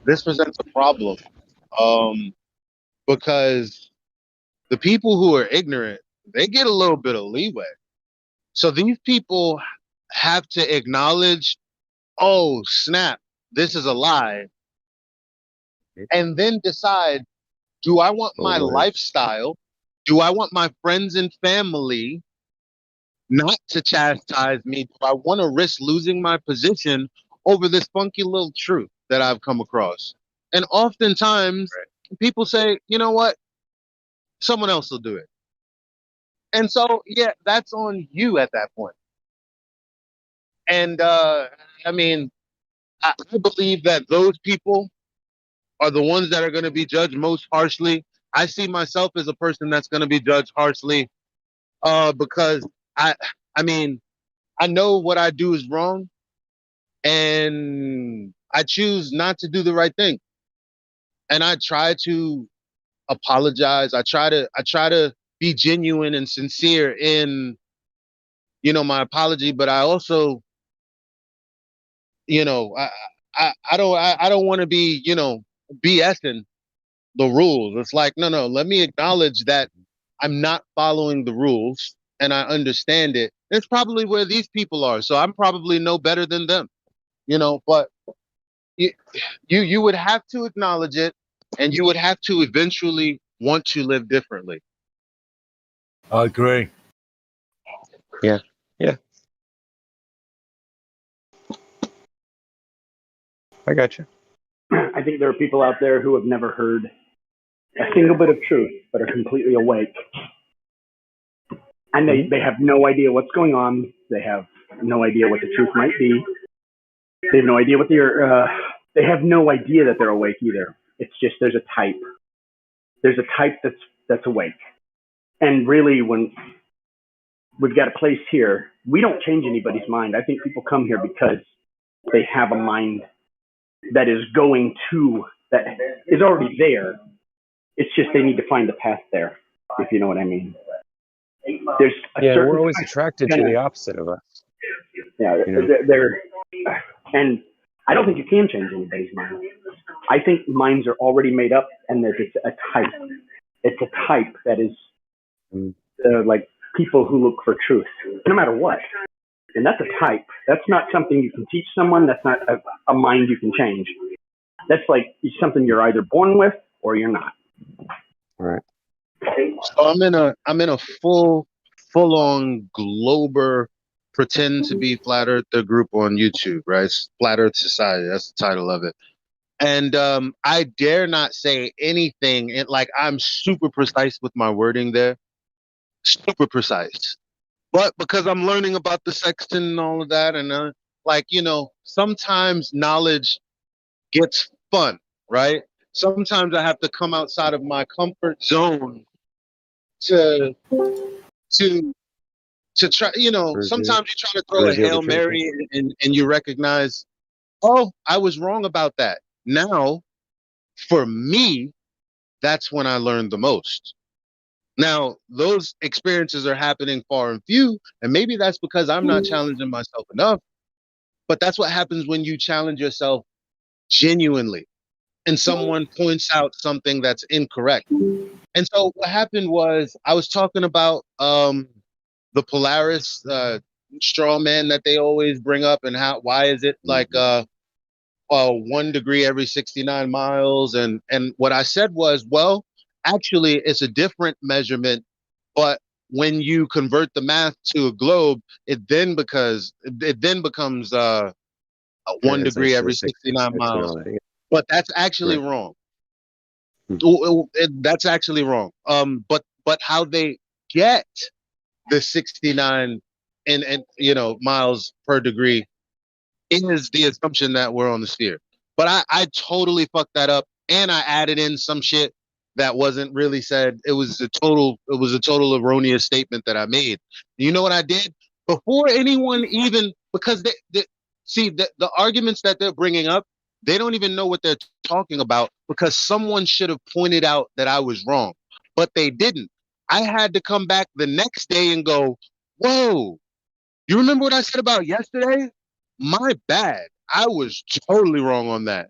this presents a problem, um, because the people who are ignorant, they get a little bit of leeway. So these people have to acknowledge, oh snap, this is a lie, and then decide, do I want Oh my Lord. lifestyle? Do I want my friends and family not to chastise me? Do I want to risk losing my position over this funky little truth that I've come across? And oftentimes people say, you know what? Someone else will do it. And so, yeah, that's on you at that point. And I mean, I believe that those people are the ones that are going to be judged most harshly. I see myself as a person that's going to be judged harshly, because I, I mean, I know what I do is wrong, and I choose not to do the right thing. And I try to apologize. I try to be genuine and sincere in, my apology, but I also, you know, I don't want to be, BSing the rules. It's like, no, no, let me acknowledge that I'm not following the rules and I understand it. It's probably where these people are. So I'm probably no better than them, but you, you would have to acknowledge it, and you would have to eventually want to live differently. I agree. Yeah. Yeah. I got you. I think there are people out there who have never heard a single bit of truth, but are completely awake. And they have no idea what's going on. They have no idea what the truth might be. They have no idea they have no idea that they're awake either. It's just there's a type. There's a type that's awake. And really, when we've got a place here, we don't change anybody's mind. I think people come here because they have a mind that is that is already there. It's just they need to find the path there, if you know what I mean. There's we're always attracted to the opposite of us. Yeah, and I don't think you can change anybody's mind. I think minds are already made up, and there's a type. It's a type that is like people who look for truth, no matter what. And that's a type. That's not something you can teach someone. That's not a mind you can change. That's like something you're either born with or you're not. Right. So I'm in a full on Glober pretend to be Flat Earther group on YouTube, right? It's Flat Earth Society. That's the title of it. And I dare not say anything. Like, I'm super precise with my wording there, super precise. But because I'm learning about the sexton and all of that, and sometimes knowledge gets fun, right? Sometimes I have to come outside of my comfort zone to try. Sometimes you try to throw a Hail Mary and you recognize, oh, I was wrong about that. Now, for me, that's when I learned the most. Now, those experiences are happening far and few, and maybe that's because I'm not challenging myself enough, but that's what happens when you challenge yourself genuinely and someone points out something that's incorrect. And so what happened was I was talking about the Polaris straw man that they always bring up, and why is it like 1 degree every 69 miles? And what I said was, well, actually it's a different measurement, but when you convert the math to a globe, it then becomes 1 degree every 69 miles. But that's actually wrong. That's actually wrong. But how they get the 69 and miles per degree is the assumption that we're on the sphere. But I totally fucked that up, and I added in some shit that wasn't really said. It was a total erroneous statement that I made. You know what I did? Before anyone even, because the arguments that they're bringing up, they don't even know what they're talking about, because someone should have pointed out that I was wrong, but they didn't. I had to come back the next day and go, whoa, you remember what I said about yesterday? My bad. I was totally wrong on that.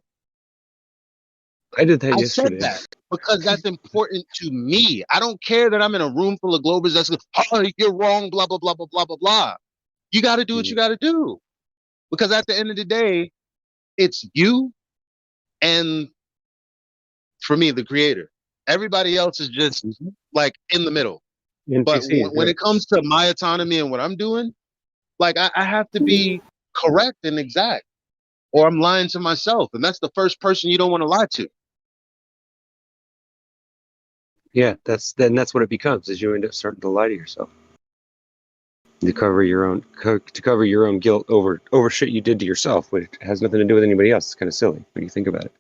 I did that I yesterday. said that because that's important to me. I don't care that I'm in a room full of Globers that's going, oh, you're wrong, blah, blah, blah, blah, blah, blah, blah. You got to do what you got to do. Because at the end of the day, it's you and, for me, the creator. Everybody else is just like in the middle. But when it comes to my autonomy and what I'm doing, like I have to be correct and exact, or I'm lying to myself. And that's the first person you don't want to lie to. Yeah, that's what it becomes, is you end up starting to lie to yourself. To cover your own guilt over shit you did to yourself, which has nothing to do with anybody else. It's kind of silly when you think about it.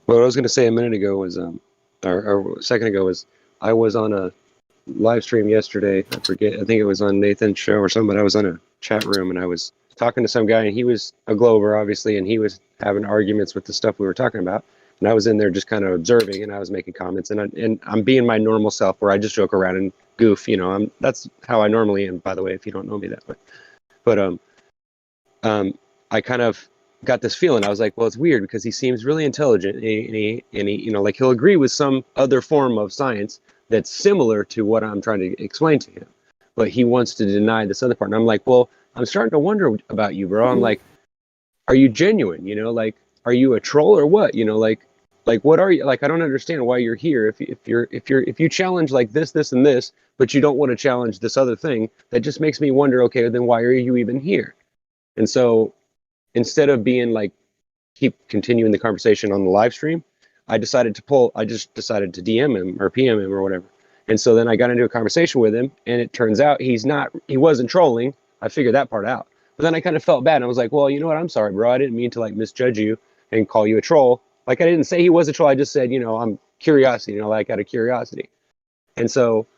What I was going to say a minute ago was, or a second ago was, I was on a live stream yesterday. I forget. I think it was on Nathan's show or something. But I was on a chat room and I was talking to some guy, and he was a Glover, obviously, and he was having arguments with the stuff we were talking about. And I was in there just kind of observing, and I was making comments, and I'm being my normal self, where I just joke around and goof. You know, that's how I normally am. By the way, if you don't know me that way, but I kind of got this feeling. I was like, well, it's weird because he seems really intelligent, and he you know, like he'll agree with some other form of science that's similar to what I'm trying to explain to him, but he wants to deny this other part. And I'm like, well, I'm starting to wonder about you, bro. I'm like, are you genuine? You know, like, are you a troll or what? You know, like what are you? Like, I don't understand why you're here. If you challenge like this and this, but you don't want to challenge this other thing, that just makes me wonder. Okay, then why are you even here? And so, instead of being like, keep continuing the conversation on the live stream, I just decided to DM him or PM him or whatever. And so then I got into a conversation with him, and it turns out he wasn't trolling. I figured that part out. But then I kind of felt bad, and I was like, well, you know what? I'm sorry, bro. I didn't mean to like misjudge you and call you a troll. Like, I didn't say he was a troll. I just said, you know, I'm curiosity, you know, like out of curiosity. And so,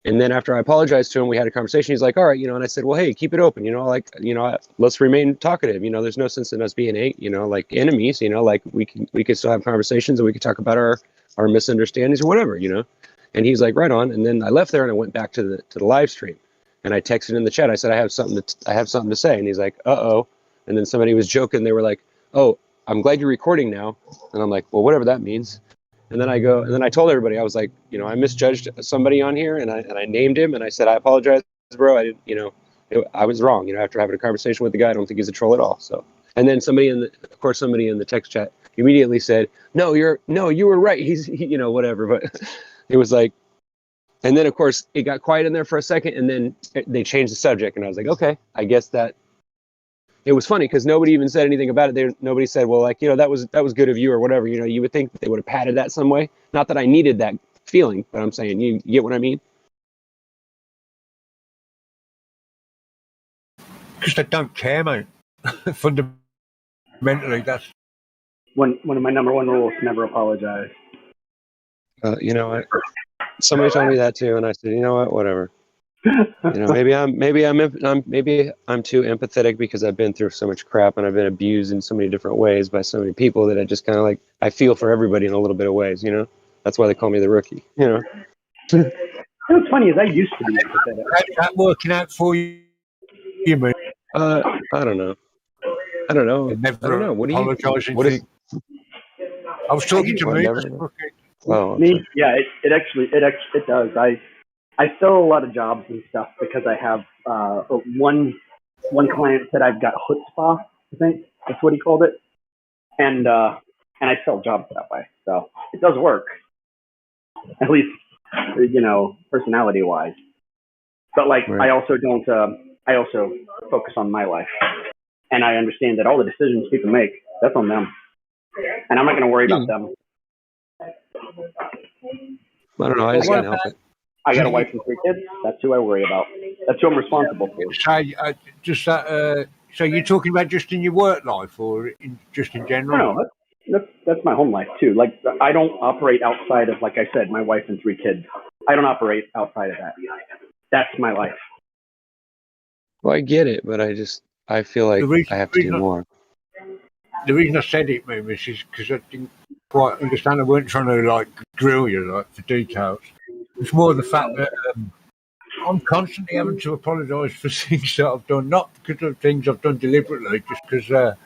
and then after I apologized to him, we had a conversation. He's like, all right, you know, and I said, well, hey, keep it open, you know, like, you know, let's remain talkative. You know, there's no sense in us being, you know, like enemies, you know, like we can still have conversations, and we can talk about our misunderstandings or whatever, you know. And he's like, right on. And then I left there and I went back to the live stream, and I texted in the chat. I said, I have something to say. And he's like, uh-oh. And then somebody was joking. They were like, oh, I'm glad you're recording now. And I'm like, well, whatever that means. And then I told everybody, I was like, you know, I misjudged somebody on here, and I named him, and I said, I apologize, bro. I didn't, you know, I was wrong. You know, after having a conversation with the guy, I don't think he's a troll at all. So, and then somebody in the text chat immediately said, no, you were right. You know, whatever. But it was like, and then of course it got quiet in there for a second, and then they changed the subject, and I was like, okay, I guess that. It was funny because nobody even said anything about it. Nobody said, well, like, you know, that was good of you or whatever. You know, you would think that they would have padded that some way. Not that I needed that feeling, but I'm saying, you get what I mean? Because they don't care, mate. Fundamentally, that's one of my number one rules: never apologize. You know what? Somebody told me that too, and I said, you know what? Whatever. You know, maybe I'm too empathetic because I've been through so much crap, and I've been abused in so many different ways by so many people that I just kind of like, I feel for everybody in a little bit of ways, you know. That's why they call me the rookie, you know. What's funny is I used to be empathetic. how's that working out for you, mate? I don't know. I don't know. What do you? Apologizing What is? I was talking to me. Never. Oh, me, yeah, it does. I fill a lot of jobs and stuff because I have one client said I've got chutzpah, I think that's what he called it, and I fill jobs that way, so it does work, at least, you know, personality wise. But like, right. I also don't. I also focus on my life, and I understand that all the decisions people make, that's on them, and I'm not going to worry about them. I don't know. I just can't help it. I got a wife and 3 kids. That's who I worry about. That's who I'm responsible for. So you're talking about just in your work life, or just in general? No, that's my home life too. Like, I don't operate outside of, like I said, my wife and 3 kids. I don't operate outside of that. That's my life. Well, I get it, but I feel like I have to do more. The reason I said it, maybe, is because I didn't quite understand. I weren't trying to like grill you like for details. It's more the fact that I'm constantly having to apologise for things that I've done, not because of things I've done deliberately, just because,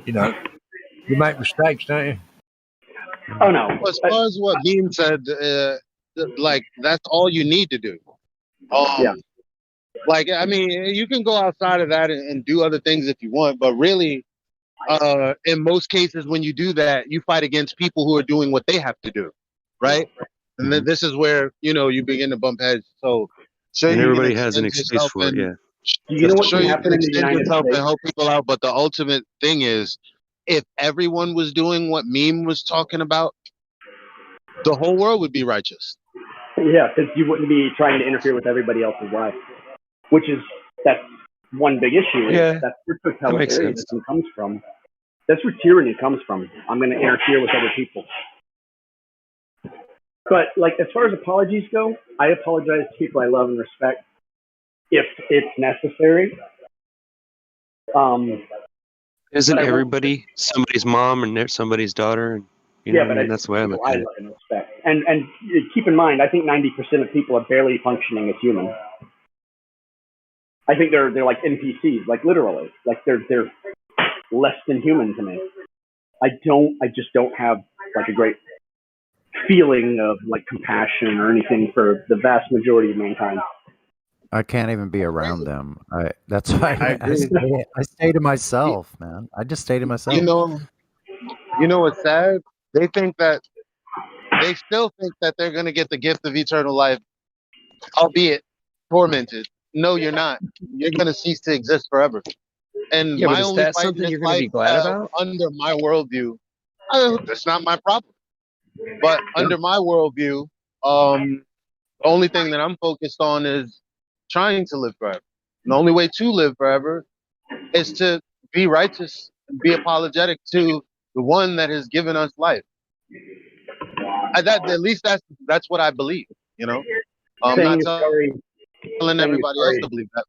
you know, You make mistakes, don't you? Oh no. As far as what Bean said, like that's all you need to do. Yeah. Like I mean, you can go outside of that and do other things if you want, but really, in most cases, when you do that, you fight against people who are doing what they have to do, right? And then this is where you begin to bump heads. So, sure, And you can everybody has an extend excuse yourself for it. Yeah. You know what sure can you happen can in the extend United yourself and States? help people out, but the ultimate thing is, if everyone was doing what Meme was talking about, the whole world would be righteous. Yeah, because you wouldn't be trying to interfere with everybody else's life, that's one big issue. Yeah, That's where that makes sense. totalitarianism comes from. That's where tyranny comes from. I'm going to interfere with other people. But like as far as apologies go, I apologize to people I love and respect if it's necessary. Isn't but I won't- everybody somebody's mom and somebody's daughter? And Yeah, but that's the way I look I at it. love and respect. And keep in mind, I think 90% of people are barely functioning as humans. I think they're like NPCs, like literally, like they're less than human to me. I just don't have like a great feeling of like compassion or anything for the vast majority of mankind. I can't even be around them. That's why I agree. I stay to myself, man. I just stay to myself. You know what's sad? They still think that they're going to get the gift of eternal life, albeit tormented. No, you're not. You're going to cease to exist forever. And Yeah, but my is only that fight in something this you're going to life, be glad about? under my worldview, that's not my problem. But under my worldview, the only thing that I'm focused on is trying to live forever. And the only way to live forever is to be righteous and be apologetic to the one that has given us life. At least that's what I believe. I'm not telling everybody else to believe that.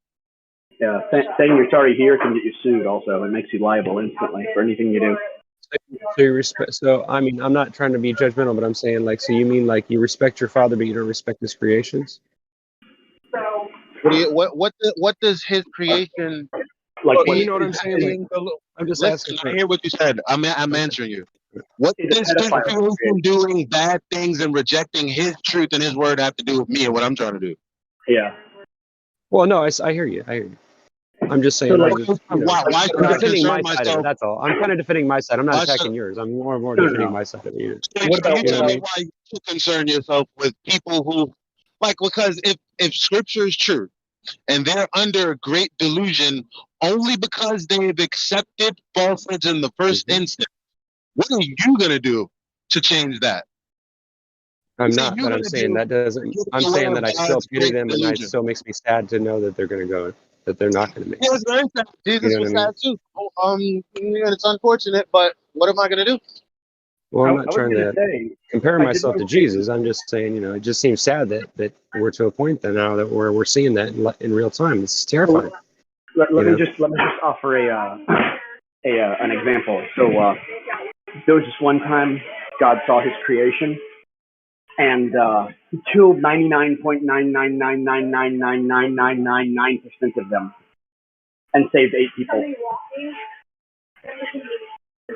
Yeah, saying you're sorry here can get you sued. Also, it makes you liable instantly for anything you do. So you respect. So I mean, I'm not trying to be judgmental, but I'm saying like, so you mean like you respect your father, but you don't respect his creations? What does his creation? Like, you know what I'm saying? I'm just Listen, asking. I hear what you said. I'm answering you. What Is does his creation doing bad things and rejecting his truth and his word have to do with me and what I'm trying to do? Yeah. Well, no, I hear you. I'm just saying. So, like, why should I defending my concern side of it. myself? That's all. I'm kind of defending my side. I'm not attacking yours. I'm more defending my side of it. You tell me why you should concern yourself with people who, because if scripture is true and they're under great delusion only because they've accepted falsehoods in the first instance, what are you going to do to change that? I'm not, but I'm saying that doesn't. I'm saying that I still pity them, and it still makes me sad to know that they're going to go, that they're not going to make it. Yeah, it's very sad. Jesus was sad too. And it's unfortunate, but what am I going to do? Well, I'm not trying to compare myself to Jesus. I'm just saying, it just seems sad that we're to a point that now that we're seeing that in real time. It's terrifying. Let me just offer an example. So there was just one time God saw His creation, and He killed 99.999999999% of them, and saved 8 people.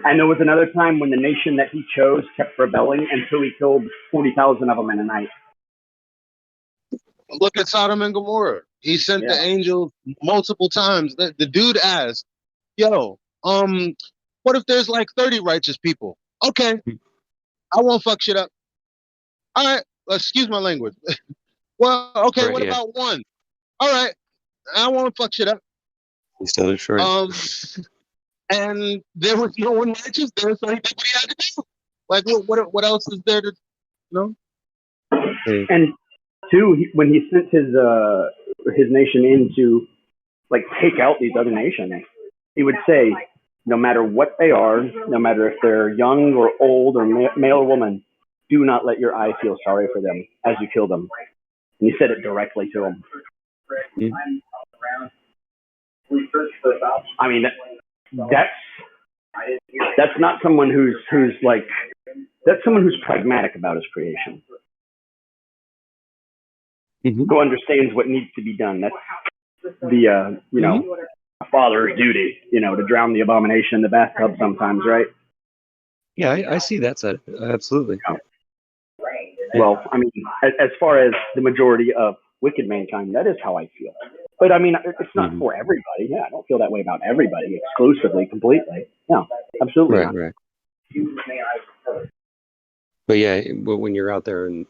And there was another time when the nation that He chose kept rebelling until He killed 40,000 of them in a night. Look at Sodom and Gomorrah. He sent the angels multiple times. The dude asked, "Yo, what if there's like 30 righteous people? Okay, I won't fuck shit up. All right, excuse my language. Well, okay, what about one? All right, I won't fuck shit up. He's still destroyed. And there was no one righteous there, so he did what he had to do. Like, what else is there to, And two, when he sent his nation in to like take out these other nations, he would say, no matter what they are, no matter if they're young or old or male or woman, do not let your eye feel sorry for them as you kill them. And he said it directly to them. I mean, that's not someone who's like, that's someone who's pragmatic about his creation. Who understands what needs to be done. That's the a father's duty, to drown the abomination in the bathtub sometimes, right? Yeah, I see that side. Absolutely. Yeah. Well, I mean, as far as the majority of wicked mankind, that is how I feel. But I mean, it's not for everybody. Yeah, I don't feel that way about everybody exclusively, completely. No, absolutely Right, not. right. But yeah, but when you're out there and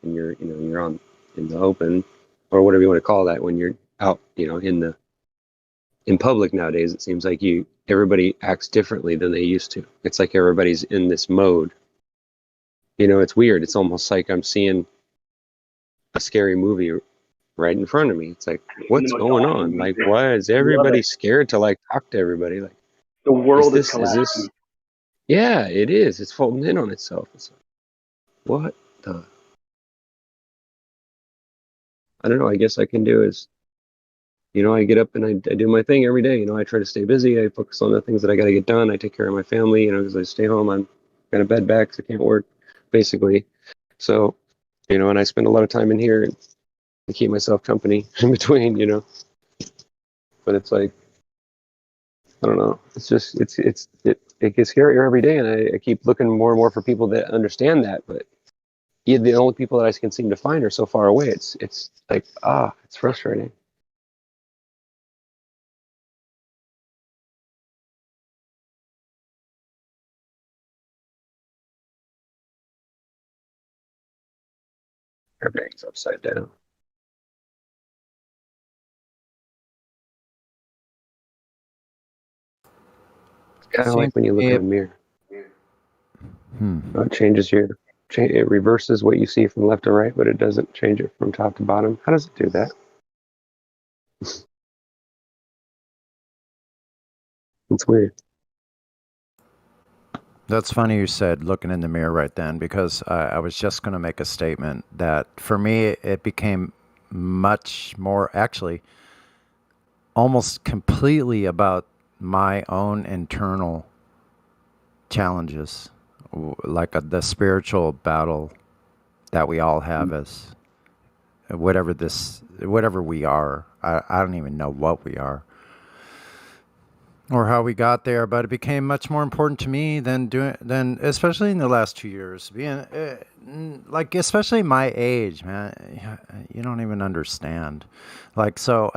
you're, you know, you're on in the open or whatever you want to call that, when you're out, you know, in public nowadays, it seems like everybody acts differently than they used to. It's like everybody's in this mode. You know, it's weird. It's almost like I'm seeing a scary movie right in front of me. It's like, what's going on? Like, why is everybody scared to like talk to everybody? Like, the world is this? Yeah, it is. It's folding in on itself. It's like, what the? I don't know. I guess I can do is, you know, I get up and I do my thing every day. You know, I try to stay busy. I focus on the things that I got to get done. I take care of my family, you know, because I stay home. I'm kind of bed back, so I can't work, basically. So, you know, and I spend a lot of time in here to keep myself company in between, you know. But it's like, I don't know. It's just, it gets scarier every day. And I keep looking more and more for people that understand that. But the only people that I can seem to find are so far away. It's like, it's frustrating. Everything's upside down. It's kind of like when you look in a mirror. It changes it reverses what you see from left to right, but it doesn't change it from top to bottom. How does it do that? It's weird. That's funny you said looking in the mirror right then, because I was just going to make a statement that for me, it became much more, actually, almost completely about my own internal challenges, like the spiritual battle that we all have as whatever we are. I don't even know what we are or how we got there, but it became much more important to me than especially in the last 2 years, being like, especially my age, man. You don't even understand. Like, so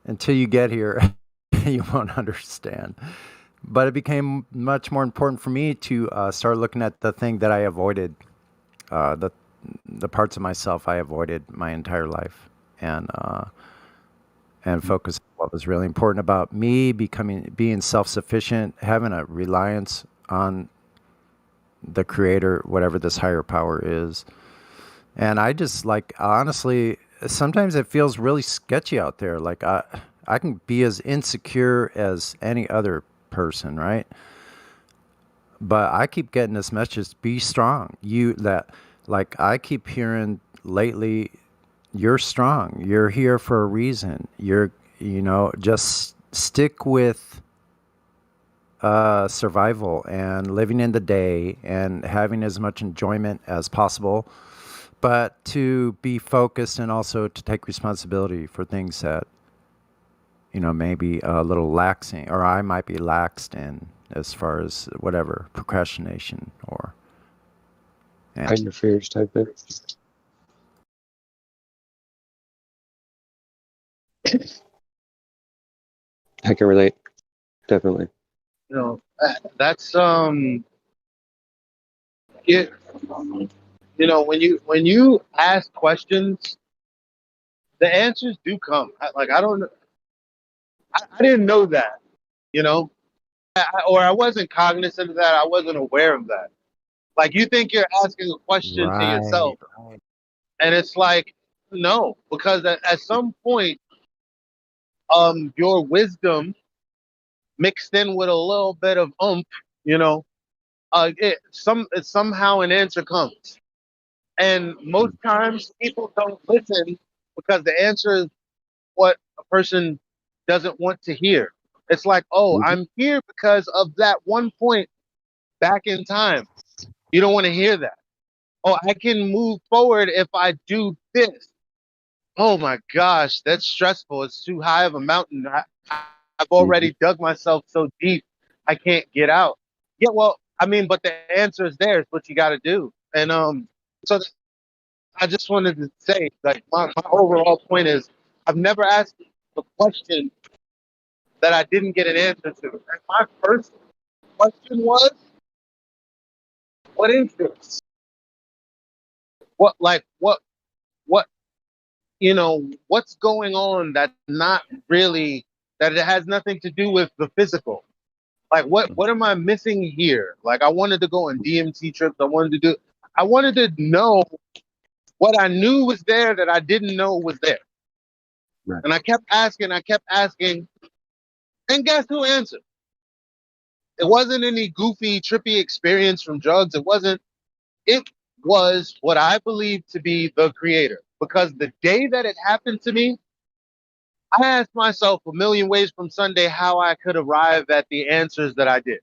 until you get here, you won't understand. But it became much more important for me to start looking at the thing that I avoided, the parts of myself I avoided my entire life, and focus on what was really important about me, being self-sufficient, having a reliance on the creator, whatever this higher power is. And I just, like, honestly, sometimes it feels really sketchy out there. Like, I can be as insecure as any other person, right? But I keep getting this message: be strong. Like, I keep hearing lately, you're strong. You're here for a reason. Just stick with survival and living in the day and having as much enjoyment as possible, but to be focused and also to take responsibility for things that, maybe a little laxing, or I might be laxed in, as far as whatever, procrastination or... Hide your fears type thing. I can relate. Definitely. That's when you ask questions, the answers do come. I don't, I didn't know that, you know, or I wasn't cognizant of that. I wasn't aware of that. Like, you think you're asking a question to yourself, and it's like, no, because at some point, your wisdom mixed in with a little bit of you know, somehow an answer comes. And most times people don't listen because the answer is what a person doesn't want to hear. It's like, oh, I'm here because of that one point back in time. You don't want to hear that. Oh, I can move forward if I do this. Oh my gosh, that's stressful. It's too high of a mountain. I've already dug myself so deep I can't get out. Yeah, well, I mean, but the answer is there. It's what you got to do. And so I just wanted to say, like, my overall point is, I've never asked a question that I didn't get an answer to. And my first question was, what is this? What, like, what, what's going on that's not really, that it has nothing to do with the physical? Like, what am I missing here? Like, I wanted to go on DMT trips. I wanted to know what I knew was there that I didn't know was there. Right. And I kept asking, and guess who answered? It wasn't any goofy, trippy experience from drugs. It was what I believe to be the creator. Because the day that it happened to me, I asked myself a million ways from Sunday how I could arrive at the answers that I did.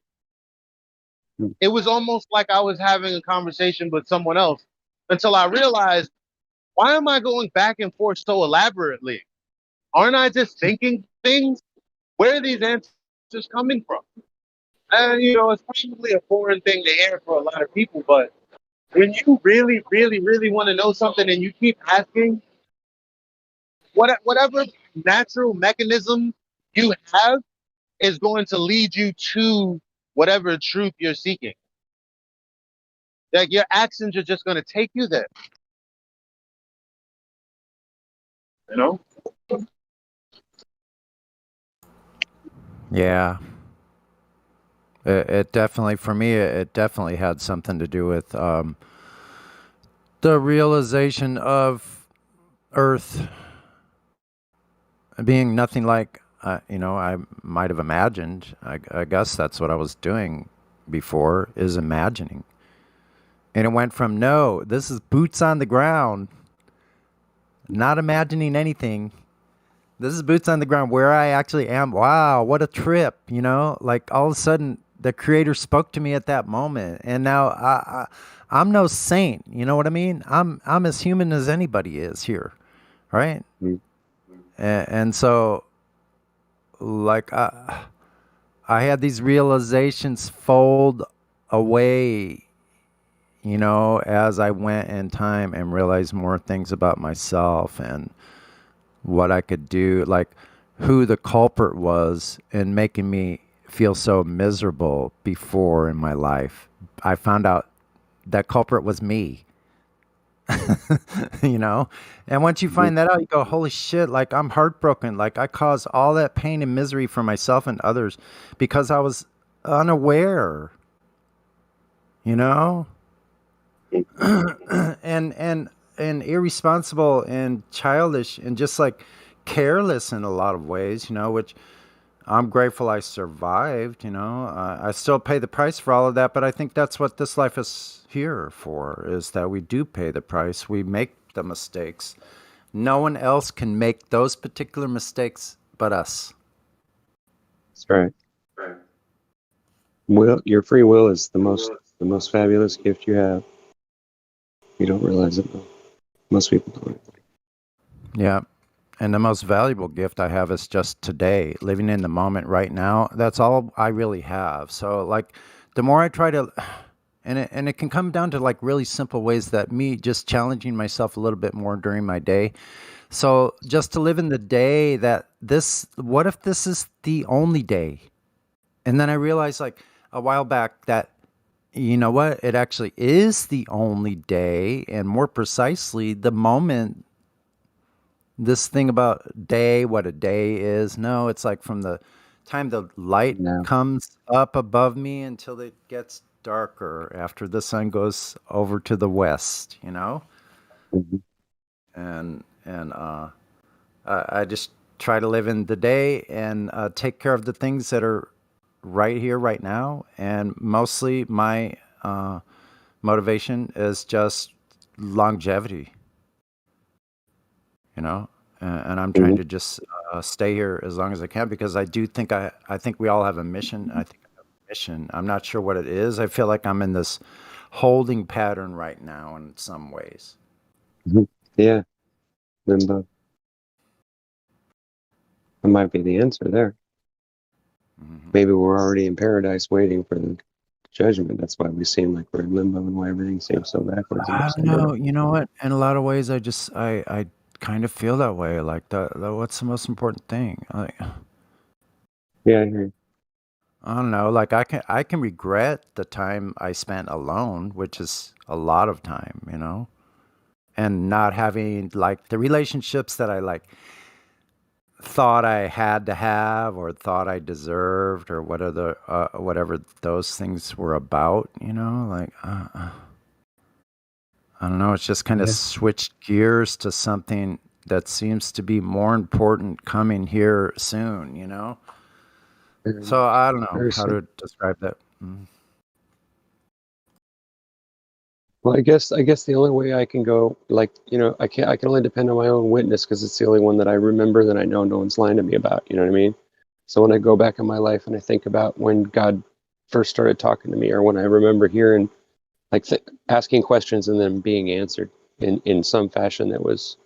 It was almost like I was having a conversation with someone else until I realized, why am I going back and forth so elaborately? Aren't I just thinking things? Where are these answers coming from? And, it's probably a foreign thing to hear for a lot of people, but when you really, really, really want to know something and you keep asking, whatever natural mechanism you have is going to lead you to whatever truth you're seeking. Like, your actions are just going to take you there. You know? Yeah. It definitely, for me, it definitely had something to do with the realization of Earth being nothing like, I might have imagined. I guess that's what I was doing before, is imagining. And it went from, no, this is boots on the ground, not imagining anything. This is boots on the ground where I actually am. Wow, what a trip, Like, all of a sudden, the creator spoke to me at that moment. And now I'm no saint, you know what I mean? I'm as human as anybody is here, right? Mm-hmm. And so, like, I had these realizations fold away, as I went in time and realized more things about myself and what I could do, like who the culprit was in making me feel so miserable before in my life. I found out that culprit was me. And once you find that out, you go, holy shit, like, I'm heartbroken. Like, I caused all that pain and misery for myself and others because I was unaware, you know and irresponsible and childish and just like careless in a lot of ways, which I'm grateful I survived. I still pay the price for all of that, but I think that's what this life is here for, is that we do pay the price. We make the mistakes. No one else can make those particular mistakes but us. That's right. Your free will is the most fabulous gift you have. You don't realize it, though. Most people don't. Yeah. And the most valuable gift I have is just today, living in the moment right now. That's all I really have. So, like, the more I try to, and it can come down to like really simple ways, that me just challenging myself a little bit more during my day. So just to live in the day, what if this is the only day? And then I realized, like, a while back that, you know what, it actually is the only day, and more precisely, the moment. This thing about day, what a day is. No, it's like from the time the light comes up above me until it gets darker after the sun goes over to the west, Mm-hmm. And I just try to live in the day and take care of the things that are right here, right now. And mostly my motivation is just longevity. And I'm trying to just stay here as long as I can, because I do think I think we all have a mission. I think I have a mission. I'm not sure what it is. I feel like I'm in this holding pattern right now in some ways. Mm-hmm. Yeah, limbo. That might be the answer there. maybe we're already in paradise waiting for the judgment. That's why we seem like we're in limbo and why everything seems so backwards. I don't know. You know what? In a lot of ways, I kind of feel that way. Like, what's the most important thing? Like, yeah, I hear you. I don't know. Like, I can regret the time I spent alone, which is a lot of time, you know, and not having like the relationships that I like thought I had to have or thought I deserved or whatever those things were about, you know, like I don't know, it's just kind of switched gears to something that seems to be more important coming here soon, you know. So I don't know how to describe that. Well, I guess the only way I can go, like, you know, I can only depend on my own witness because it's the only one that I remember that I know no one's lying to me about. You know what I mean? So when I go back in my life and I think about when God first started talking to me, or when I remember hearing, like, asking questions and then being answered in some fashion that was,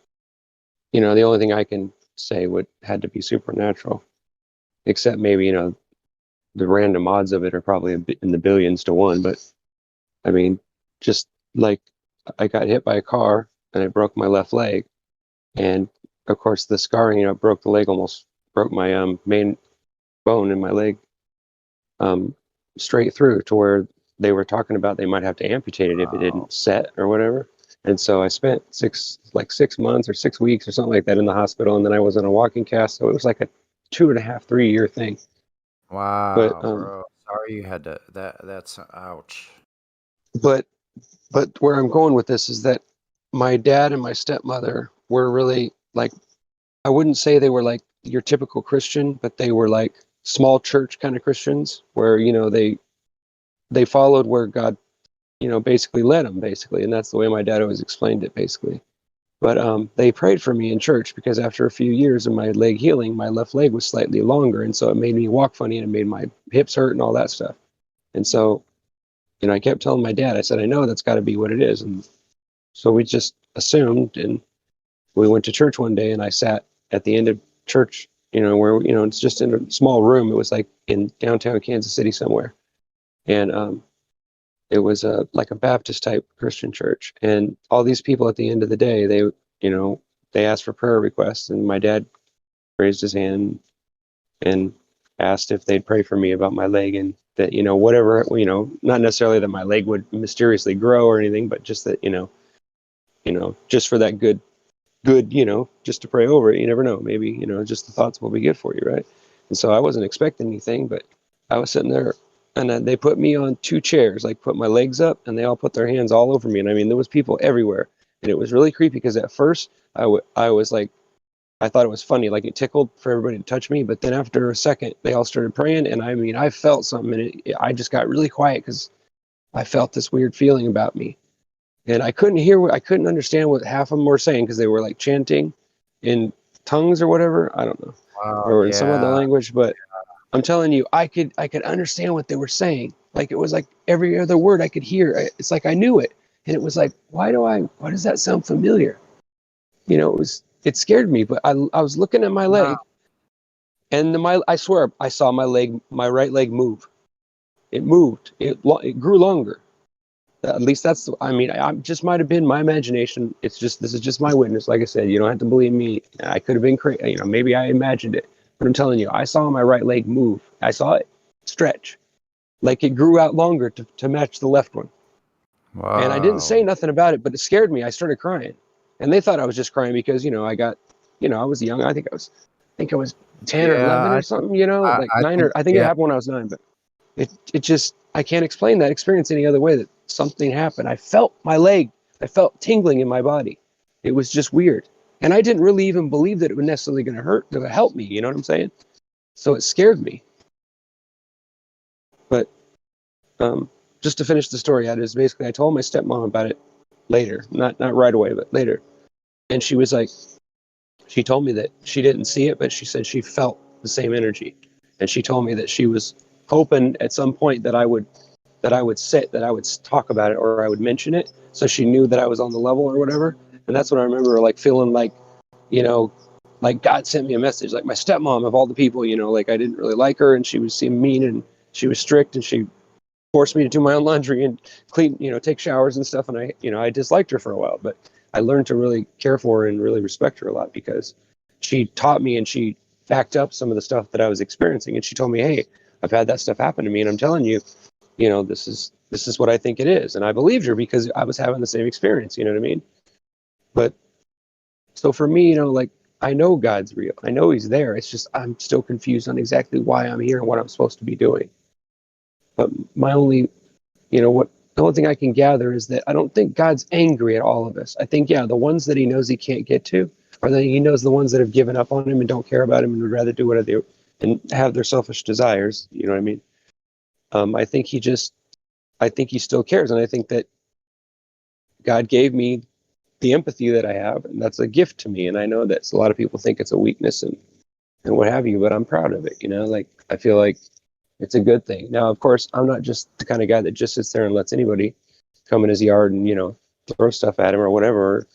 you know, the only thing I can say had to be supernatural, except maybe, you know, the random odds of it are probably in the billions to one. But I mean, just like I got hit by a car and I broke my left leg, and of course the scarring, you know, broke the leg, almost broke my main bone in my leg straight through to where they were talking about they might have to amputate it if it didn't set or whatever. And so I spent 6 months or 6 weeks or something like that in the hospital, and then I was on a walking cast, so it was like a 2.5, 3 year thing. Wow, But bro. Sorry you had to that's ouch. But where I'm going with this is that my dad and my stepmother were really, like, I wouldn't say they were like your typical Christian, but they were like small church kind of Christians where, you know, they followed where God, you know, basically led them, basically. And that's the way my dad always explained it, basically. But they prayed for me in church because after a few years of my leg healing, my left leg was slightly longer. And so it made me walk funny and it made my hips hurt and all that stuff. And so, you know, I kept telling my dad, I said, I know that's got to be what it is. And so we just assumed, and we went to church one day, and I sat at the end of church, you know, where, you know, it's just in a small room. It was like in downtown Kansas City somewhere. And it was like a Baptist type Christian church. And all these people at the end of the day, they, you know, they asked for prayer requests, and my dad raised his hand and asked if they'd pray for me about my leg, and that, you know, whatever, you know, not necessarily that my leg would mysteriously grow or anything, but just that, you know, just for that good, you know, just to pray over it. You never know. Maybe, you know, just the thoughts will be good for you, right? And so I wasn't expecting anything, but I was sitting there, and then they put me on 2 chairs, like put my legs up, and they all put their hands all over me. And I mean, there was people everywhere, and it was really creepy because at first I was like, I thought it was funny, like it tickled for everybody to touch me. But then after a second, they all started praying, and I mean, I felt something, and I just got really quiet because I felt this weird feeling about me. And I couldn't understand what half of them were saying because they were like chanting in tongues or whatever. I don't know, or in some other language. But I'm telling you, I could understand what they were saying. Like it was like every other word I could hear. It's like I knew it, and it was like, why does that sound familiar? You know, it scared me. But I was looking at my leg, and I swear I saw my right leg move. It moved. It grew longer. At least that's, I mean, I just might have been my imagination. This is just my witness. Like I said, you don't have to believe me. I could have been crazy. You know, maybe I imagined it, but I'm telling you, I saw my right leg move. I saw it stretch, like it grew out longer to match the left one. Wow. And I didn't say nothing about it, but it scared me. I started crying, and they thought I was just crying because, you know, I was young. I think I was 10 or 11 or something, you know, like 9 or I think it happened when I was 9, but it just, I can't explain that experience any other way, that something happened. I felt my leg. I felt tingling in my body. It was just weird. And I didn't really even believe that it was necessarily going to help me. You know what I'm saying? So it scared me. But just to finish the story, I told my stepmom about it later, not right away, but later. And she was like, she told me that she didn't see it, but she said she felt the same energy. And she told me that she was hoping at some point that I would talk about it, or I would mention it, so she knew that I was on the level or whatever. And that's what I remember, like feeling like, you know, like God sent me a message, like my stepmom of all the people, you know, like I didn't really like her and she was mean and she was strict and she forced me to do my own laundry and clean, you know, take showers and stuff. And I disliked her for a while, but I learned to really care for her and really respect her a lot because she taught me and she backed up some of the stuff that I was experiencing. And she told me, hey, I've had that stuff happen to me and I'm telling you, you know, this is what I think it is. And I believed her because I was having the same experience, you know what I mean? But so for me, you know, like I know God's real. I know he's there. It's just I'm still confused on exactly why I'm here and what I'm supposed to be doing. But my only, you know, the only thing I can gather is that I don't think God's angry at all of us. I think, yeah, the ones that he knows he can't get to, or that he knows the ones that have given up on him and don't care about him and would rather do whatever they and have their selfish desires. You know what I mean? I think he still cares. And I think that God gave me the empathy that I have, and that's a gift to me. And I know that a lot of people think it's a weakness and what have you, but I'm proud of it. You know, like I feel like it's a good thing. Now, of course, I'm not just the kind of guy that just sits there and lets anybody come in his yard and, you know, throw stuff at him or whatever,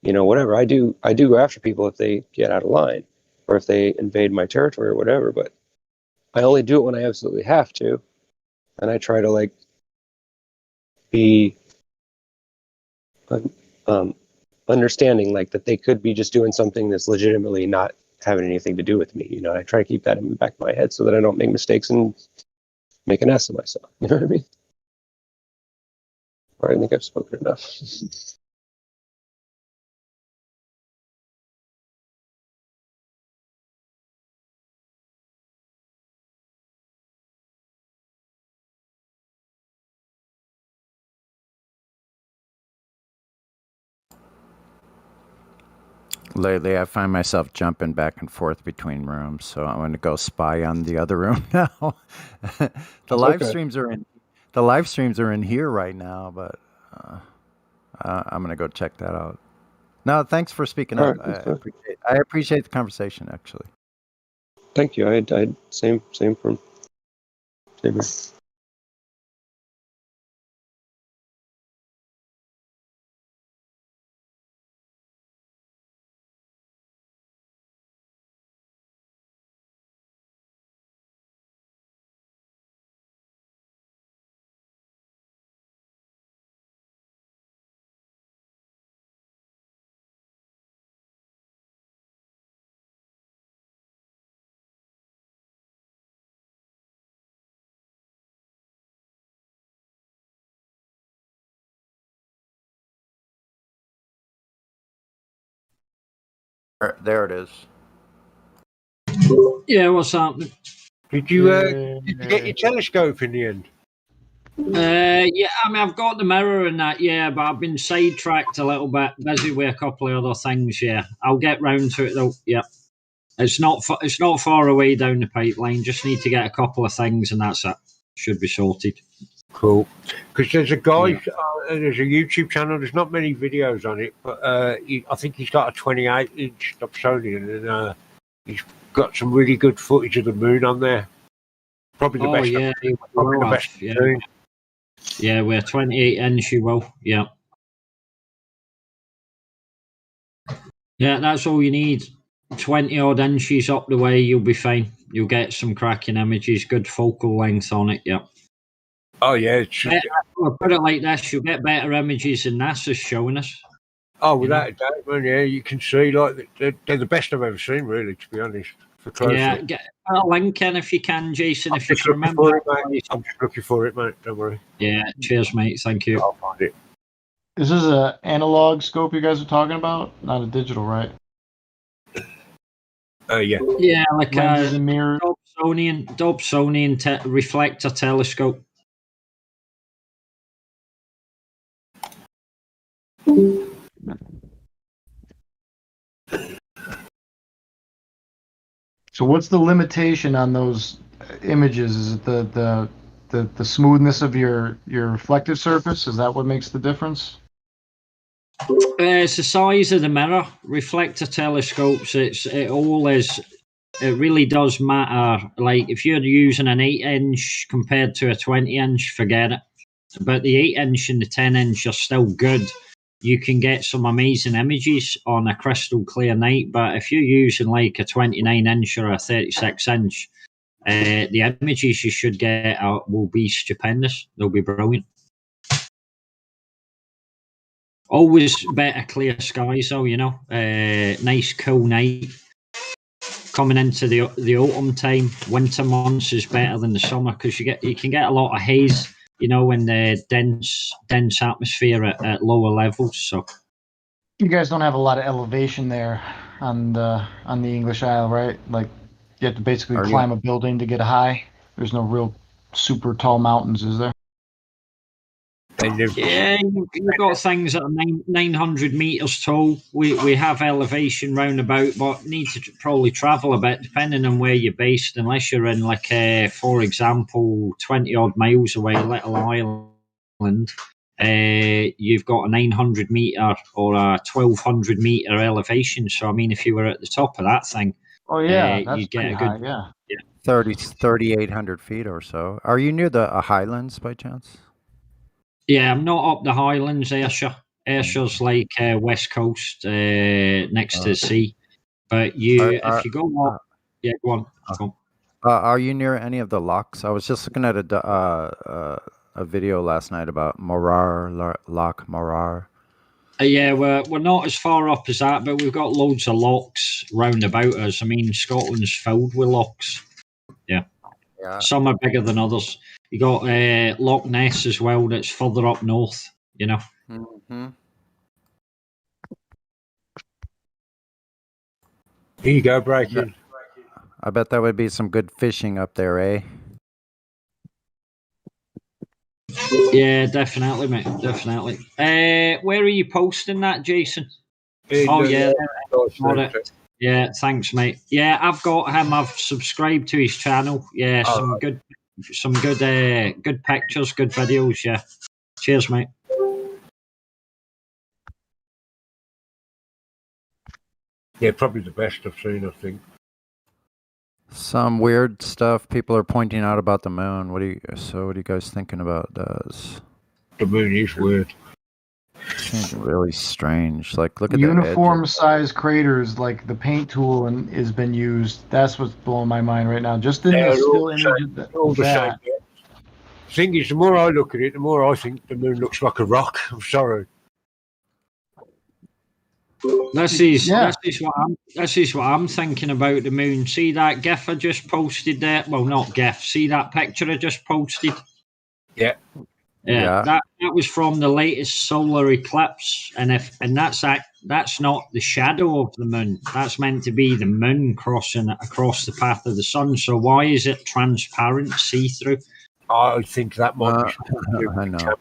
you know, whatever. I do go after people if they get out of line or if they invade my territory or whatever, but I only do it when I absolutely have to. And I try to like be understanding, like that they could be just doing something that's legitimately not having anything to do with me. You know, I try to keep that in the back of my head so that I don't make mistakes and make an ass of myself. You know what I mean? Or I think I've spoken enough. Lately, I find myself jumping back and forth between rooms, so I'm going to go spy on the other room now. The live streams are in. The live streams are in here right now, but I'm going to go check that out. No, thanks for speaking up. I appreciate the conversation. Actually, thank you. I same from same here. there it is. Yeah, what's happening? Did you get your telescope in the end? Yeah, I mean, I've got the mirror and that, yeah, but I've been sidetracked a little bit, busy with a couple of other things. Yeah, I'll get round to it though. Yeah, it's not far away down the pipeline. Just need to get a couple of things, and that's it. Should be sorted. Cool. Because there's a guy, there's a YouTube channel. There's not many videos on it, but I think he's got a 28-inch Dobsonian, and he's got some really good footage of the moon on there. Probably the best. Yeah, probably the best. Yeah. Yeah, we're 28-inch. You will. Yeah. Yeah, that's all you need. 20 odd inches up the way, you'll be fine. You'll get some cracking images, good focal length on it. Yeah. Oh yeah. I'll put it like this: you'll get better images than NASA's showing us. Oh, without a doubt, man. Yeah, you can see like they're the best I've ever seen, really. To be honest. Yeah, get a link in if you can, Jason. If you can remember it, mate. I'm just looking for it, mate. Don't worry. Yeah, cheers, mate. Thank you. I'll find it. Is this an analog scope you guys are talking about? Not a digital, right? Yeah. Yeah, like lenses and mirrors. Dobsonian reflector telescope. So what's the limitation on those images? Is it the smoothness of your reflective surface? Is that what makes the difference? It's the size of the mirror. Reflector telescopes, it really does matter. Like if you're using an 8-inch compared to a 20-inch, forget it. But the 8-inch and the 10-inch are still good. you can get some amazing images on a crystal clear night. But if you're using like a 29-inch or a 36-inch, the images you should get will be stupendous. They'll be brilliant. Always better clear skies, though. Nice cool night. Coming into the autumn time, winter months is better than the summer because you can get a lot of haze, in the dense atmosphere at lower levels. So you guys don't have a lot of elevation there on the English Isle, right? Like you have to basically climb a building to get high. There's no real super tall mountains, is there? Yeah, you've got things that are 900 meters tall. We have elevation roundabout, but need to probably travel a bit depending on where you're based. Unless you're in, like, for example, 20 odd miles away, Little Island, you've got a 900 meter or a 1200 meter elevation. So, I mean, if you were at the top of that thing, that's you'd get a high, good, yeah. 3,800 feet or so. Are you near the Highlands by chance? Yeah, I'm not up the Highlands, Ayrshire. Ayrshire's like West Coast, next to the sea. But if you go up, go on. Are you near any of the locks? I was just looking at a video last night about Loch Morar. Yeah, we're not as far up as that, but we've got loads of locks round about us. I mean, Scotland's filled with locks. Yeah. Some are bigger than others. You got Loch Ness as well. That's further up north. Mm-hmm. Here you go, breaking. I bet that would be some good fishing up there, eh? Yeah, definitely, mate. Definitely. Where are you posting that, Jason? Yeah. Yeah, thanks, mate. Yeah, I've got him. I've subscribed to his channel. Yeah, some good pictures, good videos. Yeah, cheers, mate. Yeah, probably the best I've seen, I think. Some weird stuff people are pointing out about the moon. What are you guys thinking about this? The moon is weird. Seems really strange. Like, look at uniform size craters. Like the paint tool has been used. That's what's blowing my mind right now. Just in the still image of that. The thing is, the more I look at it, the more I think the moon looks like a rock. I'm sorry. This is what I'm thinking about the moon. See that GIF I just posted there? Well, not GIF. See that picture I just posted? Yeah. That was from the latest solar eclipse, and that's not the shadow of the moon. That's meant to be the moon crossing across the path of the sun. So why is it transparent, see through? I think that might be. I know.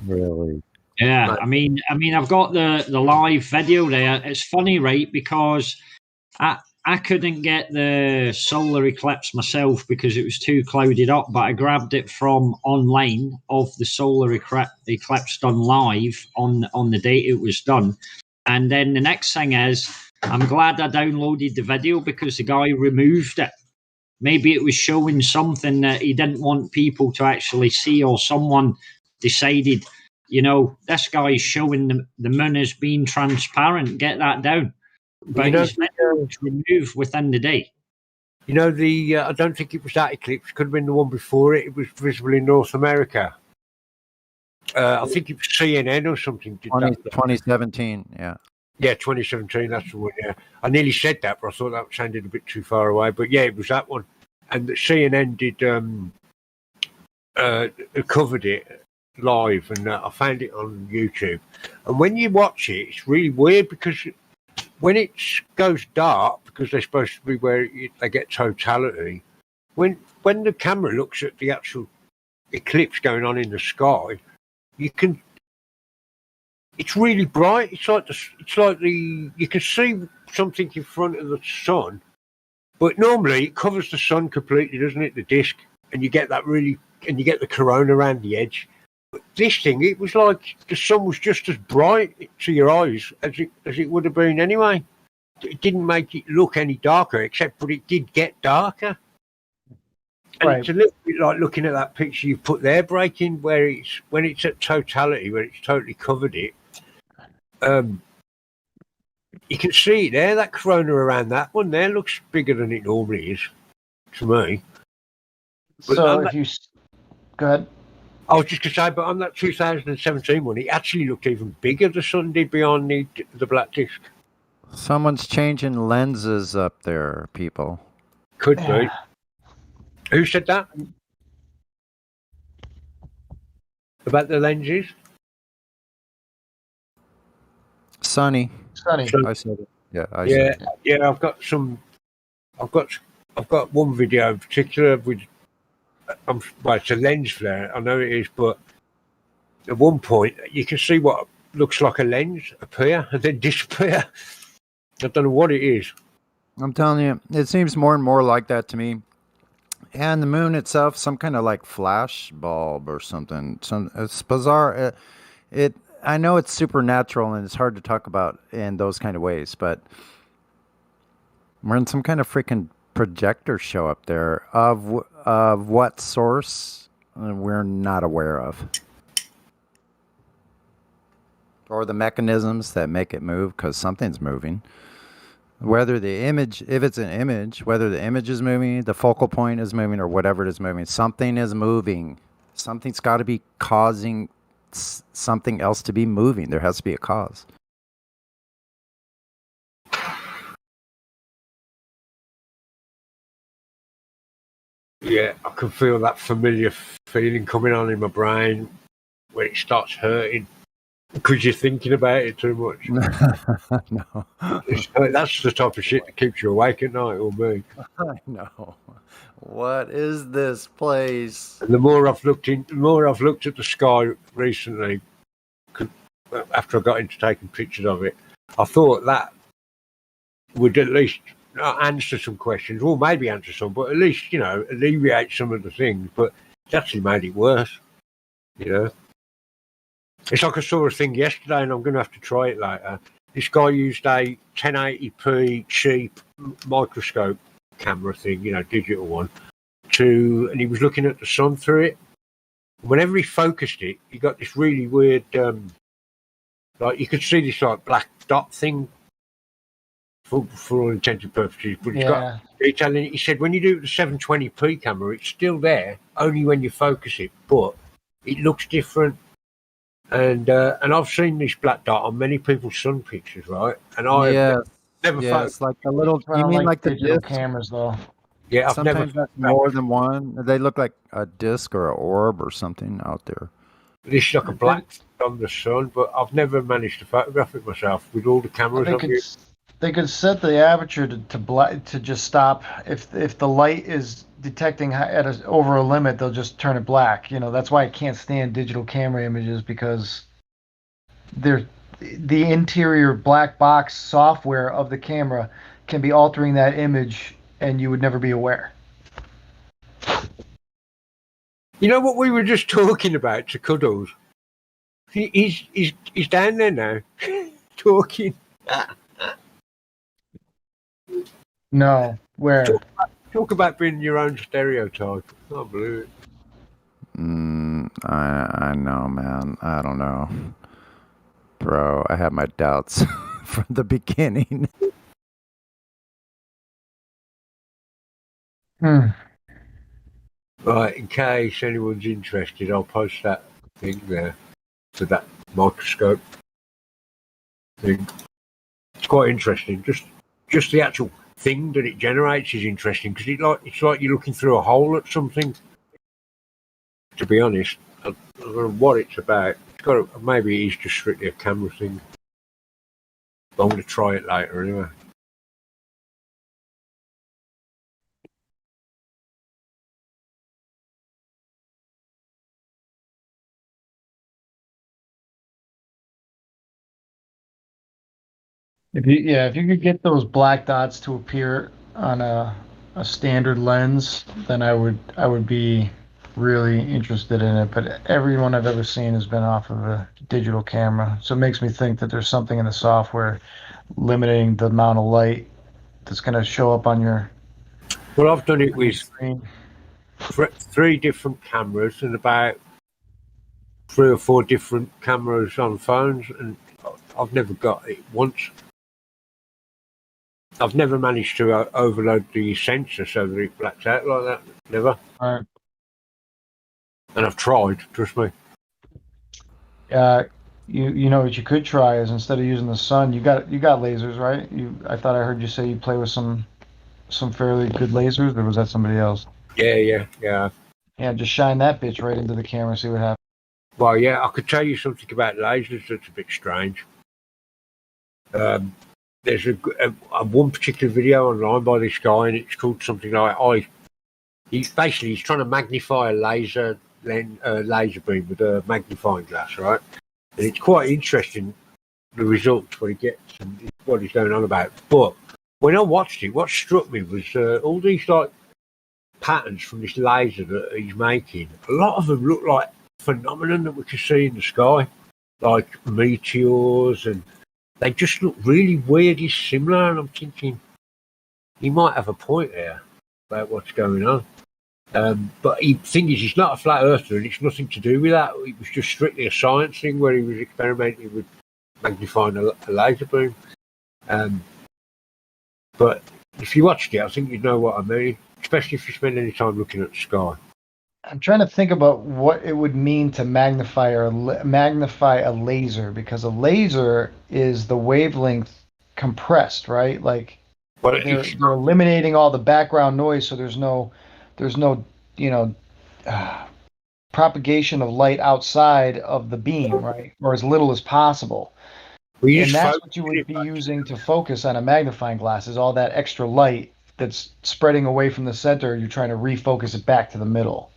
Really. Yeah, I mean, I've got the live video there. It's funny, right? Because I couldn't get the solar eclipse myself because it was too clouded up, but I grabbed it from online of the solar eclipse done live on the date it was done. And then the next thing is, I'm glad I downloaded the video because the guy removed it. Maybe it was showing something that he didn't want people to actually see, or someone decided, this guy's showing the moon as being transparent. Get that down. But it's removed within the day. I don't think it was that eclipse. Could have been the one before it. It was visible in North America. I think it was CNN or something. 2017, yeah. Yeah, 2017, that's the one, yeah. I nearly said that, but I thought that sounded a bit too far away. But yeah, it was that one. And CNN did covered it live, and I found it on YouTube. And when you watch it, it's really weird because when it goes dark, because they're supposed to be where they get totality, when the camera looks at the actual eclipse going on in the sky, it's really bright. You can see something in front of the sun, but normally it covers the sun completely, doesn't it? The disc, and you get and you get the corona around the edge. But this thing, it was like the sun was just as bright to your eyes as it would have been anyway. It didn't make it look any darker, except for it did get darker. And It's a little bit like looking at that picture you put there, Breaking, when it's at totality, where it's totally covered it. You can see it there. That corona around that one there looks bigger than it normally is, to me. But so if you go ahead. I was just going to say, but on that 2017 one, it actually looked even bigger, the sun did, beyond the black disc. Someone's changing lenses up there, people. Could be. Who said that? About the lenses? Sunny. Sunny. I said it. Yeah, I said it. Yeah, I've got one video in particular with, well, it's a lens flare, I know it is, but at one point you can see what looks like a lens appear and then disappear. I don't know what it is. I'm telling you, it seems more and more like that to me. And the moon itself, some kind of like flash bulb or something. It's bizarre. I know it's supernatural and it's hard to talk about in those kind of ways, but we're in some kind of freaking projector show up there of what source we're not aware of, or the mechanisms that make it move, because something's moving. Whether the image, if it's an image, whether the image is moving, the focal point is moving, or whatever it is moving, something is moving. Something's got to be causing something else to be moving. There has to be a cause. Yeah, I can feel that familiar feeling coming on in my brain when it starts hurting because you're thinking about it too much. No. That's the type of shit that keeps you awake at night, or me. I know. What is this place? And the more I've looked at the sky recently, after I got into taking pictures of it, I thought that would at least answer some questions, or maybe answer some, but at least, alleviate some of the things. But it's actually made it worse, It's like I saw a thing yesterday, and I'm going to have to try it later. This guy used a 1080p cheap microscope camera thing, digital one, and he was looking at the sun through it. Whenever he focused it, he got this really weird, like you could see this like black dot thing for all intents and purposes, but it's got detail in it. He said when you do it with the 720p camera, it's still there, only when you focus it, but it looks different. And I've seen this black dot on many people's sun pictures, right? And I've never it's like the little. You mean like the digital disc? cameras, though? Yeah, I've Sometimes never. that's more than one. They look like a disc or an orb or something out there. This is like a black on the sun, but I've never managed to photograph it myself with all the cameras. They could set the aperture to just stop if the light is detecting over a limit, they'll just turn it black. That's why I can't stand digital camera images, because the interior black box software of the camera can be altering that image, and you would never be aware. You know what we were just talking about to Cuddles? He's down there now, talking. No, where? Talk about being your own stereotype. I can't believe it. I know, man. I don't know. Bro, I had my doubts from the beginning. Right, in case anyone's interested, I'll post that thing there to that microscope thing. It's quite interesting. Just the actual thing that it generates is interesting, because it's like you're looking through a hole at something. To be honest, I don't know what it's about. Maybe it is just strictly a camera thing. But I'm going to try it later anyway. If you could get those black dots to appear on a standard lens, then I would be really interested in it. But everyone I've ever seen has been off of a digital camera, so it makes me think that there's something in the software limiting the amount of light that's going to show up on your. Well, I've done it with screen. 3 different cameras and about 3 or 4 different cameras on phones, and I've never got it once. I've never managed to overload the sensor so that it blacks out like that. Never. All right. And I've tried, trust me. You know what you could try is instead of using the sun, you got lasers, right? I thought I heard you say you play with some fairly good lasers, or was that somebody else? Yeah. Yeah, just shine that bitch right into the camera, see what happens. Well, yeah, I could tell you something about lasers that's a bit strange. There's a one particular video online by this guy, and it's called something like he's trying to magnify a laser beam with a magnifying glass, right? And it's quite interesting the results what he gets and what he's going on about. But when I watched it, what struck me was all these like patterns from this laser that he's making. A lot of them look like phenomenon that we can see in the sky, like meteors, and they just look really weirdly similar. And I'm thinking he might have a point there about what's going on. But the thing is, he's not a flat earther, and it's nothing to do with that. It was just strictly a science thing where he was experimenting with magnifying a laser beam. But if you watched it, I think you'd know what I mean, especially if you spend any time looking at the sky. I'm trying to think about what it would mean to magnify a laser, because a laser is the wavelength compressed, right? Like they're eliminating all the background noise, so there's no propagation of light outside of the beam, right? Or as little as possible. And that's what you would be using to focus on a magnifying glass, is all that extra light that's spreading away from the center. You're trying to refocus it back to the middle.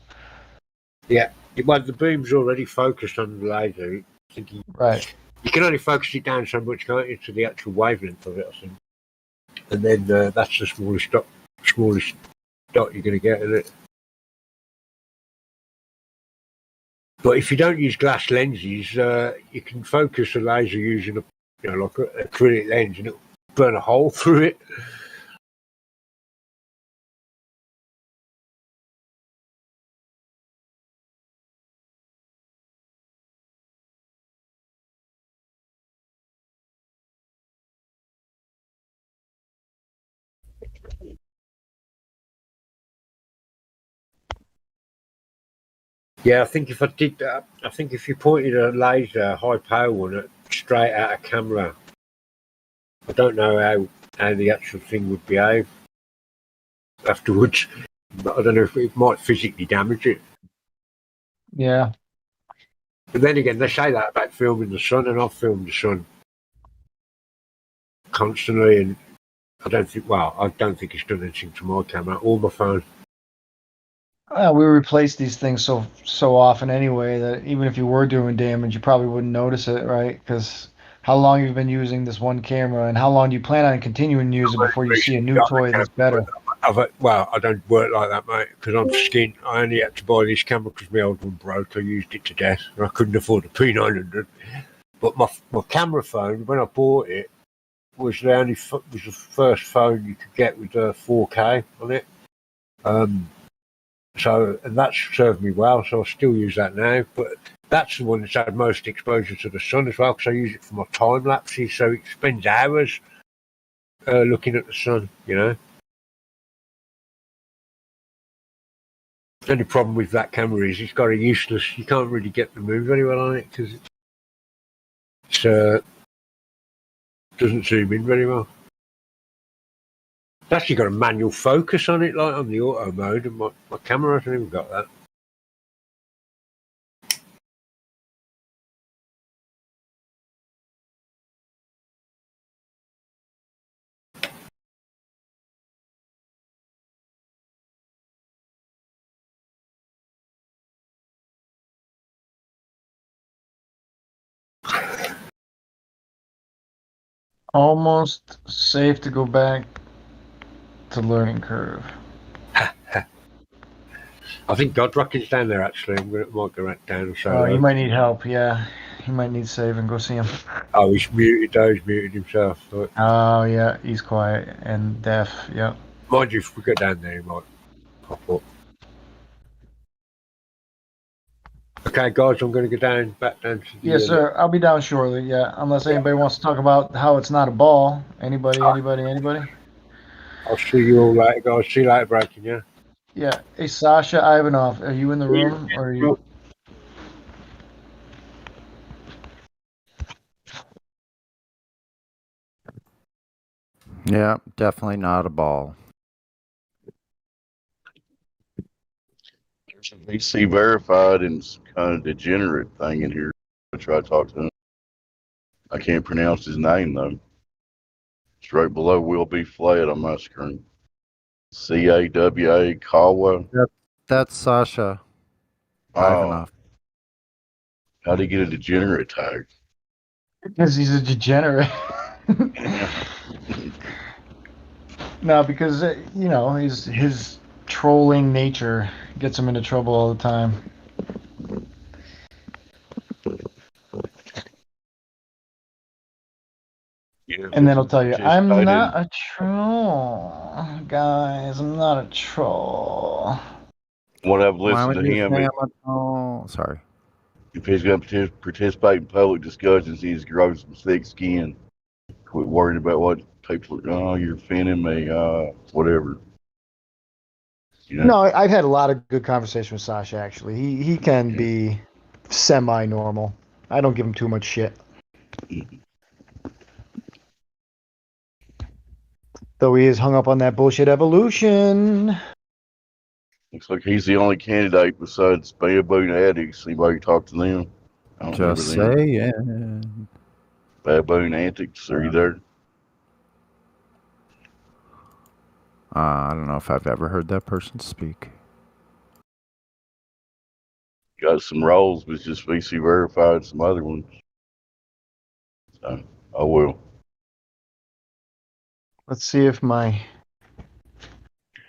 Yeah, well, the beam's already focused on the laser. Right. You can only focus it down so much, can't you, to the actual wavelength of it, I think. And then that's the smallest dot you're going to get in it. But if you don't use glass lenses, you can focus a laser using like an acrylic lens, and it'll burn a hole through it. Yeah, I think if I did that, I think if you pointed a laser, high power one, straight at a camera, I don't know how the actual thing would behave afterwards. But I don't know if it might physically damage it. Yeah. But then again, they say that about filming the sun, and I've filmed the sun constantly, and I don't think it's done anything to my camera or my phone. We replace these things so often anyway that even if you were doing damage, you probably wouldn't notice it, right? Because how long you've been using this one camera, and how long do you plan on continuing to use it before you see a new toy that's better? I don't work like that, mate, because I'm skint. I only had to buy this camera because my old one broke. I used it to death, and I couldn't afford a P900. But my camera phone, when I bought it, was the first phone you could get with 4K on it. So, and that's served me well, so I still use that now. But that's the one that's had most exposure to the sun as well, because I use it for my time lapses, so it spends hours looking at the sun, you know. The only problem with that camera is it's got you can't really get the move very well on it, because it doesn't zoom in very well. It's actually got a manual focus on it, like on the auto mode, and my camera hasn't even got that. Almost safe to go back to learning curve. I think Godrockin's down there, actually. I might go right down and show Oh, you might need help, yeah. He might need saving. Go see him. Oh, he's muted though. He's muted himself. So. Oh, yeah. He's quiet and deaf, yeah. Mind you, if we go down there, he might pop up. Okay, guys, I'm going to go back down to the... Yes, sir. I'll be down shortly. Yeah, unless anybody wants to talk about how it's not a ball. Anybody? I'll see you all later, guys. See you later, Bracken, yeah? Yeah. Hey, Sasha Ivanov, are you in the room or are you? Yeah, definitely not a ball. There's a VC verified and some kind of degenerate thing in here. I try to talk to him. I can't pronounce his name though. It's right below Will Be Flat on my screen. CAWA Caldwell. That's Sasha Ivanov. How'd he get a degenerate tag? Because he's a degenerate. No, because his trolling nature gets him into trouble all the time. Yeah, and then he'll tell you, "I'm not a troll, guys. I'm not a troll." What I've listened to him. Sorry. If he's going to participate in public discussions, he's growing some thick skin. Quit worrying about what people are. Oh, you're offending me. Whatever. You know? No, I've had a lot of good conversation with Sasha. Actually, he can be semi-normal. I don't give him too much shit. Though he is hung up on that bullshit evolution. Looks like he's the only candidate besides Baboon Addicts. Anybody talk to them? I don't Just saying. Baboon Antics, are you there? I don't know if I've ever heard that person speak. Got some roles, but just VC verified, some other ones. So, I will. Let's see if my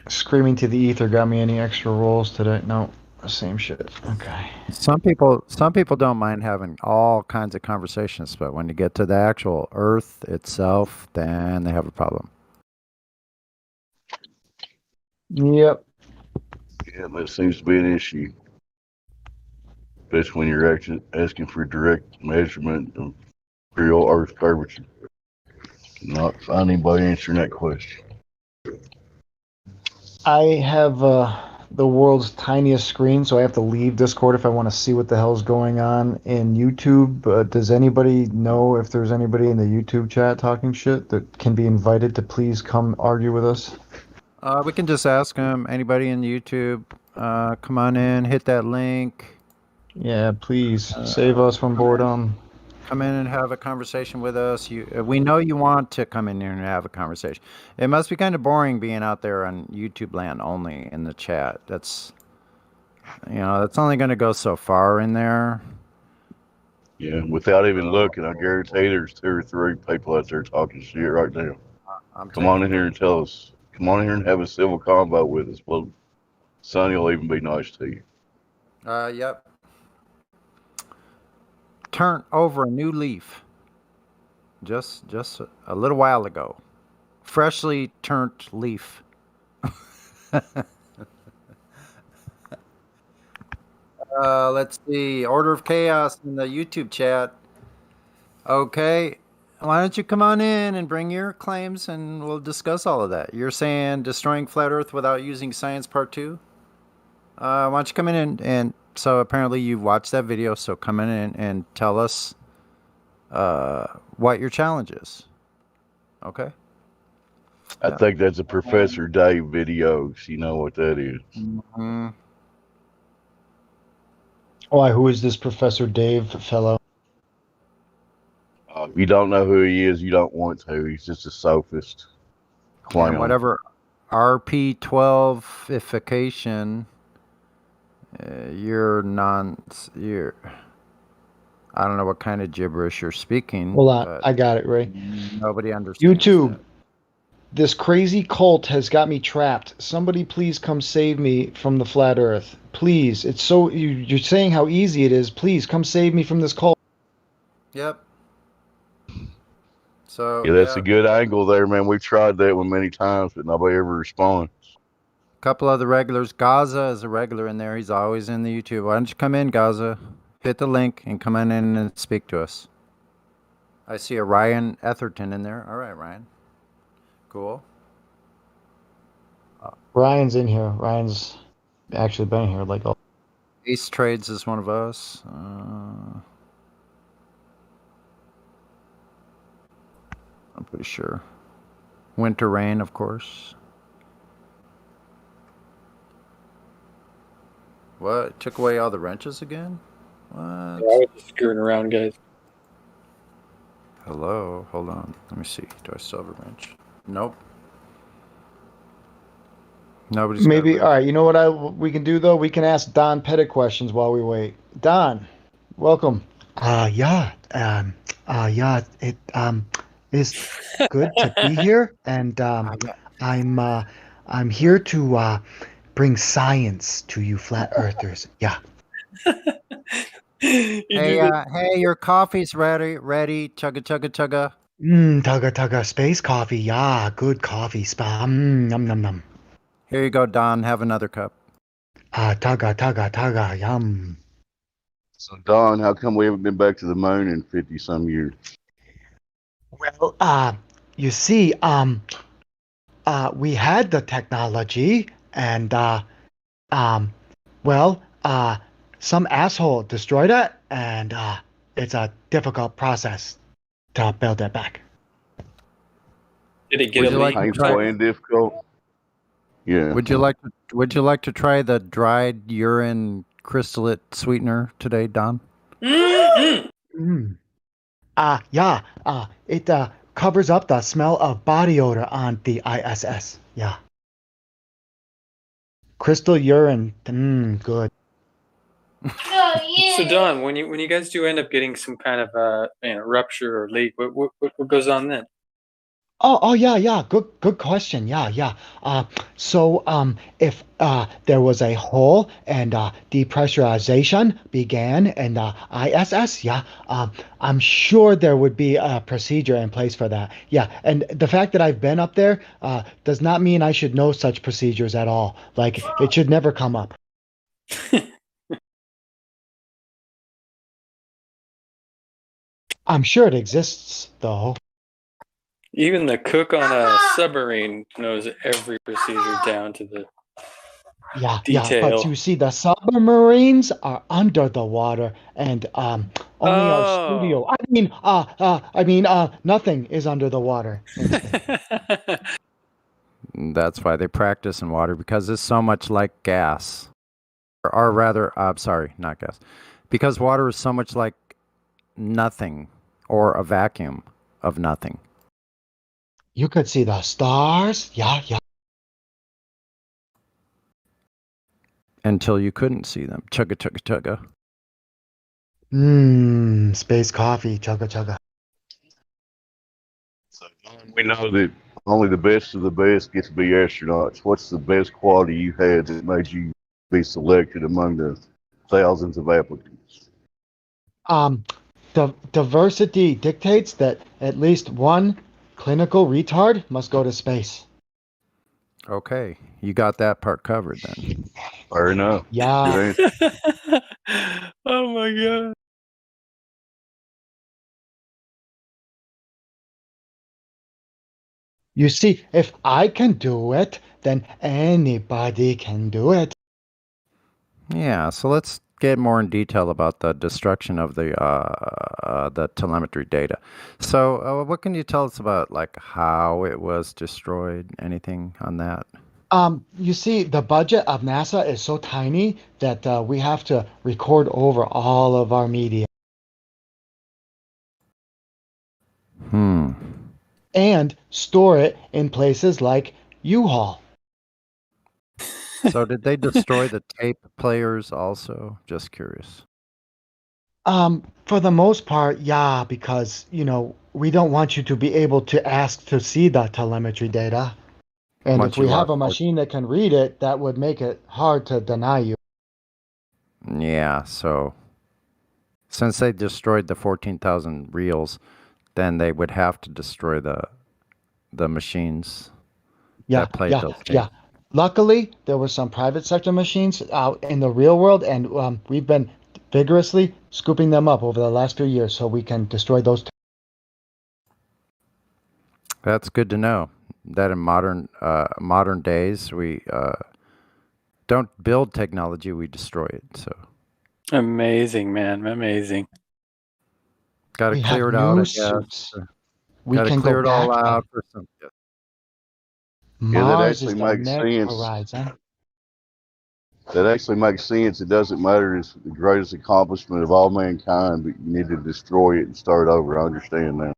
Screaming to the Ether got me any extra rolls today. No, same shit. Okay. Some people don't mind having all kinds of conversations, but when you get to the actual Earth itself, then they have a problem. Yep. Yeah, that seems to be an issue. Especially when you're asking for direct measurement of real Earth curvature. Not find anybody answering that question. I have the world's tiniest screen, so I have to leave Discord if I want to see what the hell's going on in YouTube. Does anybody know if there's anybody in the YouTube chat talking shit that can be invited to please come argue with us? We can just ask them. Anybody in YouTube, come on in, hit that link. Yeah, please save us from boredom. Come in and have a conversation with us. We know you want to come in here and have a conversation. It must be kind of boring being out there on YouTube land only in the chat. That's only going to go so far in there. Yeah, without even looking, I guarantee there's 2 or 3 people out there talking shit right now. Come on in here and tell us. Come on in here and have a civil convo with us. Well, Sonny will even be nice to you. Yep. Turn over a new leaf. Just a little while ago. Freshly turned leaf. Let's see. Order of Chaos in the YouTube chat. Okay. Why don't you come on in and bring your claims and we'll discuss all of that. You're saying destroying flat Earth without using science part 2? Why don't you come in and so apparently you watched that video, so come in and tell us what your challenge is. Okay? I think that's a Professor Dave video. You know what that is. Mm-hmm. Why, who is this Professor Dave fellow? If you don't know who he is, you don't want to. He's just a sophist. Clown. And whatever RP12ification, you're I don't know what kind of gibberish you're speaking. Hold on, I got it, Ray. Nobody understands. YouTube. That. This crazy cult has got me trapped. Somebody please come save me from the flat Earth. Please. It's so you're saying how easy it is. Please come save me from this cult. Yep. So yeah, that's a good angle there, man. We've tried that one many times, but nobody ever responds. Couple of the regulars. Gaza is a regular in there. He's always in the YouTube. Why don't you come in, Gaza? Hit the link and come on in and speak to us. I see a Ryan Etherton in there. All right, Ryan. Cool. Ryan's in here. Ryan's actually been here like all. Ace Trades is one of us. I'm pretty sure. Winter Rain, of course. What? Took away all the wrenches again? What? Yeah, I was just screwing around, guys. Hello? Hold on. Let me see. Do I still have a wrench? Nope. Nobody's Maybe. All right. You know what we can do though? We can ask Don Pettit questions while we wait. Don, welcome. Yeah. Yeah. It is good to be here, and I'm here to bring science to you flat earthers. Yeah. Hey, your coffee's ready. Chugga, chugga, chugga. Tugga tugga space coffee. Yeah, good coffee. Num num num. Here you go, Don. Have another cup. Tugga tugga tugga. Yum. So Don, how come we haven't been back to the moon in 50-some years? Well, you see, we had the technology, and some asshole destroyed it, and it's a difficult process to build it back. Did it get a leak? Painful and difficult. Yeah. Would you like to try the dried urine crystallate sweetener today, Don? Yeah. It covers up the smell of body odor on the ISS. Yeah. Crystal urine. Good. So Don, when you guys do end up getting some kind of rupture or leak, what goes on then? Oh yeah. Good question. Yeah. So if there was a hole and depressurization began in the ISS, I'm sure there would be a procedure in place for that. Yeah, and the fact that I've been up there does not mean I should know such procedures at all. Like, it should never come up. I'm sure it exists, though. Even the cook on a submarine knows every procedure down to the detail. But you see, the submarines are under the water, and only our studio. I mean, nothing is under the water. That's why they practice in water, because it's so much like gas, or rather, sorry, not gas, because water is so much like nothing, or a vacuum of nothing. You could see the stars. Yeah. Until you couldn't see them. Chugga, chugga, chugga. Space coffee. Chugga, chugga. So we know that only the best of the best get to be astronauts. What's the best quality you had that made you be selected among the thousands of applicants? The diversity dictates that at least one clinical retard must go to space. Okay, you got that part covered then. Fair enough. Yeah. Oh my god. You see, if I can do it, then anybody can do it. Yeah, so let's get more in detail about the destruction of the telemetry data. So what can you tell us about, like, how it was destroyed? Anything on that? You see, the budget of NASA is so tiny that we have to record over all of our media. And store it in places like U-Haul. So did they destroy the tape players also? Just curious. For the most part, yeah, because, we don't want you to be able to ask to see the telemetry data. And if we have a machine that can read it, that would make it hard to deny you. Yeah, so since they destroyed the 14,000 reels, then they would have to destroy the machines that played those tapes. Luckily, there were some private sector machines out in the real world, and we've been vigorously scooping them up over the last few years so we can destroy those. That's good to know. That in modern days, we don't build technology; we destroy it. So Amazing, man. Amazing. got to We clear have it out, I new guess. suits. We Got to can go clear it all back. out for some. Yeah, that Mars is actually the makes next sense. horizon. That actually makes sense. It doesn't matter. It's the greatest accomplishment of all mankind, but you need to destroy it and start over. I understand now.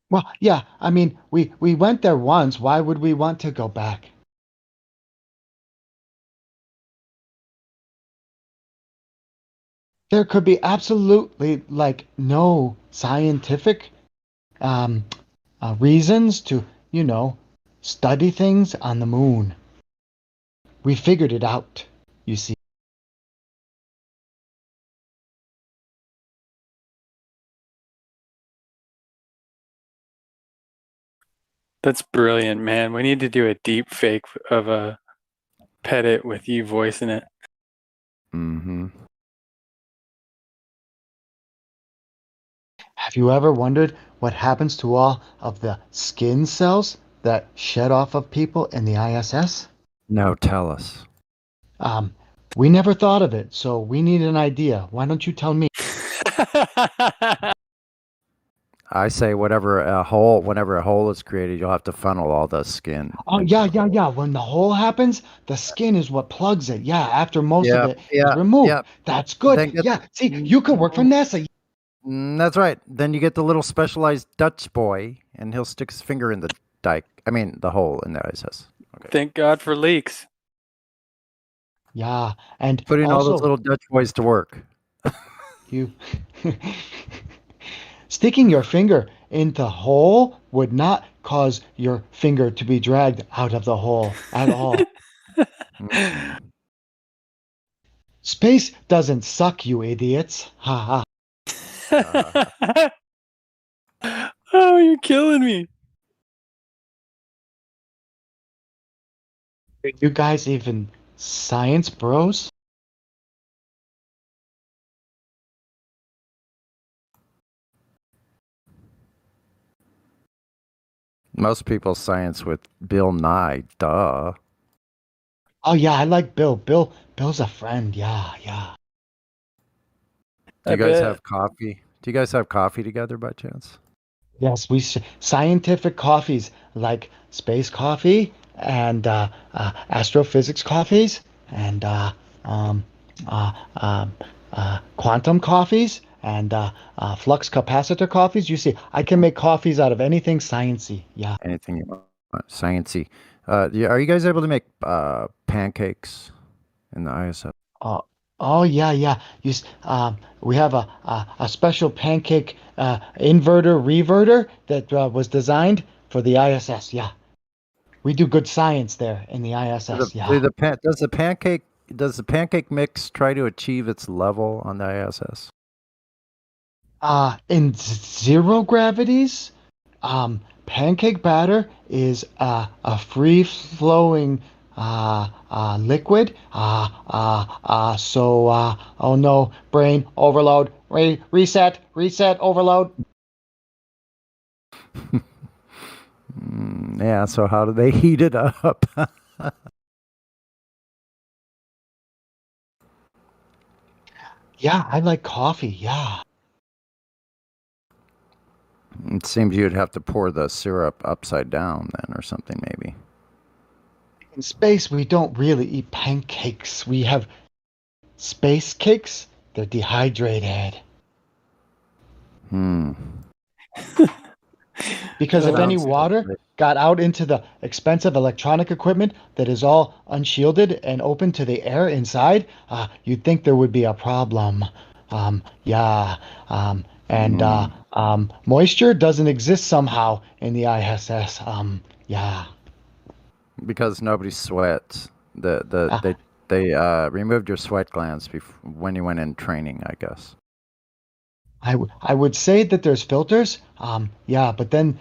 Well, yeah, I mean, we went there once. Why would we want to go back? There could be absolutely like no scientific um, reasons to, study things on the moon. We figured it out, you see. That's brilliant, man. We need to do a deep fake of a Pettit with you voicing it. Mm-hmm. Have you ever wondered what happens to all of the skin cells that shed off of people in the ISS? No, tell us. We never thought of it, so we need an idea. Why don't you tell me? I say whenever a hole is created, you'll have to funnel all the skin. Oh, yeah. When the hole happens, the skin is what plugs it. Yeah, after most of it is removed. That's good. See, you could work for NASA. That's right. Then you get the little specialized Dutch boy, and he'll stick his finger in the the hole in the ISS. Okay. Thank God for leaks. Yeah, and putting also, all those little Dutch boys to work. You sticking your finger in the hole would not cause your finger to be dragged out of the hole at all. Space doesn't suck, you idiots. Ha ha. Oh, you're killing me. Are you guys even science bros? Most people science with Bill Nye, duh. Oh yeah, I like Bill. Bill's a friend. Yeah. Do you guys have coffee? Do you guys have coffee together by chance? Yes, scientific coffees like space coffee and astrophysics coffees and quantum coffees and flux capacitor coffees. You see, I can make coffees out of anything sciencey. Yeah. Anything you want, sciencey. Are you guys able to make pancakes in the ISS? Oh yeah. We have a special pancake inverter reverter that was designed for the ISS. Yeah, we do good science there in the ISS. Does the pancake mix try to achieve its level on the ISS? In zero gravities, pancake batter is a free flowing liquid. Oh no, brain overload. Reset, overload. Yeah, so how do they heat it up? Yeah, I like coffee. Yeah. It seems you'd have to pour the syrup upside down then or something maybe. In space, we don't really eat pancakes. We have space cakes. They're dehydrated. Because if any water got out into the expensive electronic equipment that is all unshielded and open to the air inside, you'd think there would be a problem. Moisture doesn't exist somehow in the ISS. Because nobody sweats. They removed your sweat glands when you went in training, I guess. I would say that there's filters. But then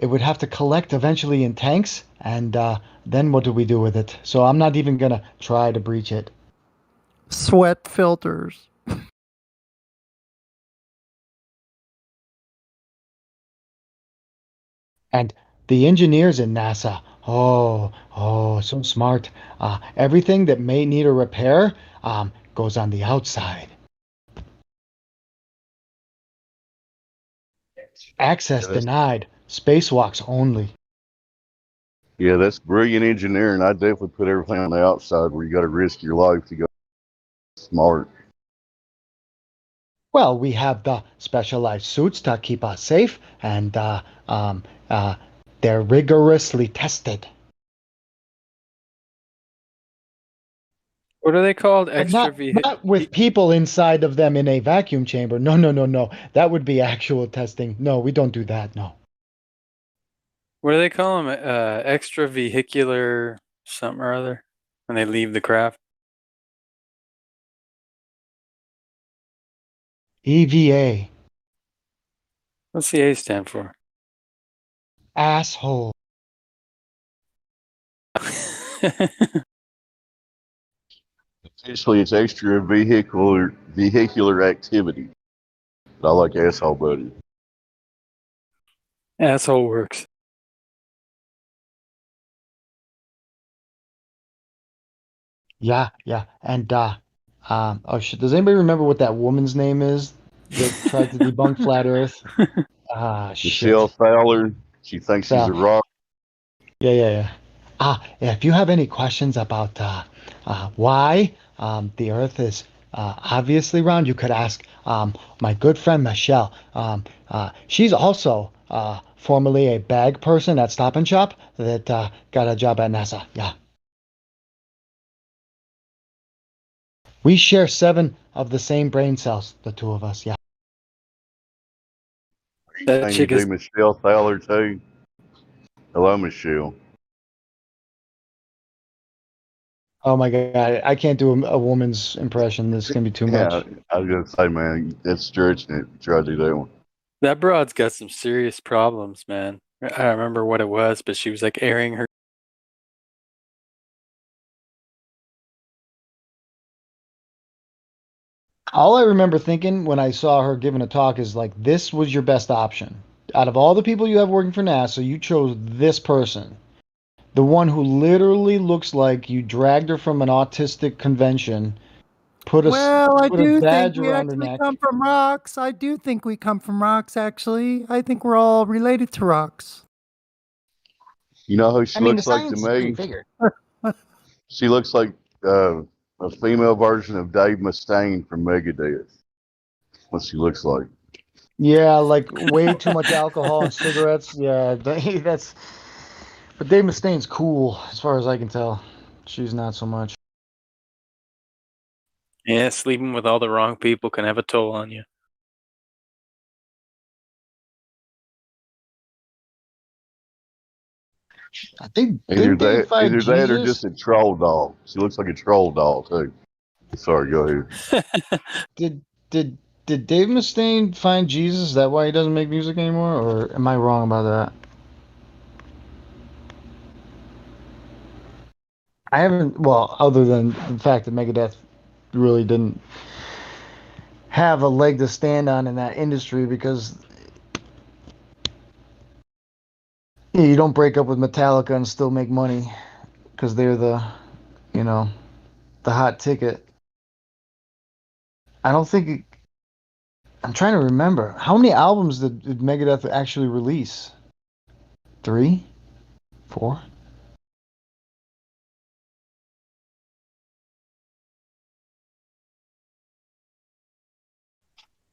it would have to collect eventually in tanks, and then what do we do with it? So I'm not even gonna try to breach it. Sweat filters. And the engineers in NASA, so smart. Everything that may need a repair goes on the outside. Access denied. Spacewalks only. Yeah, that's brilliant engineering. I definitely put everything on the outside where you got to risk your life to go smart. Well, we have the specialized suits to keep us safe, and they're rigorously tested. What are they called? But not with people inside of them in a vacuum chamber. No. That would be actual testing. No, we don't do that. No. What do they call them? Extravehicular something or other when they leave the craft? EVA. What's the A stand for? Asshole. Essentially, it's extra vehicular activity. But I like asshole buddy. Asshole works. Yeah. And oh shit, does anybody remember what that woman's name is that tried to debunk flat Earth? Michelle Fowler. She thinks she's a rock. Yeah. If you have any questions about why the Earth is obviously round, you could ask my good friend Michelle. She's also formerly a bag person at Stop and Shop that got a job at NASA. Yeah. We share 7 of the same brain cells, the two of us. Yeah. That chick is Michelle Fowler too. Hello, Michelle. Oh my god, I can't do a woman's impression. This is gonna be too much. I was gonna say, man, that's stretching it. Try to do that one. That broad's got some serious problems, man. I don't remember what it was, but she was like airing her. All I remember thinking when I saw her giving a talk is like, this was your best option. Out of all the people you have working for NASA, you chose this person. The one who literally looks like you dragged her from an autistic convention, put a badge around her neck. Come from rocks. I do think we come from rocks, actually. I think we're all related to rocks. You know who she looks like to me? She looks like a female version of Dave Mustaine from Megadeth. What she looks like. Yeah, like way too much alcohol and cigarettes. Yeah, that's. But Dave Mustaine's cool, as far as I can tell. She's not so much. Yeah, sleeping with all the wrong people can have a toll on you. I think either that or just a troll doll. She looks like a troll doll too. Sorry, go ahead. Did Dave Mustaine find Jesus? Is that why he doesn't make music anymore, or am I wrong about that? I haven't. Well, other than the fact that Megadeth really didn't have a leg to stand on in that industry, because you don't break up with Metallica and still make money because they're the hot ticket. I don't think. I'm trying to remember. How many albums did Megadeth actually release? 3? 4?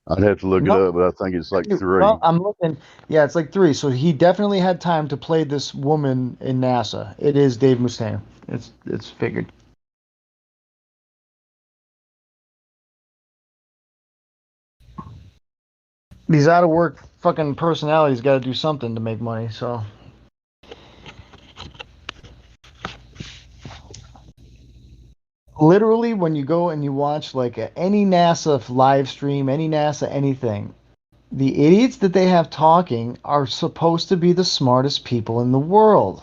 I'd have to look it up, but I think it's like 3. Well, I'm looking. Yeah, it's like 3. So he definitely had time to play this woman in NASA. It is Dave Mustaine. It's figured. These out of work fucking personalities got to do something to make money. So. Literally, when you go and you watch like any NASA live stream, any NASA anything, The idiots that they have talking are supposed to be the smartest people in the world.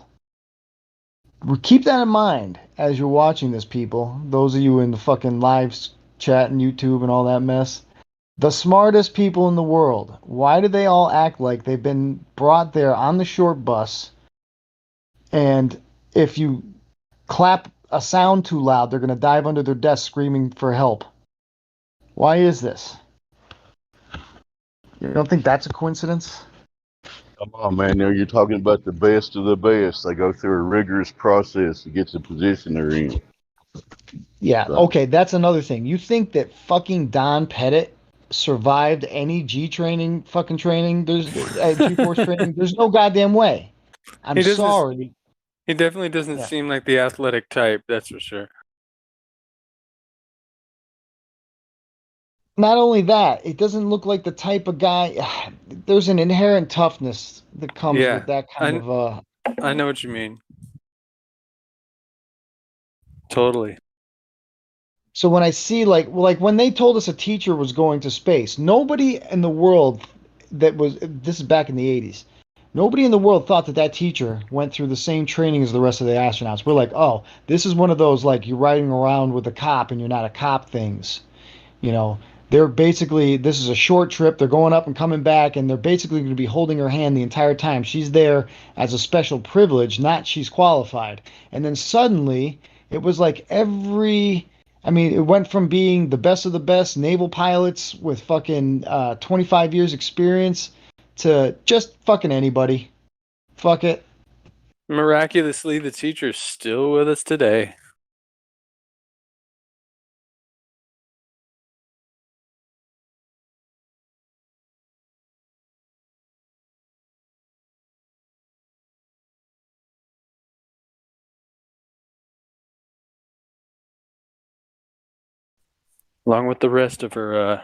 Keep that in mind as you're watching this, people. Those of you in the fucking live chat and YouTube and all that mess. The smartest people in the world. Why do they all act like they've been brought there on the short bus? And if you clap a sound too loud, they're going to dive under their desk screaming for help. Why is this? You don't think that's a coincidence? Come on, man. Now you're talking about the best of the best. They go through a rigorous process to get the position they're in. Yeah, okay, that's another thing. You think that fucking Don Pettit survived any G training fucking training? There's G-force training. There's no goddamn way. I'm sorry. He definitely doesn't seem like the athletic type, that's for sure. Not only that, it doesn't look like the type of guy. There's an inherent toughness that comes with that kind of. I know what you mean. Totally. So when I see like when they told us a teacher was going to space, nobody in the world this is back in the 80s. Nobody in the world thought that teacher went through the same training as the rest of the astronauts. We're like, oh, this is one of those like you're riding around with a cop and you're not a cop things. You know, they're basically, this is a short trip. They're going up and coming back, and they're basically going to be holding her hand the entire time. She's there as a special privilege, not she's qualified. And then suddenly, it was like it went from being the best of the best naval pilots with fucking 25 years experience to just fucking anybody. Fuck it. Miraculously, the teacher's still with us today. Along with the rest of her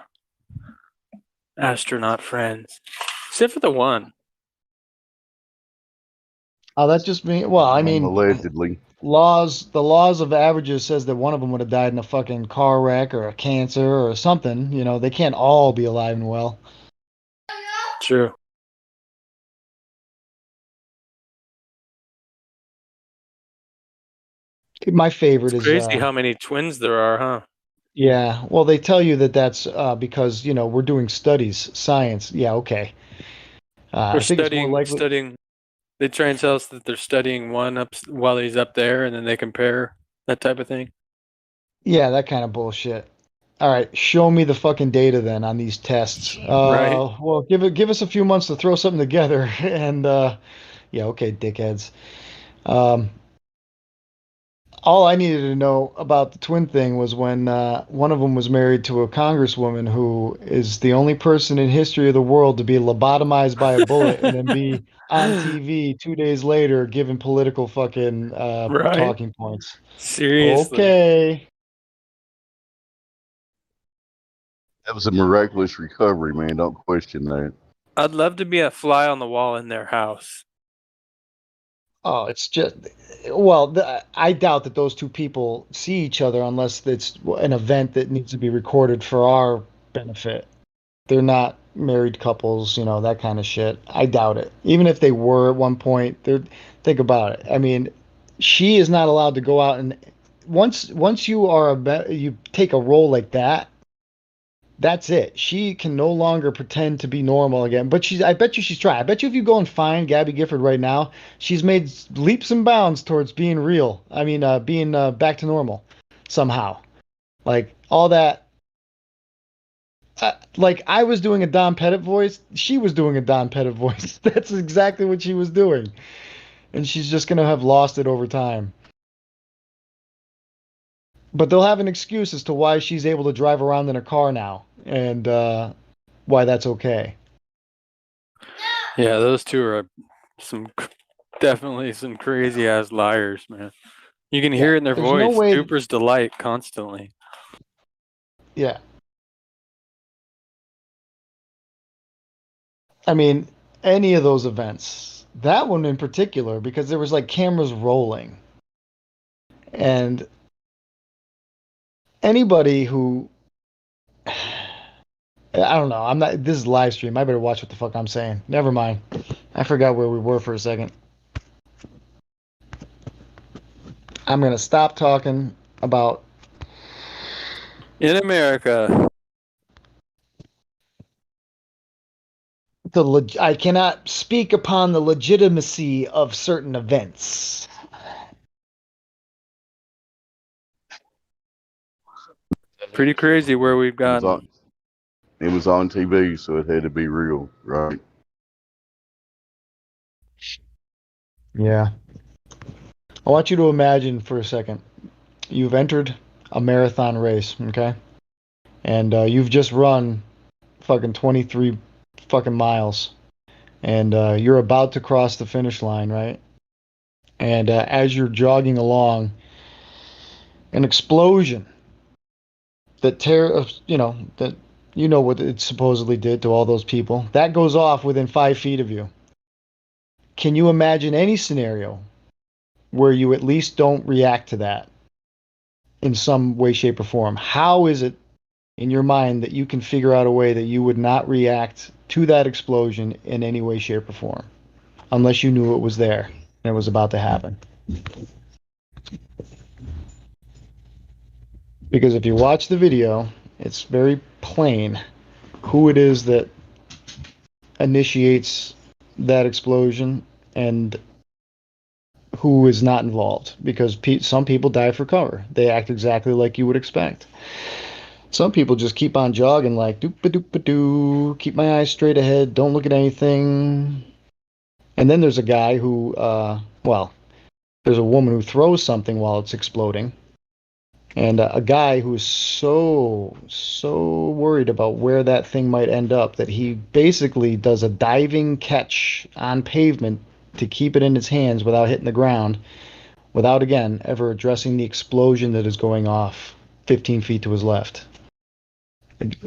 astronaut friends. Except for the one. Oh, that just means, well, I mean, allegedly. The laws of averages says that one of them would have died in a fucking car wreck or a cancer or something. You know, they can't all be alive and well. True. My favorite it's is crazy how many twins there are, huh? Yeah, well, they tell you that's because we're doing studies, science. Yeah, okay. We're studying. They try and tell us that they're studying one up while he's up there, and then they compare that type of thing. Yeah, that kind of bullshit. All right, show me the fucking data then on these tests. Right. Well, give us a few months to throw something together, and yeah, okay, dickheads. All I needed to know about the twin thing was when one of them was married to a congresswoman who is the only person in history of the world to be lobotomized by a bullet and then be on TV 2 days later giving political fucking talking points. Seriously. Okay. That was a miraculous recovery, man. Don't question that. I'd love to be a fly on the wall in their house. Oh, it's just, well, I doubt that those two people see each other unless it's an event that needs to be recorded for our benefit. They're not married couples, that kind of shit. I doubt it. Even if they were at one point, think about it. I mean, she is not allowed to go out and once you take a role like that, that's it. She can no longer pretend to be normal again. But I bet you she's trying. I bet you if you go and find Gabby Gifford right now, she's made leaps and bounds towards being real. I mean, being back to normal somehow. Like all that. Like I was doing a Don Pettit voice. She was doing a Don Pettit voice. That's exactly what she was doing. And she's just going to have lost it over time. But they'll have an excuse as to why she's able to drive around in a car now and why that's okay. Yeah, those two are definitely some crazy ass liars, man. You can hear it in their voice. No Cooper's delight constantly. Yeah. I mean, any of those events, that one in particular, because there was like cameras rolling. And anybody who I don't know. I'm not. This is live stream. I better watch what the fuck I'm saying. Never mind. I forgot where we were for a second. I'm gonna stop talking about in America. I cannot speak upon the legitimacy of certain events. Pretty crazy where we've gotten. It was on TV, so it had to be real, right? Yeah. I want you to imagine for a second. You've entered a marathon race, okay? And you've just run fucking 23 fucking miles. And you're about to cross the finish line, right? And as you're jogging along, an explosion that you know what it supposedly did to all those people. That goes off within 5 feet of you. Can you imagine any scenario where you at least don't react to that in some way, shape, or form? How is it in your mind that you can figure out a way that you would not react to that explosion in any way, shape, or form, unless you knew it was there and it was about to happen? Because if you watch the video, it's very plain who it is that initiates that explosion and who is not involved, because some people die for cover. They act exactly like you would expect. Some people just keep on jogging like doop-a-doop-a-doo, keep my eyes straight ahead, don't look at anything. And then there's a guy who, there's a woman who throws something while it's exploding. And a guy who's so worried about where that thing might end up that he basically does a diving catch on pavement to keep it in his hands without hitting the ground, without, again, ever addressing the explosion that is going off 15 feet to his left.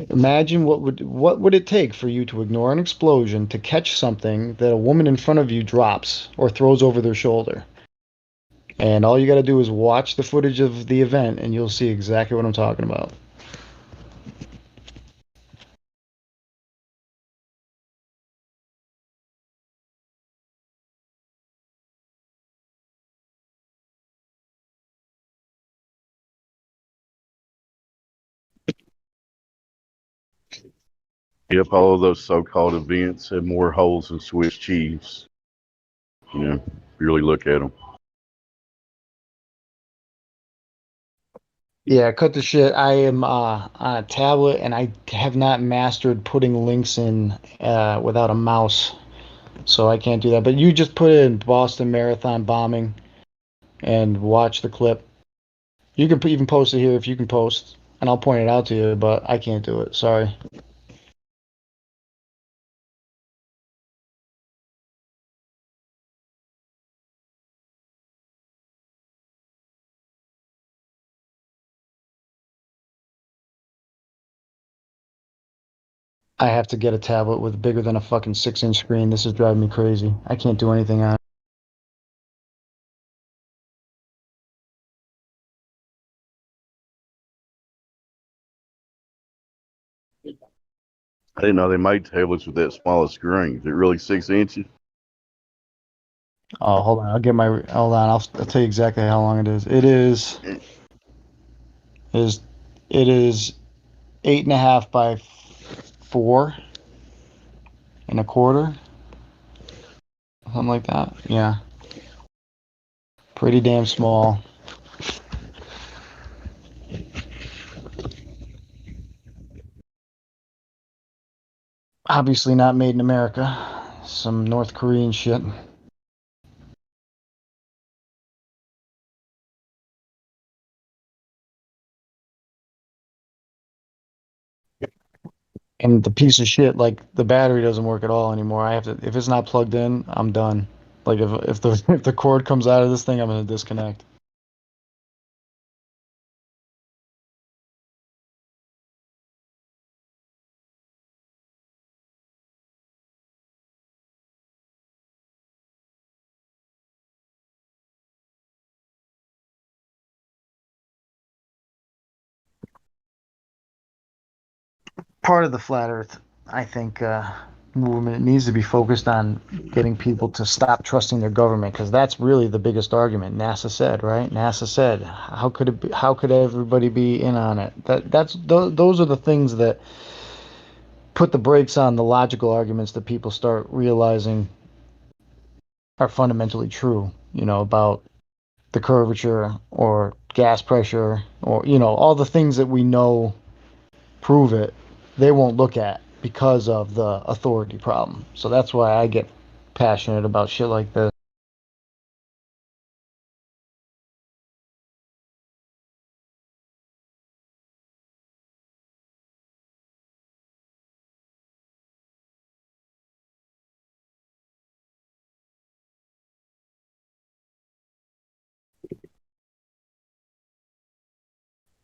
Imagine what would it take for you to ignore an explosion to catch something that a woman in front of you drops or throws over their shoulder. And all you got to do is watch the footage of the event and you'll see exactly what I'm talking about. Yep, all of those so-called events have more holes than Swiss cheese. You know, if you really look at them. Yeah, cut the shit. I am on a tablet and I have not mastered putting links in without a mouse. So I can't do that. But you just put in Boston Marathon bombing and watch the clip. You can even post it here if you can post, and I'll point it out to you, but I can't do it. Sorry. I have to get a tablet with bigger than a fucking 6-inch screen. This is driving me crazy. I can't do anything on I didn't know they made tablets with that small a screen. Is it really 6 inches? Oh, hold on. Hold on. I'll tell you exactly how long it is. It is 8.5 by 4.25. Something like that. Yeah. Pretty damn small. Obviously not made in America. Some North Korean shit. And the piece of shit, like the battery doesn't work at all anymore. I have to, if it's not plugged in, I'm done. Like if the cord comes out of this thing, I'm gonna disconnect. part of the flat Earth, I think, movement needs to be focused on getting people to stop trusting their government, because that's really the biggest argument. NASA said, right? NASA said, how could it be, how could everybody be in on it? Those are the things that put the brakes on the logical arguments that people start realizing are fundamentally true, about the curvature or gas pressure, or all the things that we know prove it. They won't look at because of the authority problem. So that's why I get passionate about shit like this.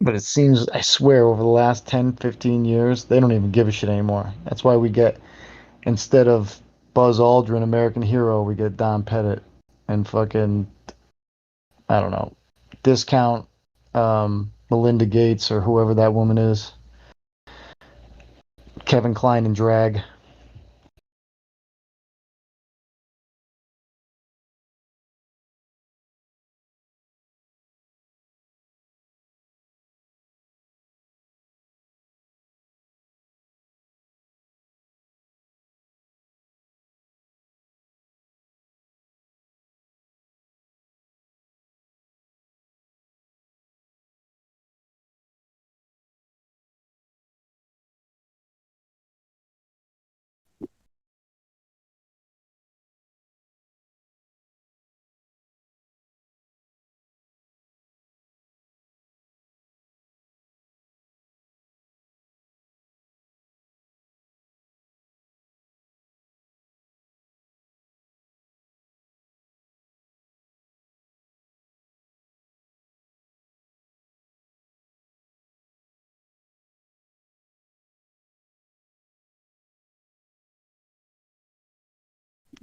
But it seems, I swear, over the last 10, 15 years, they don't even give a shit anymore. That's why we get, instead of Buzz Aldrin, American Hero, we get Don Pettit and fucking, I don't know, discount Melinda Gates or whoever that woman is. Kevin Kline and drag.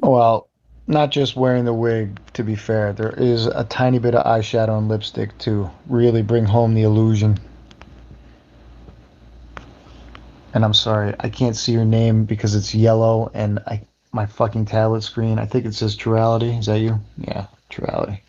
Well, not just wearing the wig, to be fair. There is a tiny bit of eyeshadow and lipstick to really bring home the illusion. And I'm sorry, I can't see your name because it's yellow and my fucking tablet screen, I think it says Trurality. Is that you? Yeah, Trurality.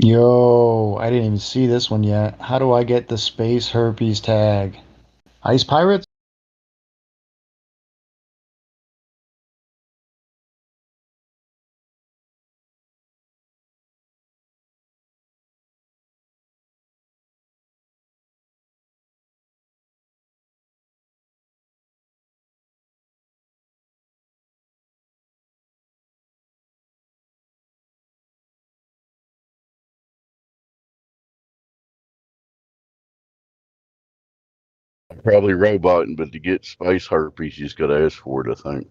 Yo, I didn't even see this one yet. How do I get the space herpes tag? Ice Pirates? Probably roboting, but to get space herpes, you just got to ask for it, I think.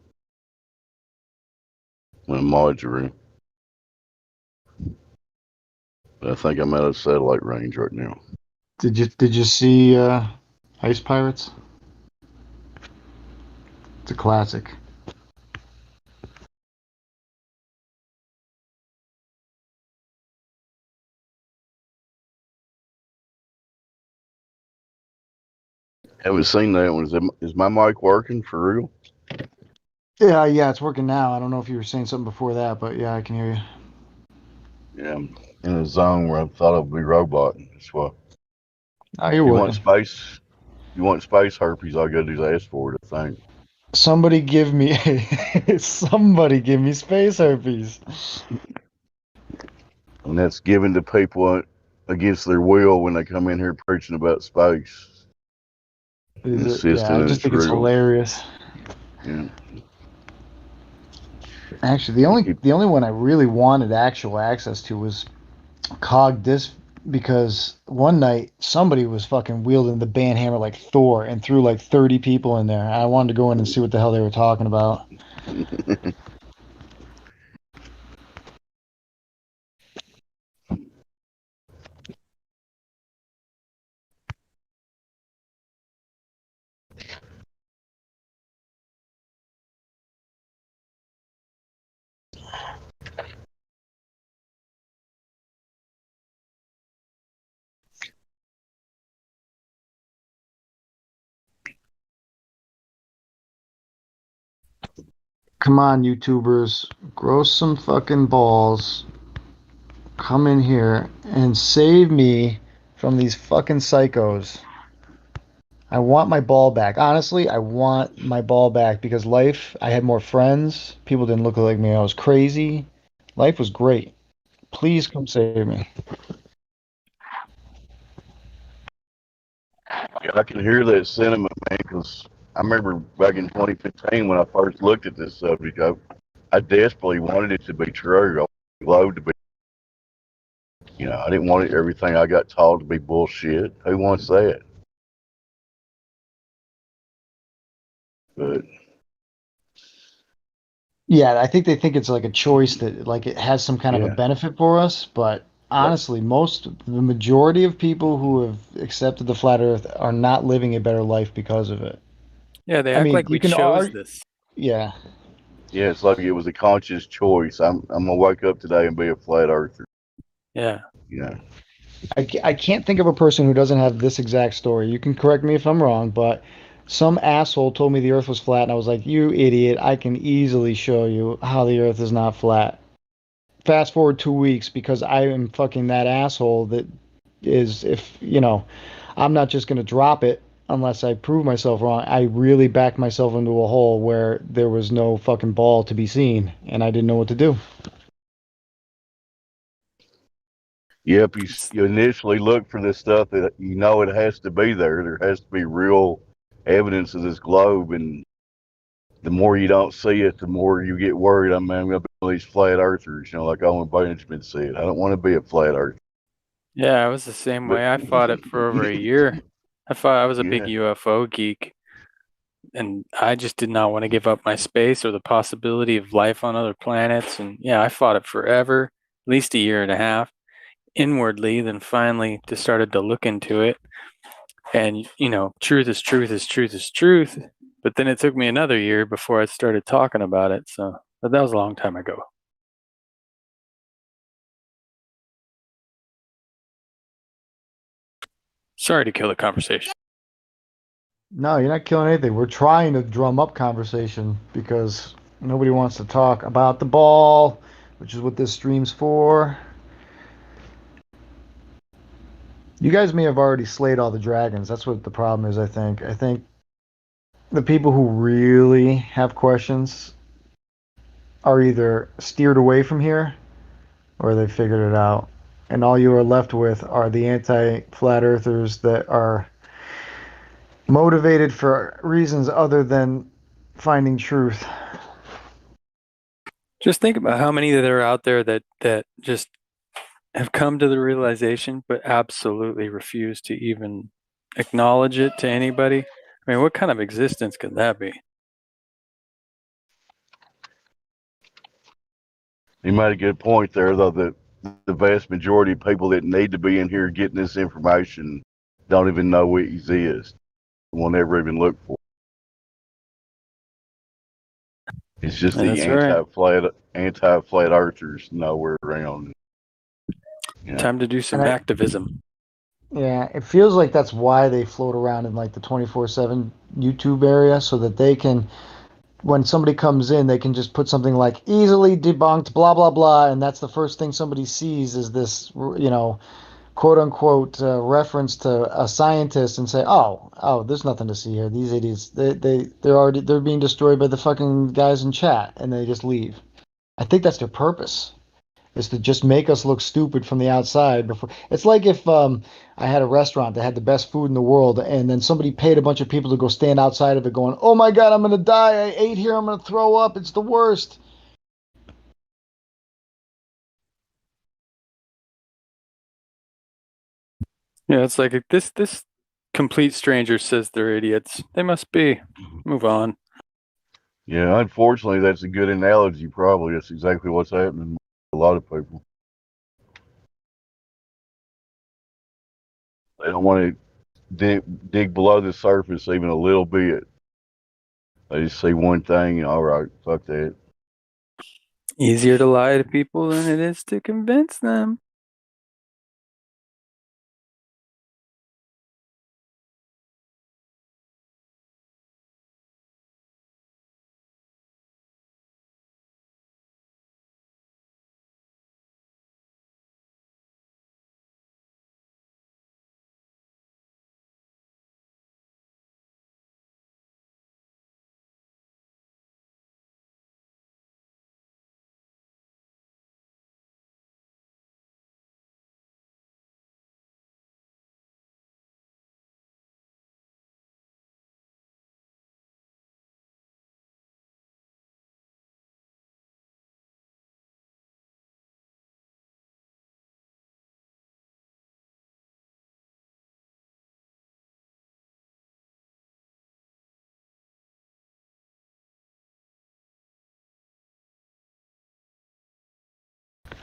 When mods are in. But I think I'm out of satellite range right now. Did you see Ice Pirates? It's a classic. Haven't seen that one. Is my mic working for real? Yeah, it's working now. I don't know if you were saying something before that, but yeah, I can hear you. Yeah, I'm in a zone where I thought I'd be robot. That's why. Oh, you're You working. want space? You want space herpes? All you gotta do is ask for it. I think. Somebody give me space herpes. And that's given to people against their will when they come in here preaching about space. Is it? Yeah, Insisting I that just it's think it's real. hilarious. Yeah. Actually, the only one I really wanted actual access to was Cog Disc, because one night somebody was fucking wielding the band hammer like Thor and threw like 30 people in there. I wanted to go in and see what the hell they were talking about. Come on, YouTubers, grow some fucking balls. Come in here and save me from these fucking psychos. I want my ball back. Honestly, I want my ball back because I had more friends. People didn't look like me. I was crazy. Life was great. Please come save me. Yeah, I can hear that sentiment, man, because I remember back in 2015 when I first looked at this subject, I desperately wanted it to be true. I wanted to be, I didn't want everything I got taught to be bullshit. Who wants that? But Yeah, I think they think it's like a choice that like it has some kind of a yeah, benefit for us, but honestly, the majority of people who have accepted the flat earth are not living a better life because of it. Yeah, they I act mean, like you we can chose argue, this. yeah. yeah, it's like it was a conscious choice. I'm gonna wake up today and be a flat earther. Yeah. Yeah. I can't think of a person who doesn't have this exact story. You can correct me if I'm wrong, but some asshole told me the earth was flat, and I was like, you idiot, I can easily show you how the earth is not flat. Fast forward 2 weeks because I am fucking that asshole that is, if, I'm not just going to drop it unless I prove myself wrong. I really backed myself into a hole where there was no fucking ball to be seen, and I didn't know what to do. Yep, you initially look for this stuff that it has to be there. There has to be real evidence of this globe, and the more you don't see it, the more you get worried. I'm going to be one of these flat earthers, like Owen Benjamin said. I don't want to be a flat earther. Yeah, I was the same But way. I fought it for over a year. I was a big yeah, UFO geek, and I just did not want to give up my space or the possibility of life on other planets. And yeah, I fought it forever, at least a year and a half, inwardly. Then finally, just started to look into it. And truth is truth is truth is truth. But then it took me another year before I started talking about it. But that was a long time ago. Sorry to kill the conversation. No, you're not killing anything. We're trying to drum up conversation because nobody wants to talk about the ball, which is what this stream's for. You guys may have already slayed all the dragons. That's what the problem is, I think. I think the people who really have questions are either steered away from here or they figured it out. And all you are left with are the anti-flat earthers that are motivated for reasons other than finding truth. Just think about how many that are out there that just have come to the realization but absolutely refuse to even acknowledge it to anybody. I mean, what kind of existence could that be? you made a good point there, though, that the vast majority of people that need to be in here getting this information don't even know it exists. Will never even look for it. It's just And the that's right. anti-flat earthers nowhere around. Time to do some activism. Yeah, it feels like that's why they float around in like the 24/7 YouTube area so that they can when somebody comes in, they can just put something like easily debunked, blah, blah, blah. And that's the first thing somebody sees is this, quote unquote reference to a scientist and say, oh, there's nothing to see here. These idiots, they're being destroyed by the fucking guys in chat, and they just leave. I think that's their purpose, is to just make us look stupid from the outside. Before it's like if I had a restaurant that had the best food in the world, and then somebody paid a bunch of people to go stand outside of it, going, "Oh my God, I'm gonna die! I ate here. I'm gonna throw up. It's the worst." Yeah, it's like this complete stranger says they're idiots. They must be. Move on. Yeah, unfortunately, that's a good analogy. Probably that's exactly what's happening with a lot of people. They don't want to dig below the surface even a little bit. They just see one thing and all right, fuck that. Easier to lie to people than it is to convince them.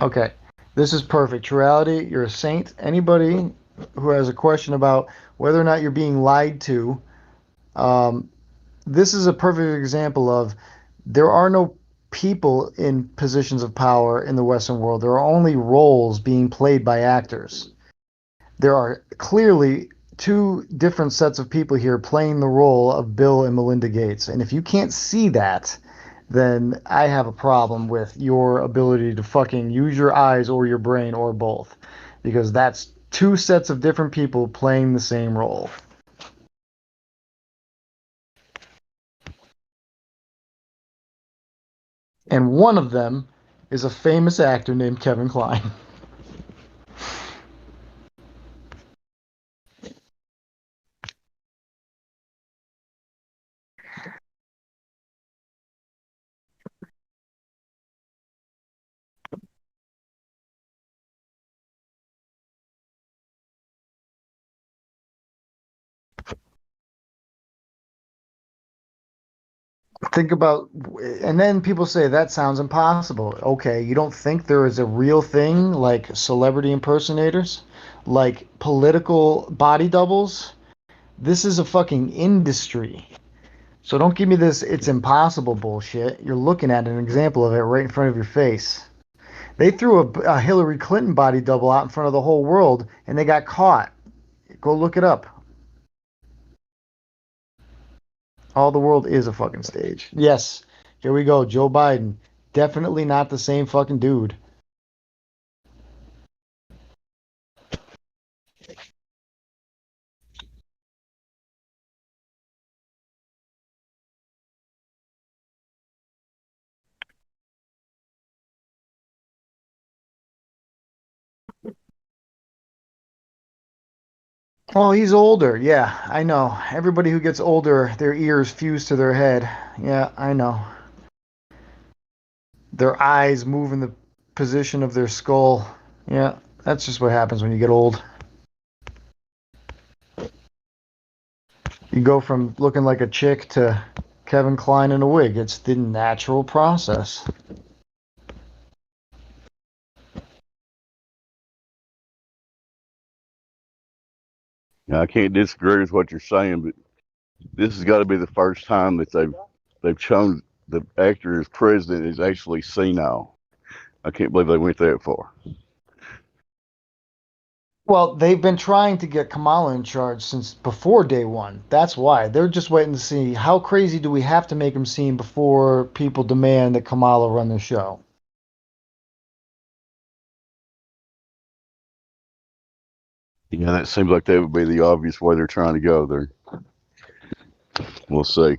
Okay, this is perfect. Trurality, you're a saint. Anybody who has a question about whether or not you're being lied to, um, this is a perfect example of there are no people in positions of power in the Western world. There are only roles being played by actors. There are clearly two different sets of people here playing the role of Bill and Melinda Gates. And if you can't see that, then I have a problem with your ability to fucking use your eyes or your brain or both. Because that's two sets of different people playing the same role. And one of them is a famous actor named Kevin Kline. Think about, and then people say that sounds impossible. Okay, you don't think there is a real thing like celebrity impersonators, like political body doubles? This is a fucking industry. So don't give me this it's impossible bullshit. You're looking at an example of it right in front of your face. They threw a Hillary Clinton body double out in front of the whole world and they got caught. Go look it up. All the world is a fucking stage. Yes, here we go. Joe Biden. Definitely not the same fucking dude. Oh, he's older. Yeah, I know. Everybody who gets older, their ears fuse to their head. Yeah, I know. Their eyes move in the position of their skull. Yeah, that's just what happens when you get old. You go from looking like a chick to Kevin Kline in a wig. It's the natural process. Now, I can't disagree with what you're saying, but this has got to be the first time that they've shown the actor as president is actually senile. I can't believe they went that far. Well, they've been trying to get Kamala in charge since before day one. That's why. They're just waiting to see how crazy do we have to make him seem before people demand that Kamala run the show. Yeah, that seems like that would be the obvious way they're trying to go there. We'll see.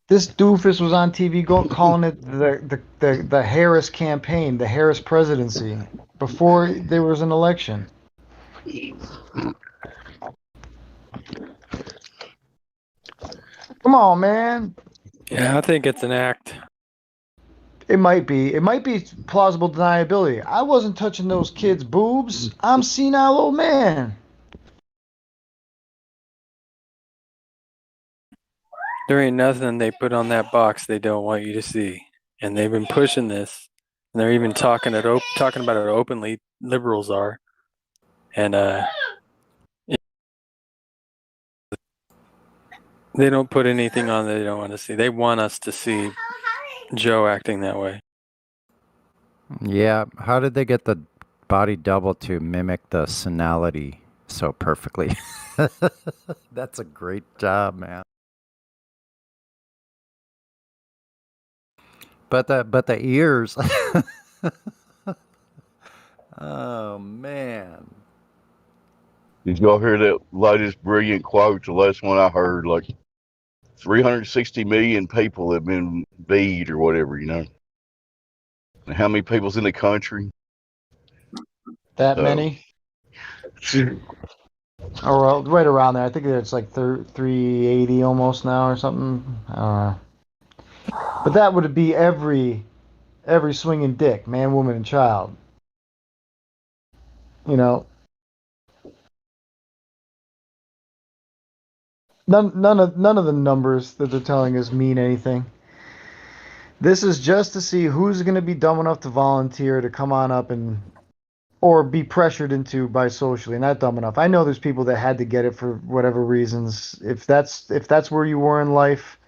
This doofus was on TV calling it the Harris campaign, the Harris presidency, before there was an election. Come on, man. Yeah, I think it's an act. It might be. It might be plausible deniability. I wasn't touching those kids' boobs. I'm senile old man. There ain't nothing they put on that box they don't want you to see, and they've been pushing this, and they're even talking about it openly. Liberals are, and they don't put anything on that they don't want to see. They want us to see Joe acting that way. Yeah. How did they get the body double to mimic the senility so perfectly? That's a great job, man. But the ears. Oh man. Did y'all hear that latest brilliant quote? The last one I heard, like 360 million people have been beat or whatever, you know. And how many people's in the country? That many? Or well, right around there. I think it's like 380 almost now or something. I don't know. But that would be every swinging dick, man, woman, and child. You know, none of the numbers that they're telling us mean anything. This is just to see who's going to be dumb enough to volunteer to come on up and or be pressured into by socially. Not dumb enough. I know there's people that had to get it for whatever reasons. If that's where you were in life,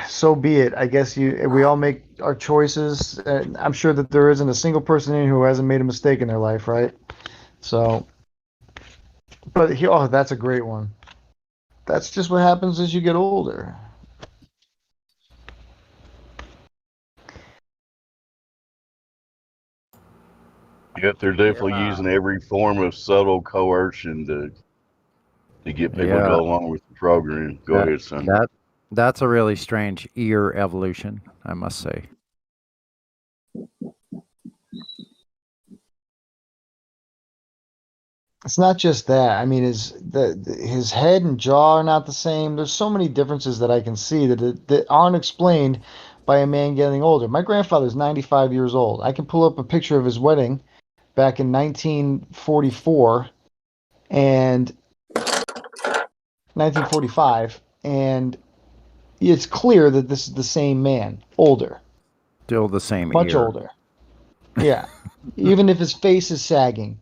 so be it. I guess we all make our choices. I'm sure that there isn't a single person in here who hasn't made a mistake in their life, right? So, but that's a great one. That's just what happens as you get older. Yep, they're definitely using every form of subtle coercion to get people to go along with the program. Go ahead, son. That's a really strange ear evolution, I must say. It's not just that. I mean, his head and jaw are not the same. There's so many differences that I can see that aren't explained by a man getting older. My grandfather's 95 years old. I can pull up a picture of his wedding back in 1944 and 1945, and it's clear that this is the same man, older. Still the same much ear. older. Yeah. Even if his face is sagging,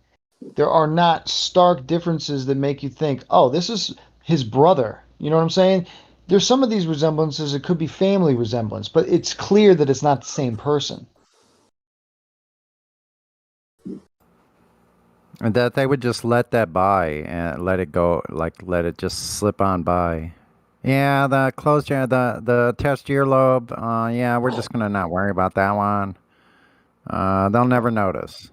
there are not stark differences that make you think, oh, this is his brother. You know what I'm saying? There's some of these resemblances, it could be family resemblance, but it's clear that it's not the same person. And that they would just let that by and let it go, like let it just slip on by. Yeah, the closed ear, the attached earlobe. Yeah, we're just gonna not worry about that one. They'll never notice.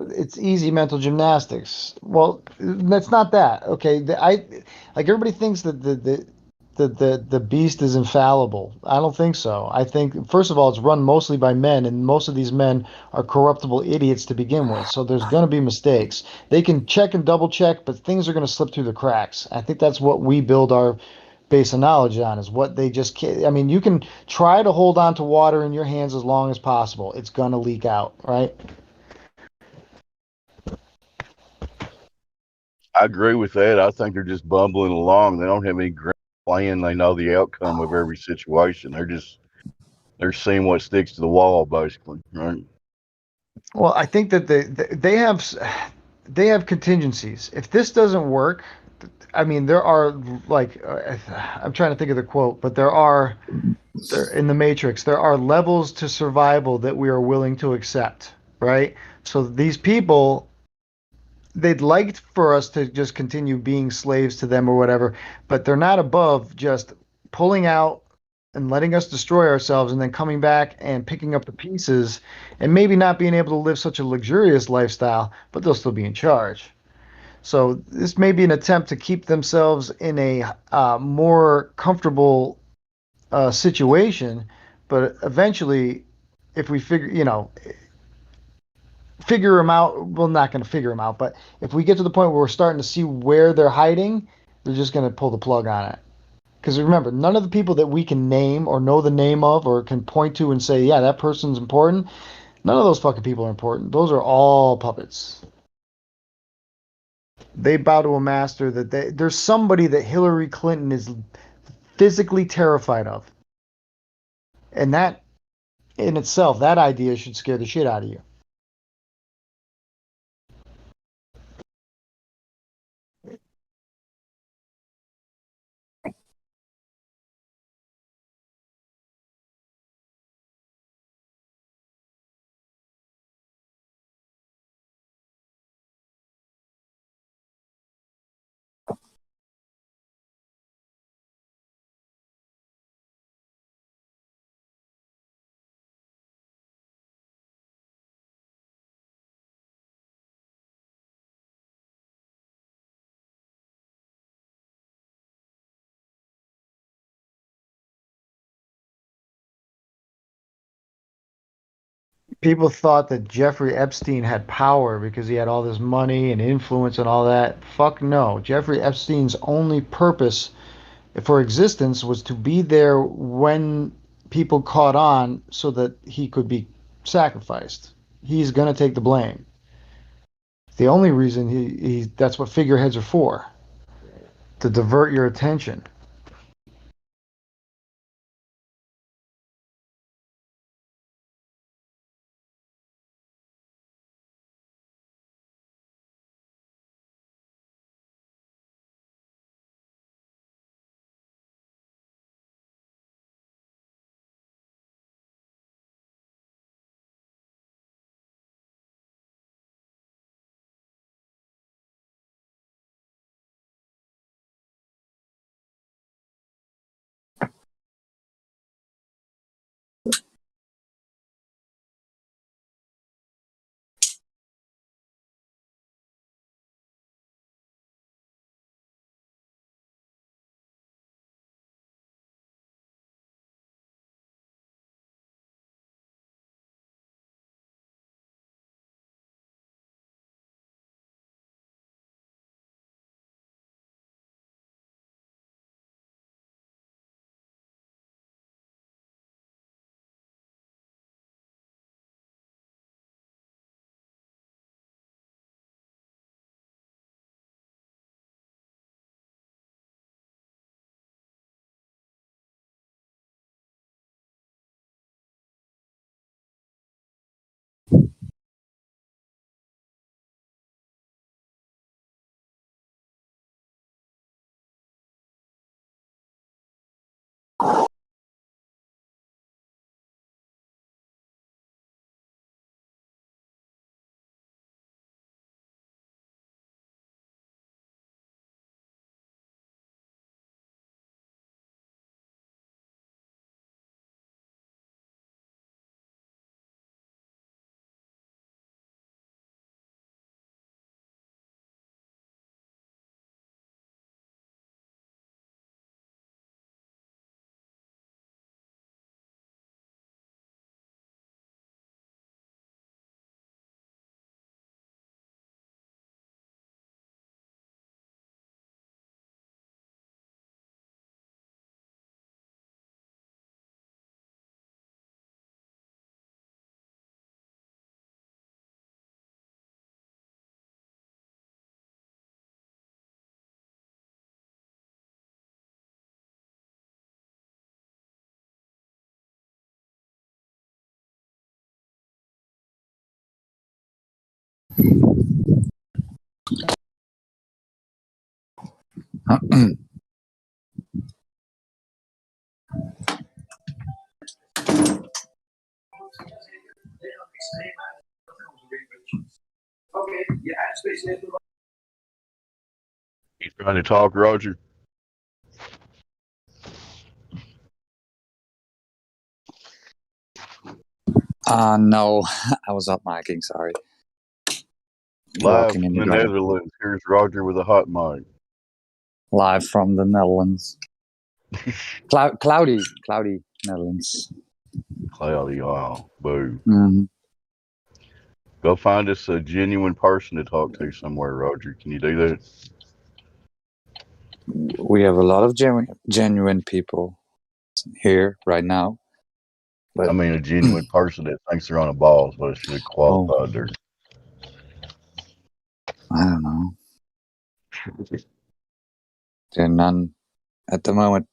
It's easy mental gymnastics. Well, that's not that. Okay, like everybody thinks that the beast is infallible. I don't think so. I think first of all, it's run mostly by men, and most of these men are corruptible idiots to begin with. So there's going to be mistakes. They can check and double check, but things are going to slip through the cracks. I think that's what we build our base of knowledge on, is what they just can't. I mean, you can try to hold on to water in your hands as long as possible. It's going to leak out, right? I agree with that. I think they're just bumbling along. They don't have any grand plan. They know the outcome of every situation. They're seeing what sticks to the wall, basically, right? Well, I think that they have contingencies. If this doesn't work, I mean, there are like I'm trying to think of the quote, but there in the Matrix, there are levels to survival that we are willing to accept. right? So these people, they'd like for us to just continue being slaves to them or whatever, but they're not above just pulling out and letting us destroy ourselves and then coming back and picking up the pieces and maybe not being able to live such a luxurious lifestyle, but they'll still be in charge. So this may be an attempt to keep themselves in a more comfortable situation, but eventually, if we figure them out, we're not going to figure them out. But if we get to the point where we're starting to see where they're hiding, they're just going to pull the plug on it. Because remember, none of the people that we can name or know the name of or can point to and say, yeah, that person's important, none of those fucking people are important. Those are all puppets. They bow to a master there's somebody that Hillary Clinton is physically terrified of. And that in itself, that idea should scare the shit out of you. People thought that Jeffrey Epstein had power because he had all this money and influence and all that. Fuck no. Jeffrey Epstein's only purpose for existence was to be there when people caught on so that he could be sacrificed. He's going to take the blame. The only reason that's what figureheads are for, to divert your attention. You trying to talk, Roger? No, I was up micing, sorry. Live Walking from in the the garden. Netherlands. Here's Roger with a hot mic. Live from the Netherlands. Cloudy Netherlands. Cloudy, wow, boo. Mm-hmm. Go find us a genuine person to talk to somewhere, Roger. Can you do that? We have a lot of genuine people here right now. But I mean, a genuine person that thinks they're on a ball is what I should have qualified there. I don't know. There are none at the moment.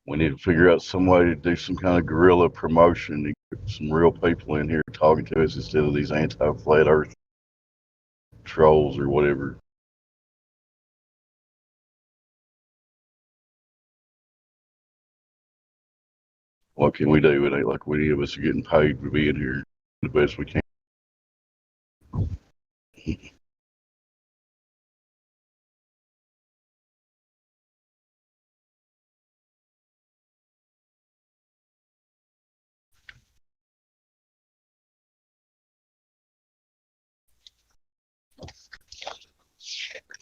We need to figure out some way to do some kind of guerrilla promotion to get some real people in here talking to us instead of these anti-flat earth trolls or whatever. What can we do? It ain't like any of us are getting paid for being here the best we can.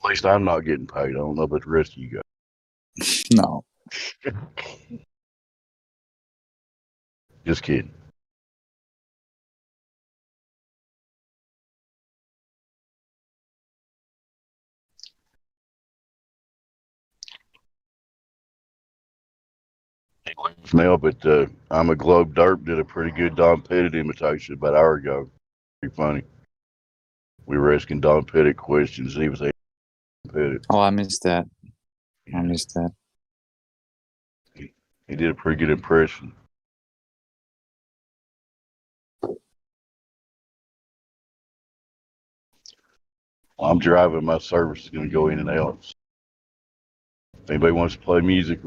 At least I'm not getting paid. I don't know about the rest of you guys. No. Just kidding. Now, but I'm a Globe Derp did a pretty good Don Pettit imitation about an hour ago. Pretty funny. We were asking Don Pettit questions, and he was asking Pettit. Oh, I missed that. I missed that. He did a pretty good impression. Well, I'm driving. My service is going to go in and out. If anybody wants to play music,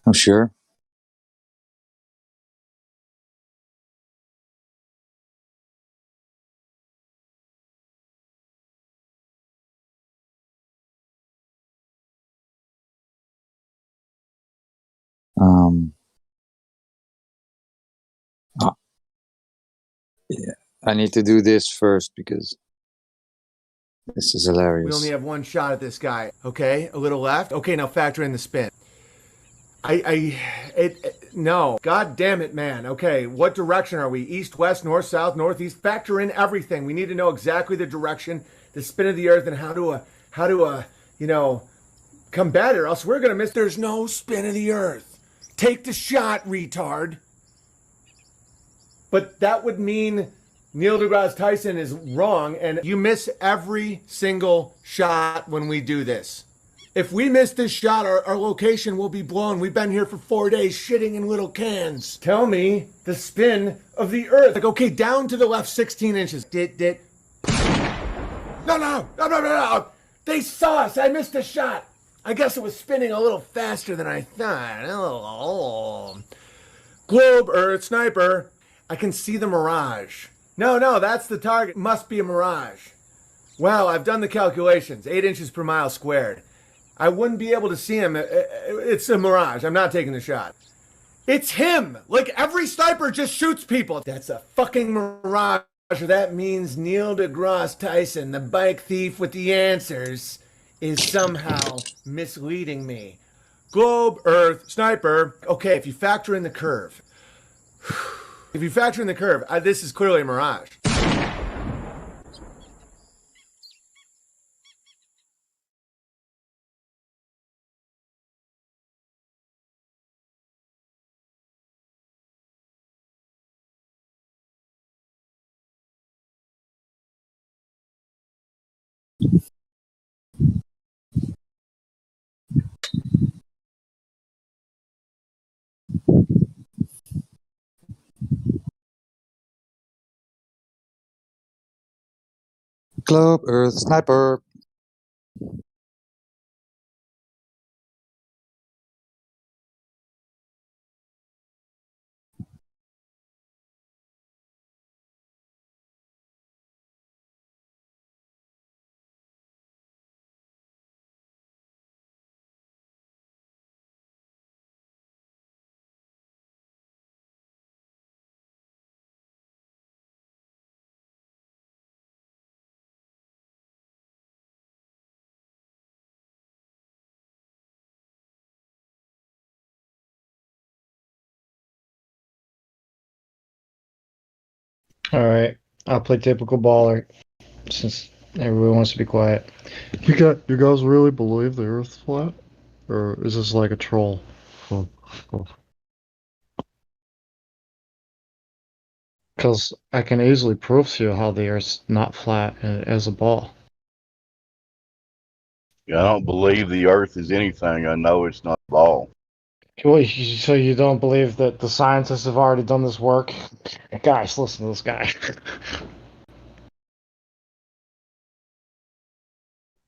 Oh, sure. Yeah, I need to do this first because this is hilarious. We only have one shot at this guy. Okay, a little left. Okay, now factor in the spin. No. God damn it, man. Okay, what direction are we? East, west, north, south, northeast? Factor in everything. We need to know exactly the direction, the spin of the earth, and how to combat it, or else we're gonna miss. There's no spin of the earth. Take the shot, retard. But that would mean Neil deGrasse Tyson is wrong, and you miss every single shot when we do this. If we miss this shot, our location will be blown. We've been here for 4 days shitting in little cans. Tell me the spin of the earth. Like, okay, down to the left 16 inches. No. They saw us. I missed a shot. I guess it was spinning a little faster than I thought. Oh. Globe, Earth, sniper. I can see the mirage. No, that's the target. Must be a mirage. Well, I've done the calculations. 8 inches per mile squared. I wouldn't be able to see him. It's a mirage. I'm not taking the shot. It's him. Like, every sniper just shoots people. That's a fucking mirage. That means Neil deGrasse Tyson, the bike thief with the answers, is somehow misleading me. Globe, Earth, sniper. Okay, if you factor in the curve. This is clearly a mirage. Globe, Earth, sniper. All right, I'll play typical baller since everyone wants to be quiet. You guys really believe the Earth's flat, or is this like a troll? Because I can easily prove to you how the Earth's not flat as a ball. Yeah, I don't believe the Earth is anything. I know it's not a ball. Well, so you don't believe that the scientists have already done this work? Guys, listen to this guy.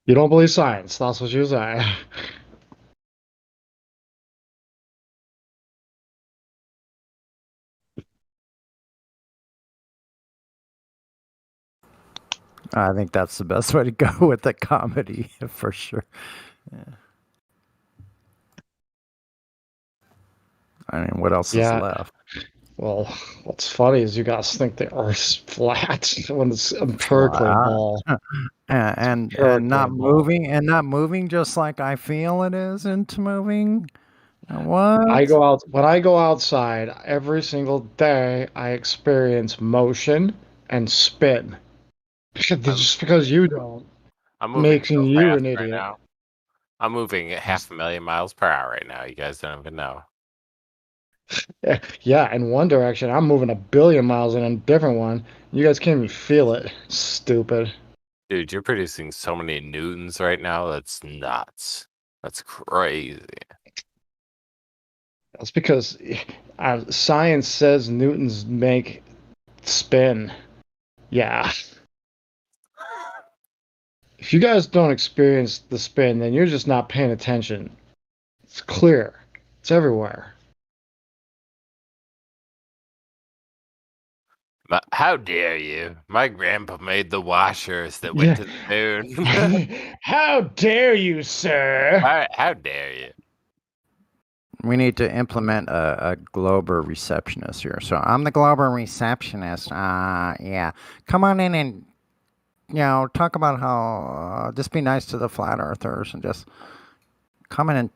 You don't believe science. That's what you say. I think that's the best way to go with the comedy for sure. Yeah. I mean, what else is left? Well, what's funny is you guys think the Earth's flat when it's empirically a ball. And not moving just like I feel it is into moving. What? When I go outside every single day, I experience motion and spin. Just because you don't, I'm moving making so you fast an right idiot. now. I'm moving at 500,000 miles per hour right now. You guys don't even know. Yeah, in one direction, I'm moving 1,000,000,000 miles in a different one. You guys can't even feel it. Stupid. Dude, you're producing so many newtons right now. That's nuts. That's crazy. That's because science says newtons make spin. Yeah. If you guys don't experience the spin, then you're just not paying attention. It's clear. It's everywhere. How dare you? My grandpa made the washers that went to the moon. How dare you, sir? How dare you? We need to implement a Glober receptionist here. So I'm the Glober receptionist. Yeah. Come on in and, talk about how, just be nice to the flat earthers and just come in and,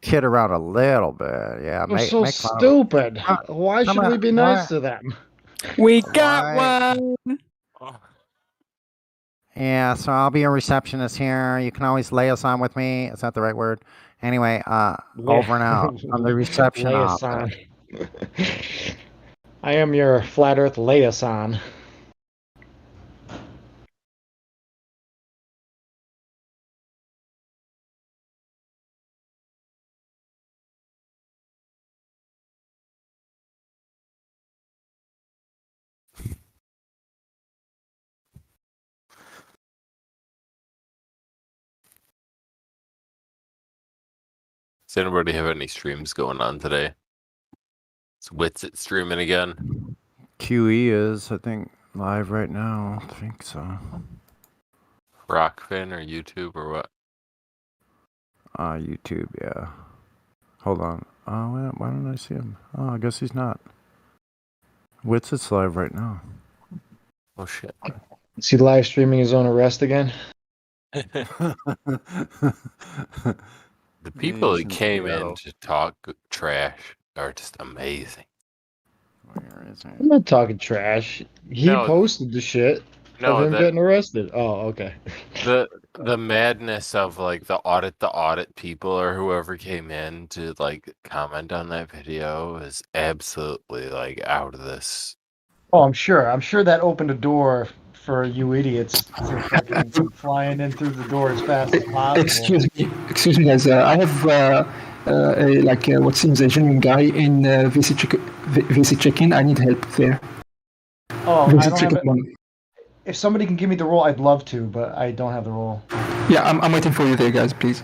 kid around a little bit. Yeah. We're so stupid. Why should we be nice to them? We got one. Yeah, so I'll be a receptionist here. You can always lay us on with me. Is that the right word? Anyway, over and out on the reception office. I am your flat earth liaison. Does anybody have any streams going on today? Is Witsit streaming again? QE is, I think, live right now. I think so. Rockfin or YouTube or what? YouTube, yeah. Hold on. Oh, why don't I see him? Oh, I guess he's not. Witsit's live right now. Oh, shit. Is he live streaming his own arrest again? The people that came in to talk trash are just amazing. Where is it? I'm not talking trash. He posted the shit of him getting arrested. Oh, okay. The madness of like the audit people or whoever came in to like comment on that video is absolutely like out of this. Oh, I'm sure. I'm sure that opened a door for you idiots to fucking flying in through the door as fast as possible. Excuse me, guys. I have what seems a genuine guy in VC check-in. I need help there. Oh, I don't have it. If somebody can give me the role, I'd love to, but I don't have the role. Yeah, I'm waiting for you there, guys. Please.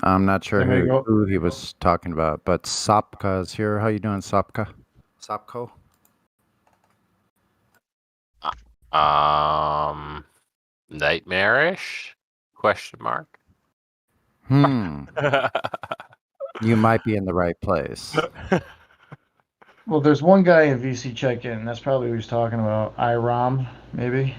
I'm not sure who he was talking about, but Sopka is here. How you doing, Sopka? Sopko? Nightmarish? Question mark. You might be in the right place. Well, there's one guy in VC check-in. That's probably who he's talking about. IROM, maybe.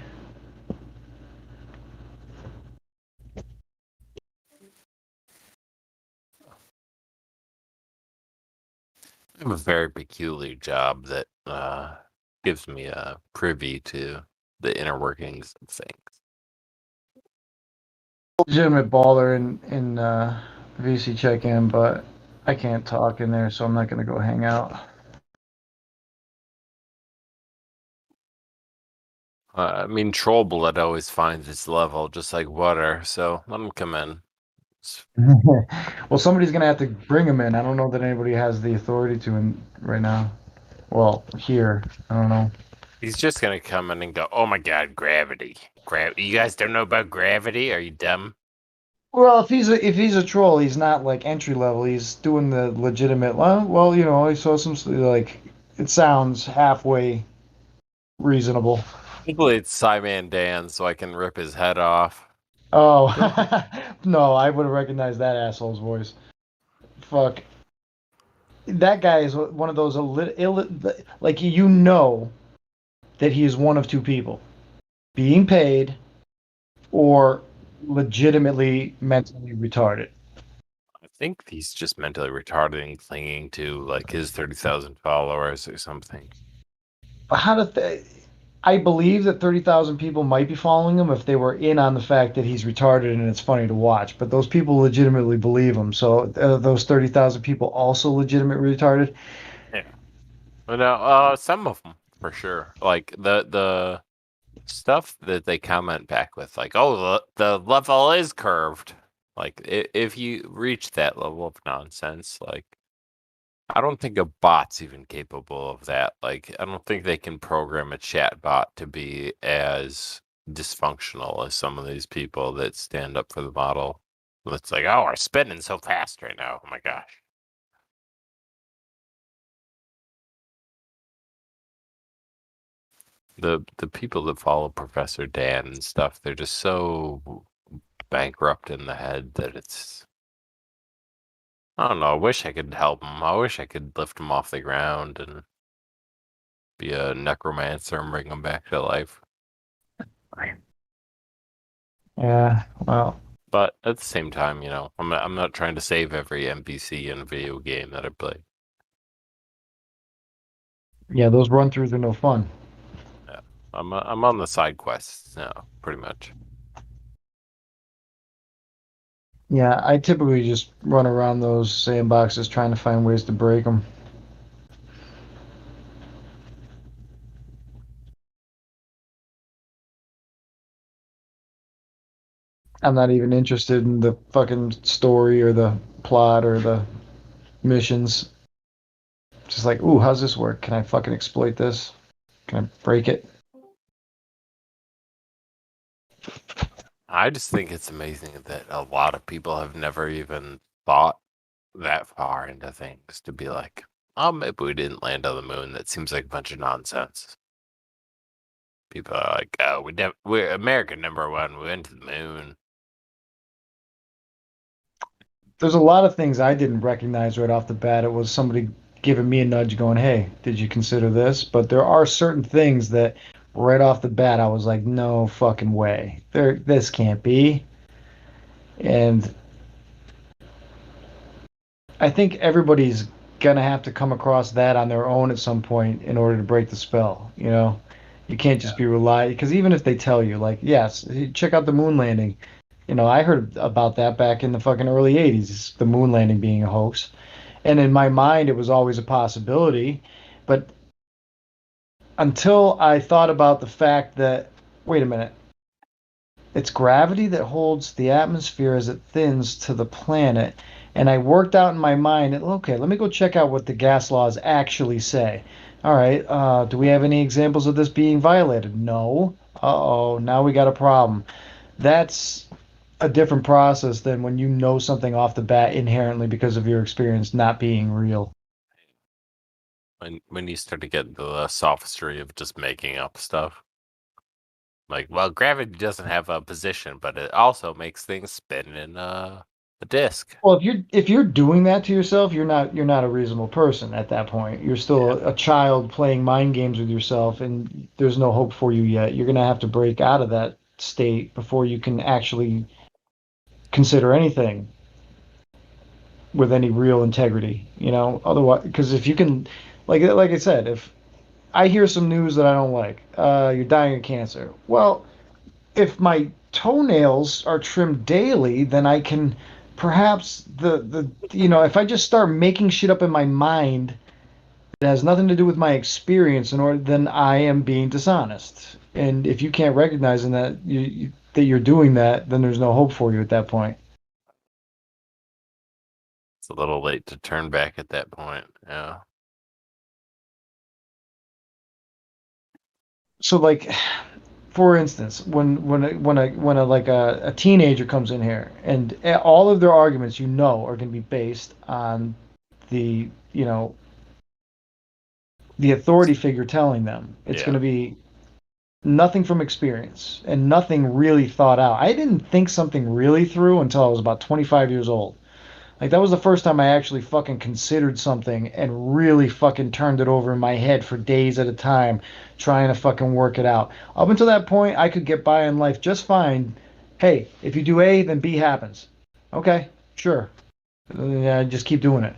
have a very peculiar job that gives me a privy to the inner workings of things. Legitimate baller in VC check-in, but I can't talk in there, so I'm not gonna go hang out. I mean, Troll Blood always finds its level, just like water. So let him come in. Well, somebody's gonna have to bring him in. I don't know that anybody has the authority to him right now. Well, here, I don't know. He's just gonna come in and go, "Oh my God, gravity! You guys don't know about gravity? Are you dumb?" Well, if he's a troll, he's not like entry level. He's doing the legitimate. Well, you know, I saw some like it sounds halfway reasonable. Hopefully it's Cyman Dan, so I can rip his head off. Oh no, I would have recognized that asshole's voice. Fuck. That guy is one of those like you know that he is one of two people, being paid or legitimately mentally retarded. I think he's just mentally retarded and clinging to like his 30,000 followers or something. How did I believe that 30,000 people might be following him if they were in on the fact that he's retarded and it's funny to watch. But those people legitimately believe him. So those 30,000 people also legitimately retarded. Yeah. But no, some of them for sure. Like the stuff that they comment back with, like, "Oh, the level is curved." Like if you reach that level of nonsense, like I don't think a bot's even capable of that. Like I don't think they can program a chat bot to be as dysfunctional as some of these people that stand up for the model. It's like, "Oh, we're spinning so fast right now. Oh my gosh." The people that follow Professor Dan and stuff, they're just so bankrupt in the head that it's, I don't know. I wish I could help him. I wish I could lift him off the ground and be a necromancer and bring him back to life. Yeah, well. But at the same time, you know, I'm not trying to save every NPC in a video game that I play. Yeah, those run-throughs are no fun. Yeah, I'm on the side quests now, pretty much. Yeah, I typically just run around those sandboxes trying to find ways to break them. I'm not even interested in the fucking story or the plot or the missions. Just like, ooh, how's this work? Can I fucking exploit this? Can I break it? I just think it's amazing that a lot of people have never even thought that far into things to be like, "Oh, maybe we didn't land on the moon. That seems like a bunch of nonsense." People are like, "Oh, we're America #1. We went to the moon." There's a lot of things I didn't recognize right off the bat. It was somebody giving me a nudge going, hey, did you consider this? But there are certain things that right off the bat I was like, no fucking way. This can't be. And I think everybody's gonna have to come across that on their own at some point in order to break the spell, you know? You can't just be relying because even if they tell you, like, yes, check out the moon landing. You know, I heard about that back in the fucking early 80s, the moon landing being a hoax. And in my mind, it was always a possibility. But until I thought about the fact that, wait a minute, it's gravity that holds the atmosphere as it thins to the planet. And I worked out in my mind, okay, let me go check out what the gas laws actually say. All right, do we have any examples of this being violated? No. Uh-oh, now we got a problem. That's a different process than when you know something off the bat inherently because of your experience not being real. When you start to get the sophistry of just making up stuff. Like, well, gravity doesn't have a position, but it also makes things spin in a disc. Well, if you're doing that to yourself, you're not a reasonable person at that point. You're still a child playing mind games with yourself, and there's no hope for you yet. You're gonna have to break out of that state before you can actually consider anything. with any real integrity, you know. Otherwise, because if you can, like I said, if I hear some news that I don't like, you're dying of cancer. Well, if my toenails are trimmed daily, then I can perhaps the you know, if I just start making shit up in my mind that has nothing to do with my experience, in order, then I am being dishonest. And if you can't recognize in that that you're doing that, then there's no hope for you at that point. It's a little late to turn back at that point. Yeah. So like, for instance, when a teenager comes in here and all of their arguments, you know, are going to be based on the, you know, the authority figure telling them. It's going to be nothing from experience and nothing really thought out. I didn't think something really through until I was about 25 years old. Like, that was the first time I actually fucking considered something and really fucking turned it over in my head for days at a time, trying to fucking work it out. Up until that point, I could get by in life just fine. Hey, if you do A, then B happens. Okay, sure. Yeah, just keep doing it.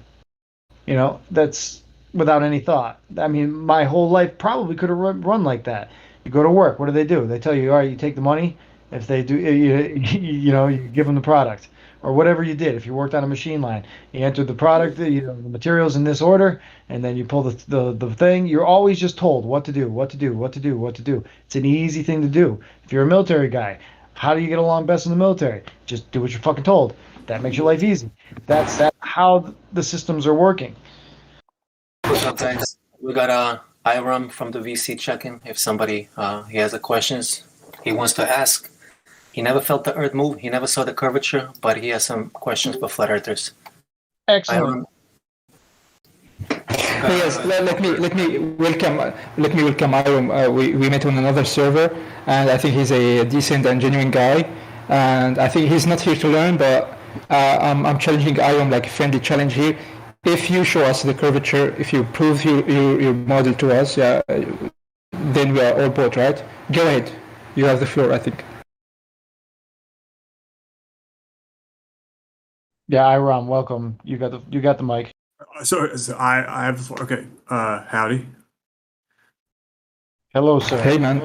You know, that's without any thought. I mean, my whole life probably could have run like that. You go to work. What do? They tell you, all right, you take the money. If they do, you know, you give them the product or whatever you did. If you worked on a machine line, you entered the product, you know, the materials in this order, and then you pull the thing. You're always just told what to do, what to do, what to do, what to do. It's an easy thing to do. If you're a military guy, how do you get along best in the military? Just do what you're fucking told. That makes your life easy. That's how the systems are working. What's up, guys? We got Iram from the VC check-in. If somebody he has a questions he wants to ask. He never felt the Earth move. He never saw the curvature, but he has some questions for flat earthers. Excellent. Yes, let me welcome Iram. We met on another server, and I think he's a decent and genuine guy. And I think he's not here to learn, but I'm challenging Iram, like a friendly challenge here. If you show us the curvature, if you prove your model to us, then we are all bought, right? Go ahead. You have the floor, I think. Yeah, Iram, welcome. You got the mic. So I have the floor. Okay. Howdy. Hello, sir. Hey, man.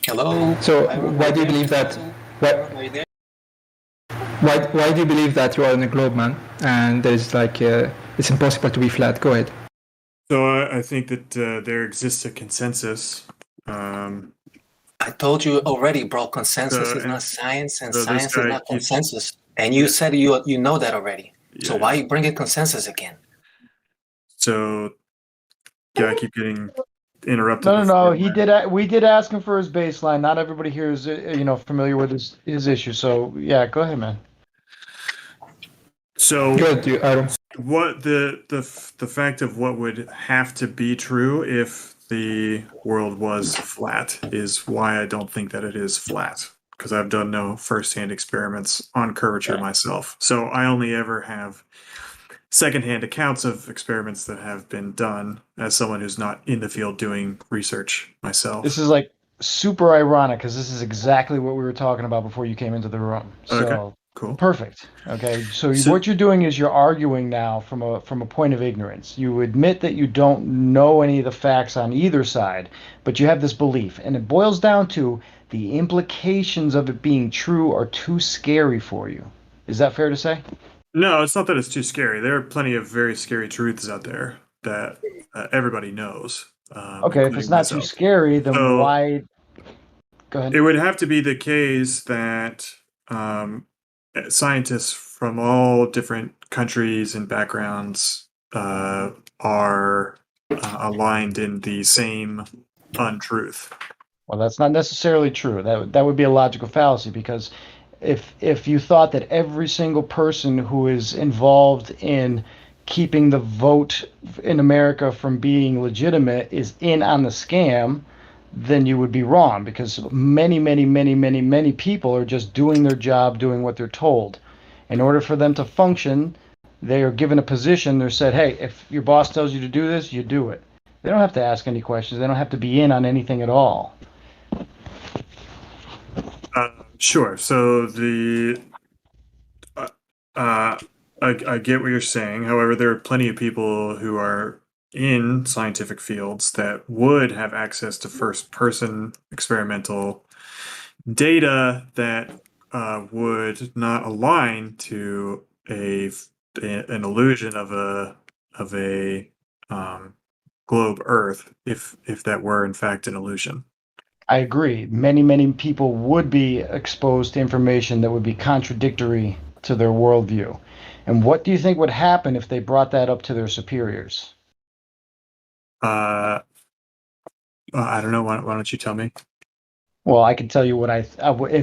Hello. So why do you believe that? Why do you believe that you are on a globe, man? And there's like it's impossible to be flat. Go ahead. So I think that there exists a consensus. I told you already, bro. Consensus is not science, and science is not consensus. And you said you know that already. Yeah. So why you bring in consensus again? So I keep getting interrupted. No. We did ask him for his baseline. Not everybody here is familiar with his issue. So yeah, go ahead, man. So what the fact of what would have to be true if the world was flat is why I don't think that it is flat, because I've done no firsthand experiments on curvature myself. So I only ever have secondhand accounts of experiments that have been done as someone who's not in the field doing research myself. This is like super ironic because this is exactly what we were talking about before you came into the room. So okay, cool. Perfect. Okay. So what you're doing is you're arguing now from a point of ignorance. You admit that you don't know any of the facts on either side, but you have this belief, and it boils down to the implications of it being true are too scary for you. Is that fair to say? No, it's not that it's too scary. There are plenty of very scary truths out there that everybody knows. Okay, if it's not too scary, then why? Go ahead. It would have to be the case that scientists from all different countries and backgrounds are aligned in the same untruth. Well, that's not necessarily true. That would be a logical fallacy, because if you thought that every single person who is involved in keeping the vote in America from being legitimate is in on the scam, then you would be wrong, because many people are just doing their job, doing what they're told. In order for them to function, they are given a position. They're said, hey, if your boss tells you to do this, you do it. They don't have to ask any questions. They don't have to be in on anything at all. Sure. So I get what you're saying. However, there are plenty of people who are in scientific fields that would have access to first-person experimental data that would not align to an illusion of a globe Earth if that were in fact an illusion. I agree. Many people would be exposed to information that would be contradictory to their worldview. And what do you think would happen if they brought that up to their superiors? I don't know. Why don't you tell me? Well, I can tell you what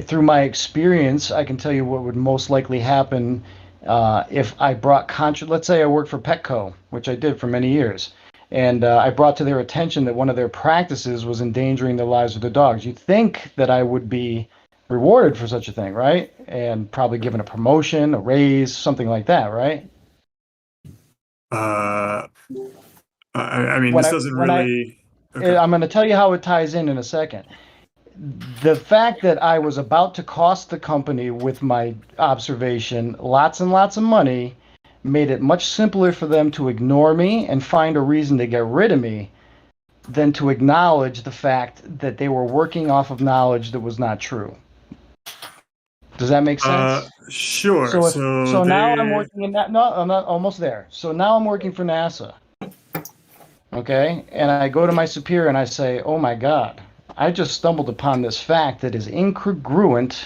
through my experience, I can tell you what would most likely happen if I brought let's say I worked for Petco, which I did for many years, and I brought to their attention that one of their practices was endangering the lives of the dogs. You'd think that I would be rewarded for such a thing, right? And probably given a promotion, a raise, something like that, right? I mean, this doesn't really. Okay. I'm going to tell you how it ties in a second. The fact that I was about to cost the company with my observation lots and lots of money made it much simpler for them to ignore me and find a reason to get rid of me than to acknowledge the fact that they were working off of knowledge that was not true. Does that make sense? Sure. So now I'm working in that. No, I'm not almost there. So now I'm working for NASA. Okay, and I go to my superior and I say, "Oh my God, I just stumbled upon this fact that is incongruent,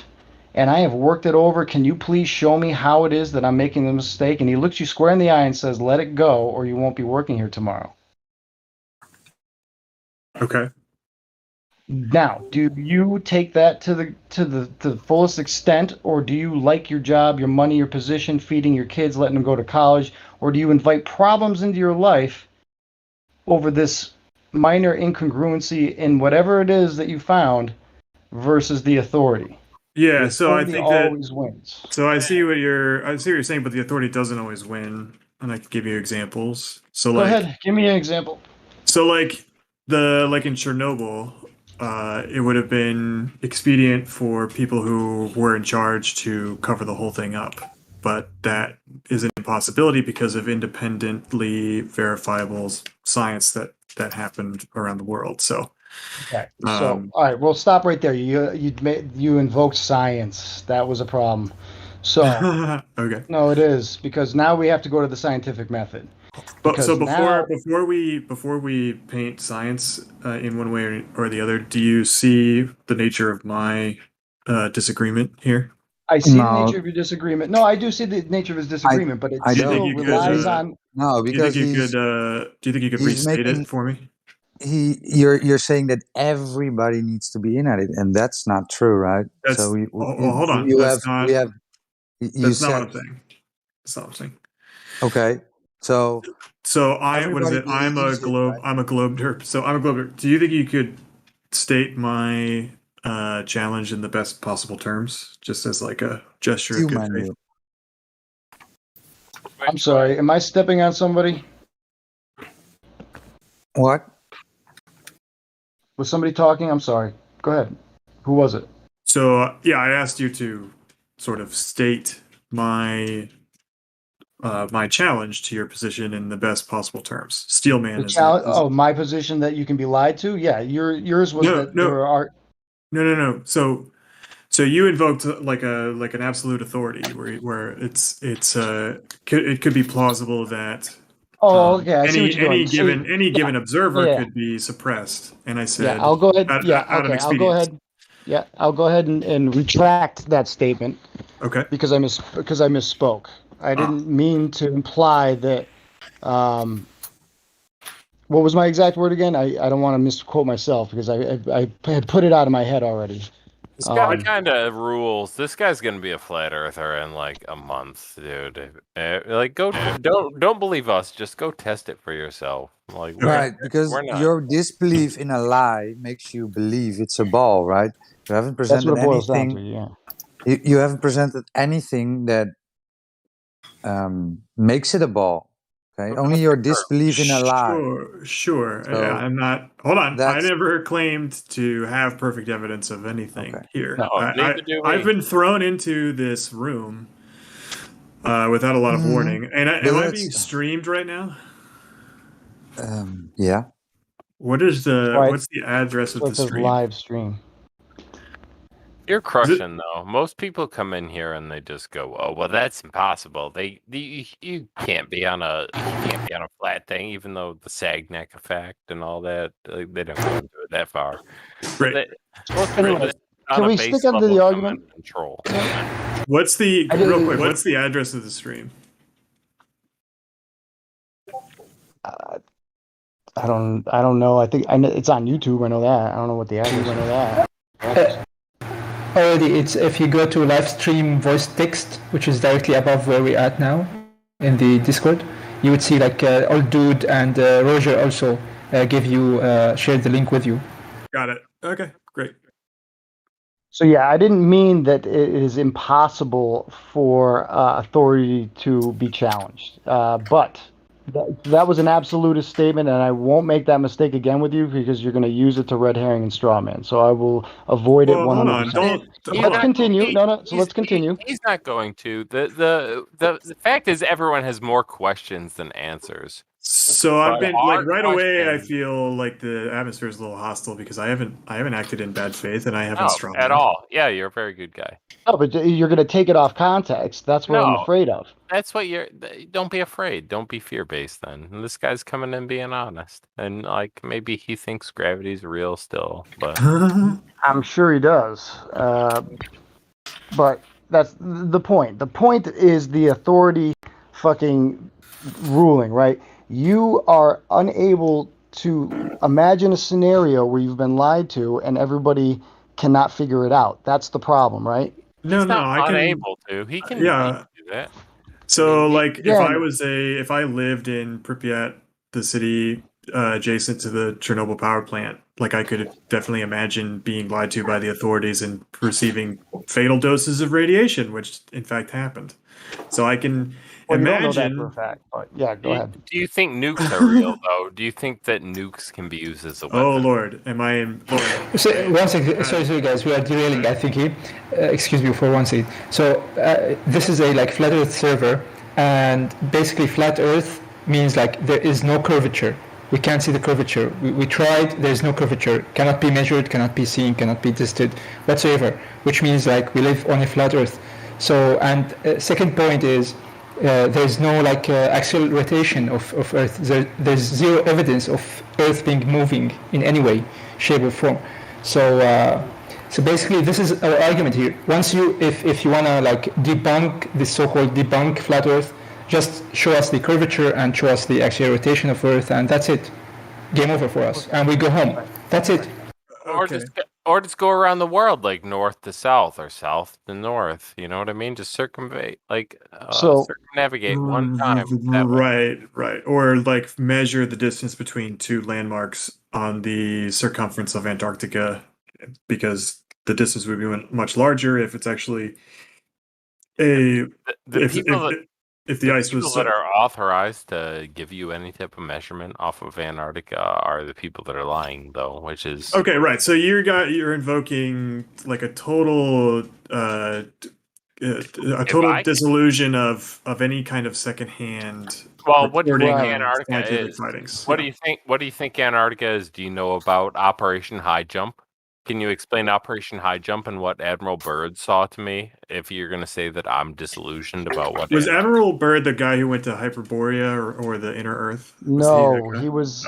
and I have worked it over. Can you please show me how it is that I'm making the mistake?" And he looks you square in the eye and says, "Let it go, or you won't be working here tomorrow." Okay. Now, do you take that to the fullest extent, or do you like your job, your money, your position, feeding your kids, letting them go to college, or do you invite problems into your life over this minor incongruency in whatever it is that you found versus the authority? Yeah, the so I authority think always that wins. So I see what you're saying, but the authority doesn't always win, and I can give you examples. So Go ahead, give me an example. So like in Chernobyl, it would have been expedient for people who were in charge to cover the whole thing up, but that is an impossibility because of independently verifiable science that happened around the world. So okay. So all right, we'll stop right there. You invoked science. That was a problem. So okay. No, it is, because now we have to go to the scientific method. But so before we paint science in one way or the other, do you see the nature of my disagreement here? I see the nature of your disagreement. No, I do see the nature of his disagreement, but it still relies on. No, because do you think you could restate it for me? You're saying that everybody needs to be in at it, and that's not true, right? So hold on. That's not what I'm saying. That's not what I'm saying. Okay, so what is it? I'm a globe derp. So I'm a globe derp. Do you think you could state my challenge in the best possible terms, just as like a gesture of good faith? I'm sorry. Am I stepping on somebody? What? Was somebody talking? I'm sorry. Go ahead. Who was it? So yeah, I asked you to sort of state my challenge to your position in the best possible terms. Steelman is my position that you can be lied to. Yeah, yours was there are. No. So you invoked like an absolute authority where it could be plausible that okay. I see what you're doing. Any given observer could be suppressed, and I said, I'll go ahead. I'll go ahead. Yeah, I'll go ahead and retract that statement. Okay. Because I misspoke. I didn't mean to imply that. What was my exact word again? I don't want to misquote myself because I had put it out of my head already. This guy kind of rules. This guy's gonna be a flat earther in like a month, dude. Like, don't believe us. Just go test it for yourself. Like, right, because your disbelief in a lie makes you believe it's a ball, right? You haven't presented That's what it boils anything. down to, yeah. You haven't presented anything that makes it a ball. Okay, only your disbelief in a lie. Sure. So I'm not. Hold on. I that's never claimed to have perfect evidence of anything here. No, neither do we. I've been thrown into this room without a lot of warning. And am I being streamed right now? Yeah. What's the address of the stream? Live stream. You're crushing though. Most people come in here and they just go, "Oh, well, that's impossible." You can't be on a flat thing, even though the sag neck effect and all that. They don't go into it that far. Right. Anyway, can we stick up to the argument? Control. What's the real quick? What's the address of the stream? I don't know. I think it's on YouTube. I know that. I don't know what the address. I know that. Already, it's if you go to Livestream voice text, which is directly above where we're at now in the Discord, you would see like Old Dude and Roger also shared the link with you. Got it. Okay, great. So yeah, I didn't mean that it is impossible for authority to be challenged, but that was an absolutist statement, and I won't make that mistake again with you because you're going to use it to red herring and straw man. So I will avoid it 100%. Let's continue. Let's continue. He's not going to. The fact is, everyone has more questions than answers. So I've been like right away. I feel like the atmosphere is a little hostile because I haven't acted in bad faith and I haven't strong at all. Yeah, you're a very good guy. Oh, but you're going to take it off context. That's what I'm afraid of. That's what don't be afraid. Don't be fear-based then. And this guy's coming in being honest. And like maybe he thinks gravity's real still, but I'm sure he does. But that's the point. The point is the authority fucking ruling, right? You are unable to imagine a scenario where you've been lied to and everybody cannot figure it out. That's the problem, right? He's not unable to. He can, yeah. do that. So, like, if I lived in Pripyat, the city adjacent to the Chernobyl power plant, like, I could definitely imagine being lied to by the authorities and receiving fatal doses of radiation, which in fact happened. So I can imagine. You don't know that for a fact, but yeah, go ahead. Do you think nukes are real, though? Do you think that nukes can be used as a weapon? Oh, Lord. Am I in... So, one second. Sorry, guys. We are derailing, I think, here. Excuse me for one second. So, this is a, flat Earth server, and basically flat Earth means, there is no curvature. We can't see the curvature. We tried. There's no curvature. Cannot be measured, cannot be seen, cannot be tested whatsoever, which means, we live on a flat Earth. So, and second point is, there's no axial rotation of Earth. There's zero evidence of Earth being moving in any way, shape, or form. So basically, this is our argument here. Once if you wanna debunk this so-called debunk flat Earth, just show us the curvature and show us the axial rotation of Earth, and that's it. Game over for us, and we go home. That's it. Or just go around the world, north to south or south to north. You know what I mean? Just circumnavigate one time. Right. Or measure the distance between two landmarks on the circumference of Antarctica, because the distance would be much larger if it's actually if the ice was that are authorized to give you any type of measurement off of Antarctica are the people that are lying, though, which is okay. Right. So you're invoking a total disillusion of any kind of secondhand. Well, what do you think Antarctica is? What do you think? What do you think Antarctica is? Do you know about Operation High Jump? Can you explain Operation High Jump and what Admiral Byrd saw to me? If you're going to say that I'm disillusioned about what was Admiral Byrd, the guy who went to Hyperborea or the Inner Earth? No, he was.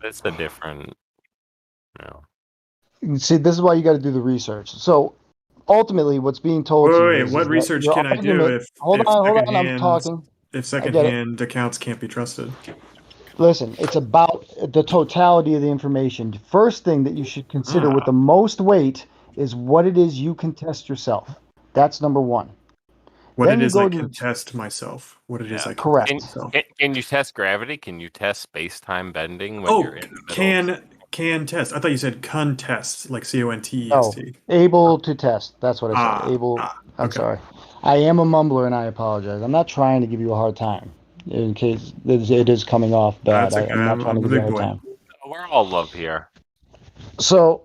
That's a different. See, this is why you got to do the research. So ultimately, what's being told to you is what research can I do if hold on, I'm talking. If secondhand accounts can't be trusted? Listen, it's about the totality of the information. First thing that you should consider with the most weight is what it is you can test yourself. That's number one. What then it is I can test myself. What it is I can test myself. Can you test gravity? Can you test space-time bending when you're in the middle? Can test. I thought you said contest, like CONTEST. Oh, able to test. That's what I said. I'm sorry. I am a mumbler and I apologize. I'm not trying to give you a hard time. in case it is coming off bad. That's okay. I'm not trying to I'm a give you a big hard boy. time. We're all love here. So,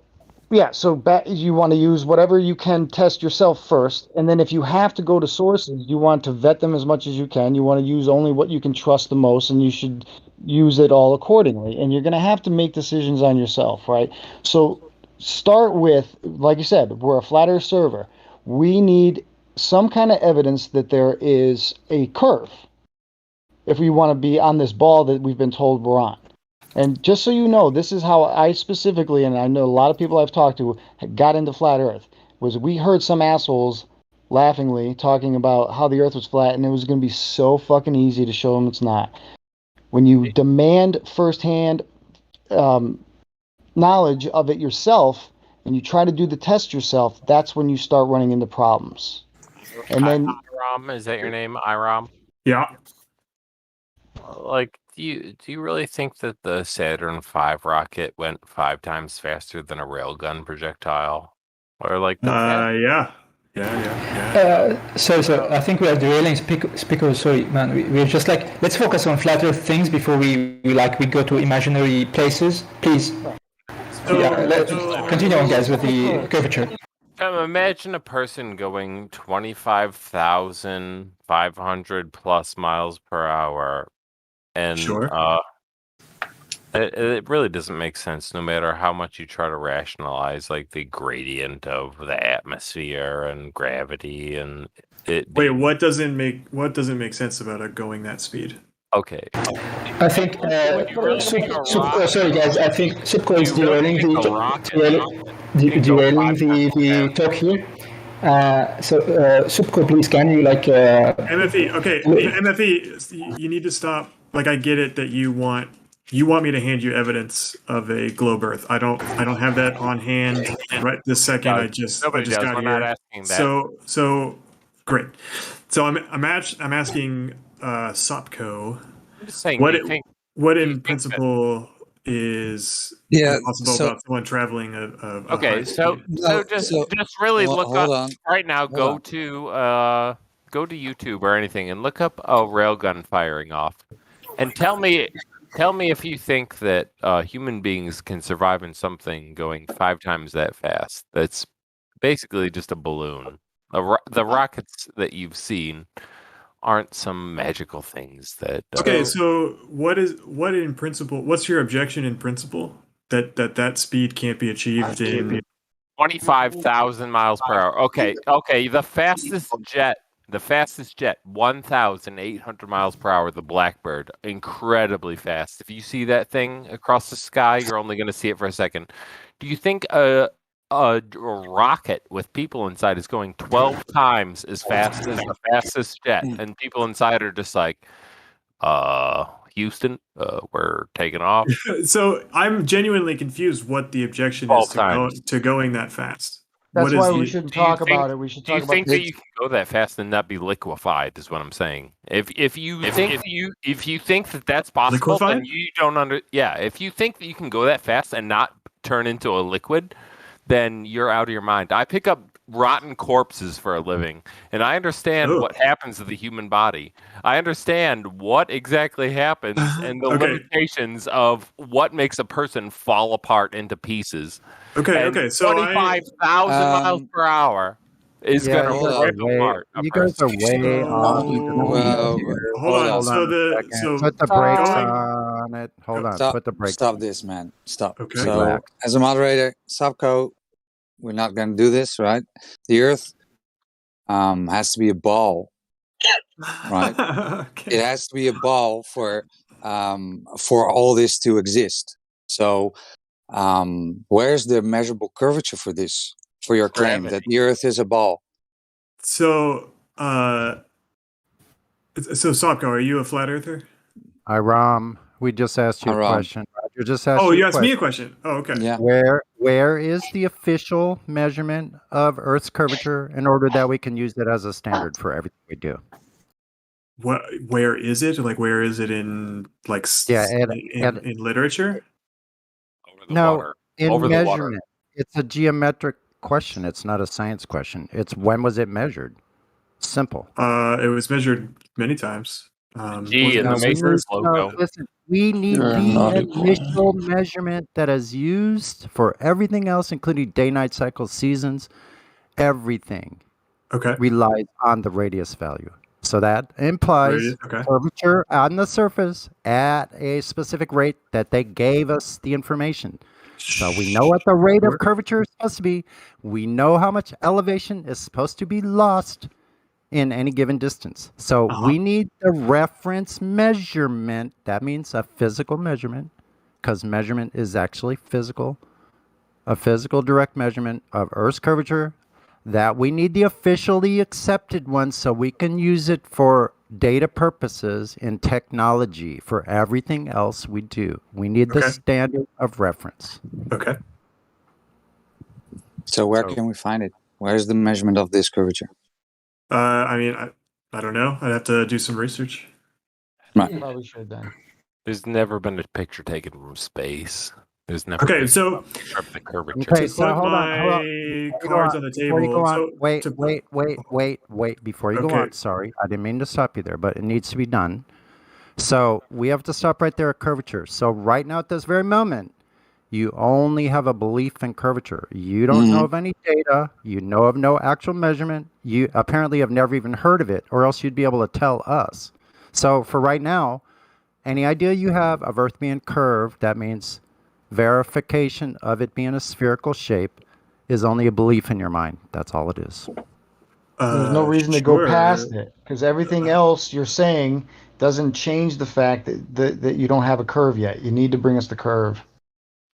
yeah, so you want to use whatever you can test yourself first, and then if you have to go to sources, you want to vet them as much as you can. You want to use only what you can trust the most, and you should use it all accordingly. And you're going to have to make decisions on yourself, right? So start with, like you said, we're a flat Earth server. We need some kind of evidence that there is a curve if we want to be on this ball that we've been told we're on. And just so you know, this is how I specifically, and I know a lot of people I've talked to, got into flat Earth, was we heard some assholes laughingly talking about how the Earth was flat, and it was going to be so fucking easy to show them it's not. When you demand firsthand knowledge of it yourself, and you try to do the test yourself, that's when you start running into problems. And then, Iram, is that your name, Iram? Yeah. Like, do you really think that the Saturn V rocket went 5 times faster than a railgun projectile, or like the Yeah. So I think we are derailing speaker. Sorry, man. We're just like, let's focus on flat Earth things before we go to imaginary places, please. Let's continue on, guys, with the curvature. Imagine a person going 25,500 plus miles per hour, and it really doesn't make sense, no matter how much you try to rationalize, like the gradient of the atmosphere and gravity, and it. Wait, what doesn't make sense about it going that speed? Okay. I think. Sorry, guys. I think Subco is derailing the talk here. So Subco, please, can you like? MFE. Okay, MFE. You need to stop. Like, I get it that you want me to hand you evidence of a globe Earth. I don't have that on hand right this second. I just got here. So great. So I'm asking Sopco. I'm just saying, what in principle is possible about someone traveling a okay, so just really look up right now. Go to YouTube or anything and look up a railgun firing off, and tell me if you think that human beings can survive in something going 5 times that fast. That's basically just a balloon. The rockets that you've seen aren't some magical things that. Okay, so what in principle? What's your objection in principle that speed can't be achieved in 25,000 miles per hour? Okay. The fastest jet, 1,800 miles per hour. The Blackbird, incredibly fast. If you see that thing across the sky, you're only going to see it for a second. Do you think a rocket with people inside is going 12 times as fast as the fastest jet, and people inside are just like, Houston, we're taking off? So I'm genuinely confused what the objection is to going that fast. That's why we shouldn't talk about it. We should talk about. Do you think that you can go that fast and not be liquefied? Is what I'm saying. If you think that that's possible, liquefied? then you don't if you think that you can go that fast and not turn into a liquid, then you're out of your mind. I pick up rotten corpses for a living, and I understand what happens to the human body. I understand what exactly happens and the limitations of what makes a person fall apart into pieces. Okay. So 25,000 miles per hour is going to rip apart. You guys are way off. Hold on. Put the brakes on it. Hold on. Put the brakes. Stop this, man. Stop. Okay. So, as a moderator, Subco, we're not going to do this, right? The Earth has to be a ball, right? It has to be a ball for all this to exist. So, where's the measurable curvature for this? For your claim that the Earth is a ball. So Sopko, are you a flat earther? Iram, we just asked you a question. Roger just asked you asked me a question. Oh, okay. Yeah. Where is the official measurement of Earth's curvature in order that we can use it as a standard for everything we do? Where is it? Like, where is it in in literature? No, in measurement. It's a geometric question. It's not a science question. It's when was it measured? Simple. It was measured many times. G in the Maker's logo. Listen, we need the initial measurement that is used for everything else, including day-night cycles, seasons, everything. Okay. Relies on the radius value. So that implies curvature on the surface at a specific rate that they gave us the information. So we know what the rate of curvature is supposed to be. We know how much elevation is supposed to be lost in any given distance. So we need the reference measurement. That means a physical measurement, because measurement is actually physical. A physical direct measurement of Earth's curvature. That we need the officially accepted one so we can use it for data purposes in technology. For everything else we do, we need the standard of reference. Okay. So where can we find it? Where's the measurement of this curvature? I mean, I don't know. I'd have to do some research. Probably should then. There's never been a picture taken from space. There's never Okay, been so the curvature. Okay, so hold on. Cards on the table. Before you go on, So wait. Before you go on, sorry, I didn't mean to stop you there, but it needs to be done. So we have to stop right there at curvature. So right now at this very moment, you only have a belief in curvature. You don't know of any data. You know of no actual measurement. You apparently have never even heard of it, or else you'd be able to tell us. So for right now, any idea you have of Earth being curved, that means verification of it being a spherical shape is only a belief in your mind. That's all it is. There's no reason to go past it, because everything else you're saying doesn't change the fact that you don't have a curve yet. You need to bring us the curve.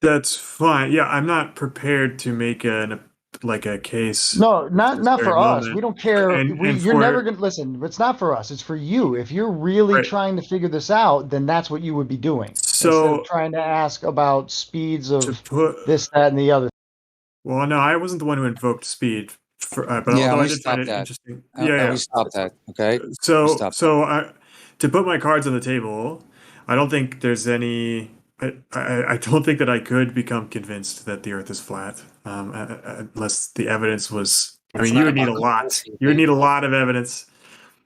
That's fine. Yeah, I'm not prepared to make a case. No, not for us. We don't care. You're never going to listen. It's not for us. It's for you. If you're really trying to figure this out, then that's what you would be doing. So instead of trying to ask about speeds of this, that, and the other. Well, no, I wasn't the one who invoked speed. But yeah, although we I did find it that. interesting. We stopped that. Okay. So to put my cards on the table, I don't think there's any. I don't think that I could become convinced that the Earth is flat, unless the evidence was. I mean, you would need a lot. You would need a lot of evidence,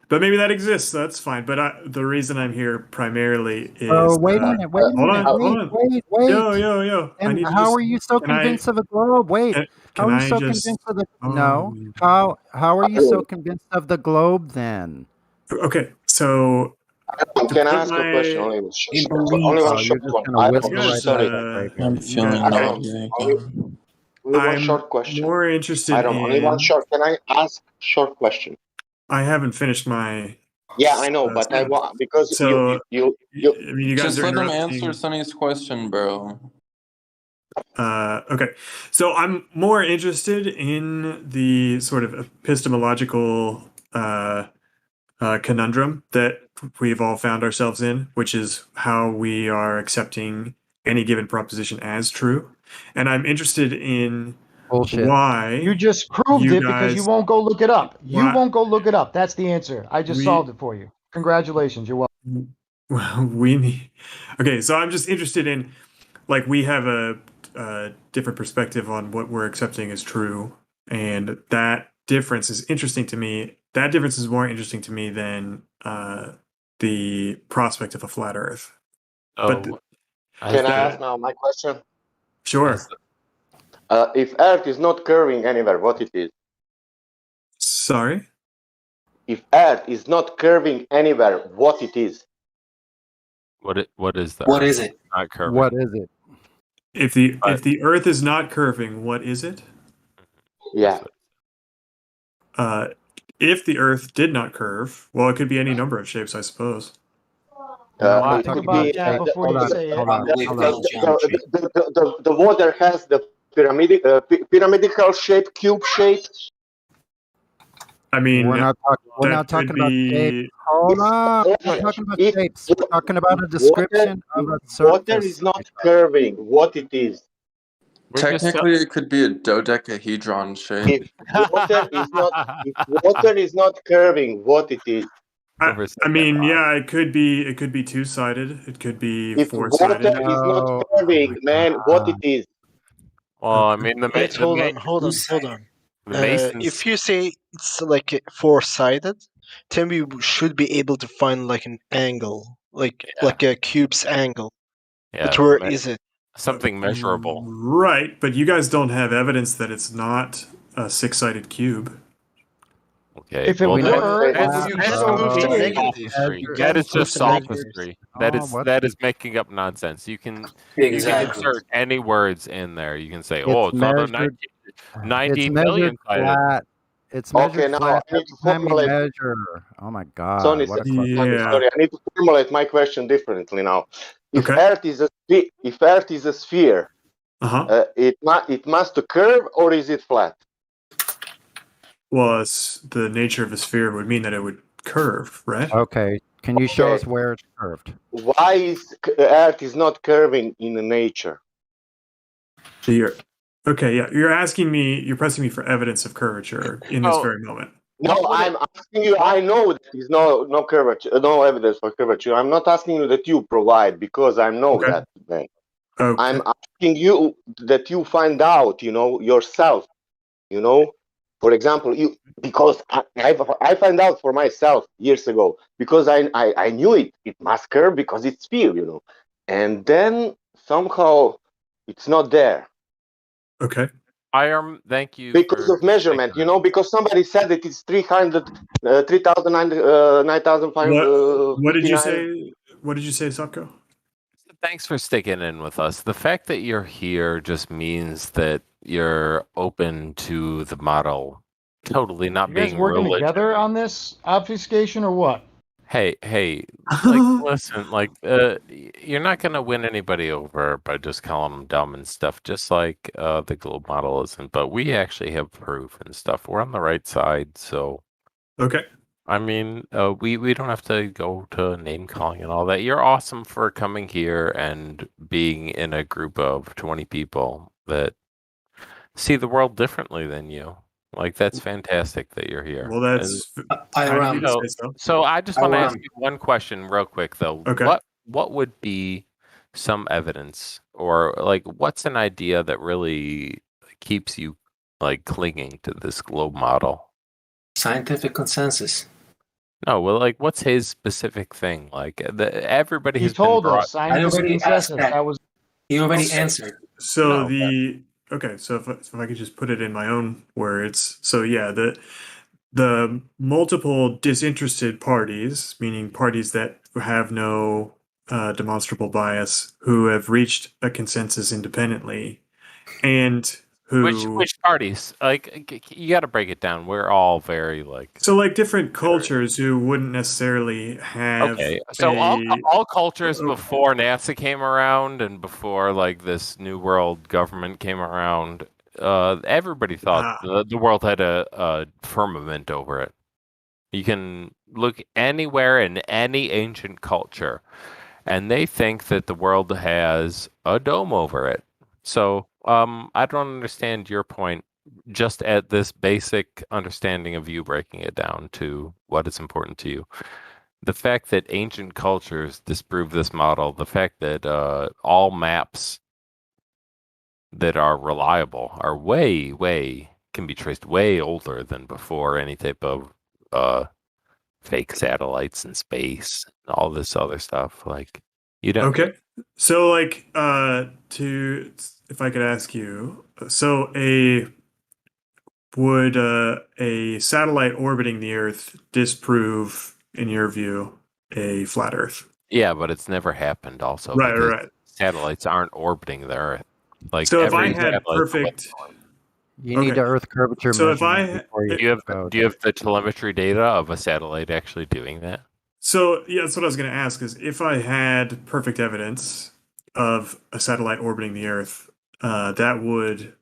but maybe that exists. So that's fine. But the reason I'm here primarily is. Oh, wait a minute! Wait. Yo! And how are you so convinced of a globe? Wait. How are you so convinced of the? No. How are you so convinced of the globe then? Okay, so. Can I ask a question? Only one short one. I'm feeling only one short question. More interested only one short. Can I ask short question? I haven't finished my. Yeah, I know, but I want because you I mean, you guys just are let them answer Sonny's question, bro. Okay, so I'm more interested in the sort of epistemological conundrum that we've all found ourselves in, which is how we are accepting any given proposition as true. And I'm interested in why you just proved it because you won't go look it up. You won't go look it up. That's the answer. I just solved it for you. Congratulations. You're welcome. Well, okay, so I'm just interested in, we have a different perspective on what we're accepting as true, and that difference is interesting to me. That difference is more interesting to me than the prospect of a flat Earth. Can I ask now my question? Sure. If Earth is not curving anywhere, what it is? Sorry? If Earth is not curving anywhere, what it is? What is that? What is it? Not curving. What is it? If the Earth is not curving, what is it? Yeah. If the Earth did not curve, well, it could be any number of shapes, I suppose. It could be the water has the pyramidal shape, cube shape. I mean, we're not talking about shapes. Hold on. We're talking about shapes. We're talking about a description of a surface. Water is not curving. What it is? Technically, it could be a dodecahedron shape. If water is not curving, what it is? I mean, yeah, it could be two-sided. It could be four-sided. If water is not curving, man, what it is? Well, I mean, hold on. Masons, If you say it's like four-sided, Timmy should be able to find like an angle, like a cube's angle. Yeah, But where is it? Something measurable. Right, but you guys don't have evidence that it's not a 6-sided cube. Okay. If it well, were, that is just sophistry. That is making up nonsense. You can insert any words in there. You can say, "Oh, it's not a 90 million sided." Flat. It's measured Okay, now flat I need every to time you formulate. measure. Oh my God! Sonny, What a question. sorry, I need to formulate my question differently now. If Earth is a sphere, it must curve, or is it flat? Well, the nature of a sphere would mean that it would curve, right? Okay, can you show us where it's curved? Why is Earth is not curving in nature? Okay, yeah, you're pressing me for evidence of curvature in this very moment. No, I'm asking you. I know that there's no curvature, no evidence for curvature. I'm not asking you that you provide, because I know that. Man. Okay. I'm asking you that you find out, yourself. For example, because I find out for myself years ago, because I knew it must curve because it's sphere, and then somehow it's not there. Okay. Thank you. Because of measurement, because somebody said that it's 300, 9,500. What did you say? What did you say, Sopko? Thanks for sticking in with us. The fact that you're here just means that you're open to the model totally not You guys being working religious. together on this obfuscation or what? Hey, like, listen, like, you're not gonna win anybody over by just calling them dumb and stuff, just like the globe model isn't. But we actually have proof and stuff. We're on the right side, so. Okay. I mean, we don't have to go to name calling and all that. You're awesome for coming here and being in a group of 20 people that see the world differently than you. Like, that's fantastic that you're here. Well, that's so I just want to ask you one question real quick, though. Okay. What would be some evidence, or like what's an idea that really keeps you like clinging to this globe model? Scientific consensus. No, well, like, what's his specific thing? Like, everybody has told been brought. us scientific consensus. That was. He already answered. So so if I could just put it in my own words. So yeah, the multiple disinterested parties, meaning parties that have no demonstrable bias, who have reached a consensus independently, and which parties? Like, you got to break it down. We're all very like. So like different cultures who wouldn't necessarily have. Okay, so all cultures before NASA came around and before like this new world government came around, everybody thought the world had a firmament over it. You can look anywhere in any ancient culture, and they think that the world has a dome over it. So I don't understand your point. Just at this basic understanding of you breaking it down to what is important to you. The fact that ancient cultures disprove this model, the fact that all maps that are reliable are can be traced way older than before any type of fake satellites in space, and all this other stuff. Like, you don't. Okay. So like if I could ask you, so would a satellite orbiting the Earth disprove, in your view, a flat Earth? Yeah, but it's never happened. Also, right. Satellites aren't orbiting the Earth. Like, so, if I had perfect, you need the Earth curvature. So do you have the telemetry data of a satellite actually doing that? So yeah, that's what I was going to ask. Is if I had perfect evidence of a satellite orbiting the Earth, that would,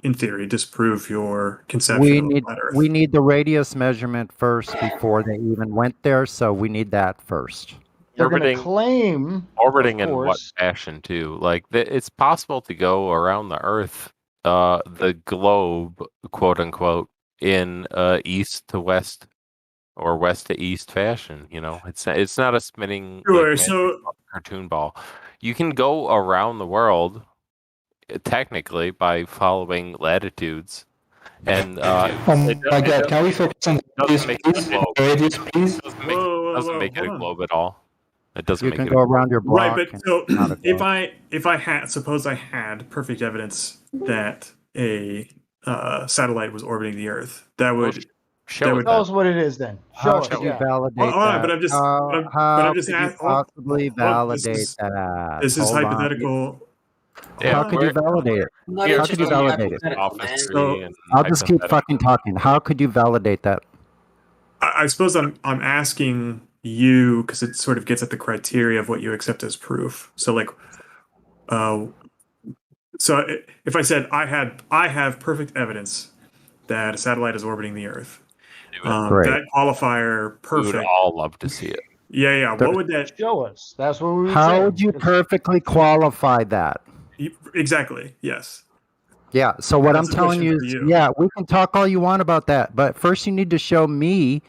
in theory, disprove your conception of flat Earth. We need the radius measurement first before they even went there, so we need that first. They're going to claim orbiting in what fashion too? Like, it's possible to go around the Earth, the globe, quote unquote, in east to west or west to east fashion. It's not a spinning cartoon ball. You can go around the world technically by following latitudes, And oh my God, can we focus on this, please? Radius, please. Doesn't make it a globe at all. It doesn't You make can it go a around your block. Right, but so if I had, suppose I had perfect evidence that a satellite was orbiting the Earth, that would Tell us what it is then. Show us. Could you Yeah. validate Hold on, that? but I'm just, How I'm just could you asking. possibly validate that? This is Hold on. hypothetical. How could you validate it? Not How could you interested in validate it? hypothetical, man. I'll just keep fucking talking. How could you validate that? I suppose I'm asking you because it sort of gets at the criteria of what you accept as proof. So like, so if I said I have perfect evidence that a satellite is orbiting the Earth, that qualifier perfect. We would all love to see it. Yeah. What would that show us? That's what we would How say. would you perfectly qualify that? Exactly. Yes. Yeah. So what That's I'm a telling question you for is, you. yeah, we can talk all you want about that, but first you need to show me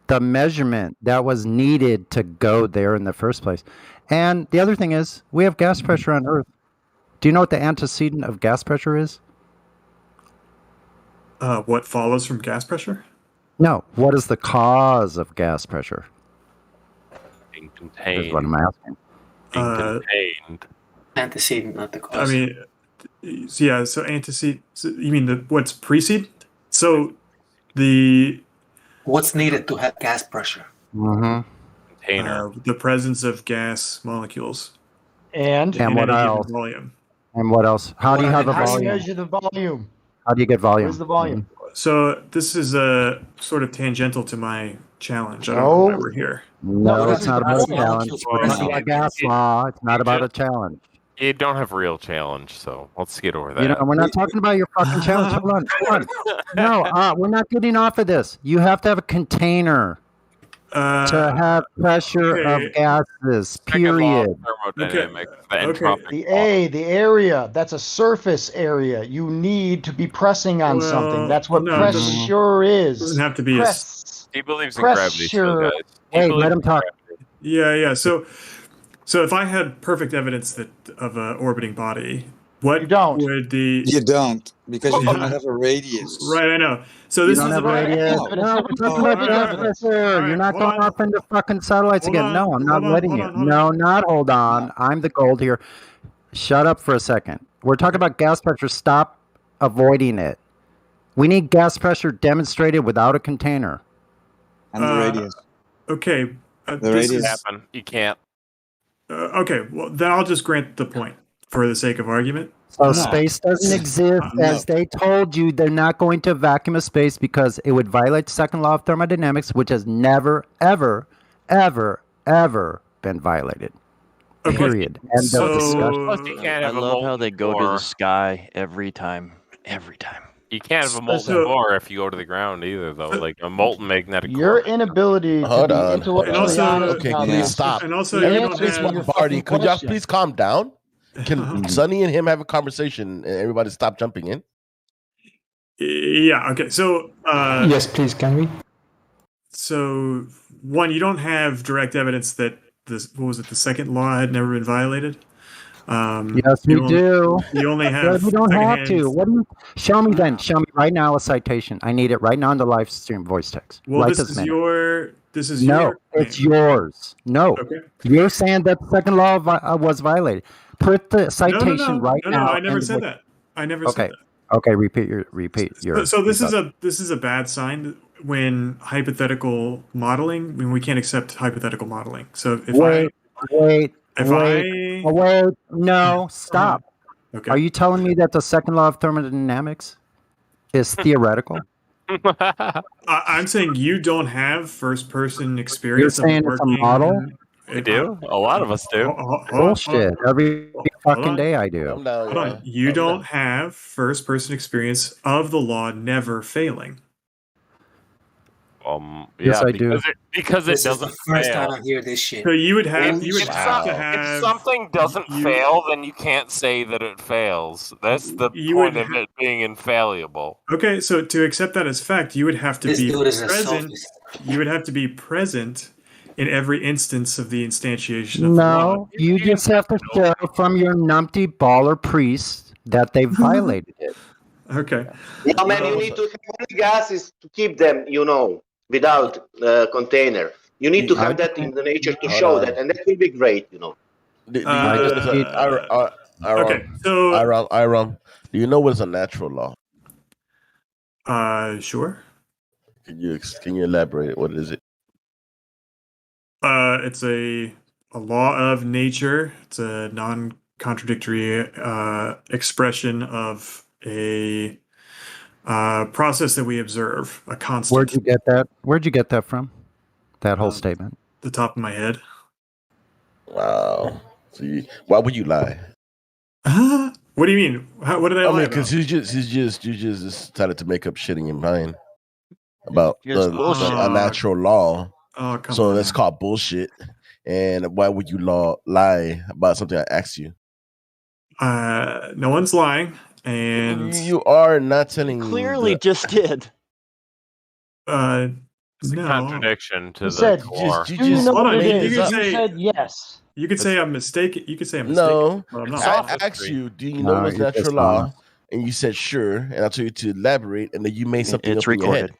the measurement that was needed to go there in the first place. And the other thing is, we have gas pressure on Earth. Do you know what the antecedent of gas pressure is? What follows from gas pressure? No. What is the cause of gas pressure? Being Is contained. what I'm asking. Being contained. Antecedent, not the cause. I mean, yeah. So antecedent. So you mean what's precedent? So what's needed to have gas pressure? Mm-hmm. Container. The presence of gas molecules. And in what any given else? volume. And what else? How do you have a How do you volume? measure the volume? How do you get volume? Where's the volume? So this is sort of tangential to my challenge. I don't know why we're here. No, it's not about a Well, challenge. We're talking about gas law. It's not about a challenge. You don't have real challenge, so let's get over that. You know, we're not talking about your fucking challenge. Hold on. No, we're not getting off of this. You have to have a container to have pressure of gases, period. Thermodynamics, the Okay. entropic The area, that's a surface area. You need to be pressing on something. That's what no, it pressure is. doesn't have to be He believes in gravity still, Pressure. guys. Wait, let him talk. Yeah. So if I had perfect evidence of an orbiting body, what would the You don't, because you don't have a radius. Right, I know. So this is a radius. No, we're talking about gas pressure. You're not going off into fucking satellites again. No, I'm not letting you. No, not hold on. I'm the gold here. Shut up for a second. We're talking about gas pressure. Stop avoiding it. We need gas pressure demonstrated without a container. And the radius. Okay. The this radius. is- You can't. Okay, well then I'll just grant the point for the sake of argument. So space doesn't exist, as they told you. They're not going to a vacuum of space because it would violate the second law of thermodynamics, which has never, ever, ever, ever been violated. Period. End of discussion. I love how they go to the sky every time. Every time. You can't have a molten core if you go to the ground either, though. Like a molten magnetic core. Your inability to Hold be on. intellectually honest Okay, about please this. stop. And also, Every you don't please, have- one party. fucking Could y'all question. please calm down? Can Sonny and him have a conversation and everybody stop jumping in? Yeah. Okay. So. Yes, please. Can we? So one, you don't have direct evidence that this. What was it? The second law had never been violated. Yes, we you do. You only have. We don't have secondhand- to. What do you? Show me then. Show me right now a citation. I need it right now in the live stream voice text. Well, right this is minute. your. This is No, your. it's yours. No, Okay. you're saying that the second law was violated. Put the citation right no, now. I never in said the- that. I never Okay. said that. Okay. Repeat your. So this is a bad sign when hypothetical modeling. I mean, we can't accept hypothetical modeling. So if Wait. if No, stop. Okay. Are you telling me that the second law of thermodynamics is theoretical? I'm saying you don't have first person experience. You're saying of it's a working, model? We do. A lot of us do. Bullshit. Every fucking on. day I do. Calm down, Hold on. You don't have first person experience of the law never failing. Yes, Yeah, I do. because it This is doesn't the first fail. time I hear this shit. So you would have If- you would if have to some- have If something doesn't fail, then you can't say that it fails. That's the You point would of it being infallible. Okay, so to accept that as fact, you would have to This be dude is a present. sophist. You would have to be present in every instance of the instantiation of the law. No, you just have to show from your numpty baller priest that they violated it. Okay. No, man, you need to have only gases to keep them, without container. You need to have that in the nature to show that, and that will be great, Do you know what is okay, so Iron, do you know what is a natural law? Sure. Can you elaborate? What is it? It's a law of nature. It's a non-contradictory expression of a process that we observe, a constant. Where'd you get that? Where'd you get that from? That whole statement. The top of my head. Wow. So why would you lie? What do you mean? What did I lie because you just decided to make up shit in your mind about the unnatural law. Oh, come so on. that's called bullshit. And why would you lie about something I asked you? No one's lying, and you are not telling. Clearly, just did. It's a No. contradiction to He the said, core. "Do you know what it is?" You say, said yes. You could say I'm mistaken. You could say I'm mistaken. No, but I'm not. I asked you, do you know what's natural law? And you said sure, and I told you to elaborate, and then you made something up in your head.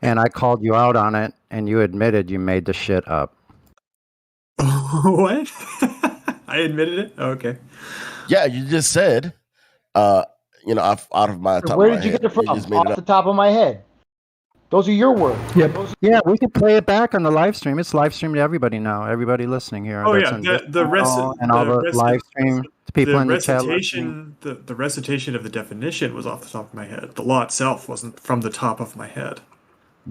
And I called you out on it, and you admitted you made the shit up. What? I admitted it? Oh, okay. Yeah, you just said, out of my top Where of my did you head, get it from? just made it Off up. the top of my head. Those are your words. Yeah, we can play it back on the live stream. It's live streamed to everybody now. Everybody listening here. Oh that's yeah, in and all the live stream people in the chat. The recitation of the definition was off the top of my head. The law itself wasn't from the top of my head.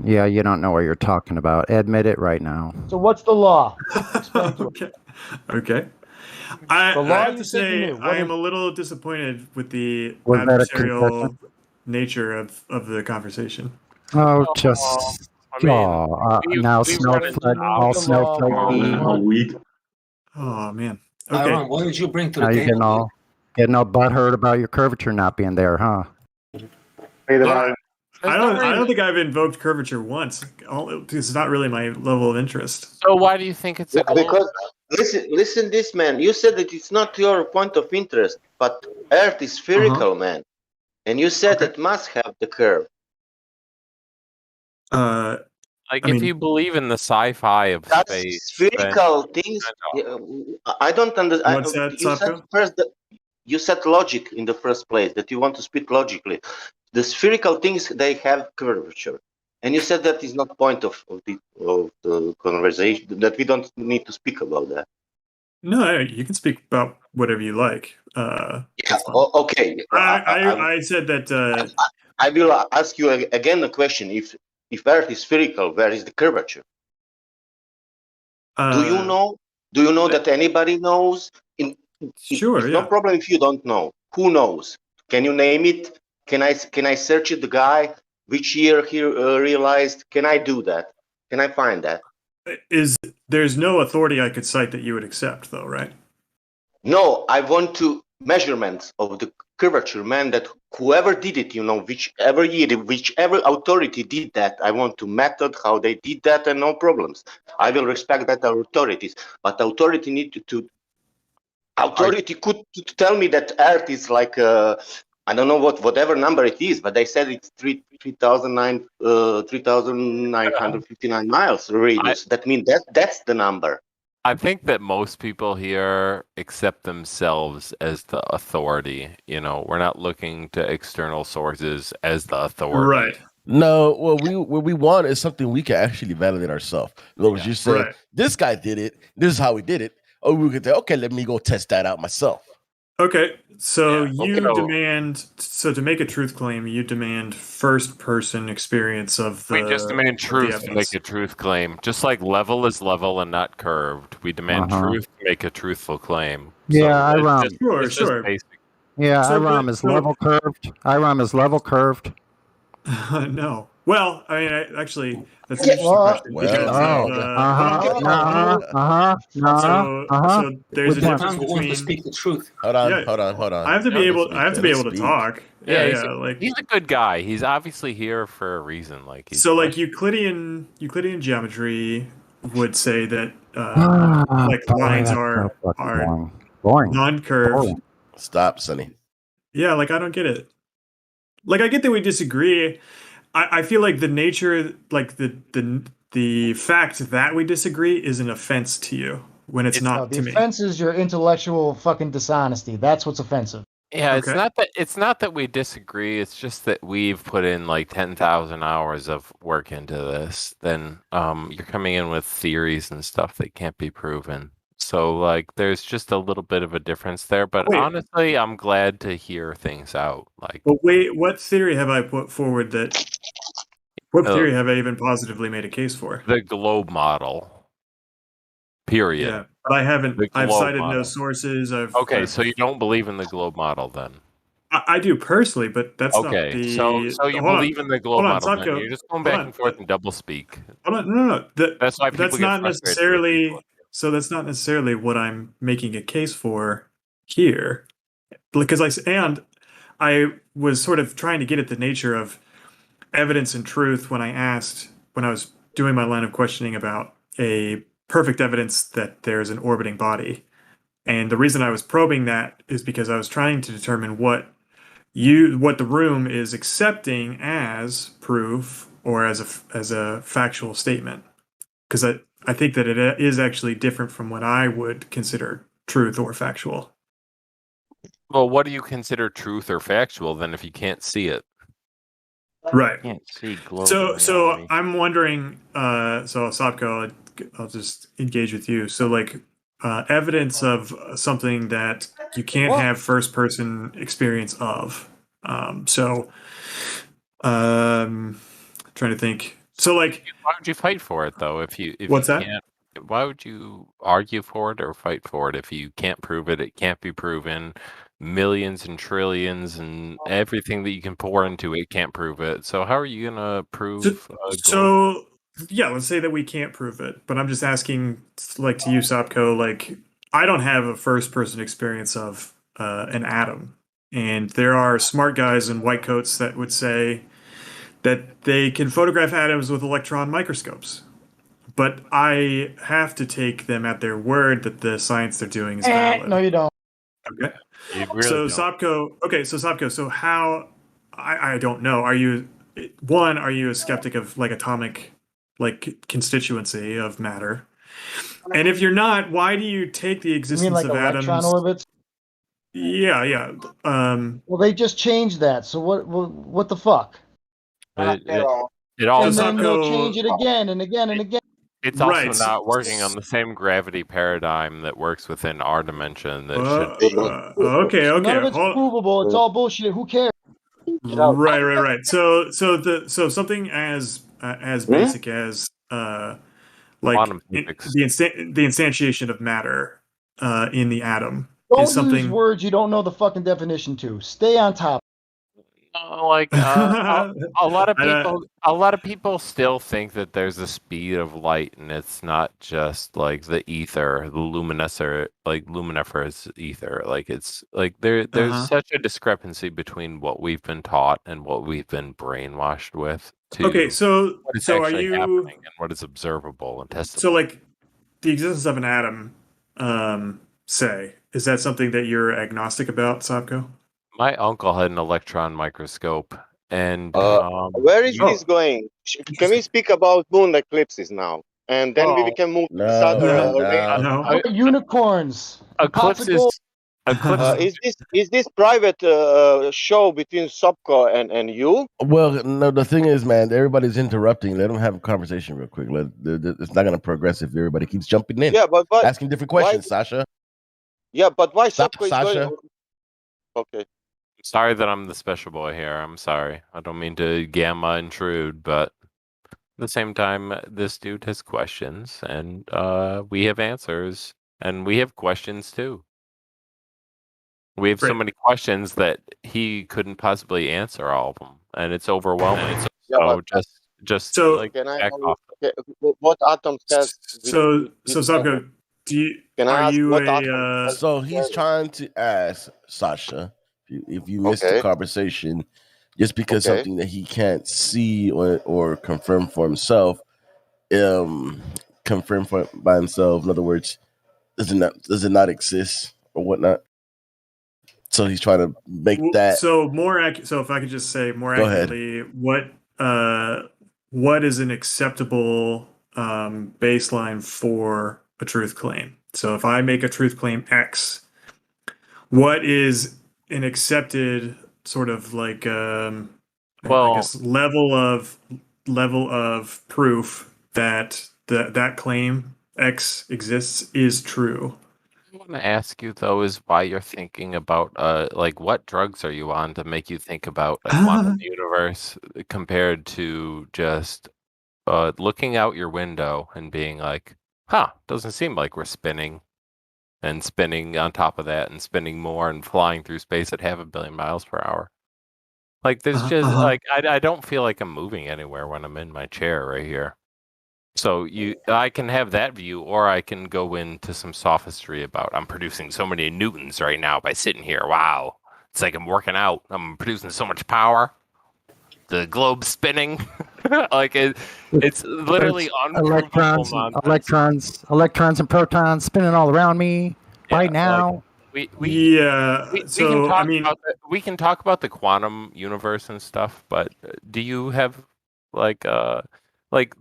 Yeah, you don't know what you're talking about. Admit it right now. So what's the law? Explain to Okay. Okay. I The law have you to said you say knew. What I am is- a little disappointed with the Was that a adversarial confession? nature of the conversation. Oh, just now snowflake, all snowflake. Oh man. Okay. Aaron, what did you bring to Now the you're table? getting all butthurt about your curvature not being there, huh? I don't think I've invoked curvature once. It's not really my level of interest. So why do you think it's a goal? Because listen, this man. You said that it's not your point of interest, but Earth is spherical, man, and you said it must have the curve. If you believe in the sci-fi of space, Spherical things. I don't understand. What's that, You said Sapko? first that you said logic in the first place, that you want to speak logically. The spherical things, they have curvature, and you said that is not point of the conversation, that we don't need to speak about that. No, you can speak about whatever you like. Okay. I said that. I will ask you again the question: If Earth is spherical, where is the curvature? Do you know? Do you know that anybody knows? Sure, it's no problem if you don't know. Who knows? Can you name it? Can I search it? The guy, which year he realized? Can I do that? Can I find that? There's no authority I could cite that you would accept, though, right? No, I want to measurements of the curvature, man. That whoever did it, whichever year, whichever authority did that, I want to method how they did that, and no problems. I will respect that authorities, but authority need to. Authority could tell me that Earth is like I don't know whatever number it is, but they said it's 3,959 miles radius. That means that's the number. I think that most people here accept themselves as the authority. We're not looking to external sources as the authority. Right. No, what we want is something we can actually validate ourselves. In other words, you say, this guy did it, this is how he did it. Or we could say, okay, let me go test that out myself. Okay, so demand, to make a truth claim, you demand first-person experience of the. We just demand truth to make a truth claim. Just like level is level and not curved. We demand truth to make a truthful claim. Yeah, IROM. Sure. Yeah, IROM is level curved. IROM is level curved. No. Well, I mean, actually, that's an interesting question. So there's a difference between. Speak the truth. Hold on. I have to be able to talk. He's a good guy. He's obviously here for a reason. Euclidean geometry would say that lines are boring. non-curved. Stop, Sonny. Yeah, like I don't get it. Like I get that we disagree. I feel like the nature, like the fact that we disagree is an offense to you when it's No, not the to me. offense is your intellectual fucking dishonesty. That's what's offensive. Yeah, Okay. it's not that we disagree. It's just that we've put in like 10,000 hours of work into this. Then you're coming in with theories and stuff that can't be proven. So like there's just a little bit of a difference there, but Wait. honestly, I'm glad to hear things out. Like But wait, what theory have I put forward that? What theory have I even positively made a case for? the globe model. Period. Yeah, but I haven't. The I've globe cited no model. sources. Okay, so you don't believe in the globe model then? I do personally, but that's Okay, not the. so you Hold on. believe in the globe Hold on, model then? Sopko. You're just going Hold back on. and forth and double speak. Hold on. No. That's why people That's get not frustrated with necessarily. people. So that's not necessarily what I'm making a case for here, because I was sort of trying to get at the nature of evidence and truth when I was doing my line of questioning about a perfect evidence that there's an orbiting body. And the reason I was probing that is because I was trying to determine what the room is accepting as proof or as a factual statement. Because I think that it is actually different from what I would consider truth or factual. Well, what do you consider truth or factual then if you can't see it? Right. Can't see globe So reality. I'm wondering. So Sopko, I'll just engage with you. So like evidence of something that you can't have first person experience of. Trying to think. So like, why would you fight for it though? If What's you that? can't, why would you argue for it or fight for it if you can't prove it? It can't be proven. Millions and trillions and everything that you can pour into it can't prove it. So how are you gonna prove? So yeah, let's say that we can't prove it, but I'm just asking, like to you, Sopko, like I don't have a first person experience of an atom, and there are smart guys in white coats that would say that they can photograph atoms with electron microscopes. But I have to take them at their word that the science they're doing is valid. No, you don't. Okay. You really So don't. Sopko, so how I don't know. Are you a skeptic of like atomic like constituency of matter? And if you're not, why do you take the You existence mean like of electron atoms? orbits? Yeah. Well, they just changed that. So what the fuck? It And also then they'll change it again and again and again. it's also not working on the same gravity paradigm that works within our dimension that should okay. None of it's provable. It's all bullshit. Who cares? Right. So something as basic as like quantum physics. the instantiation of matter in the atom Don't is something. use words you don't know the fucking definition to. Stay on top. Like a lot of people still think that there's a speed of light and it's not just like the ether, the luminiferous ether. Like it's like there's such a discrepancy between what we've been taught and what we've been brainwashed with to Okay, so what is are actually you happening and what is observable and testable. so like the existence of an atom, say, is that something that you're agnostic about, Sopko? My uncle had an electron microscope, and where is this going? Can we speak about moon eclipses now, and then we can move to Unicorns. Eclipses. Is this private show between Sopko and you? Well, no. The thing is, man, everybody's interrupting. Let them have a conversation real quick. It's not going to progress if everybody keeps jumping in. Yeah, but asking different questions, Sasha. Yeah, but why Sopko is Sasha? going? Okay. Sorry that I'm the special boy here. I'm sorry. I don't mean to gamma intrude, but at the same time, this dude has questions, and we have answers, and we have questions too. We have so many questions that he couldn't possibly answer all of them, and it's overwhelming. So just like can I back off. what atoms has? So Sopko, So he's trying to ask Sasha if you missed the conversation, just because something that he can't see or confirm for himself, by himself. In other words, does it not exist or whatnot? So he's trying to make that. So so if I could just say more accurately, what is an acceptable baseline for a truth claim? So if I make a truth claim X, what is an accepted sort of like I guess level of proof that that claim X exists is true? I want to ask you though is why you're thinking about like what drugs are you on to make you think about a quantum universe compared to just looking out your window and being like, doesn't seem like we're spinning and spinning on top of that and spinning more and flying through space at 500 million miles per hour. Like there's just like I don't feel like I'm moving anywhere when I'm in my chair right here. So I can have that view, or I can go into some sophistry about I'm producing so many newtons right now by sitting here. Wow, it's like I'm working out. I'm producing so much power. The globe's spinning. Like it's literally unprovable electrons and protons spinning all around me right now. We can talk about the quantum universe and stuff, but do you have like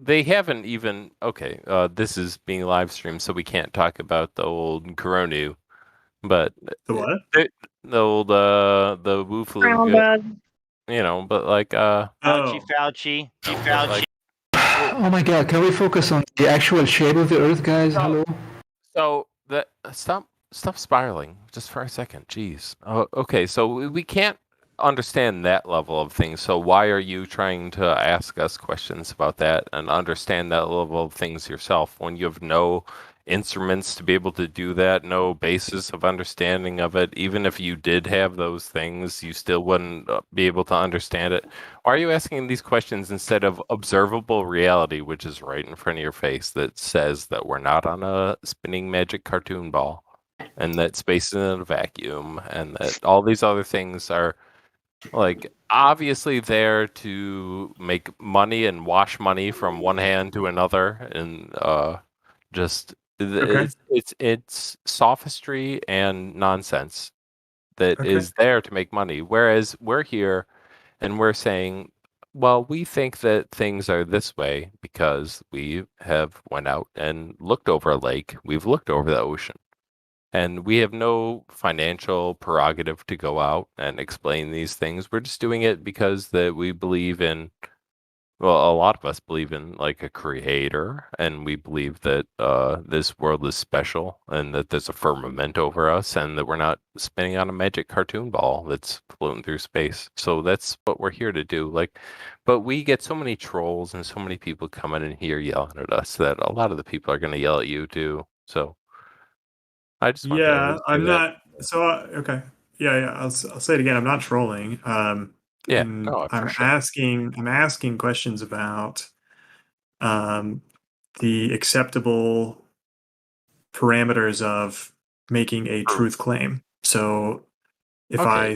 they haven't even this is being live streamed, so we can't talk about the old coronu, but the what? The old the woo flu, but like Fauci. Oh my God! Can we focus on the actual shape of the Earth, guys? Hello. So stop spiraling just for a second. Jeez. Okay, so we can't understand that level of things. So why are you trying to ask us questions about that and understand that level of things yourself when you have no instruments to be able to do that, no basis of understanding of it? Even if you did have those things, you still wouldn't be able to understand it. Why are you asking these questions instead of observable reality, which is right in front of your face, that says that we're not on a spinning magic cartoon ball and that space is in a vacuum and that all these other things are like obviously there to make money and wash money from one hand to another, and it's sophistry and nonsense that is there to make money. Whereas we're here and we're saying, well, we think that things are this way because we have went out and looked over a lake, we've looked over the ocean. And we have no financial prerogative to go out and explain these things. We're just doing it because that we believe in, well, a lot of us believe in like a creator, and we believe that this world is special and that there's a firmament over us and that we're not spinning on a magic cartoon ball that's floating through space. So that's what we're here to do. But we get so many trolls and so many people coming in here yelling at us that a lot of the people are going to yell at you too. So I just I'm not. So okay, I'll say it again. I'm not trolling. I'm asking questions about the acceptable parameters of making a truth claim. So if I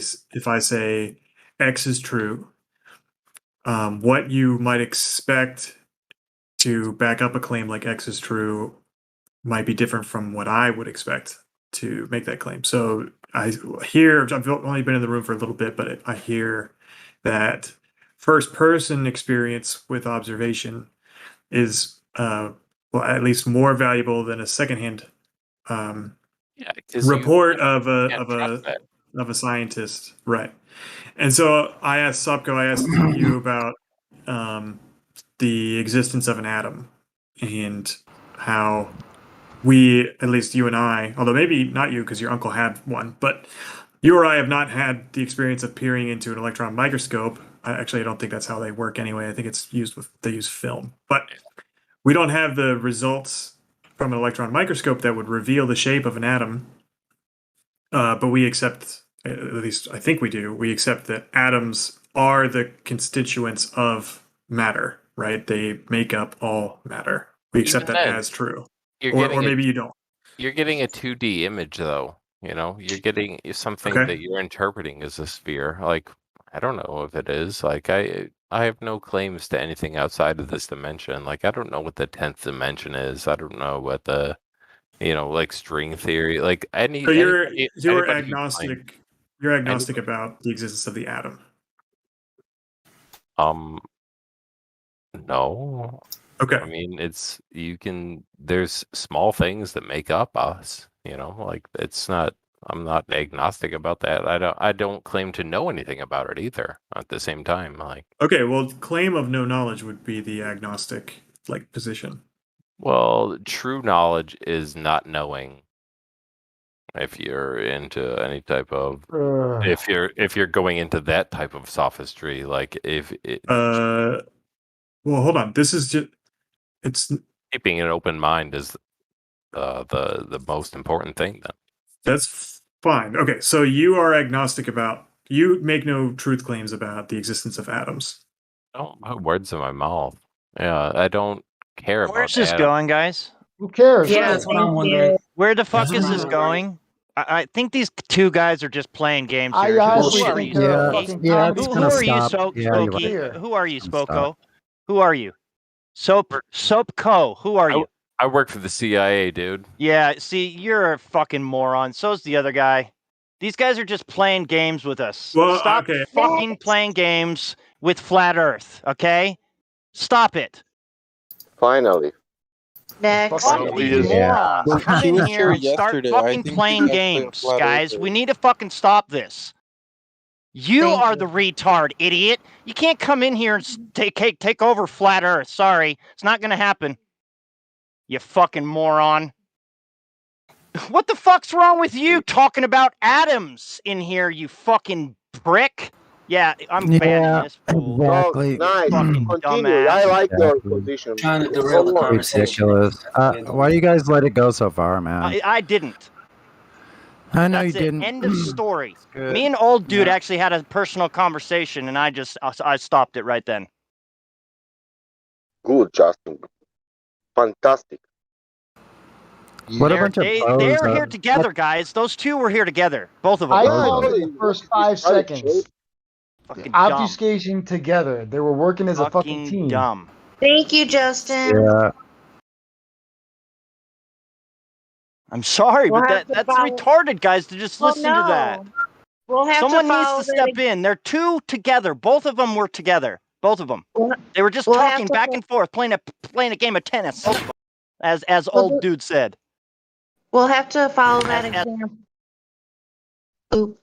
say X is true, what you might expect to back up a claim like X is true might be different from what I would expect to make that claim. So I've only been in the room for a little bit, but I hear that first person experience with observation is at least more valuable than a secondhand report of a scientist, right? And so I asked you about the existence of an atom and how we, at least you and I, although maybe not you because your uncle had one, but you or I have not had the experience of peering into an electron microscope. I don't think that's how they work anyway. I think they use film, but we don't have the results from an electron microscope that would reveal the shape of an atom. But we accept, at least I think we do, we accept that atoms are the constituents of matter, right? They make up all matter. We accept that as true. Or maybe you don't. You're getting a 2D image, though. You're getting something that you're interpreting as a sphere. Like, I don't know if it is. Like, I have no claims to anything outside of this dimension. Like, I don't know what the 10th dimension is. I don't know what the, like string theory. Like, you're agnostic. You're agnostic about the existence of the atom. No. Okay. I mean, there's small things that make up us, like it's not, I'm not agnostic about that. I don't claim to know anything about it either at the same time. Like, okay, well, claim of no knowledge would be the agnostic position. Well, true knowledge is not knowing. If you're into any type of, if you're going into that type of sophistry, like well, hold on. This is just it's keeping an open mind is the most important thing. Then that's fine. Okay, so you are agnostic about. You make no truth claims about the existence of atoms. Don't put words in my mouth. Yeah, I don't care about. Where's this going, guys? Who cares? Yeah, that's what I'm wondering. Where the fuck is this going? I think these two guys are just playing games here. honestly Who are think you? they're fucking comedy. Who are you, Stop. Spokey? Who are you, Spoko? Who are you? Soapco. Who are you? I work for the CIA, dude. Yeah, see, you're a fucking moron. So's the other guy. These guys are just playing games with us. Well, Stop okay. fucking playing games with Flat Earth, okay? Stop it. Finally. Next. Fuck these morons. Come in here and start fucking playing games, guys. We need to fucking stop this. You are the retard, idiot. You can't come in here and take over Flat Earth. Sorry. It's not going to happen. You fucking moron. What the fuck's wrong with you talking about atoms in here, you fucking prick? Yeah, I'm banning this fool. Exactly. Nice. Fucking Continue. dumbass. I like your position. Trying to derail the conversation. Ridiculous. Why do you guys let it go so far, man? I didn't. I know That's you it. didn't. End of story. Good. Me and old dude actually had a personal conversation, and I stopped it right then. Good, Justin. Fantastic. What a bunch of pros, They're here together, guys. Those two were here together. Both of them. I called it in the first 5 seconds. Fucking Obfuscation together. They were working as a fucking team. Dumb. Thank you, Justin. Yeah. I'm sorry, We'll but have to that's follow- retarded, guys, to just listen to that. We'll have Someone to follow needs to step that. in. They're two together. Both of them were together. Both of them. They were just we'll have talking to back fo- and forth, playing a game of tennis, as old dude said. We'll have to follow that example. Oop.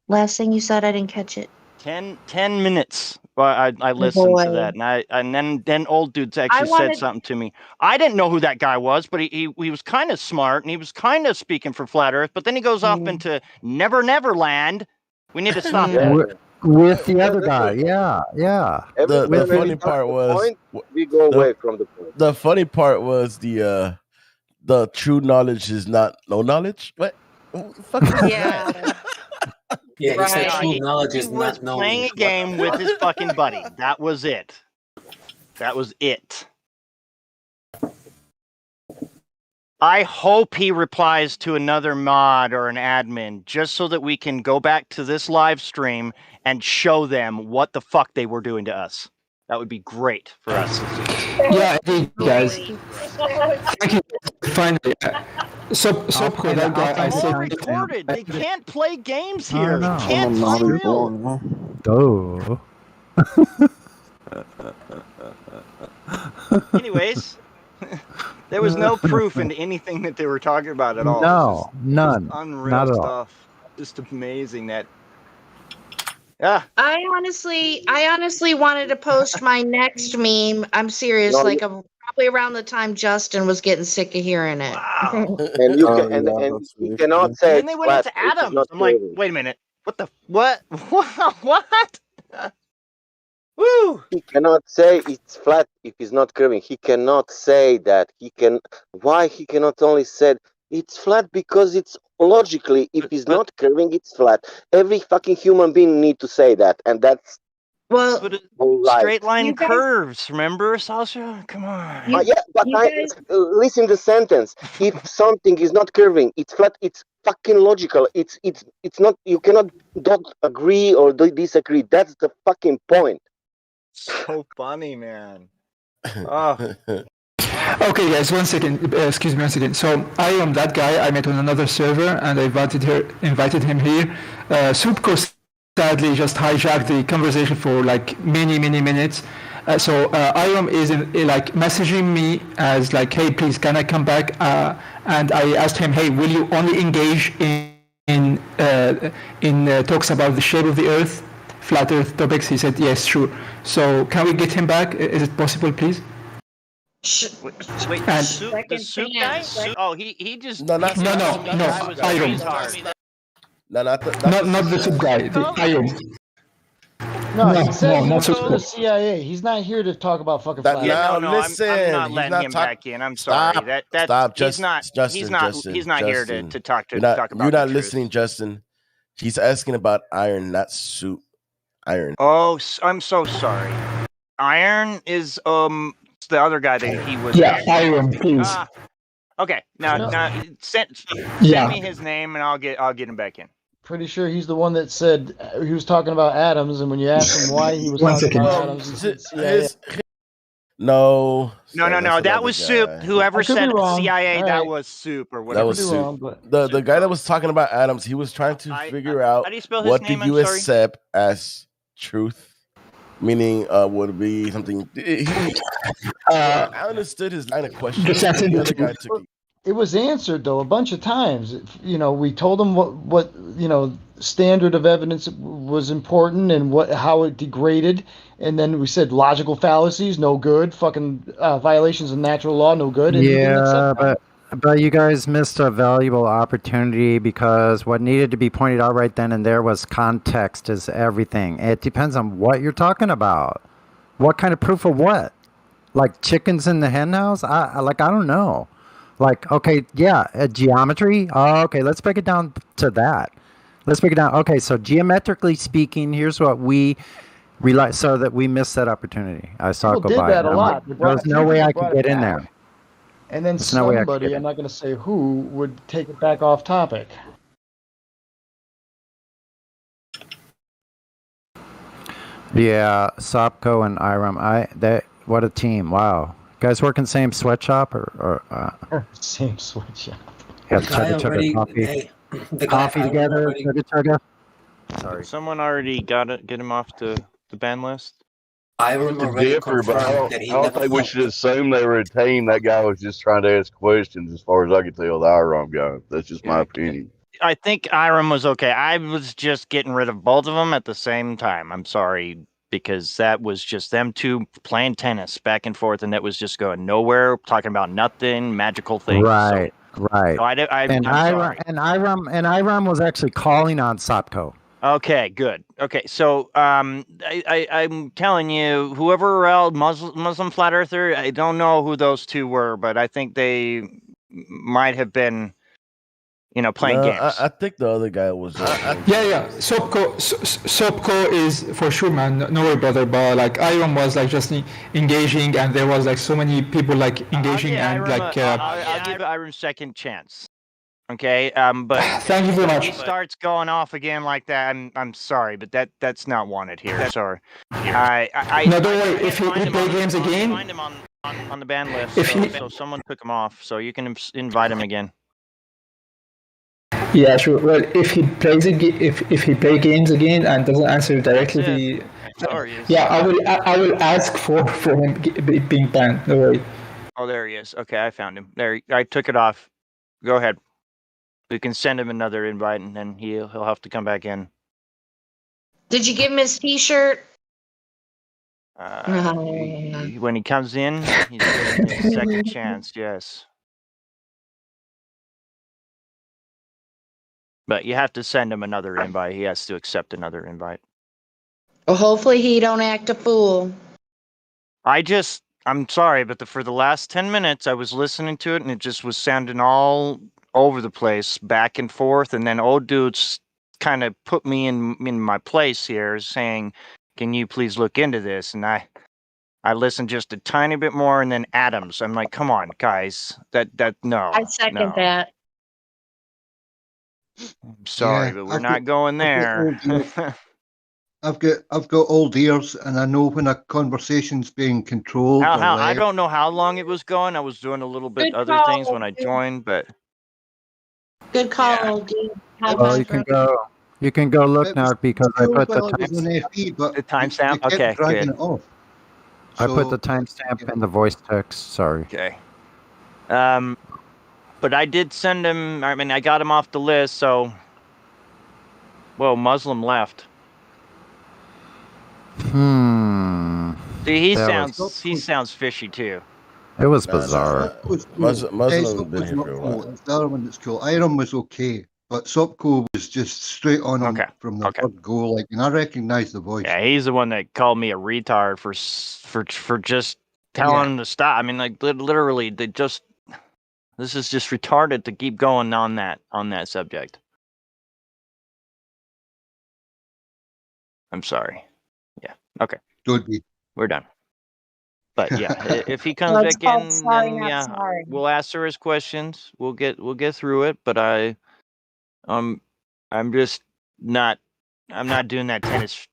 Last thing you said, I didn't catch it. 10 minutes. Well, I listened to boy. that, and then old dude actually said something to me. I didn't know who that guy was, but he was kind of smart, and he was kind of speaking for Flat Earth. But then he goes off into Never Land. We need to stop that. With the other guy, yeah. The funny part was we go away from the point. The funny part was the true knowledge is not no knowledge. What the fuck is that? Yeah, he said true knowledge He is was not knowing. playing a game with his fucking buddy. That was it. That was it. I hope he replies to another mod or an admin just so that we can go back to this live stream and show them what the fuck they were doing to us. That would be great for us. Yeah, hey guys. Thank you. Finally. So that guy I It's all said recorded. They can't play games here. They know. can't play real. Oh. Anyways, there was no proof into anything that they were talking about at all. No, none. Unreal Not at all. stuff. Just amazing that. Yeah. I honestly wanted to post my next meme. I'm serious. No, like probably around the time Justin was getting sick of hearing it. And you can, and you cannot say. And then they went into atoms. I'm like, wait a minute. What the what? What? Woo! He cannot say it's flat if it's not curving. He cannot say that. Why he cannot only say it's flat? Because it's logically, if it's not curving, it's flat. Every fucking human being need to say that, and that's well, straight line curves. Remember, Sasha? Come on. Listen the sentence. If something is not curving, it's flat. It's fucking logical. It's not. You cannot don't agree or disagree. That's the fucking point. So funny, man. Oh. Okay, guys, one second. Excuse me, one second. So I am that guy I met on another server, and I invited him here. Supco sadly just hijacked the conversation for like many minutes. So Iram is like messaging me as like, hey, please, can I come back? And I asked him, hey, will you only engage in talks about the shape of the Earth, flat Earth topics? He said, yes, sure. So can we get him back? Is it possible, please? Wait, the soup guy? Oh, he just No, not No, Iram. No, not the soup guy. The Iram. No, he No, said he not was so for the CIA. He's not here to talk about fucking flat Earth. Yeah, no, listen, I'm not he's letting not him talk- back in. I'm sorry. Stop, That's stop, he's not he's not here to talk You're talk about you're the not truth. listening, Justin. He's asking about iron, not soup. Iron. Oh, I'm so sorry. Iron is the other guy that he was. Yeah, Iram, please. Okay, now send Yeah. me his name and I'll get him back in. Pretty sure he's the one that said he was talking about atoms, and when you asked him why he was One talking second. about atoms, he said CIA. No. No, that was Soup. Whoever said CIA, that was Soup or whatever. That was soup. The guy that was talking about atoms, he was trying to figure out how do you spell his what name? do you I'm sorry. accept as truth, meaning would it be something. I understood his line of questioning. The other guy took it. It was answered though a bunch of times. You know, we told him what standard of evidence was important and how it degraded, and then we said logical fallacies no good, fucking violations of natural law no good. And he didn't Yeah, accept but you guys missed a valuable opportunity because what needed to be pointed out right then and there was context is everything. It depends on what you're talking about. What kind of proof of what? Like chickens in the hen house? I don't know. Like, okay, yeah, geometry. Oh, okay, let's break it down to that. Let's break it down. Okay, so geometrically speaking, here's what we realize so that we missed that opportunity. I saw it People go did by. that a lot. There's no way I could get in there. And then There's no way I could somebody, get I'm not going to say who, would take it back off topic. Yeah, Sopko and Iram. What a team! Wow, guys work in same sweatshop or same sweatshop. Yeah, chugga coffee. Coffee together. Chugga. Sorry. Someone already get him off the ban list. It's different, but I don't think we should assume they were a team. That guy was just trying to ask questions, as far as I could tell. The IROM guy. That's just my opinion. I think Iram was okay. I was just getting rid of both of them at the same time. I'm sorry, because that was just them two playing tennis back and forth, and that was just going nowhere, talking about nothing, magical things. Right, right. So I'm sorry. And Iram was actually calling on Sopko. Okay, good. Okay, so I'm telling you, whoever else, Muslim flat earther, I don't know who those two were, but I think they might have been, playing games. I think the other guy was. Yeah. Sopko is for sure, man. No worry, brother. But like Iram was like just engaging, and there was like so many people like engaging and Iram, like. I'll give Iram second chance. Okay, but thank you very much. If he starts going off again like that, I'm sorry, but that's not wanted here. Sorry. No, don't worry. If he play games again, find him on the ban list. If So someone took him off, so you can invite him again. Yeah, sure. Well, if he plays if he play games again and doesn't answer directly, I will ask for him being banned. No worry. Oh, there he is. Okay, I found him. There, I took it off. Go ahead. We can send him another invite, and then he'll have to come back in. Did you give him his T-shirt? When he comes in, he's getting a second chance. Yes. But you have to send him another invite. He has to accept another invite. Well, hopefully he don't act a fool. I'm sorry, but for the last 10 minutes, I was listening to it, and it just was sounding all over the place, back and forth, and then old dudes kind of put me in my place here, saying, "Can you please look into this?" And I listened just a tiny bit more, and then Adams. I'm like, "Come on, guys, that no." I second that. I'm sorry, but we're not going there. I've got old ears, and I know when a conversation's being controlled or I led. don't know how long it was going. I was doing a little bit Good other call, things when I dude. joined, but Good call, yeah. old dude. High Well, five, brother. you can go look It was now because I cool put the while it was on FE, but The they timestamp? kept Okay, dragging good. it off. I put the So, timestamp in the voice text. Sorry. Okay. But I did send him. I mean, I got him off the list. So, well, Muslim left. See, he sounds fishy too. It was bizarre. Muslim been here for a while. It's the other one that's cool. Iron was okay, but Sopko was just straight on him from the word go. Like, and I recognize the voice. Yeah, he's the one that called me a retard for just telling him to stop. I mean, like literally, this is just retarded to keep going on that subject. I'm sorry. Yeah. Okay. Don't be. We're done. But yeah, if he comes back in, then yeah, we'll answer his questions. We'll get through it. But I'm just not. I'm not doing that tennis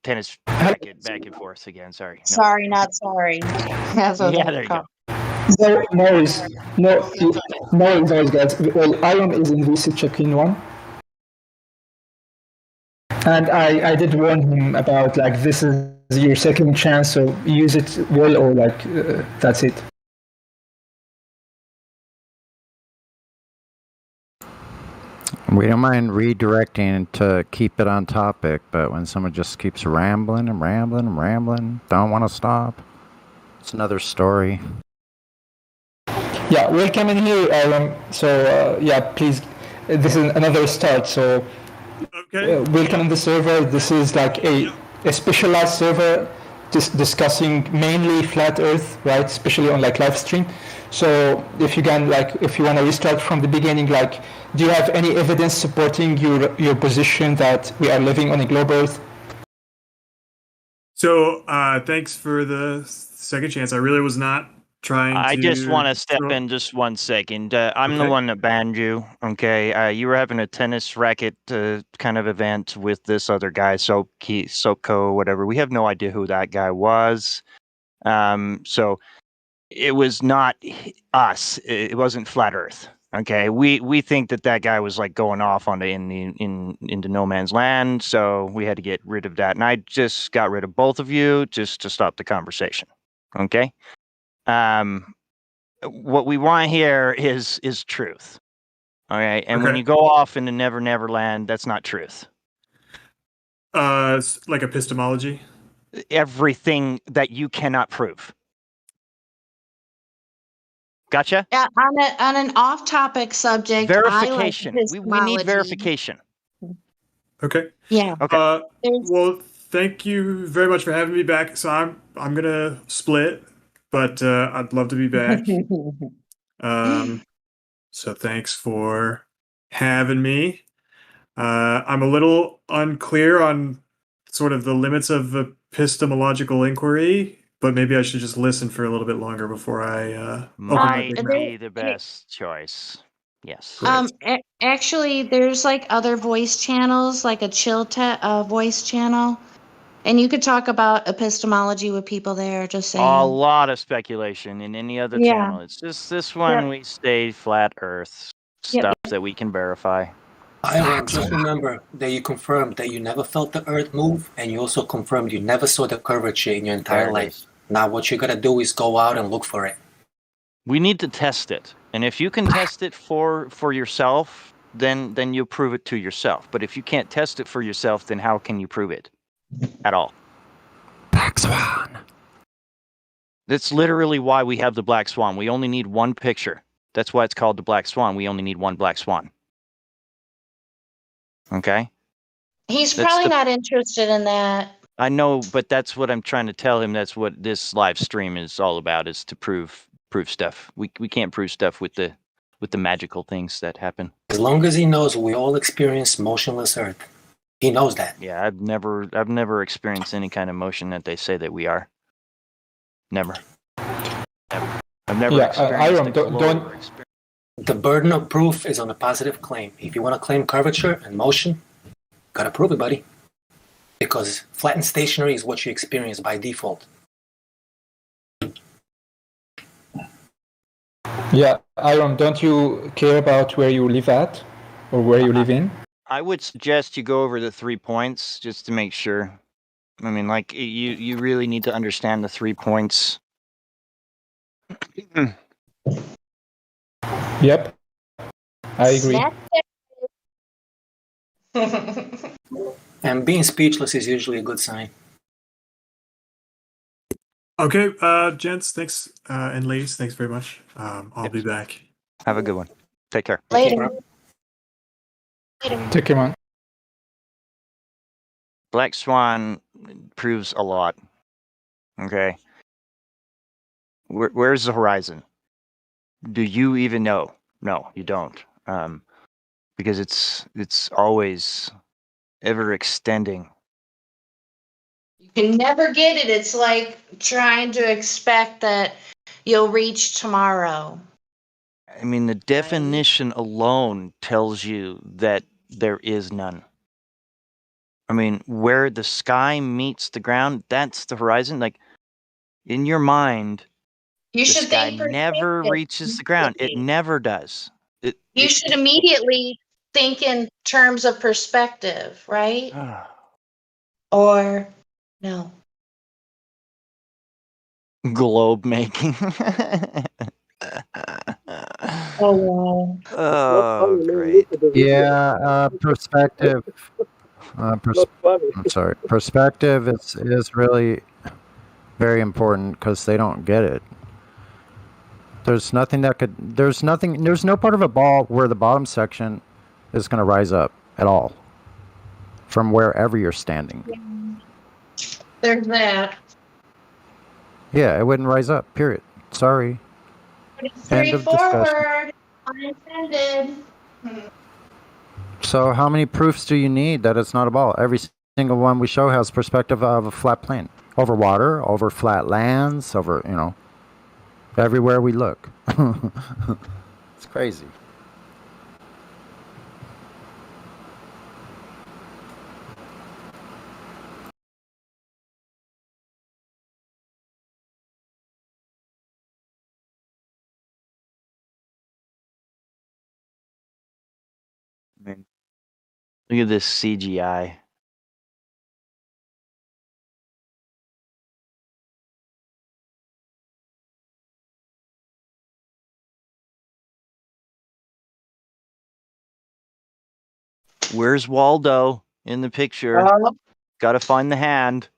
racket back and forth again. Sorry. No. Sorry, not sorry. That's what Yeah, they there you call. go. No worries, guys. Well, Iron is in VC check-in 1. And I did warn him about, like, this is your second chance, so use it well, or like, that's it. We don't mind redirecting to keep it on topic, but when someone just keeps rambling and rambling and rambling, don't want to stop, it's another story. Yeah, welcome in here, Aaron. So, yeah, please, this is another start. So, welcome in the server. This is like a specialized server discussing mainly flat Earth, right? Especially on like live stream. So, if you can, like, if you want to restart from the beginning, like, do you have any evidence supporting your position that we are living on a globe Earth? So, thanks for the second chance. I really was not trying I to... just want to step in just 1 second. I'm the one that banned you, okay? You were having a tennis racket kind of event with this other guy, Soko, whatever. We have no idea who that guy was. So it was not us. It wasn't Flat Earth, okay? We think that guy was like going off into no man's land, so we had to get rid of that. And I just got rid of both of you just to stop the conversation, okay? What we want here is truth. All right. And when you go off into Never Land, that's not truth. It's like epistemology. Everything that you cannot prove. Gotcha? Yeah, on an off-topic subject, verification. I like we need verification. Okay. Yeah. Okay. Well, thank you very much for having me back. So I'm gonna split, but I'd love to be back. So thanks for having me. I'm a little unclear on sort of the limits of epistemological inquiry, but maybe I should just listen for a little bit longer before I open my big mouth. Be the best choice. Yes. Actually, there's like other voice channels, like a chill voice channel, and you could talk about epistemology with people there. Just saying. A lot of speculation in any other channel. It's just this one. We stay flat Earth stuff that we can verify. Just remember that you confirmed that you never felt the Earth move, and you also confirmed you never saw the curvature in your entire life. Now, what you gotta do is go out and look for it. We need to test it, and if you can test it for yourself, then you prove it to yourself. But if you can't test it for yourself, then how can you prove it at all? Black Swan. That's literally why we have the Black Swan. We only need one picture. That's why it's called the Black Swan. We only need one Black Swan. Okay? He's probably not interested in that. I know, but that's what I'm trying to tell him. That's what this live stream is all about, is to prove stuff. We can't prove stuff with the magical things that happen. As long as he knows we all experience motionless Earth. He knows that. Yeah, I've never experienced any kind of motion that they say that we are. Never. I've never experienced The burden of proof is on a positive claim. If you want to claim curvature and motion, gotta prove it, buddy. Because flat and stationary is what you experience by default. Yeah, Aaron, don't you care about where you live at or where you live in? I would suggest you go over the 3 points just to make sure. I mean, like you really need to understand the 3 points. Yep, I agree. And being speechless is usually a good sign. Okay, gents, thanks, and ladies, thanks very much. I'll be back. Have a good one. Take care. Later. Take care, man. Black Swan proves a lot. Okay. Where's the horizon? Do you even know? No, you don't. Because it's always ever extending. You can never get it. It's like trying to expect that you'll reach tomorrow. I mean, the definition alone tells you that there is none. I mean, where the sky meets the ground, that's the horizon. Like, in your mind, You the should sky think never reaches the ground. It never does. You should immediately think in terms of perspective, right? Or no. Globe making. Oh, wow. Oh, great. Yeah, perspective. I'm sorry. Perspective is really very important because they don't get it. There's no part of a ball where the bottom section is going to rise up at all from wherever you're standing. There's that. Yeah, it wouldn't rise up, period. Sorry. It's End of discussion. straightforward. Unintended. So how many proofs do you need that it's not a ball? Every single one we show has perspective of a flat plane. Over water, over flat lands, over, everywhere we look. It's crazy. I mean, look at this CGI. Where's Waldo in the picture? Gotta find the hand.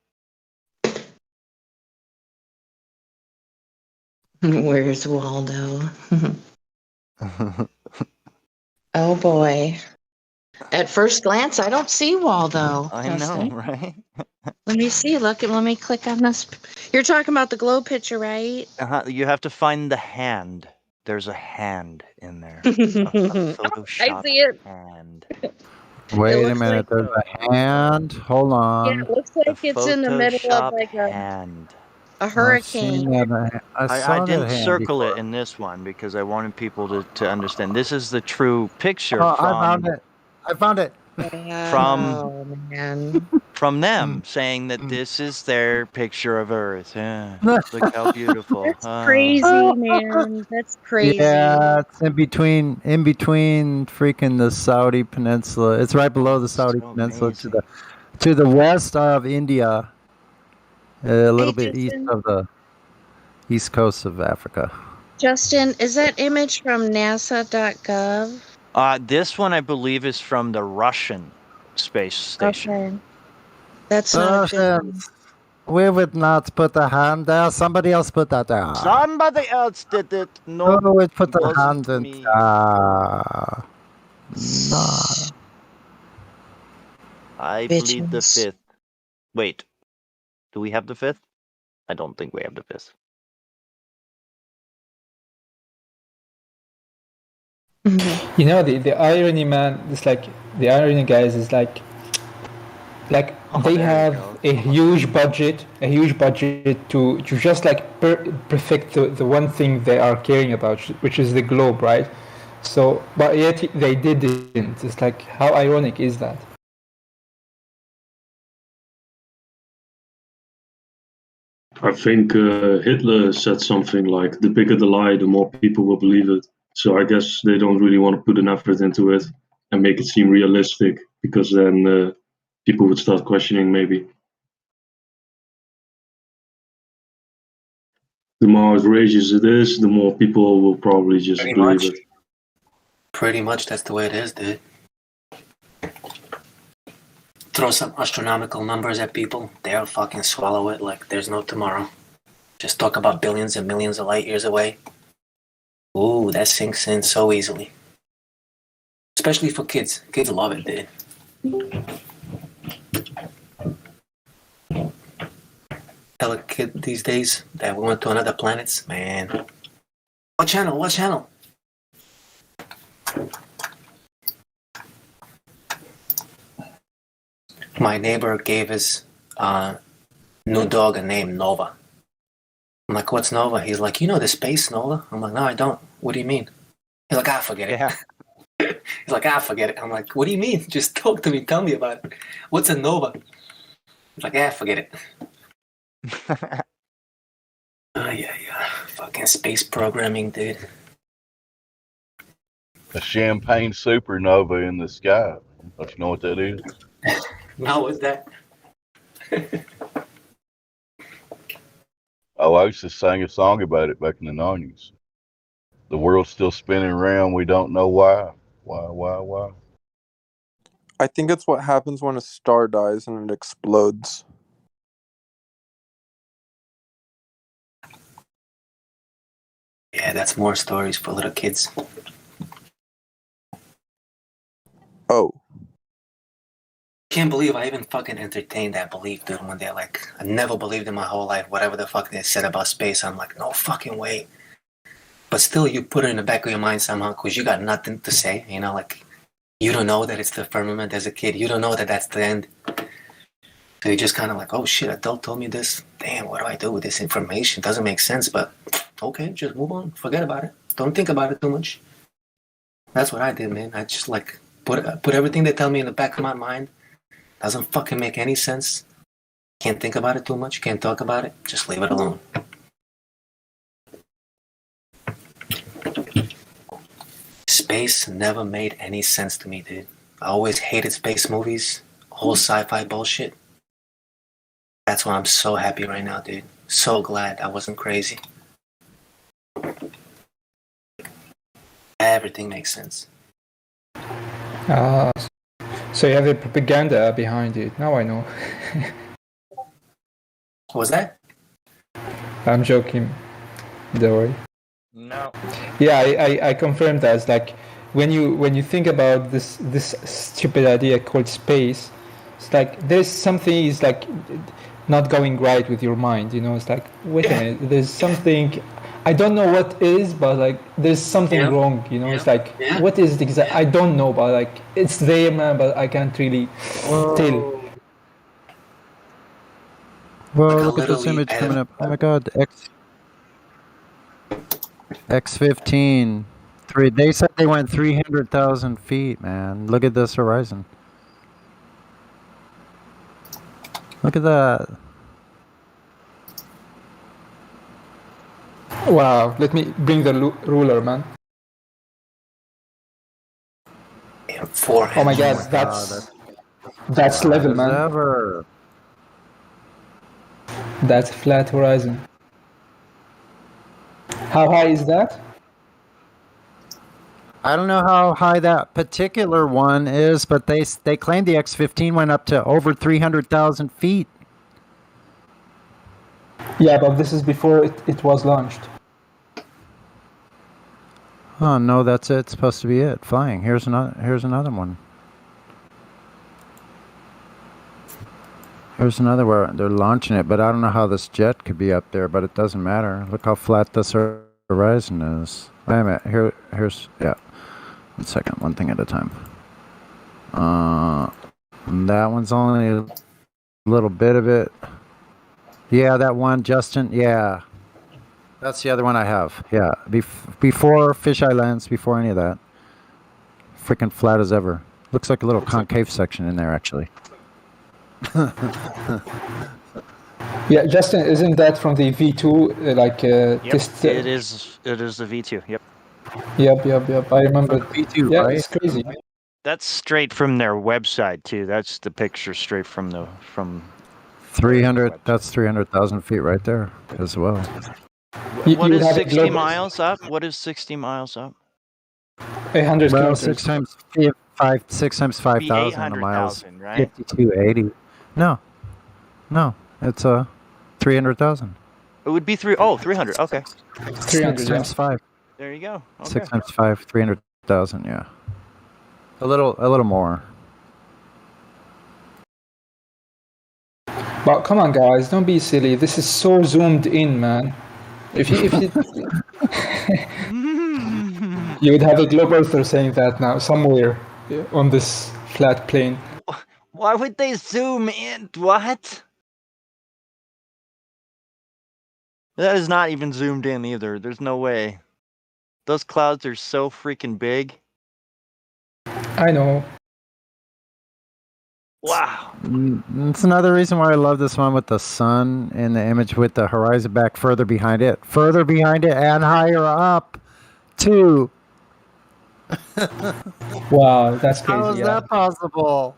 Where's Waldo? Oh boy. At first glance, I don't see Waldo. I know, Dustin. right? Let me see. Let me click on this. You're talking about the glow picture, right? You have to find the hand. There's a hand in there. A Photoshop I see it. hand. Wait a minute. There's a hand. Hold on. Yeah, it looks like it's in the middle of like hand. a hurricane. I didn't circle it in this one because I wanted people to understand. This is the true picture Oh, from. I found it. From them saying that this is their picture of Earth. Yeah, look how beautiful. That's crazy, man. That's crazy. Yeah, it's in between freaking the Saudi Peninsula. It's right below the Saudi Peninsula to the west of India, a little bit east of the east coast of Africa. Justin, is that image from NASA.gov? This one I believe is from the Russian space station. Okay. That's not good. We would not put a hand there. Somebody else put that there. Somebody else did it. No, we would put the hand in there. No. I plead the fifth. Wait, do we have the fifth? I don't think we have the fifth. You know, the irony, man, it's like the irony, guys, is like they have a huge budget to just like perfect the one thing they are caring about, which is the globe, right? So, but yet they didn't. It's like, how ironic is that? I think Hitler said something like, the bigger the lie, the more people will believe it. So I guess they don't really want to put an effort into it and make it seem realistic, because then people would start questioning maybe. The more outrageous it is, the more people will probably just believe it. Pretty much that's the way it is, dude. Throw some astronomical numbers at people, they'll fucking swallow it like there's no tomorrow. Just talk about billions and millions of light years away. Ooh, that sinks in so easily. Especially for kids. Kids love it, dude. Tell a kid these days that we went to another planet, man. What channel? What channel? My neighbor gave his new dog a name, Nova. I'm like, what's Nova? He's like, you know the space Nova? I'm like, no, I don't. What do you mean? He's like, forget it. Yeah. He's like, forget it. I'm like, what do you mean? Just talk to me. Tell me about it. What's a Nova? He's like, forget it. Yeah. Fucking space programming, dude. A champagne supernova in the sky. Don't you know what that is? No, what's that? Oh, I used to sing a song about it back in the 90s. The world's still spinning around. We don't know why. Why? I think it's what happens when a star dies and it explodes. Yeah, that's more stories for little kids. Oh. Can't believe I even fucking entertained that belief, dude, one day. Like, I never believed in my whole life whatever the fuck they said about space. I'm like, no fucking way. But still, you put it in the back of your mind somehow because you got nothing to say. You know, like, you don't know that it's the firmament as a kid. You don't know that that's the end. So you're just kind of like, oh shit, adult told me this. Damn, what do I do with this information? Doesn't make sense, but okay, just move on. Forget about it. Don't think about it too much. That's what I did, man. I just like put everything they tell me in the back of my mind. Doesn't fucking make any sense. Can't think about it too much. Can't talk about it. Just leave it alone. Space never made any sense to me, dude. I always hated space movies. Whole sci-fi bullshit. That's why I'm so happy right now, dude. So glad I wasn't crazy. Everything makes sense. So you have the propaganda behind it. Now I know. What was that? I'm joking. Don't worry. No. Yeah, I confirmed that. It's like when you think about this stupid idea called space, it's like there's something is like not going right with your mind. You know, it's like wait a minute, there's something. I don't know what is, but like there's something wrong, you know. It's like what is the exact? I don't know, but like it's there, man. But I can't really tell. Well, look at this image coming up. Oh my God, X-15. They said they went 300,000 feet, man. Look at this horizon. Look at that. Wow, let me bring the ruler, man. Oh my God, that's level, man. Ever. That's flat horizon. How high is that? I don't know how high that particular one is, but they claim the X-15 went up to over 300,000 feet. Yeah, but this is before it was launched. Oh no, that's it. It's supposed to be it. Flying. Here's another one. Here's another where they're launching it, but I don't know how this jet could be up there, but it doesn't matter. Look how flat this horizon is. Wait a minute. Here's 1 second. One thing at a time. That one's only a little bit of it. Yeah, that one, Justin. Yeah. That's the other one I have. Yeah. Before fisheye lens, before any of that. Freaking flat as ever. Looks like a little concave section in there, actually. Yeah, Justin, isn't that from the V2 Yep, test? it is. It is the V2. Yep. Yep. I remember. V2, Yeah, right? it's crazy. That's straight from their website too. That's the picture straight from the 300. That's 300,000 feet right there as well. What you is have a 60 global- miles up? What is 60 miles up? 800 Well, kilometers. 6 times 5,000 miles. 800,000, right? 5280. No, it's 300,000. It would be 300. Okay. 300, 6 times 5. There you go. Okay. 6 times 5, 300,000. Yeah. A little more. But come on, guys, don't be silly. This is so zoomed in, man. If you you would have a globe earther saying that now somewhere on this flat plane. Why would they zoom in? What? That is not even zoomed in either. There's no way. Those clouds are so freaking big. I know. Wow. It's another reason why I love this one with the sun in the image with the horizon back further behind it, and higher up, too. Wow, that's crazy. How is that possible?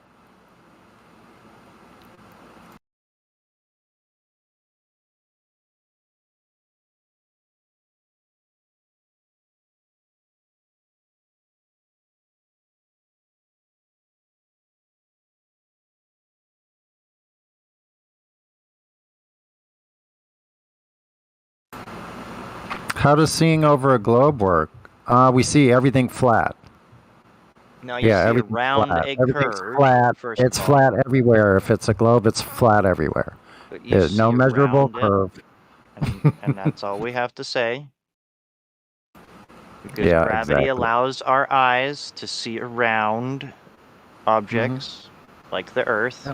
How does seeing over a globe work? We see everything flat. Now you see everything's around flat. a Everything's curve. flat. First It's of all. flat everywhere. If it's a globe, it's flat everywhere. But you There's no see measurable around it, curve. and that's all we have to say. Because Yeah, gravity exactly. allows our eyes to see around objects like the Earth.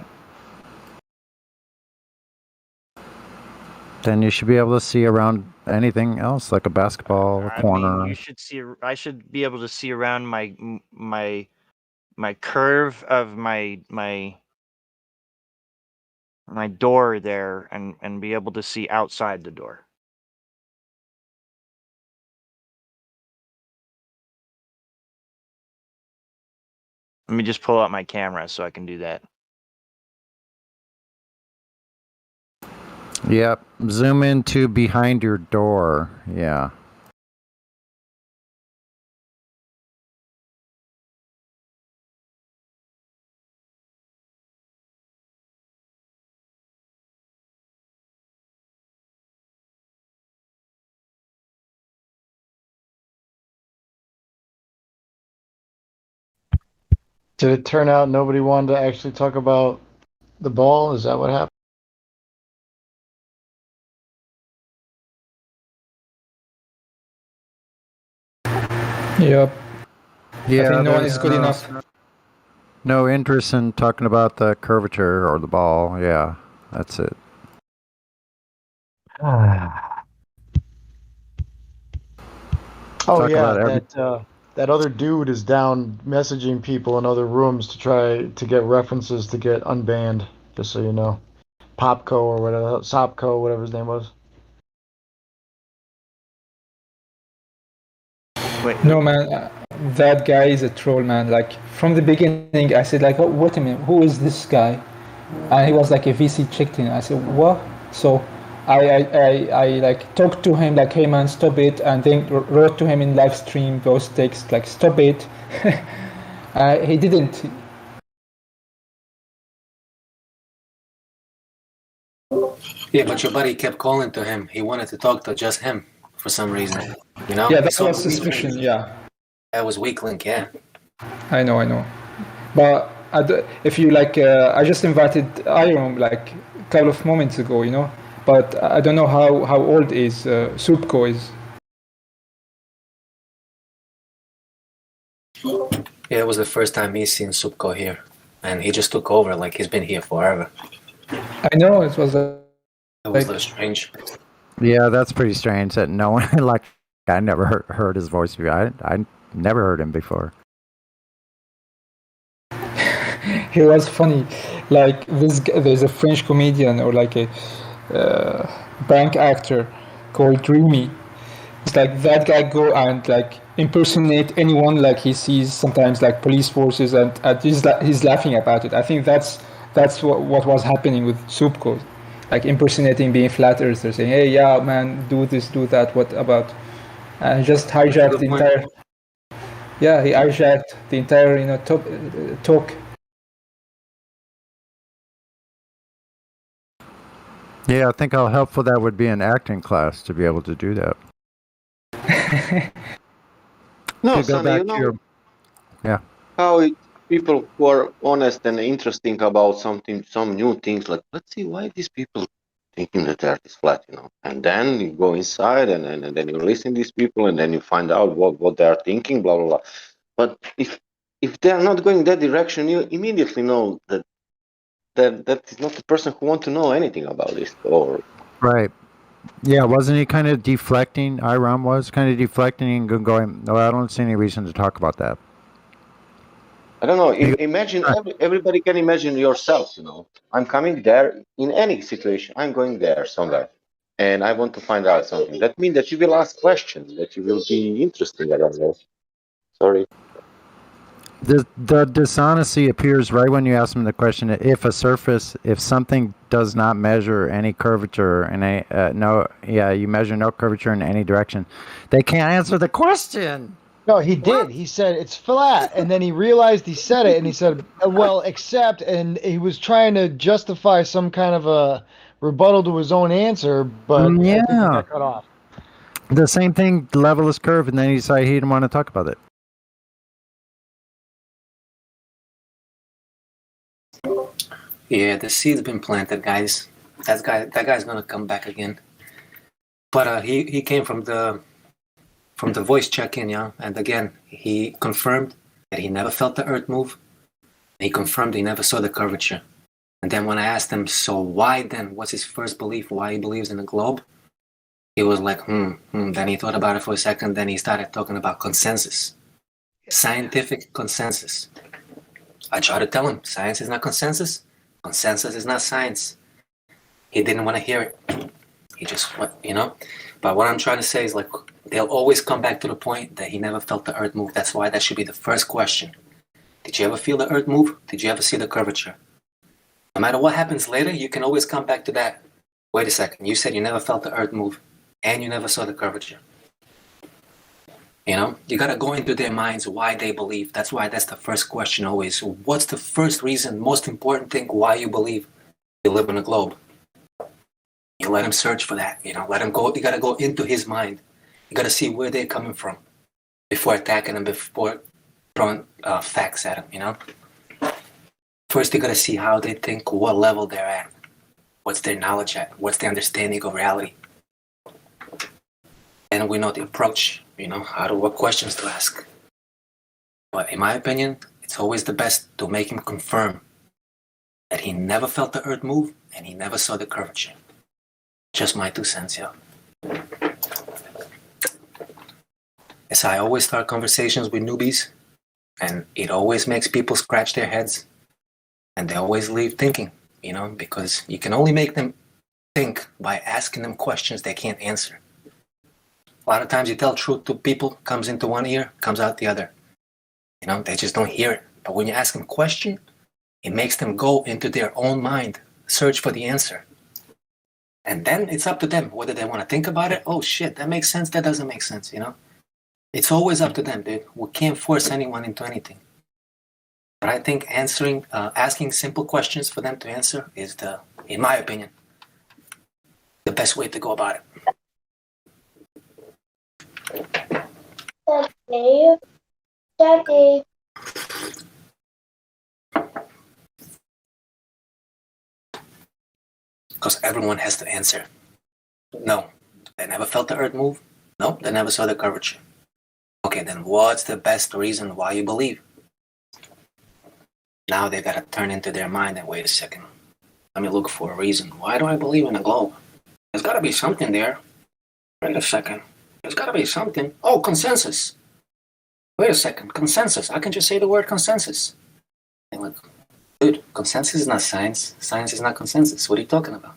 Then you should be able to see around anything else, like a basketball, a corner. I mean, I should be able to see around my curve of my door there, and be able to see outside the door. Let me just pull out my camera so I can do that. Yep. Zoom into behind your door. Yeah. Did it turn out nobody wanted to actually talk about the ball? Is that what happened? Yep. Yeah. I think no one is there's good enough. No interest in talking about the curvature or the ball. Yeah, that's it. Oh Talk yeah, about that other dude is down messaging people in other rooms to try to get references to get unbanned. Just so you know, Popco or whatever, Sopco, whatever his name was. Wait. No, man, that guy is a troll, man. Like from the beginning, I said like, oh, wait a minute, who is this guy? And he was like a VC checked-in. I said, what? So I like talked to him like, hey man, stop it, and then wrote to him in live stream those texts like, stop it. He didn't. Yeah, but your buddy kept calling to him. He wanted to talk to just him for some reason. You know? Yeah, that was suspicion. Yeah. That was weak link. Yeah. I know. But if you like, I just invited Iron like a couple of moments ago, you know. But I don't know how old is Supco is. Yeah, it was the first time he's seen Supco here, and he just took over. Like he's been here forever. I know it was It was a little strange. Yeah, that's pretty strange that no one, like, I never heard his voice before. I never heard him before. He was funny. Like there's a French comedian or like bank actor called Dreamy. It's like that guy go and like impersonate anyone like he sees sometimes like police forces and he's laughing about it. I think that's what was happening with Soup Code, like impersonating being flat earthers, saying, "Hey, yeah, man, do this, do that. What about?" And just hijacked the entire. Yeah, he hijacked the entire talk. Yeah, I think how helpful that would be in acting class to be able to do that. No, To go Sonny, back to your, yeah. how people who are honest and interesting about something, some new things, like, let's see why these people thinking that the earth is flat, and then you go inside and then you listen to these people and then you find out what they are thinking, blah, blah, blah. But if they are not going that direction, you immediately know that is not the person who want to know anything about this. Or Right. Yeah, wasn't he kind of deflecting? Iram was kind of deflecting and going, no, I don't see any reason to talk about that. I don't know. Imagine everybody can imagine yourself. I'm coming there in any situation. I'm going there somewhere, and I want to find out something. That means that you will ask questions, that you will be interested. I don't know. Sorry. The dishonesty appears right when you ask them the question: if something does not measure any curvature and you measure no curvature in any direction, they can't answer the question. No, he did. He said it's flat, and then he realized he said it, and he said, "Well, except," and he was trying to justify some kind of a rebuttal to his own answer, but I think he got cut off. The same thing, level is curve, and then he decided he didn't want to talk about it. Yeah, the seed's been planted, guys. That guy's gonna come back again. But he came from the voice check-in, yeah. And again, he confirmed that he never felt the earth move. He confirmed he never saw the curvature. And then when I asked him, so why then? What's his first belief? Why he believes in the globe? He was like, Then he thought about it for a second. Then he started talking about consensus, scientific consensus. I tried to tell him, science is not consensus. Consensus is not science. He didn't want to hear it. He just went, But what I'm trying to say is, like, they'll always come back to the point that he never felt the earth move. That's why that should be the first question. Did you ever feel the earth move? Did you ever see the curvature? No matter what happens later, you can always come back to that. Wait a second, you said you never felt the earth move and you never saw the curvature. You got to go into their minds why they believe. That's why that's the first question always. What's the first reason, most important thing, why you believe you live on a globe? You let him search for that. Let him go. You got to go into his mind. You got to see where they're coming from before attacking them, before throwing facts at them, First, you got to see how they think, what level they're at, what's their knowledge at, what's their understanding of reality. And we know the approach, what questions to ask. But in my opinion, it's always the best to make him confirm that he never felt the earth move and he never saw the curvature. Just my 2 cents, yeah. As I always start conversations with newbies, and it always makes people scratch their heads, and they always leave thinking, because you can only make them think by asking them questions they can't answer. A lot of times you tell truth to people, comes into one ear, comes out the other. They just don't hear it. But when you ask them a question, it makes them go into their own mind, search for the answer. And then it's up to them whether they want to think about it. Oh shit, that makes sense, that doesn't make sense, It's always up to them, dude. We can't force anyone into anything. But I think asking simple questions for them to answer is in my opinion, the best way to go about it. Daddy. Because everyone has to answer. No, they never felt the earth move. No, they never saw the curvature. Okay, then what's the best reason why you believe? Now they got to turn into their mind and wait a second. Let me look for a reason. Why do I believe in a globe? There's got to be something there. Wait a second. There's got to be something. Oh, consensus. Wait a second. Consensus. I can just say the word consensus. And look, dude, consensus is not science. Science is not consensus. What are you talking about?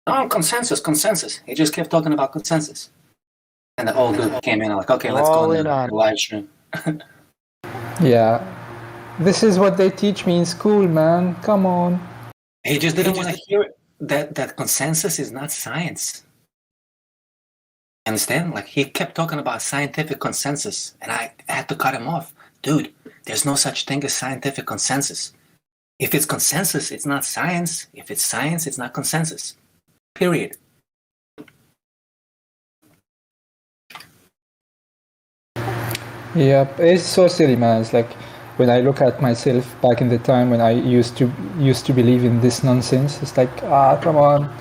Oh, consensus. He just kept talking about consensus. And the old dude came in like, okay, let's go on the live stream. Yeah. This is what they teach me in school, man. Come on. He just didn't want to hear it. That consensus is not science. Understand? Like, he kept talking about scientific consensus, and I had to cut him off. Dude, there's no such thing as scientific consensus. If it's consensus, it's not science. If it's science, it's not consensus. Period. Yeah, it's so silly, man. It's like when I look at myself back in the time when I used to believe in this nonsense. It's like, come on.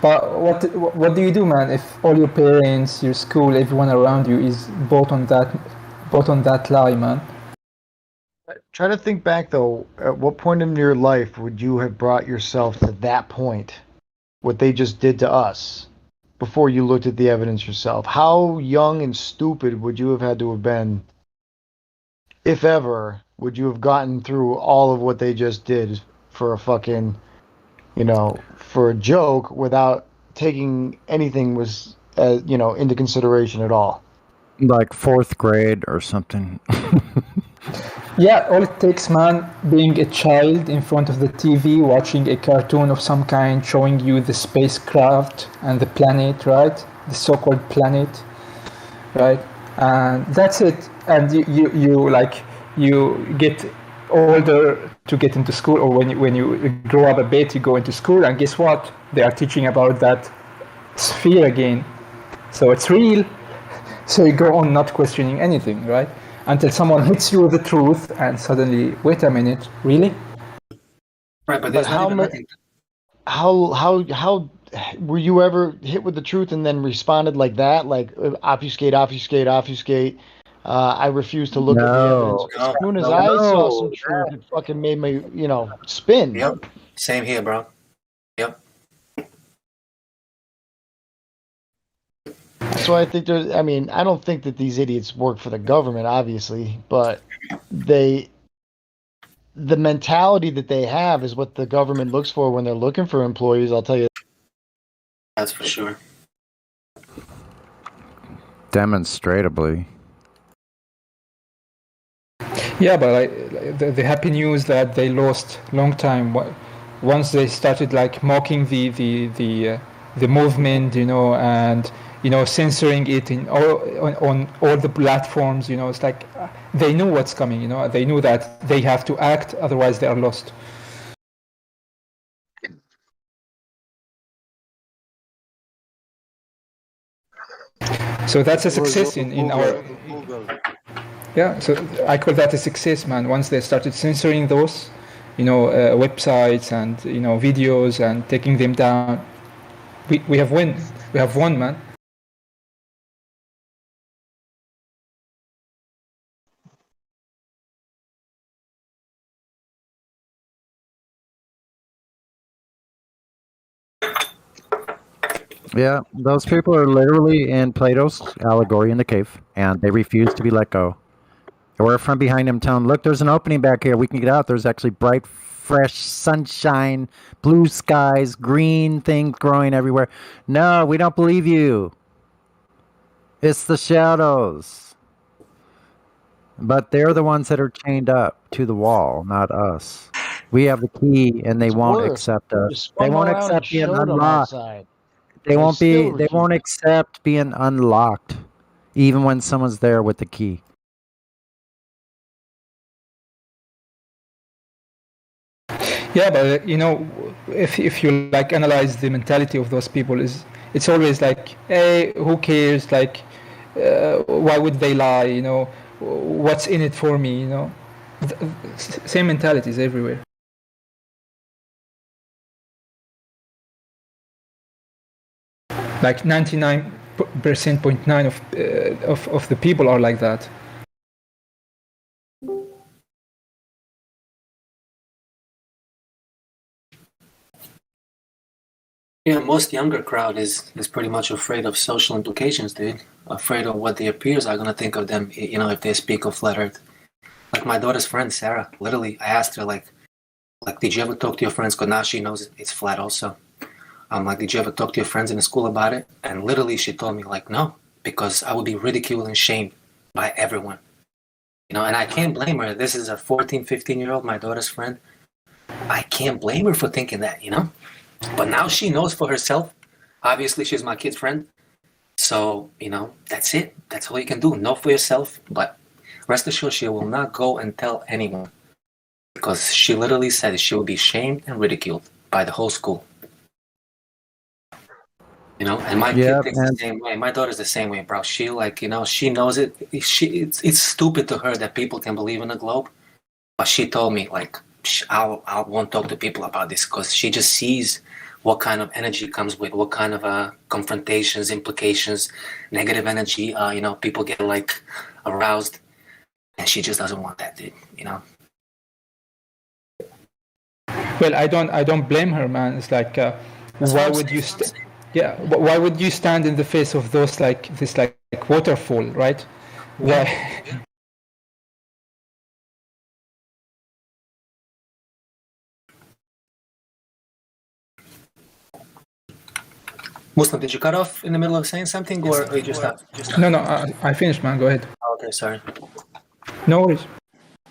But what do you do, man? If all your parents, your school, everyone around you is bought on that lie, man. Try to think back though. At what point in your life would you have brought yourself to that point? What they just did to us, before you looked at the evidence yourself. How young and stupid would you have had to have been, if ever, would you have gotten through all of what they just did for a fucking, for a joke without taking anything into consideration at all? Like 4th grade or something. Yeah, all it takes, man, being a child in front of the TV, watching a cartoon of some kind, showing you the spacecraft and the planet, right? The so-called planet, right? And that's it. And you get older to get into school, or when you grow up a bit, you go into school, and guess what? They are teaching about that sphere again. So it's real. So you go on not questioning anything, right? Until someone hits you with the truth, and suddenly, wait a minute, really? Right, but how were you ever hit with the truth and then responded like that? Like, obfuscate. I refuse to look at the evidence. As soon as I saw some truth, it fucking made me, spin. Yep. Same here, bro. Yep. So I think I don't think that these idiots work for the government, obviously, but the mentality that they have is what the government looks for when they're looking for employees, I'll tell you. That's for sure. Demonstrably. Yeah, but the happy news that they lost long time once they started mocking the movement, and censoring it on all the platforms. It's like they knew what's coming. They knew that they have to act, otherwise they are lost. So that's a success in our. Yeah, so I call that a success, man. Once they started censoring those, websites and videos and taking them down, we have won. We have won, man. Yeah, those people are literally in Plato's allegory in the cave, and they refuse to be let go. Or from behind them telling, look, there's an opening back here. We can get out. There's actually bright, fresh sunshine, blue skies, green things growing everywhere. No, we don't believe you. It's the shadows. But they're the ones that are chained up to the wall, not us. We have the key, and they won't accept us. They won't accept being unlocked. They won't accept being unlocked, even when someone's there with the key. Yeah, but if you analyze the mentality of those people, it's always like, hey, who cares? Why would they lie? What's in it for me? Same mentalities everywhere. Like 99.9% of the people are like that. Yeah, most younger crowd is pretty much afraid of social implications, dude. Afraid of what their peers are gonna think of them, if they speak of flat Earth. Like my daughter's friend Sarah, literally, I asked her like, did you ever talk to your friends? Because now she knows it's flat also. I'm like, did you ever talk to your friends in the school about it? And literally she told me like, no, because I would be ridiculed and shamed by everyone. You know, and I can't blame her. This is a 14, 15-year-old, my daughter's friend. I can't blame her for thinking that, you know? But now she knows for herself. Obviously, she's my kid's friend. So, you know, that's it. That's all you can do. Know for yourself. But rest assured, she will not go and tell anyone. Because she literally said she will be shamed and ridiculed by the whole school. You know, and my kid thinks the same way. My daughter's the same way, bro. She like, you know, she knows it. It's stupid to her that people can believe in the globe. But she told me like, I won't talk to people about this because she just sees what kind of energy comes with, what kind of confrontations, implications, negative energy. You know, people get like aroused, and she just doesn't want that, dude. You know. Well, I don't blame her, man. It's like, why would you? Why would you stand in the face of those this waterfall, right? Yeah. Why? Muslim, did you cut off in the middle of saying something, or you just stopped? No, I finished, man. Go ahead. Oh, okay, sorry. No worries.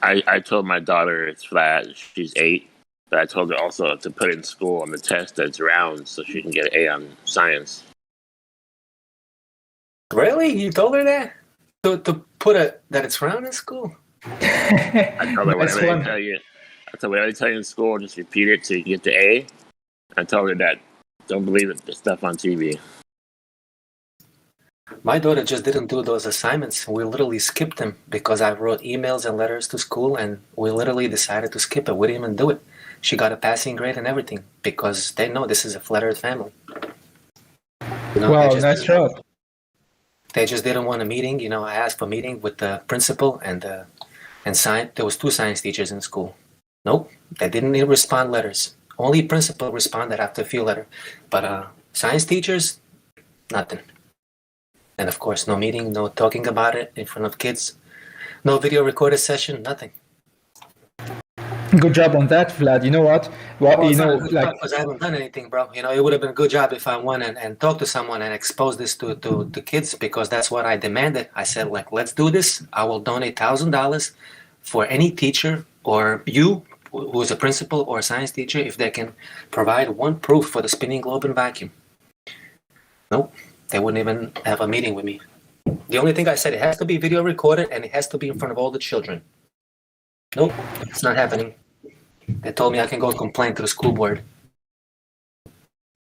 I told my daughter it's flat. She's 8. But I told her also to put in school on the test that's round so she can get an A on science. Really? You told her that? To put that it's round in school? I told her whatever they tell you. I told her whatever they tell you in school, just repeat it till you get the A. I told her that don't believe the stuff on TV. My daughter just didn't do those assignments. We literally skipped them because I wrote emails and letters to school, and we literally decided to skip it. We didn't even do it. She got a passing grade and everything because they know this is a flat earth family. You know, wow, nice job. They just didn't want a meeting. You know, I asked for a meeting with the principal and science. There was 2 science teachers in school. Nope, they didn't even respond letters. Only principal responded after a few letters. But science teachers, nothing. And of course, no meeting, no talking about it in front of kids. No video recorded session, nothing. Good job on that, Vlad. You know what? Well, you know, like because I haven't done anything, bro. You know, it would have been a good job if I went and talked to someone and exposed this to the kids because that's what I demanded. I said, like, let's do this. I will donate $1,000 for any teacher or you who is a principal or a science teacher if they can provide one proof for the spinning globe and vacuum. Nope, they wouldn't even have a meeting with me. The only thing I said, it has to be video recorded and it has to be in front of all the children. Nope, it's not happening. They told me I can go complain to the school board.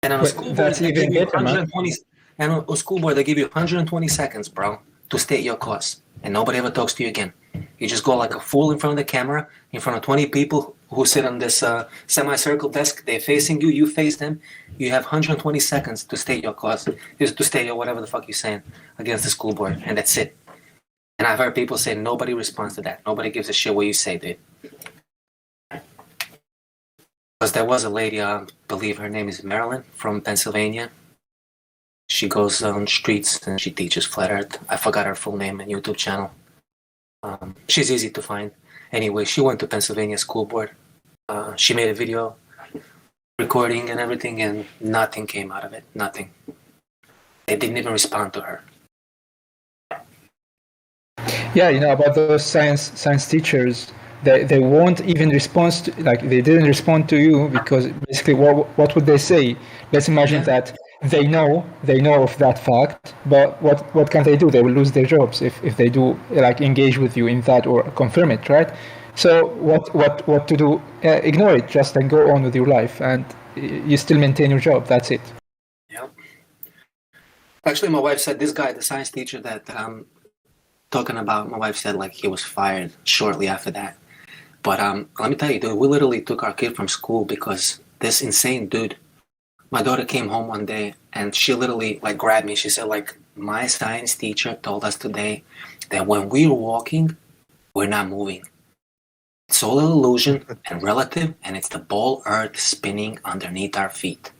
And on a school board, they give you 120. And on a school board, they give you 120 seconds, bro, to state your cause, and nobody ever talks to you again. You just go like a fool in front of the camera, in front of 20 people who sit on this semicircle desk. They're facing you. You face them. You have 120 seconds to state your cause, to state your whatever the fuck you're saying against the school board, and that's it. And I've heard people say nobody responds to that. Nobody gives a shit what you say, dude. Because there was a lady, I believe her name is Marilyn, from Pennsylvania. She goes on streets and she teaches flat earth. I forgot her full name and YouTube channel. She's easy to find. Anyway, she went to Pennsylvania school board. She made a video recording and everything, and nothing came out of it. Nothing. They didn't even respond to her. Yeah, you know, about those science teachers, they won't even respond to, like, they didn't respond to you because basically what would they say? Let's imagine that they know of that fact, but what can they do? They will lose their jobs if they do like engage with you in that or confirm it, right? So what to do? Ignore it, just and go on with your life, and you still maintain your job. That's it. Yep. Actually, my wife said this guy, the science teacher that I'm talking about, my wife said like he was fired shortly after that. But let me tell you, dude, we literally took our kid from school because this insane dude. My daughter came home one day and she literally like grabbed me. She said like, my science teacher told us today that when we're walking, we're not moving. It's all an illusion and relative, and it's the ball earth spinning underneath our feet.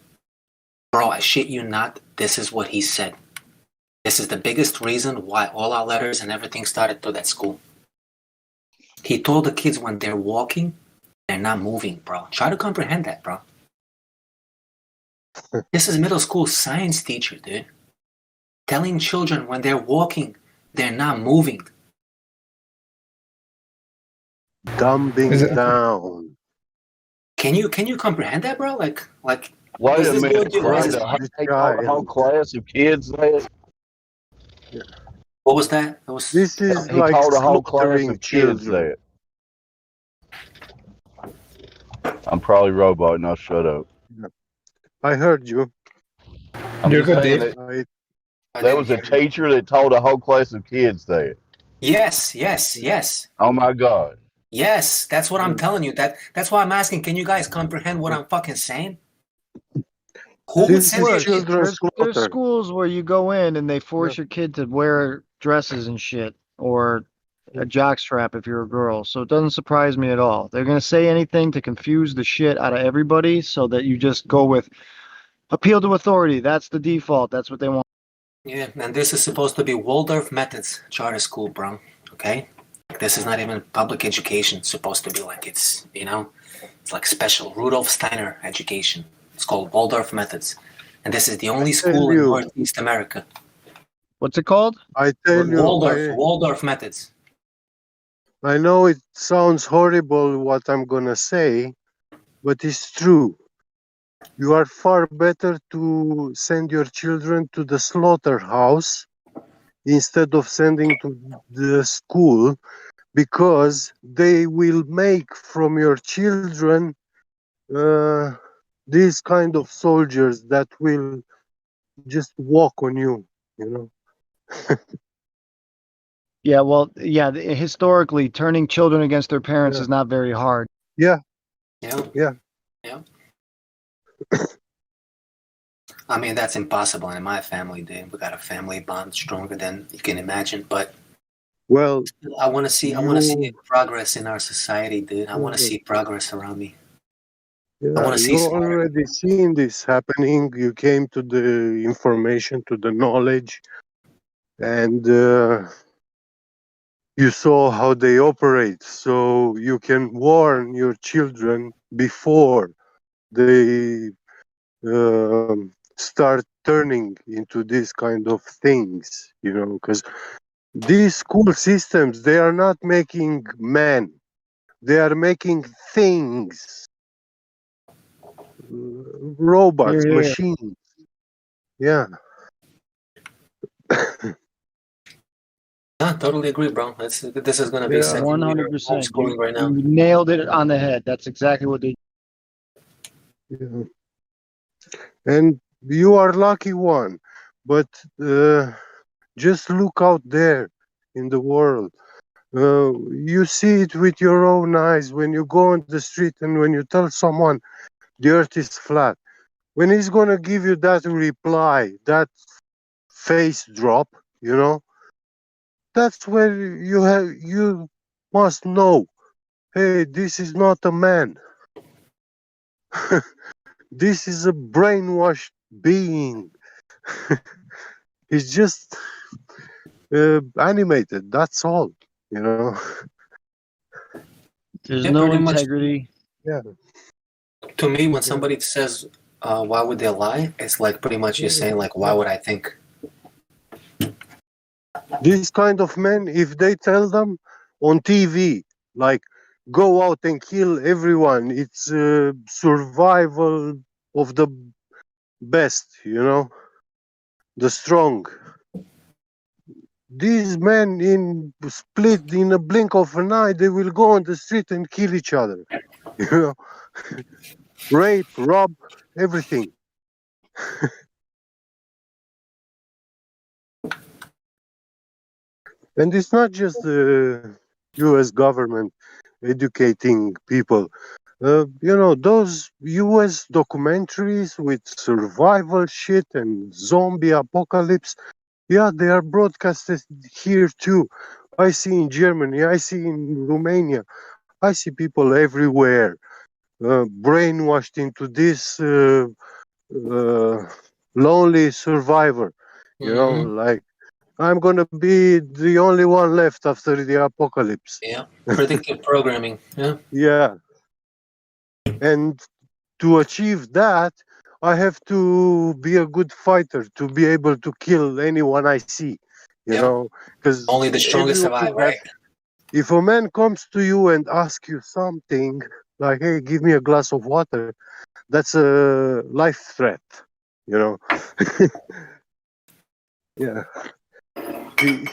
Bro, I shit you not, this is what he said. This is the biggest reason why all our letters and everything started to that school. He told the kids when they're walking, they're not moving, bro. Try to comprehend that, bro. This is middle school science teacher, dude. Telling children when they're walking, they're not moving. Dumbing down. Can you comprehend that, bro? Like Wait is a this minute, good? Craig. He taught a whole class of kids that. What was that? That was This is He like taught a whole class slaughtering of kids children. that. I'm probably robot, now shut up. I heard you. I'm You're just good, saying Dave. that was a teacher that taught a whole class of kids that. Yes. Oh my God. Yes, that's what I'm telling you. That's why I'm asking. Can you guys comprehend what I'm fucking saying? Who would send their kid? There's schools where you go in and they force your kid to wear dresses and shit, or a jockstrap if you're a girl. So it doesn't surprise me at all. They're gonna say anything to confuse the shit out of everybody, so that you just go with appeal to authority. That's the default. That's what they want. Yeah, and this is supposed to be Waldorf Methods charter school, bro. Okay, this is not even public education. It's supposed to be like it's like special Rudolf Steiner education. It's called Waldorf Methods, and this is the only school in Northeast America. What's it called? I tell you, Waldorf Methods. I know it sounds horrible what I'm gonna say, but it's true. You are far better to send your children to the slaughterhouse instead of sending to the school, because they will make from your children these kind of soldiers that will just walk on you, Yeah, well, yeah. Historically, turning children against their parents is not very hard. Yeah. Yeah. I mean, that's impossible in my family, dude. We got a family bond stronger than you can imagine. But I want to see progress in our society, dude. I want to see progress around me. I want to see. You already seen this happening. You came to the information, to the knowledge, and you saw how they operate. So you can warn your children before they start turning into these kind of things, because these school systems, they are not making men, they are making things, robots, machines. Yeah. I totally agree, bro. This is going to be 100%. homeschooling right now. You nailed it on the head. That's exactly what they. Yeah. And you are lucky one, but just look out there in the world. You see it with your own eyes when you go on the street and when you tell someone the earth is flat. When he's going to give you that reply, that face drop, that's where you must know, hey, this is not a man. This is a brainwashed being. He's just animated, that's all, There's no integrity. Yeah. To me, when somebody says, why would they lie? It's like pretty much you're saying, like, why would I think? These kind of men, if they tell them on TV, like, go out and kill everyone, it's survival of the best, the strong. These men split in a blink of an eye, they will go on the street and kill each other, rape, rob, everything. And it's not just the US government educating people. Those US documentaries with survival shit and zombie apocalypse, yeah, they are broadcasted here too. I see in Germany, I see in Romania, I see people everywhere brainwashed into this lonely survivor, like, I'm going to be the only one left after the apocalypse. Yeah, predictive programming. Yeah. Yeah. And to achieve that, I have to be a good fighter to be able to kill anyone I see. You know, because only the strongest survive, right? If a man comes to you and asks you something like, "Hey, give me a glass of water," that's a life threat. You know. Yeah.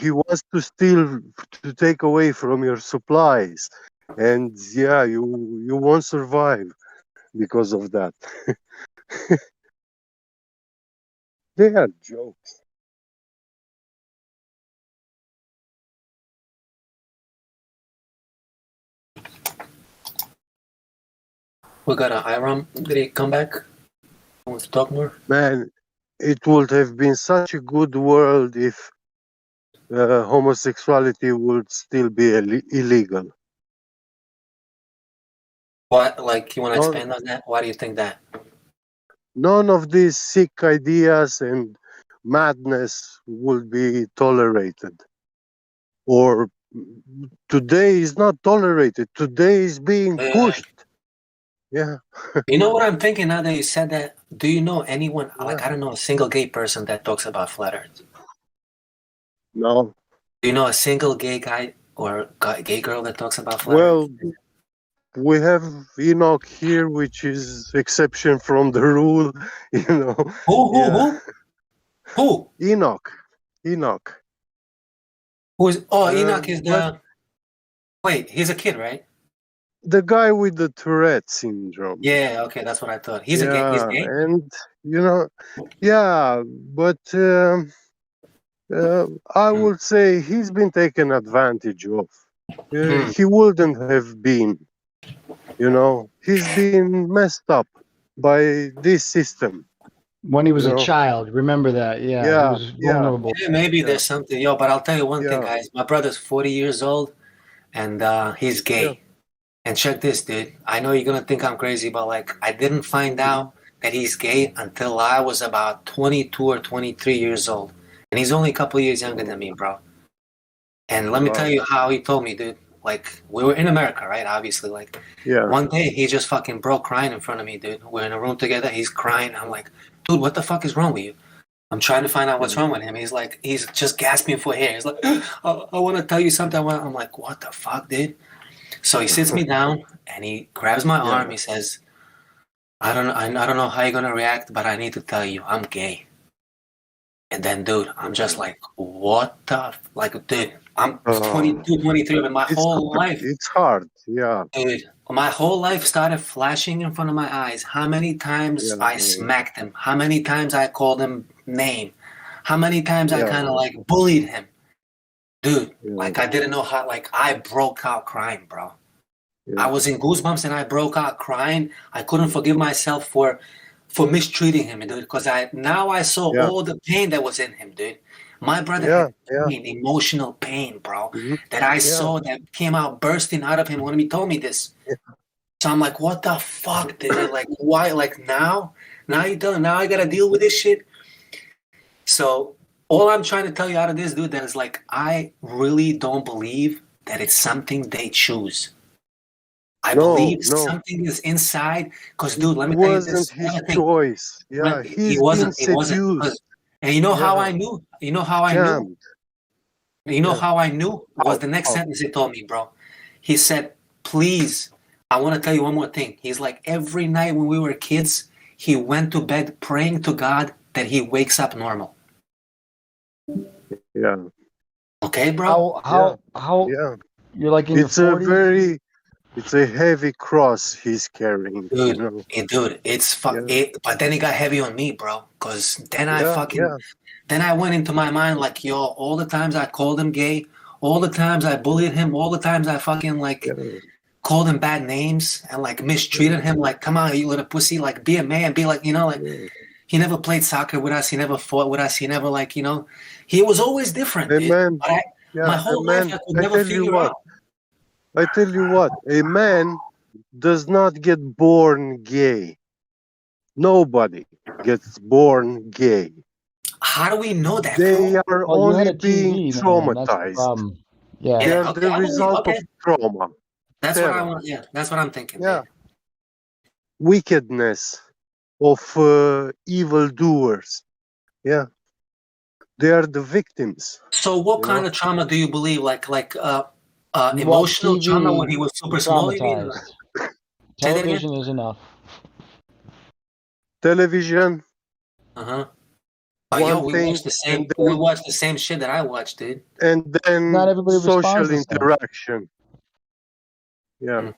He wants to steal, to take away from your supplies, and yeah, you won't survive because of that. They are jokes. We got Iram. Did he come back? Want to talk more? Man, it would have been such a good world if homosexuality would still be illegal. What? Like, you want to expand on that? Why do you think that? None of these sick ideas and madness would be tolerated. Or today is not tolerated. Today is being pushed. Yeah. You know what I'm thinking now that you said that? Do you know anyone, like, I don't know, a single gay person that talks about flat earth? No. Do you know a single gay guy or gay girl that talks about flat Well, earth? we have Enoch here, which is exception from the rule, you know. Who? Enoch. Who's? Oh, Enoch is the. Wait, he's a kid, right? The guy with the Tourette syndrome. Yeah, okay, that's what I thought. He's yeah, He's gay. And you know, yeah, but I would say he's been taken advantage of. He wouldn't have been. You know, he's been messed up by this system. When he was a child, remember that? Yeah, he was vulnerable. Yeah, maybe there's something, yo. But I'll tell you one thing, guys. My brother's 40 years old, and he's gay. And check this, dude. I know you're gonna think I'm crazy, but like, I didn't find out that he's gay until I was about 22 or 23 years old, and he's only a couple years younger than me, bro. And let me tell you how he told me, dude. Like, we were in America, right? Obviously, like, one day he just fucking broke crying in front of me, dude. We're in a room together. He's crying. I'm like, dude, what the fuck is wrong with you? I'm trying to find out what's wrong with him. He's like, he's just gasping for air. He's like, I want to tell you something. I'm like, what the fuck, dude? So he sits me down and he grabs my arm. He says, I don't know how you're gonna react, but I need to tell you, I'm gay. And then, dude, I'm just like, what the like, dude, I'm 22, 23, but my whole life. It's hard, yeah. Dude, my whole life started flashing in front of my eyes. How many times I smacked him? How many times I called him name? How many times I kind of like bullied him? Dude, like I didn't know how, like I broke out crying, bro. I was in goosebumps and I broke out crying. I couldn't forgive myself for mistreating him, dude, because I saw all the pain that was in him, dude. My brother had pain, emotional pain, bro, that I saw that came out bursting out of him when he told me this. So I'm like, what the fuck, dude? Like, why? Like now you done. Now I gotta deal with this shit. So all I'm trying to tell you out of this, dude, that is like, I really don't believe that it's something they choose. I believe something is inside. Because, dude, let me tell you this. It wasn't his choice. Yeah, he wasn't. And you know how I knew? You know how I knew? You know how I knew? Was the next sentence he told me, bro. He said, please, I want to tell you one more thing. He's like, every night when we were kids, he went to bed praying to God that he wakes up normal. Yeah. Okay, bro? How you're like in your 40s? It's a heavy cross he's carrying. Dude, you know? Dude, it's but then it got heavy on me, bro. Because then then I went into my mind like, yo, all the times I called him gay, all the times I bullied him, all the times I fucking like called him bad names and like mistreated him. Like, come on, you little pussy, like be a man, be like, you know, like he never played soccer with us, he never fought with us, he never like, you know, he was always different. Hey, man, my whole life I could never figure out. I tell you what, a man does not get born gay. Nobody gets born gay. How do we know that? They are only being traumatized. Yeah, they are the result of trauma. That's what I want. Yeah, that's what I'm thinking. Yeah. Wickedness. of evildoers. Yeah, they are the victims. So, what kind of trauma do you believe? Emotional trauma when he was super small? You mean? Traumatized. Say that again. Television is enough. Television. Oh, yo, we watched the same. We watched the same shit that I watched, dude. And then Not everybody social responds the same. interaction. Yeah.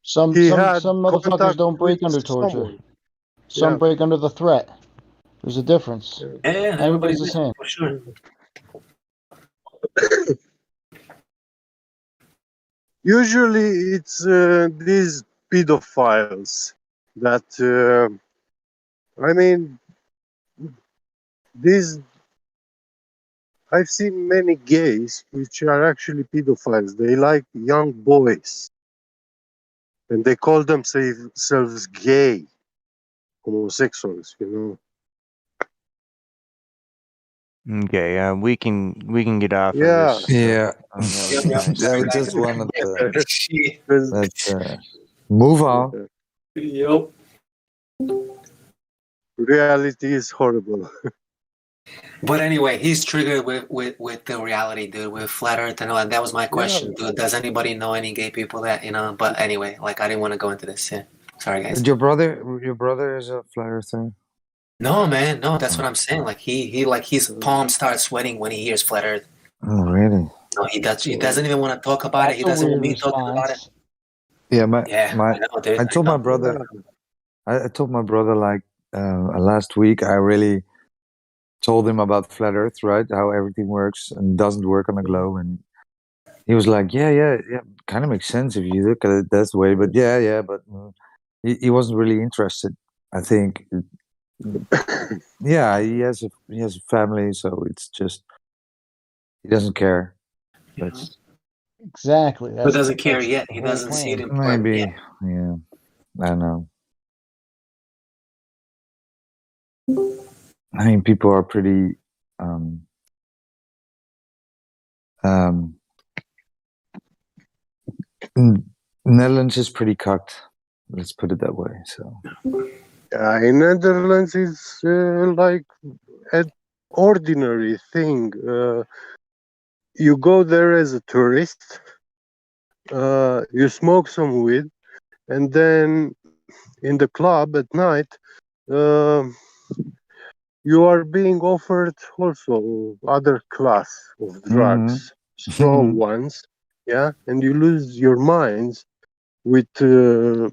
Some motherfuckers don't break under torture. Some break under the threat. There's a difference. Yeah, Everybody's the same. for sure. Usually it's these pedophiles that, I mean, I've seen many gays which are actually pedophiles. They like young boys. And they call themselves gay, homosexuals, you know. Okay, we can get off Yeah. of this. Yeah. Yeah, Just one of the. Let's move on. Yep. Reality is horrible. But anyway, he's triggered with the reality, dude, with flat Earth and all. And that was my question, dude. Does anybody know any gay people that But anyway, I didn't want to go into this. Yeah. Sorry, guys. Your brother is a flat earther. No, man, no. That's what I'm saying. His palms start sweating when he hears flat Earth. Oh, really? No, he doesn't even want to talk about it. He doesn't want me talking about it. Yeah, I know, dude. I told my brother. I told my brother last week. I really told him about flat Earth, right? How everything works and doesn't work on a globe, and he was like, "Yeah, kind of makes sense if you look at it that way." But but he wasn't really interested. I think. Yeah, he has a family, so it's just he doesn't care. But Exactly. He doesn't care yet. He doesn't see it important maybe, yet. yeah, I don't know. I mean, people are pretty. Netherlands is pretty cocked. Let's put it that way. So. In Netherlands, it's like an ordinary thing. You go there as a tourist, you smoke some weed, and then in the club at night, you are being offered also other class of drugs, strong ones, yeah, and you lose your minds with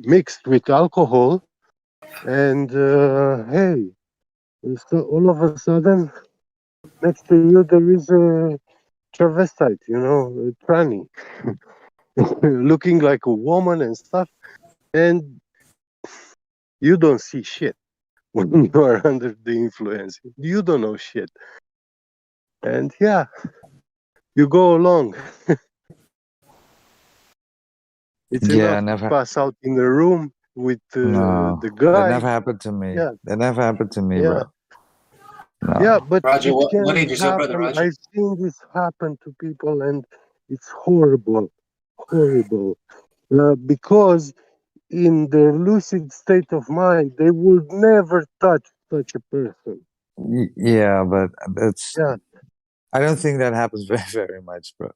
mixed with alcohol, and hey, so all of a sudden next to you there is a travestite, a tranny, looking like a woman and stuff, and you don't see shit when you are under the influence. You don't know shit, and yeah, you go along. It's enough to pass out in the room with the guy. That never happened to me. Yeah. That never happened to me, bro. No. Yeah, but Roger, it can what age is your brother, happen. Roger? I've seen this happen to people, and it's horrible, horrible. Because in their lucid state of mind, they would never touch such a person. Yeah, but that's. Yeah. I don't think that happens very, very much, bro.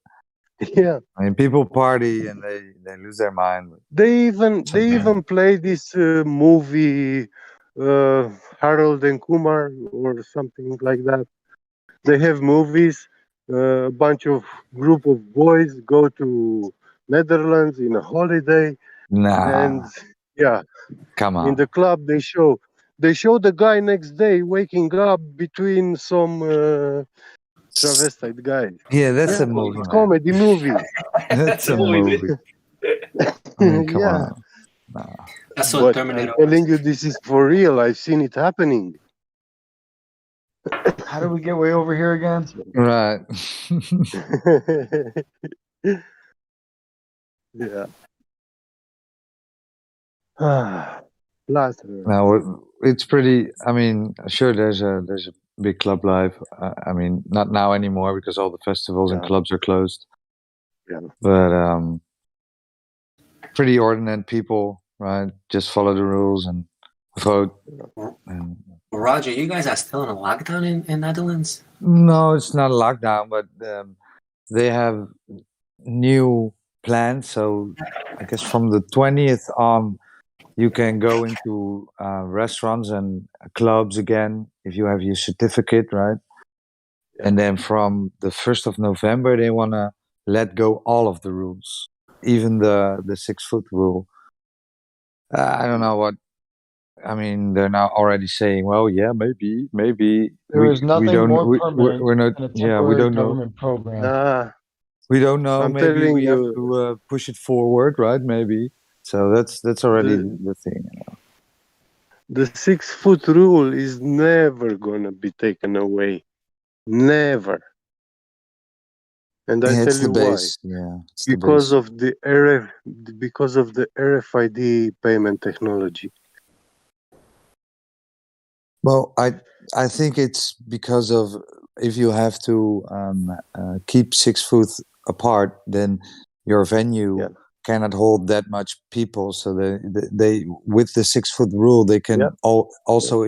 Yeah. I mean, people party and they lose their mind. They even play this movie, Harold and Kumar or something like that. They have movies. A bunch of group of boys go to Netherlands in a holiday, and yeah, come on. In the club they show the guy next day waking up between some travestite guys. Yeah, that's a movie, man. Comedy movie. That's a movie. I mean, come on. No. That's what But Terminator I'm telling you, this is for real. I've seen it happening. How did we get way over here again? Right. Yeah. Last. Now it's pretty. I mean, sure, there's a big club life. I mean, not now anymore because all the festivals and clubs are closed. Yeah. But pretty ordinary people, right? Just follow the rules and vote. Roger, you guys are still in a lockdown in Netherlands? No, it's not a lockdown, but they have new plans. So I guess from the 20th on, you can go into restaurants and clubs again if you have your certificate, right? And then from the 1st of November, they want to let go all of the rules, even the 6-foot rule. I don't know what. I mean, they're now already saying, "Well, yeah, maybe There is nothing we don't more permanent we're not than a yeah we temporary don't know government program. we don't know I'm maybe telling we have you, to push it forward, right? Maybe so that's already the the thing. the 6-foot rule is never gonna be taken away. Never. And I Yeah, tell it's the you why. base. Yeah, it's the Because base. of the RFID payment technology. Well, I think it's because of if you have to keep 6 foot apart, then your venue cannot hold that much people. So they with the 6-foot rule, they can also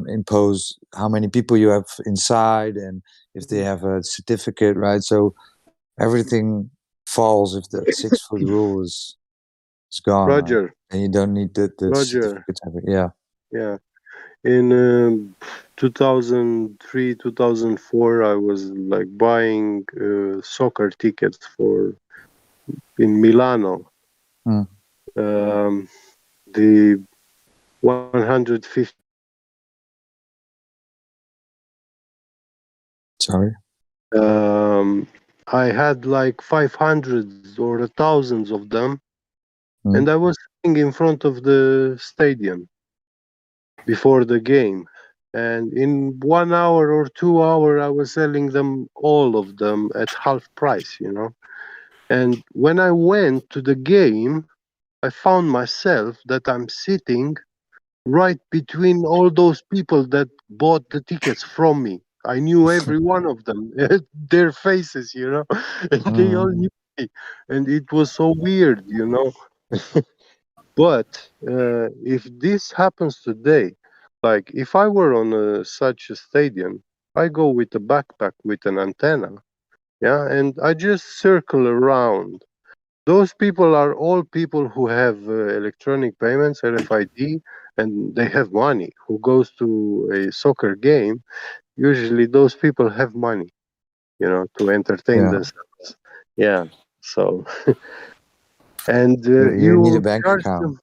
impose how many people you have inside and if they have a certificate, right? So everything falls if the 6-foot rule is gone, Roger. right? And you don't need the Roger. certificate. Yeah. Yeah. In 2003, 2004, I was like buying soccer tickets in Milano. The 150. Sorry. I had like 500 or thousands of them, and I was sitting in front of the stadium before the game. And in 1 hour or 2 hours, I was selling them, all of them, at half price, you know. And when I went to the game, I found myself that I'm sitting right between all those people that bought the tickets from me. I knew every one of them, their faces, you know, and they all knew me. And it was so weird, you know. But if this happens today, like if I were on such a stadium, I go with a backpack with an antenna, yeah, and I just circle around. Those people are all people who have electronic payments, RFID, and they have money. Who goes to a soccer game? Usually, those people have money, you know, to entertain themselves. Yeah. So, and You need a bank charge account. them.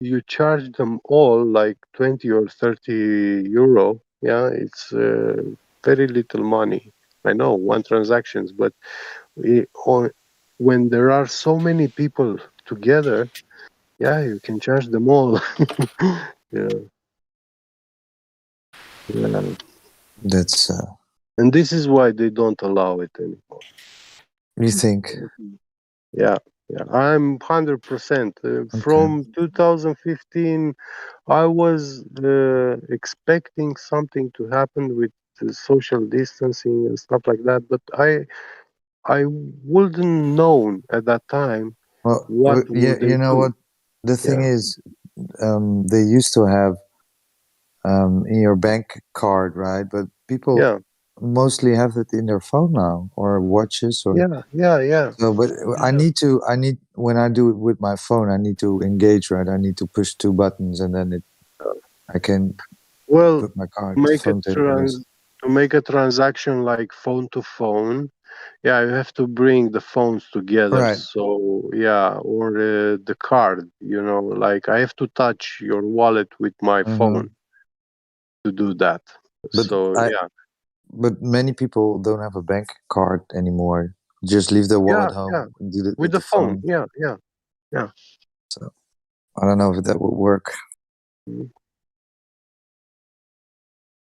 You charge them all like 20 or 30 euro. Yeah, it's very little money. I know, one transactions, but when there are so many people together, yeah, you can charge them all. Yeah. Yeah. That's And this is why they don't allow it anymore. You think? Yeah, yeah, I'm 100%. From 2015, I was expecting something to happen with the social distancing and stuff like that, but I wouldn't known at that time what yeah, would they you know do. what? The thing Yeah. is, they used to have in your bank card, right? But people mostly have it in their phone now or watches or. Yeah. So, but I need when I do it with my phone, I need to engage, right? I need to push 2 buttons and then I can Well, put my card make a phone to this. to make a transaction like phone to phone, yeah, you have to bring the phones together. Right. So yeah, or the card, you know, like I have to touch your wallet with my phone to do that. But So yeah. But many people don't have a bank card anymore. Just leave the wallet home and do it With with the the phone. phone. Yeah. So I don't know if that would work.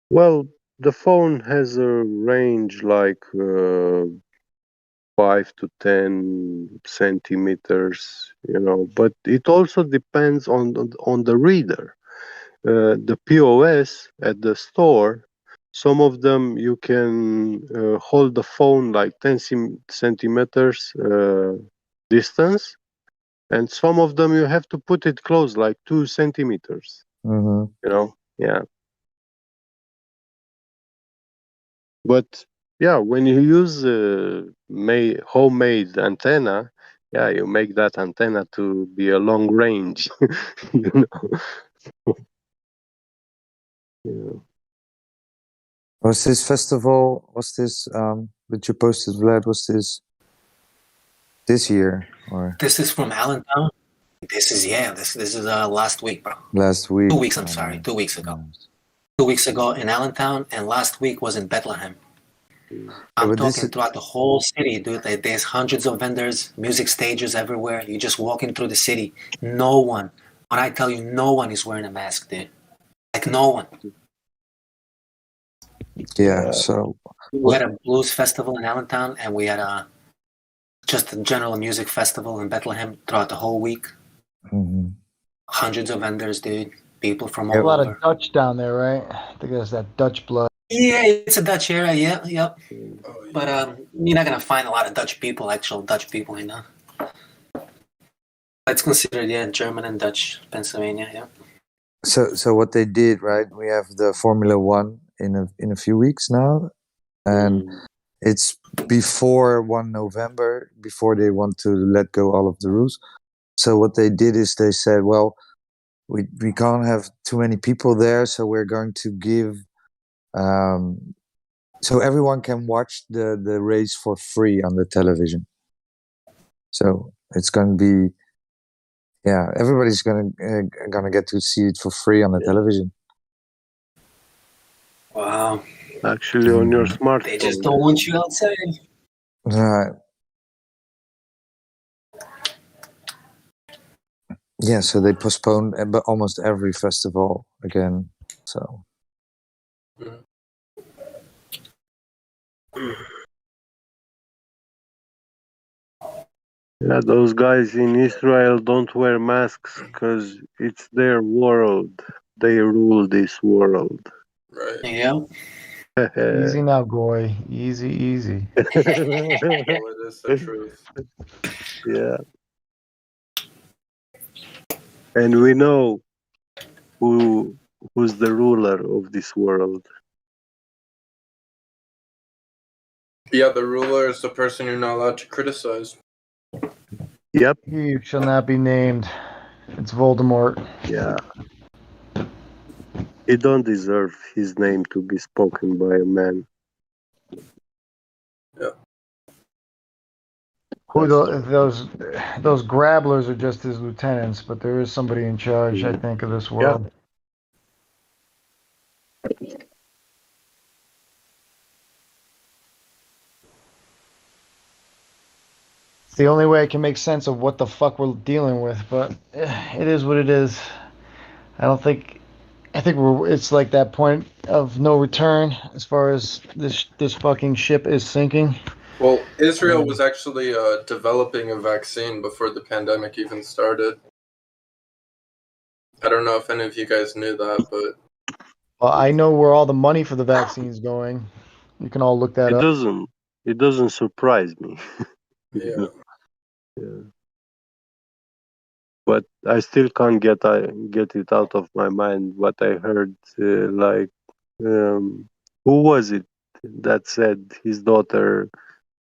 Well, the phone has a range like 5 to 10 centimeters, you know, but it also depends on the reader. The POS at the store, some of them you can hold the phone like 10 centimeters distance, And some of them you have to put it close, like 2 centimeters. Mm-hmm. You know, yeah. But yeah, when you use homemade antenna, yeah, you make that antenna to be a long range. You know. Yeah. Was this festival? Was this that you posted, Vlad? Was this year or This is from Allentown. This is last week, bro. last week? 2 weeks. I'm sorry, 2 weeks ago. 2 weeks ago in Allentown, and last week was in Bethlehem. I'm talking throughout the whole city, dude. Like, there's hundreds of vendors, music stages everywhere. You're just walking through the city. No one, when I tell you, no one is wearing a mask, dude. Like, no one. Yeah. So we had a blues festival in Allentown, and we had just a general music festival in Bethlehem throughout the whole week. Mm-hmm. Hundreds of vendors, dude. People from A all lot over. of Dutch down there, right? I think there's that Dutch blood. Yeah, it's a Dutch area. Yeah, yep. But you're not gonna find a lot of Dutch people, actual Dutch people, you know. It's considered, yeah, German and Dutch, Pennsylvania, yeah. So what they did, right? We have the Formula One in a few weeks now, and it's before 1 November, before they want to let go all of the rules. So what they did is they said, well, we can't have too many people there, so we're going to give so everyone can watch the race for free on the television. So it's going to be, yeah, everybody's gonna get to see it for free on the television. Wow. Actually, on your smartphone. They just don't want you outside. Right. Yeah, so they postponed almost every festival again. So. Yeah, those guys in Israel don't wear masks because it's their world. They rule this world. Right. Yeah. Easy now, Goy. Easy, easy. It is the truth. Yeah. And we know who's the ruler of this world. Yeah, the ruler is the person you're not allowed to criticize. Yep. He shall not be named. It's Voldemort. Yeah. He don't deserve his name to be spoken by a man. Yeah. Those grabblers are just his lieutenants, but there is somebody in charge, I think, of this world. It's the only way I can make sense of what the fuck we're dealing with, but it is what it is. I think it's like that point of no return as far as this fucking ship is sinking. Well, Israel was actually developing a vaccine before the pandemic even started. I don't know if any of you guys knew that, but... Well, I know where all the money for the vaccine is going. You can all look that up. It doesn't surprise me. Yeah. Yeah. But I still can't get it out of my mind what I heard. Who was it that said his daughter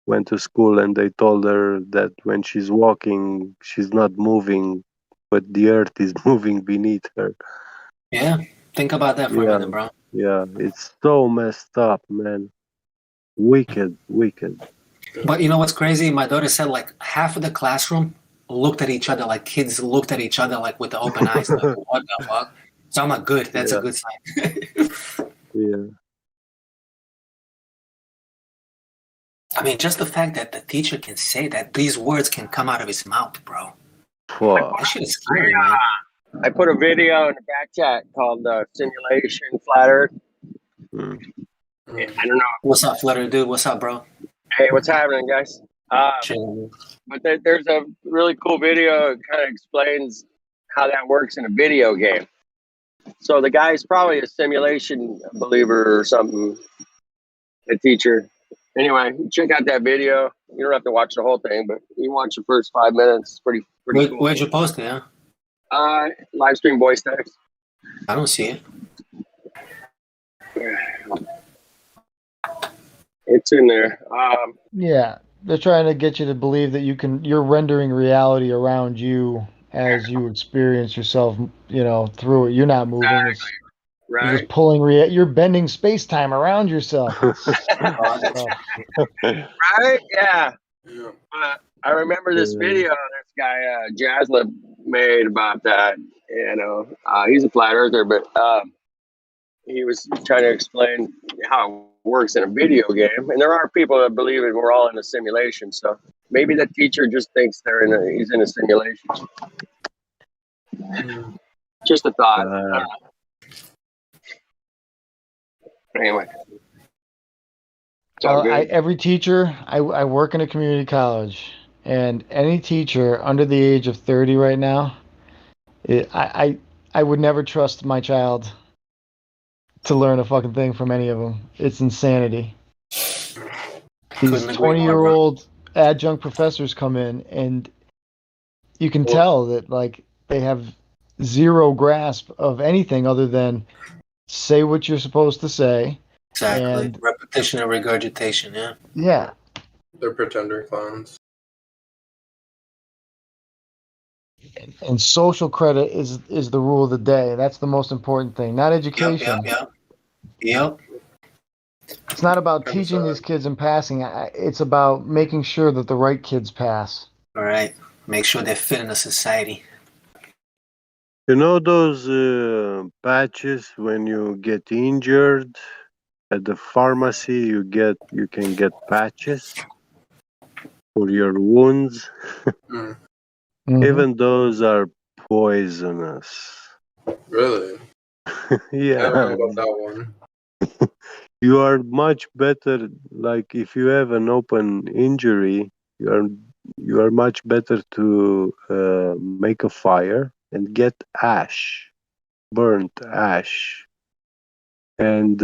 went to school and they told her that when she's walking, she's not moving, but the earth is moving beneath her. Yeah, think about that for a minute, bro. Yeah, it's so messed up, man. Wicked. But you know what's crazy? My daughter said like half of the classroom looked at each other, like kids looked at each other like with the open eyes, like what the fuck? So I'm like, good. That's a good sign. Yeah. I mean, just the fact that the teacher can say that these words can come out of his mouth, bro. Wow. That shit is scary, man. I put a video in the back chat called Simulation Flat Earth. Mm. I don't know. What's up, Flutter Dude? What's up, bro? Hey, what's happening, guys? But there's a really cool video. It kind of explains how that works in a video game. So the guy's probably a simulation believer or something, a teacher. Anyway, check out that video. You don't have to watch the whole thing, but you watch the first 5 minutes. It's pretty cool. Where'd you post it? Huh? Livestream voice text. I don't see it. It's in there. Yeah, they're trying to get you to believe that you're rendering reality around you as you experience yourself, through it. You're not moving. It's Right. You're just pulling you're bending space time around yourself. Right? Yeah. I remember this video this guy Jaslib made about that. He's a flat earther, but he was trying to explain how it works in a video game. And there are people that believe that we're all in a simulation. So maybe the teacher just thinks he's in a simulation. Just a thought. Anyway. Every teacher, I work in a community college, and any teacher under the age of 30 right now, I would never trust my child to learn a fucking thing from any of them. It's insanity. These 20-year-old adjunct professors come in, and you can tell that they have zero grasp of anything other than say what you're supposed to say. Exactly. And repetition and regurgitation, yeah. Yeah. They're pretender clowns. And social credit is the rule of the day. That's the most important thing, not education. Yep. It's not about teaching these kids and passing. It's about making sure that the right kids pass. All right. Make sure they fit in a society. You know those patches when you get injured at the pharmacy? You can get patches for your wounds. Even those are poisonous. Really? Yeah. I don't know about that one. You are much better. Like if you have an open injury, you are much better to make a fire and get ash, burnt ash, and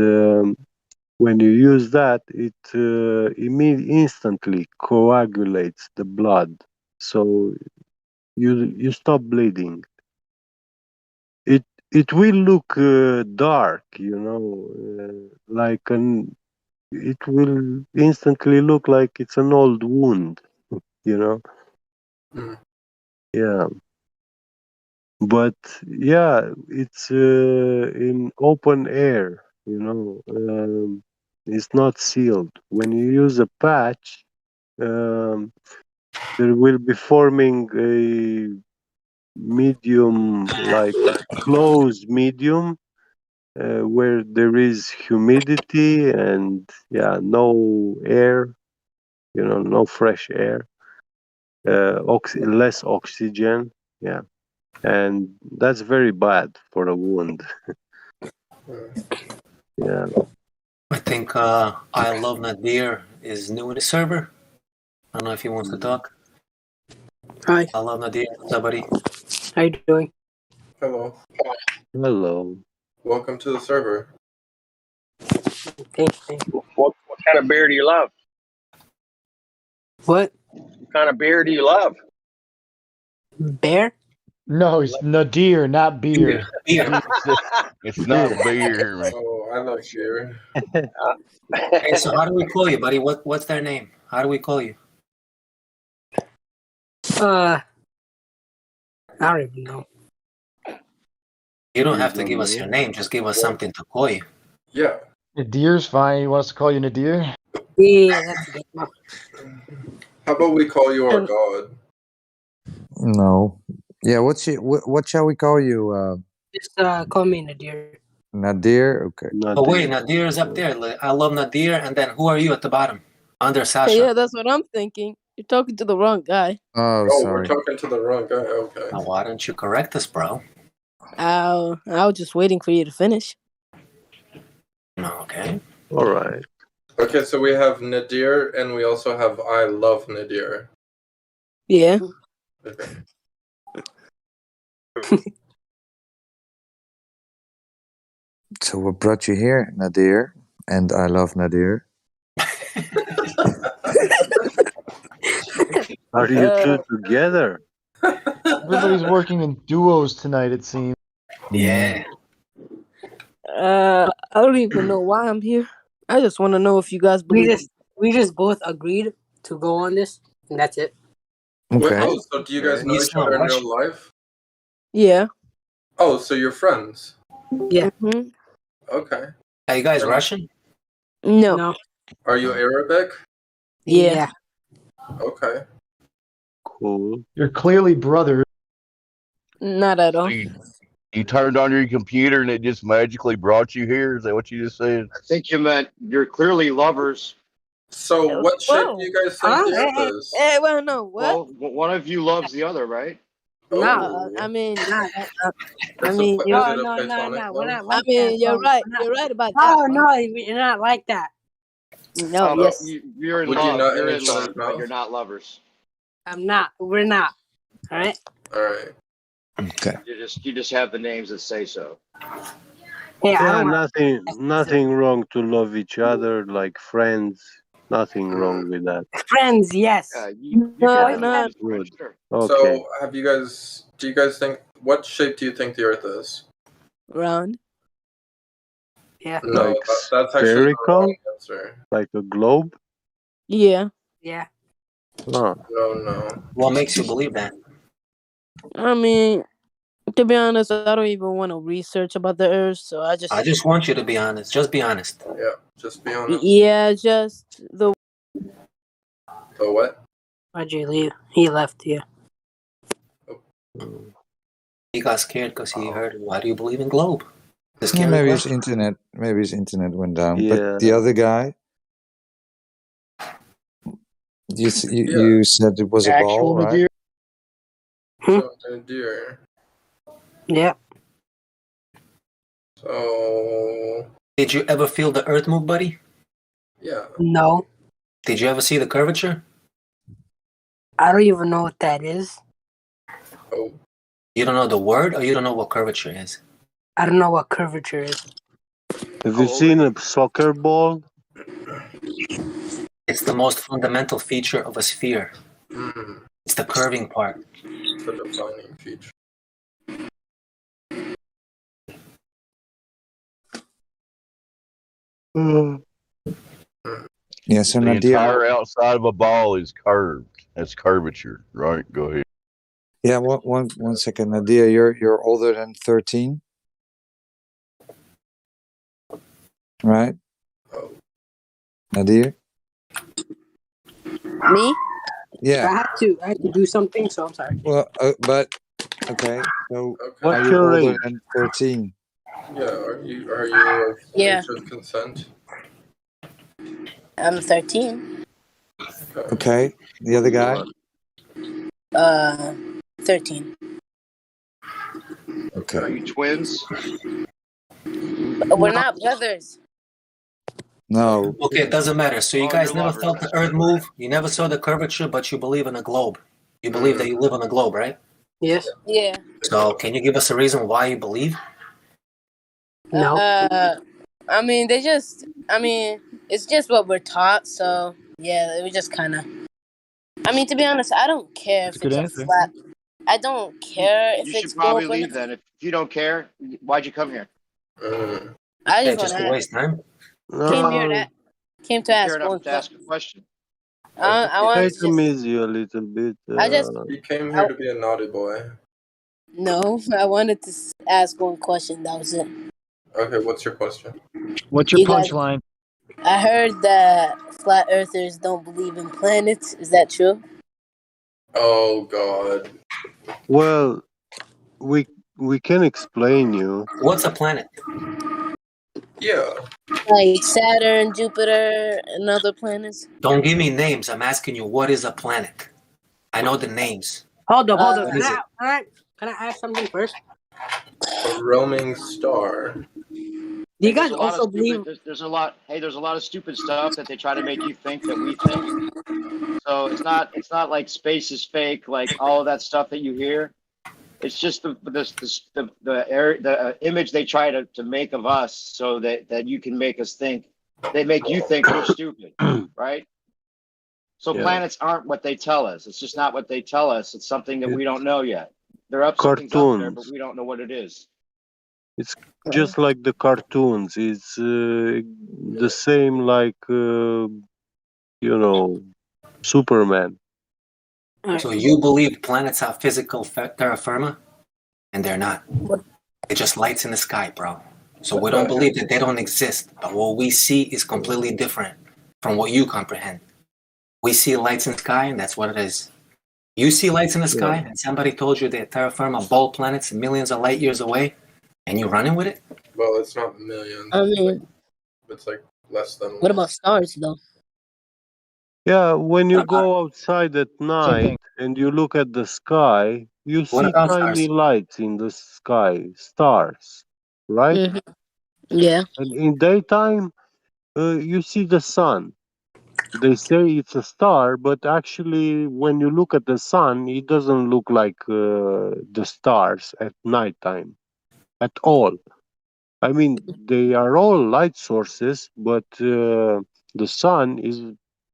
when you use that, it instantly coagulates the blood, so you stop bleeding. It will look dark, it will instantly look like it's an old wound, Yeah. But yeah, it's in open air, it's not sealed. When you use a patch, there will be forming a medium, like closed medium, where there is humidity and no air, no fresh air, less oxygen, and that's very bad for a wound. Yeah. I think I Love Nadir is new in the server. I don't know if he wants to talk. Hi. I Love Nadir. What's up, buddy? How you doing? Hello. Hello. Welcome to the server. Thank you. What kind of beer do you love? What? What kind of beer do you love? Bear? No, it's Nadir, not beer. It's not beer, man. Oh, I love beer. Hey, so how do we call you, buddy? What's their name? How do we call you? I don't even know. You don't have to give us your name. Just give us something to call you. Yeah. Nadir's fine. You want us to call you Nadir? Yeah, that's a good one. How about we call you our god? No. Yeah, what shall we call you? Just call me Nadir. Nadir? Okay. Oh, wait, Nadir is up there. I Love Nadir. And then who are you at the bottom? Under Sasha. Yeah, that's what I'm thinking. You're talking to the wrong guy. Oh, We're talking to the wrong guy. Okay. Now, why don't you correct us, bro? I was just waiting for you to finish. Okay. All right. Okay, so we have Nadir, and we also have I Love Nadir. Yeah. Okay. So what brought you here, Nadir? And I Love Nadir. Are you two together? Everybody's working in duos tonight, it seems. Yeah. I don't even know why I'm here. I just want to know if you guys believe. We just both agreed to go on this, and that's it. Wait, so do you guys know each other in real life? Yeah. Oh, so you're friends? Yeah. Mm-hmm. Okay. Are you guys Russian? No. Are you Arabic? Yeah. Okay. Cool. You're clearly brothers. Not at all. You turned on your computer and it just magically brought you here? Is that what you just said? I think you meant you're clearly lovers. So what shape do you guys think the Earth is? Well, no. What? Well, one of you loves the other, right? No. I mean, That's mean, is you're, it a No, platonic we're love? not like I mean, that. you're No, right. we're not. You're right about that. Oh no, you're not like that. No, Well, yes. you're in Would you love. nut You're in in each other's love, but mouth? you're not lovers. I'm not. We're not. All right. All right. Okay. You just have the names that say so. Yeah, I Yeah, don't want nothing wrong to love each other like friends. Nothing wrong with that. friends. Yes. You No, can have no. friends, sure. Okay. So do you guys think, what shape do you think the Earth is? Round. Yeah. No, Like that's actually the spherical? wrong answer. Like a globe? Yeah. Yeah. Oh. No. What makes you believe that? I mean, to be honest, I don't even want to research about the Earth, so I just want you to be honest. Just be honest. Yeah, just be honest. Yeah, just the what? Why'd you leave? He left you. He got scared because he heard, "Why do you believe in globe?" The Yeah, scary maybe his question. internet. Maybe his internet went down. Yeah. But the other guy, you said it was a ball, right? So, deer. Yeah. So Did you ever feel the Earth move, buddy? yeah. No. Did you ever see the curvature? I don't even know what that is. Oh. You don't know the word, or you don't know what curvature is? I don't know what curvature is. Have you seen a soccer ball? It's the most fundamental feature of a sphere. It's the curving part. The defining feature. Yeah, so The Nadia. entire outside of a ball is curved. That's curvature, right? Go ahead. Yeah, one second, Nadia. You're older than 13, right? Nadia. Me? Yeah. I had to do something, so I'm sorry. Well, but okay. So What's are you your older age? than 13? Yeah, are you of Yeah. age of consent? I'm 13. Okay. The other guy. 13. Okay. Are you twins? We're not brothers. No. Okay, it doesn't matter. So you guys you're never lovers. felt the Earth move. You never saw the curvature, but you believe in a globe. You believe that you live on a globe, right? Yes. Yeah. So can you give us a reason why you believe? No. I mean, it's just what we're taught, so yeah, it was just kind of. I mean, to be honest, I don't care if it's a flat. I don't care if You it's should probably open. leave then. If you don't care, why'd you come here? I Yeah, just just want to waste time. came to ask Fair one enough to ask a question. I want Take to them just easy a little bit. He came here to be a naughty boy. no. I wanted to ask one question. That was it. Okay, what's your question? What's your You guys- punchline? I heard that flat earthers don't believe in planets. Is that true? Oh God. Well, we can explain you. What's a planet? Yeah. Like Saturn, Jupiter, and other planets. Don't give me names. I'm asking you, what is a planet? I know the names. Hold up. What is Can I ask something first? A roaming star. Do you guys also believe? There's a lot. Hey, there's a lot of stupid stuff that they try to make you think that we think. So it's not like space is fake, like all of that stuff that you hear. It's just the image they try to make of us, so that you can make us think. They make you think we're stupid, right? So planets aren't what they tell us. It's just not what they tell us. It's something that we don't know yet. Something's up there, but we don't know what it is. It's just like the cartoons. It's the same like, Superman. So you believe planets have physical terra firma, and they're not. They're just lights in the sky, bro. So we don't believe that they don't exist. But what we see is completely different from what you comprehend. We see lights in the sky, and that's what it is. You see lights in the sky, and somebody told you that terra firma ball planets millions of light years away, and you're running with it? Well, it's not millions. I mean, It's like less than. What about stars, though? Yeah, when you go outside at night and you look at the sky, you see tiny lights in the sky, stars, right? Mm-hmm. Yeah. And in daytime, you see the sun. They say it's a star, but actually, when you look at the sun, it doesn't look like the stars at nighttime at all. I mean, they are all light sources, but the sun is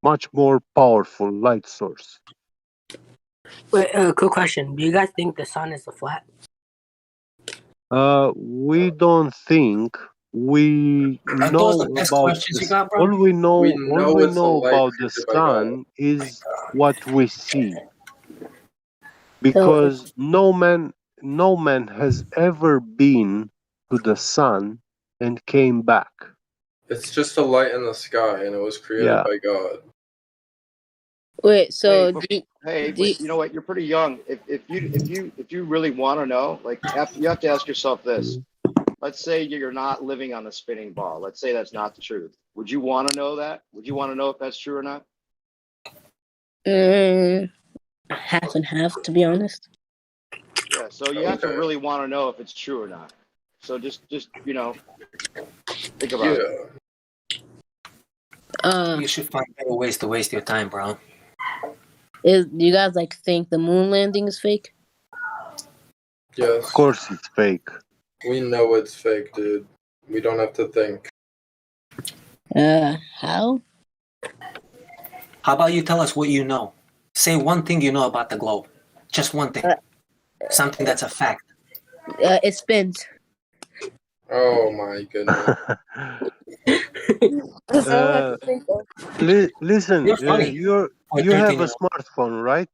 much more powerful light source. Wait, quick question. Do you guys think the sun is a flat? We don't think. We know about all we know. All we know about the sun is what we see, because no man has ever been to the sun and came back. It's just a light in the sky, and it was created by God. Wait, so wait, you know what? You're pretty young. If you really want to know, like, you have to ask yourself this. Let's say you're not living on a spinning ball. Let's say that's not the truth. Would you want to know that? Would you want to know if that's true or not? Half and half, to be honest. Yeah, so you have to really want to know if it's true or not. So just think about it. You should find better ways to waste your time, bro. Do you guys think the moon landing is fake? Yes. Of course it's fake. We know it's fake, dude. We don't have to think. How? How about you tell us what you know? Say one thing you know about the globe. Just one thing. Something that's a fact. It spins. Oh my goodness. Listen, you have a smartphone, right?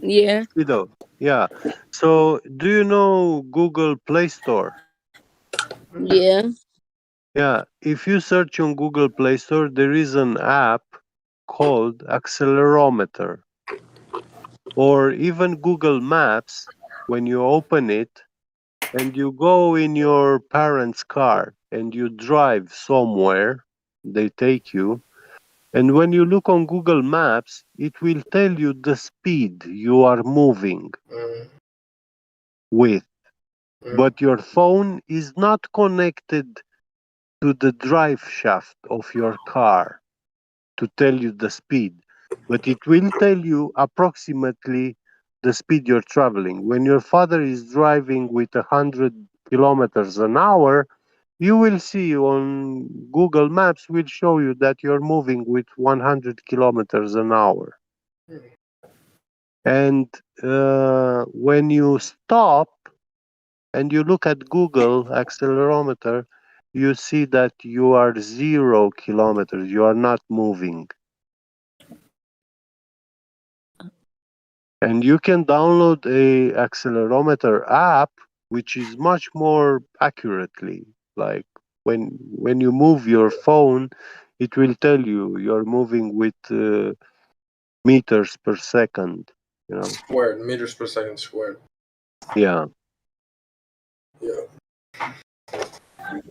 Yeah. Yeah. So, do you know Google Play Store? Yeah. Yeah. If you search on Google Play Store, there is an app called Accelerometer. Or even Google Maps, when you open it and you go in your parents' car and you drive somewhere, they take you. And when you look on Google Maps, it will tell you the speed you are moving with. But your phone is not connected to the drive shaft of your car to tell you the speed. But it will tell you approximately the speed you're traveling. When your father is driving with 100 kilometers an hour, you will see on Google Maps will show you that you're moving with 100 kilometers an hour. And when you stop and you look at Google accelerometer, you see that you are 0 kilometers. You are not moving. And you can download a accelerometer app, which is much more accurately. Like when you move your phone, it will tell you you're moving with meters per second. Squared, meters per second squared. Yeah. Yeah.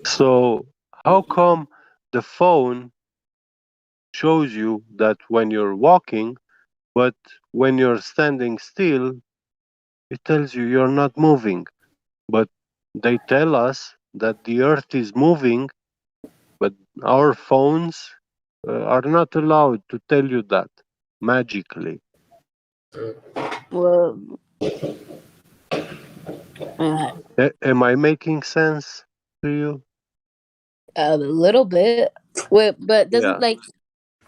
So how come the phone shows you that when you're walking, but when you're standing still, it tells you you're not moving? But they tell us that the earth is moving, but our phones are not allowed to tell you that magically. Well, Am I making sense to you? a little bit. Wait, but doesn't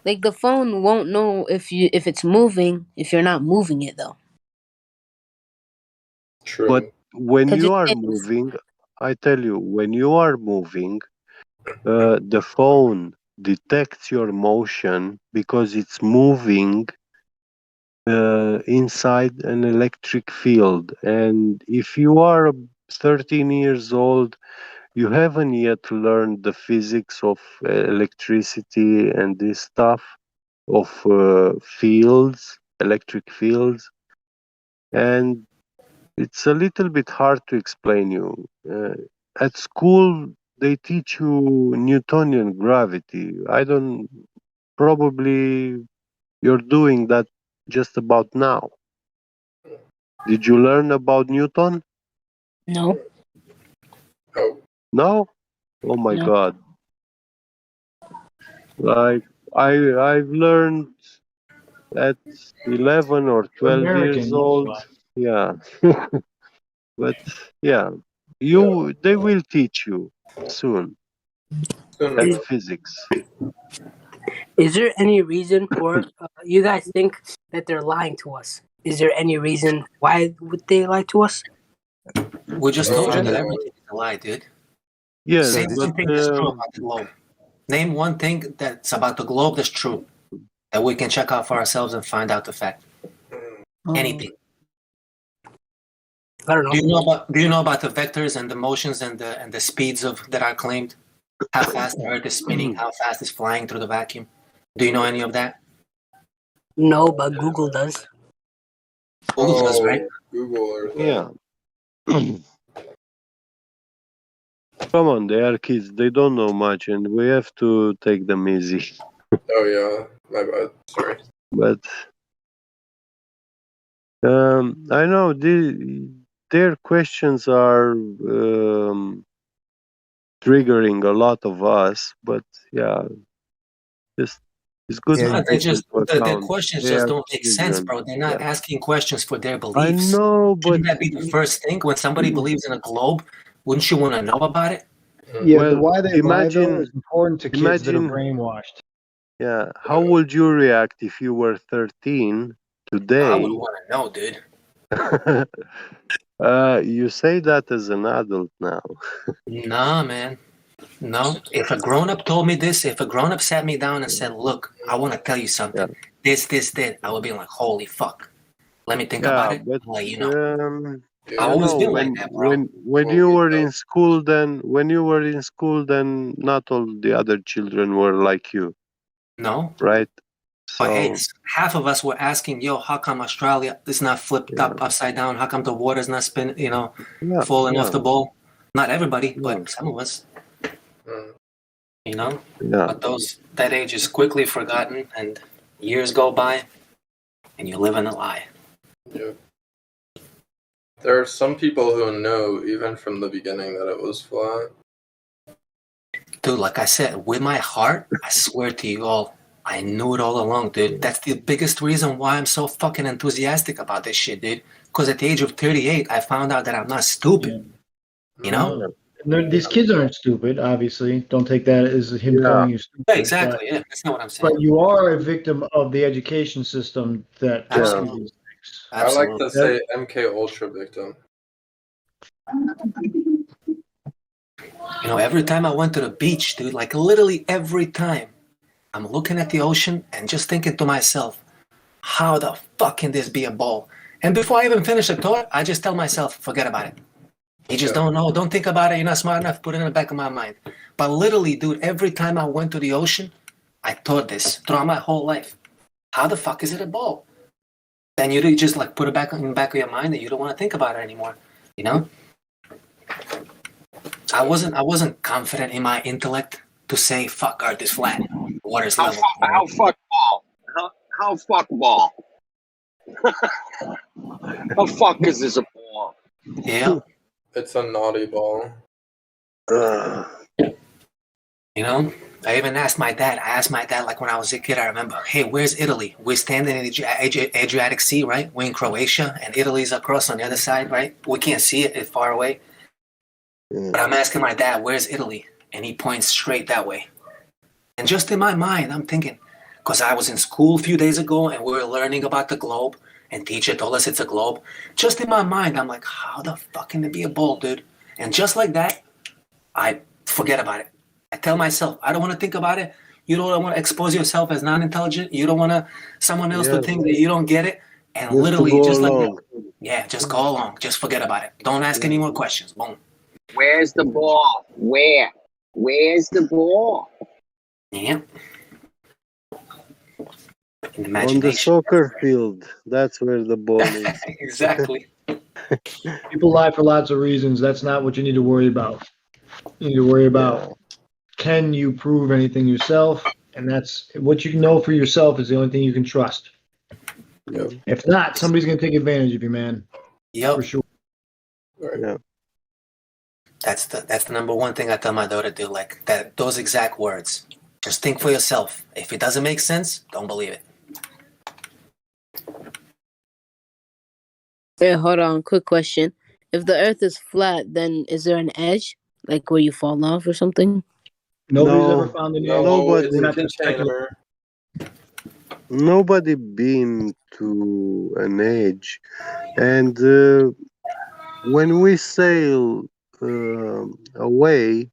Like the phone won't know if it's moving if you're not moving it though. True. But when 'Cause you it are thinks. moving, I tell you, when you are moving, the phone detects your motion because it's moving inside an electric field. And if you are 13 years old, you haven't yet learned the physics of electricity and this stuff of fields, electric fields, and it's a little bit hard to explain you. At school, they teach you Newtonian gravity. I don't. Probably you're doing that just about now. Did you learn about Newton? No. No? Oh my No. God. Like I've learned at 11 or 12 years American, old. Yeah. But yeah, they will teach you soon at physics. Is there any reason for you guys think that they're lying to us? Is there any reason why would they lie to us? We just told you that everything is a lie, dude. Yes, Name but one thing that's true about the globe. Name one thing that's about the globe that's true that we can check out for ourselves and find out the fact. Anything. I don't know. Do you know about the vectors and the motions and the speeds of that are claimed? How fast the Earth is spinning, how fast it's flying through the vacuum. Do you know any of that? No, but Google does. Google does, right? Google Earth. Yeah. Come on, they are kids. They don't know much, and we have to take them easy. Oh yeah, my bad. Sorry. But I know their questions are triggering a lot of us. But yeah, it's good to They take just into the account. questions They just are don't make sense, children. bro. They're not Yeah. asking questions for their I beliefs. know, but Shouldn't that be the first thing when somebody believes in a globe? Wouldn't you want to know about it? Yeah, the well, why they lie though imagine, is important to kids that are imagine. brainwashed. Yeah, how would you react if you were 13 I today? would want to know, dude. You say that as an adult now. Nah, man. No. If a grown-up told me this, if a grown-up sat me down and said, look, I want to tell you something. Yeah. This, I would be like, holy fuck. Let me think about it. But I'll let you know. I I've always know been like that, bro. when you were in school, then not all the other children were like you, No. right? But hey, So half of us were asking, yo, how come Australia is not flipped up upside down? How come the water's not spinning, falling off the bowl? Not everybody, but some of us. You know? Yeah. But that age is quickly forgotten and years go by and you live in a lie. Yeah. There are some people who know, even from the beginning, that it was flat. Dude, like I said, with my heart, I swear to you all, I knew it all along, dude. That's the biggest reason why I'm so fucking enthusiastic about this shit, dude. Because at the age of 38, I found out that I'm not stupid. You know? These kids aren't stupid, obviously. Don't take that as him calling you stupid. Yeah, exactly. Yeah, that's not what I'm saying. But you are a victim of the education system that taught you these things. I like to say MK Ultra victim. You know, every time I went to the beach, dude, like literally every time, I'm looking at the ocean and just thinking to myself, how the fuck can this be a ball? And before I even finish the thought, I just tell myself, forget about it. You just don't know. Don't think about it. You're not smart enough. Put it in the back of my mind. But literally, dude, every time I went to the ocean, I thought this throughout my whole life. How the fuck is it a ball? Then you just like put it back in the back of your mind that you don't want to think about it anymore. You know? I wasn't confident in my intellect to say fuck Earth is flat. Water's level. How fuck ball? How fuck ball? How fuck is this a ball? Yeah. It's a naughty ball. You know, I even asked my dad. I asked my dad, like when I was a kid, I remember, hey, where's Italy? We're standing in the Adriatic Sea, right? We're in Croatia, and Italy's across on the other side, right? We can't see it. It's far away. But I'm asking my dad, where's Italy? And he points straight that way. And just in my mind, I'm thinking, because I was in school a few days ago and we were learning about the globe, and teacher told us it's a globe. Just in my mind, I'm like, how the fuck can it be a ball, dude? And just like that, I forget about it. I tell myself, I don't want to think about it. You don't want to expose yourself as non-intelligent. You don't want someone else to think that you don't get it. And Just literally, to go just like along. that, yeah, just go along. Just forget about it. Don't ask any more questions. Boom. Where's the ball? Where's the ball? Yeah. On the soccer field, that's where the ball is. Exactly. People lie for lots of reasons. That's not what you need to worry about. You need to worry about, can you prove anything yourself? And that's what you know for yourself is the only thing you can trust. Yep. If not, somebody's going to take advantage of you, man. Yep. For sure. Yeah. That's the number one thing I tell my daughter to do, like that. Those exact words. Just think for yourself. If it doesn't make sense, don't believe it. Hey, hold on. Quick question. If the Earth is flat, then is there an edge, like where you fall off or something? Nobody's ever found an edge. Nobody. We're not going to speculate. Nobody been to an edge, and when we sail away,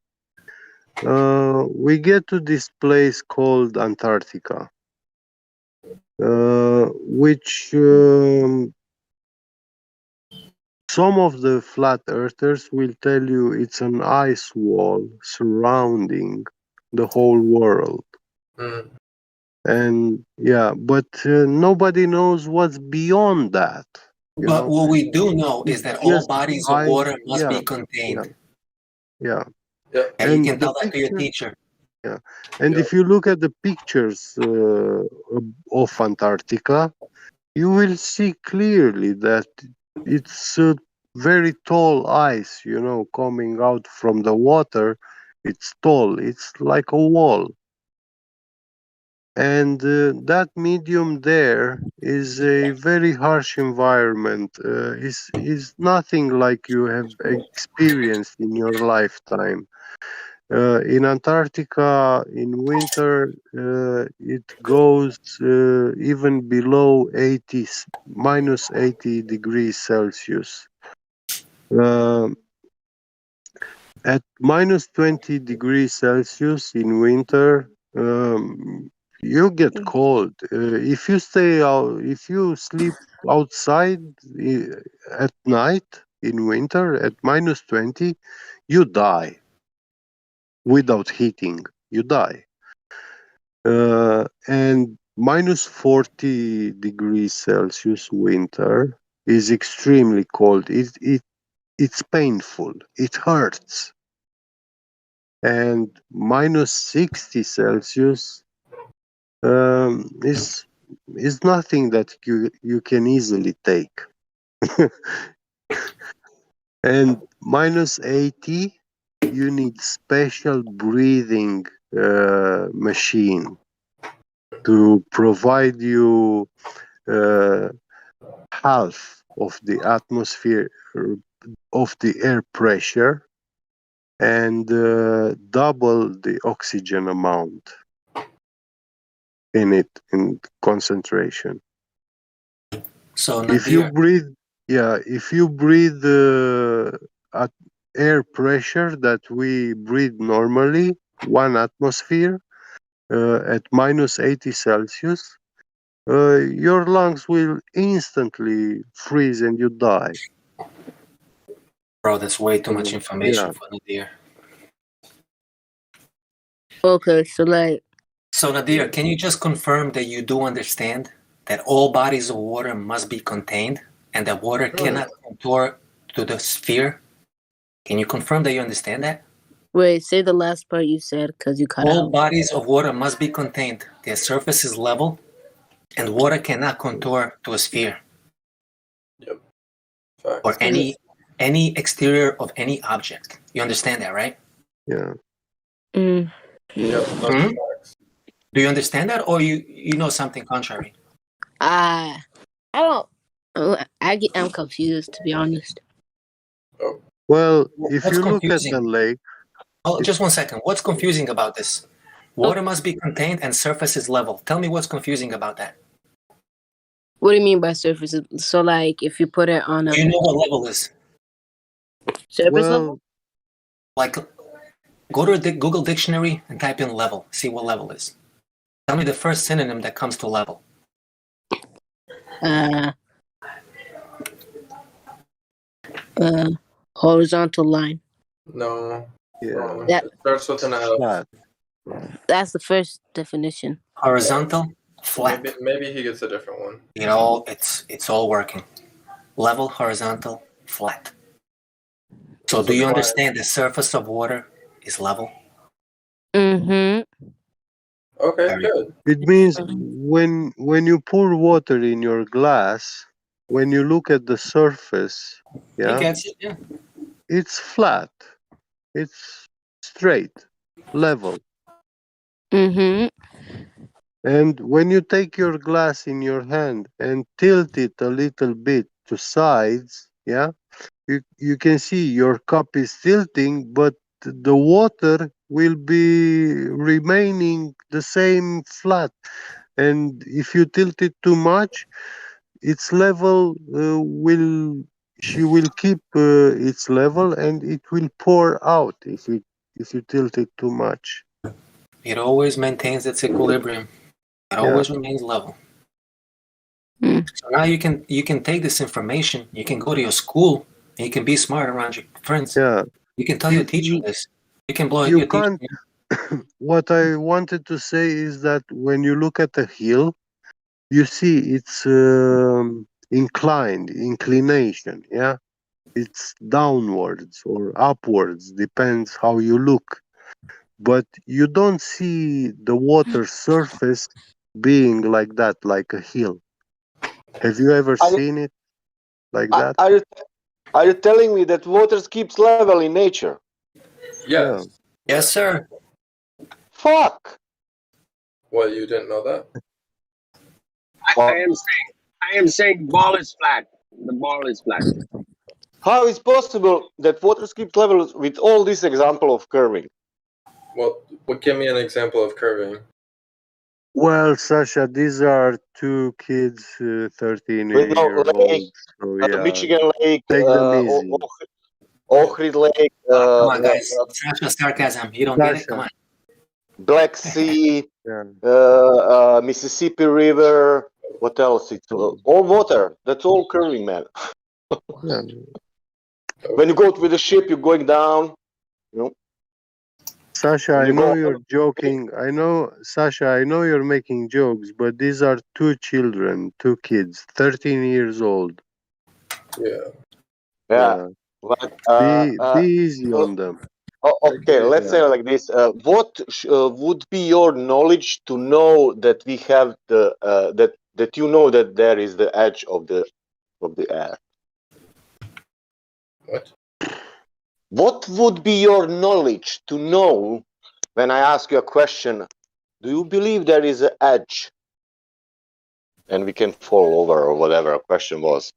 we get to this place called Antarctica, which some of the flat earthers will tell you it's an ice wall surrounding the whole world. And yeah, but nobody knows what's beyond that. But what we do know is that all bodies of water must be contained. Yeah. And you can tell that to your teacher. Yeah, and if you look at the pictures of Antarctica, you will see clearly that it's very tall ice, coming out from the water. It's tall. It's like a wall. And that medium there is a very harsh environment. Is nothing like you have experienced in your lifetime. In Antarctica, in winter, it goes even below minus 80 degrees Celsius. At minus 20 degrees Celsius in winter, you get cold. If you if you sleep outside at night in winter at minus 20, you die. Without heating, you die. And minus 40 degrees Celsius winter is extremely cold. It's painful. It hurts. And minus 60 Celsius is nothing that you can easily take. And minus 80, you need special breathing machine to provide you half of the atmosphere of the air pressure and double the oxygen amount in concentration. So if you breathe at air pressure that we breathe normally, 1 atmosphere, at minus 80 Celsius, your lungs will instantly freeze and you die. Bro, that's way too much information for Nadir. Okay, so So Nadir, can you just confirm that you do understand that all bodies of water must be contained and that water cannot contour to the sphere? Can you confirm that you understand that? Wait, say the last part you said because you cut out. All bodies of water must be contained. Their surface is level, and water cannot contour to a sphere. Yep. Or any exterior of any object. You understand that, right? Yeah. Yep. Do you understand that, or you know something contrary? I don't. I'm confused, to be honest. Well, if What's you look at confusing? the lake. Oh, just 1 second. What's confusing about this? Water must be contained and surface is level. Tell me what's confusing about that. What do you mean by surface? So, like, if you put it on a... Do you know what level is? Surface level? Like, go to a Google dictionary and type in level. See what level is. Tell me the first synonym that comes to level. Horizontal line. No. Yeah. That It starts with an F. That's the first definition. Horizontal, flat. Maybe he gets a different one. It's all working. Level, horizontal, flat. So do you understand the surface of water is level? Mm-hmm. Okay, good. It means when you pour water in your glass, when you look at the surface, He gets it, yeah. it's flat, it's straight, level. Mm-hmm. And when you take your glass in your hand and tilt it a little bit to sides, you can see your cup is tilting, but the water will be remaining the same flat. And if you tilt it too much, its level will keep its level, and it will pour out if you tilt it too much. It always maintains its equilibrium. It always remains level. So now you can take this information, you can go to your school, and you can be smart around your friends. Yeah. You can tell your teacher this. You can blow You your teacher. can't. What I wanted to say is that when you look at a hill, you see it's inclination. Yeah, it's downwards or upwards, depends how you look. But you don't see the water surface being like that, like a hill. Have you ever seen it like that? Are you telling me that water keeps level in nature? Yes. Yes, sir. Fuck. What, you didn't know that? I am saying ball is flat. The ball is flat. How is possible that water keeps level with all this example of curving? Well, give me an example of curving. Well, Sasha, these are two kids, 13-year-olds. So yeah, Michigan Lake, take them easy. Ohrid Lake. Come on, guys. Sasha sarcasm. You don't get it? Come on. Black Sea, Mississippi River. What else? It's all water. That's all curving, man. When you go with the ship, you're going down. You know. Sasha, I know you're joking. Sasha, I know you're making jokes, but these are two children, two kids, 13 years old. Yeah. But, be easy on them. Okay, let's say like this. What would be your knowledge to know that we have the that you know that there is the edge of the earth? What? What would be your knowledge to know when I ask you a question? Do you believe there is an edge? And we can fall over or whatever a question was.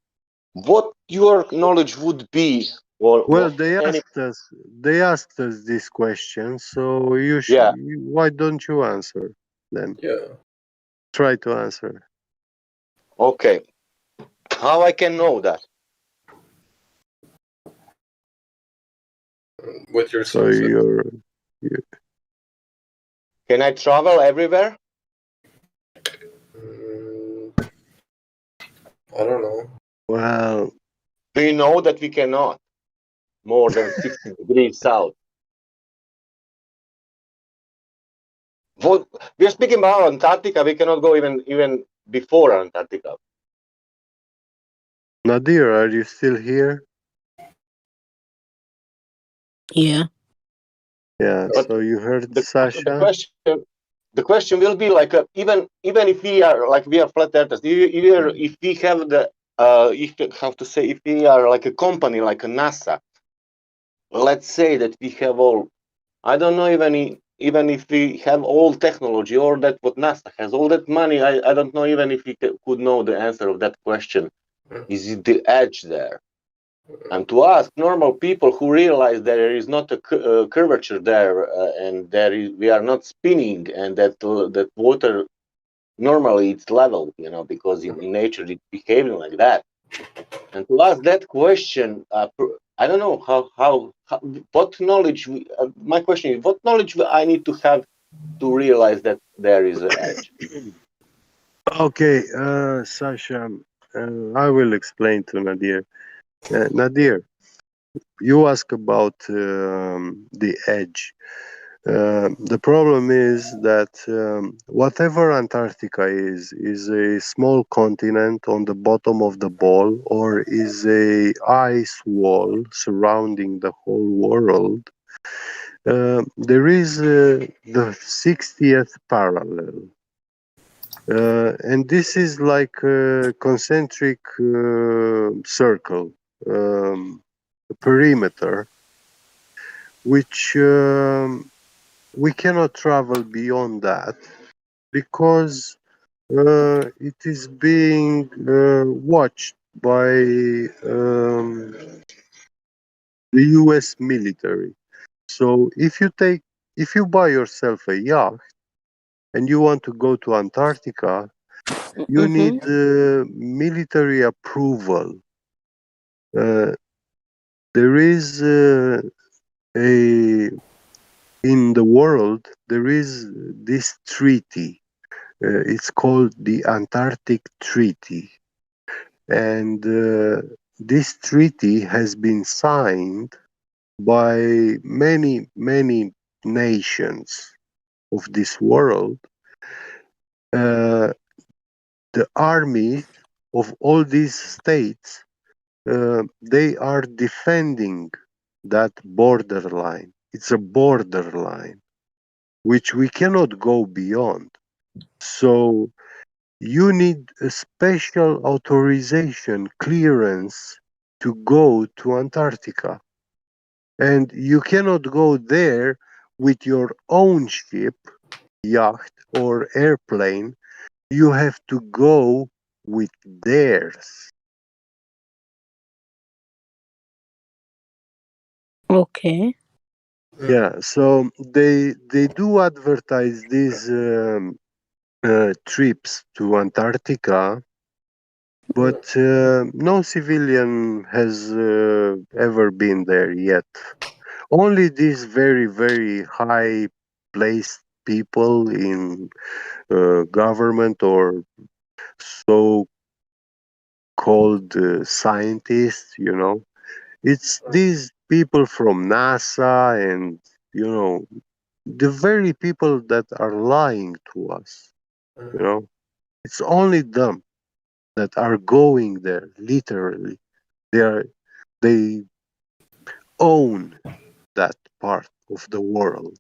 What your knowledge would be? They asked us this question, so you should. Why don't you answer then? Yeah. Try to answer. Okay. How I can know that? With your so you're. Can I travel everywhere? I don't know. Well, do you know that we cannot? More than 60 degrees south. Well, we are speaking about Antarctica. We cannot go even before Antarctica. Nadir, are you still here? Yeah. Yeah. So you heard Sasha. The question will be like even if we are flat earthers, if we have if we are like a company like a NASA. Let's say that we have all, I don't know even if we have all technology or that what NASA has, all that money, I don't know even if we could know the answer of that question. Is it the edge there? And to ask normal people who realize there is not a curvature there, and we are not spinning, and that water normally it's level, because in nature it's behaving like that. And to ask that question, I don't know how what knowledge. My question is, what knowledge I need to have to realize that there is an edge? Okay, Sasha, I will explain to Nadir. Nadir, you ask about the edge. The problem is that whatever Antarctica is a small continent on the bottom of the ball, or is a ice wall surrounding the whole world. There is the 60th parallel. And this is like a concentric circle, a perimeter, which we cannot travel beyond that because it is being watched by the US military. So if you buy yourself a yacht and you want to go to Antarctica, you need military approval. There is in the world, there is this treaty. It's called the Antarctic Treaty. And this treaty has been signed by many, many nations of this world. The army of all these states, they are defending that borderline. It's a borderline which we cannot go beyond. So you need a special authorization, clearance to go to Antarctica. And you cannot go there with your own ship, yacht, or airplane. You have to go with theirs. Okay. Yeah, so they do advertise these trips to Antarctica, but no civilian has ever been there yet. Only these very, very high placed people in government or so called scientists, it's these people from NASA and, the very people that are lying to us, it's only them that are going there, literally. They own that part of the world.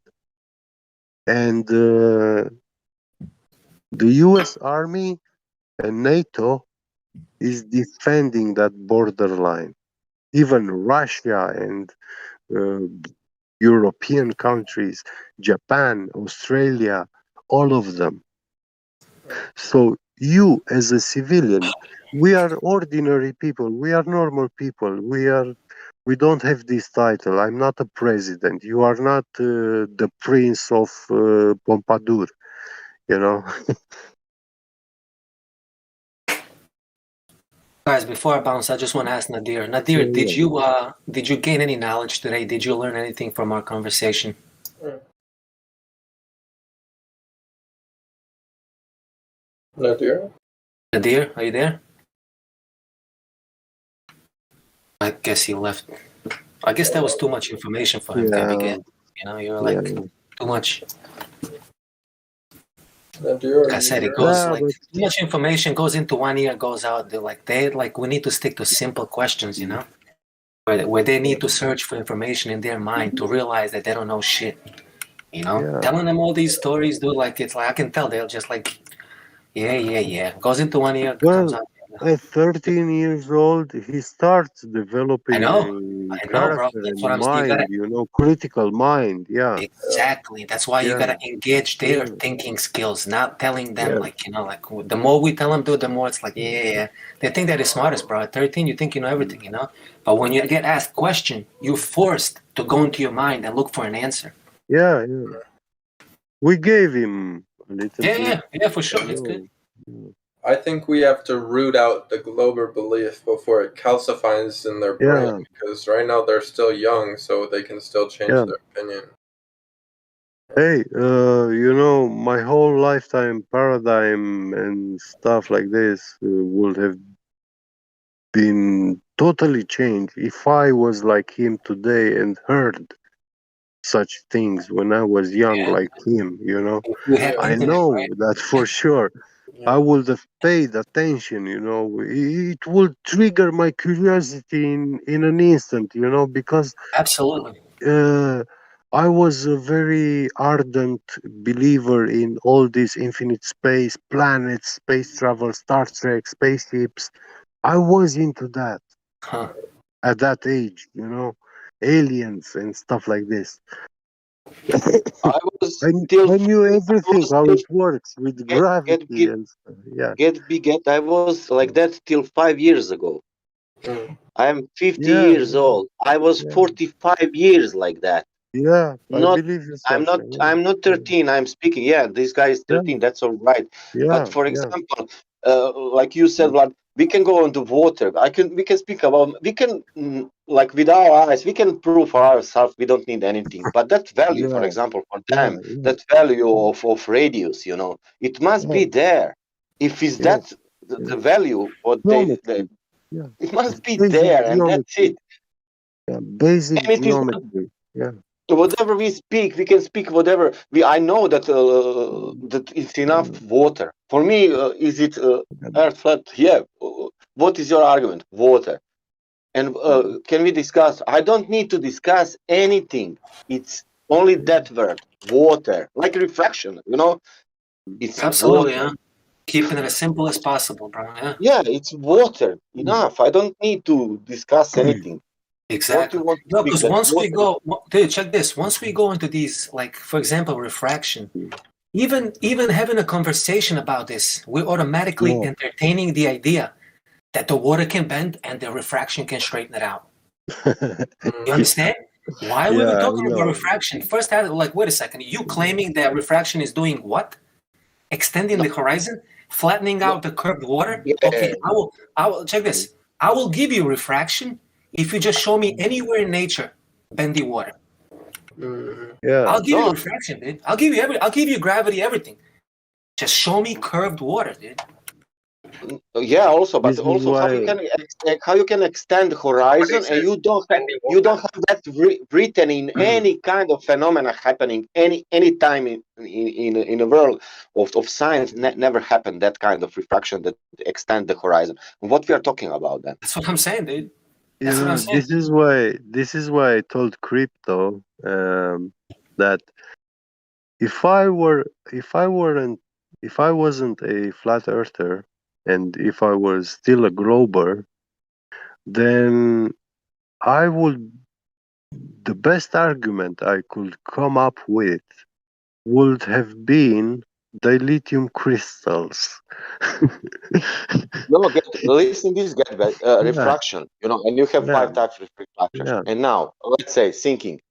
And the US Army and NATO is defending that borderline. Even Russia and European countries, Japan, Australia, all of them. So you as a civilian, we are ordinary people, we are normal people, we don't have this title. I'm not a president. You are not the prince of Pompadour, Guys, before I bounce, I just want to ask Nadir. Nadir, did you gain any knowledge today? Did you learn anything from our conversation? Nadir? Nadir, are you there? I guess he left. I guess that was too much information for him, Gabi. You were like, too much. Like I said, it goes too much information goes into one ear, goes out. We need to stick to simple questions, where they need to search for information in their mind to realize that they don't know shit. Telling them all these stories, dude, it's like I can tell they're just like, yeah. Goes into one ear, comes out. at 13 years old, he starts developing a bro. character That's and what I'm saying. mind, critical mind. Yeah. Exactly. That's why you Yeah. gotta engage their thinking skills, not telling them like the more we tell them do, the more it's like yeah. They think they're the smartest, bro. At 13, you think you know everything, But when you get asked question, you're forced to go into your mind and look for an answer. Yeah. We gave him a little bit. Yeah, for sure. It's good. I think we have to root out the global belief before it calcifies in their brain, because right now they're still young, so they can still change their opinion. Hey, my whole lifetime paradigm and stuff like this would have been totally changed if I was like him today and heard such things when I was young, like him, I know that for sure. I would have paid attention, it would trigger my curiosity in an instant, because absolutely. I was a very ardent believer in all this infinite space, planets, space travel, Star Trek, spaceships. I was into that at that age, aliens and stuff like this. I was I knew everything, how it works with gravity and stuff. Yeah. I was like that till 5 years ago. I am 50 Yeah, years old. I was 45 years like that. Yeah, I Not, believe you. I'm not 13. I'm speaking. Yeah, this guy is 13. That's all right. But for example, like you said, Vlad, we can go into water. We can speak about. We can like with our eyes. We can prove for ourselves. We don't need anything. But that value, for example, for them, that value of radius, it must be there. If is that the value, what it must be there, and that's it. Yeah, basic geometry. Yeah. Whatever we speak, we can speak whatever. I know that that it's enough water. For me, is it Earth flat? Yeah. What is your argument? Water. And can we discuss? I don't need to discuss anything. It's only that word, water, like refraction. It's absolutely. water. Keeping it as simple as possible, bro. Yeah, it's water. Enough. I don't need to discuss anything. Exactly. No, because once we go, dude, check this. Once we go into these, like for example, refraction, even having a conversation about this, we're automatically entertaining the idea that the water can bend and the refraction can straighten it out. You understand? Why were we talking about refraction? First, like, wait a second. You claiming that refraction is doing what? Extending the horizon, flattening out the curved water. Okay, I will check this. I will give you refraction if you just show me anywhere in nature bendy water. I'll give you refraction, dude. I'll give you gravity, everything. Just show me curved water, dude. Yeah, also, but also how you can extend the horizon and you don't have that written in any kind of phenomena happening any time in the world of science. Never happened that kind of refraction that extend the horizon. What we are talking about then? That's what I'm saying, dude. This is why I told Crypto that if I wasn't a flat earther and if I was still a Grober, then the best argument I could come up with would have been dilithium crystals. No, listen this, refraction, and you have 5 types of refraction. And now, let's say sinking.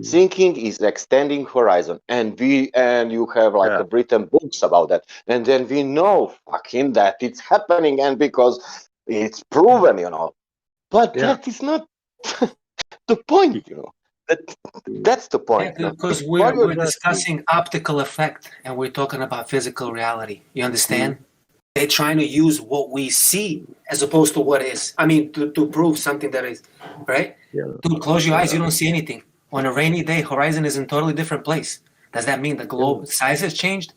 Sinking is extending horizon, and you have like written books about that, and then we know fucking that it's happening, and because it's proven, But that is not the point, That's the point. Because we're discussing optical effect, and we're talking about physical reality. You understand? They're trying to use what we see as opposed to what is. I mean, to prove something that is right. Dude, close your eyes. You don't see anything. On a rainy day, horizon is in a totally different place. Does that mean the globe size has changed?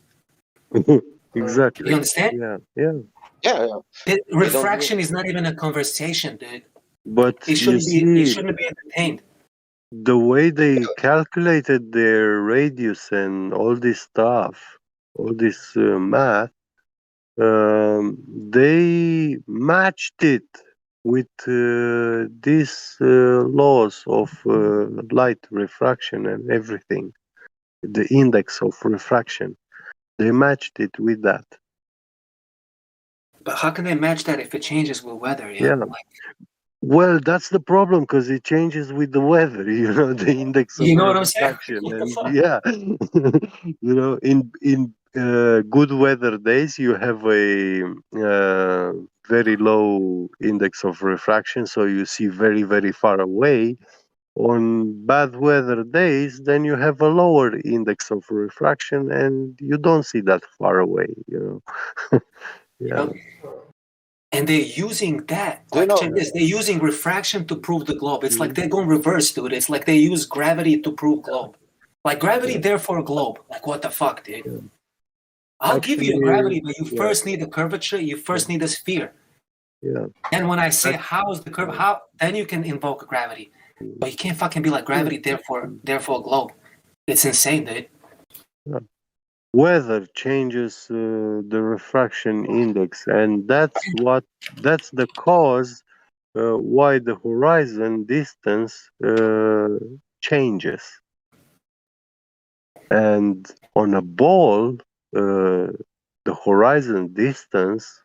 Exactly. You understand? Yeah. Refraction is not even a conversation, dude. But it shouldn't be entertained. The way they calculated their radius and all this stuff, all this math, they matched it with these laws of light refraction and everything, the index of refraction. They matched it with that. But how can they match that if it changes with weather? Yeah. Well, that's the problem because it changes with the weather, the index of You know what I'm saying? refraction, and yeah, in good weather days you have a very low index of refraction, so you see very very far away. On bad weather days, then you have a lower index of refraction, and you don't see that far away. Yeah. And they're using that. Like, check this. They're using refraction to prove the globe. It's like they're going reverse, dude. It's like they use gravity to prove globe. Like gravity, therefore globe. Like what the fuck, dude? I'll give you gravity, but you first need the curvature. You first need a sphere. Yeah. And when I say how is the curve, how then you can invoke gravity. But you can't fucking be like gravity, therefore globe. It's insane, dude. Yeah. Weather changes the refraction index, and that's the cause why the horizon distance changes. And on a ball, the horizon distance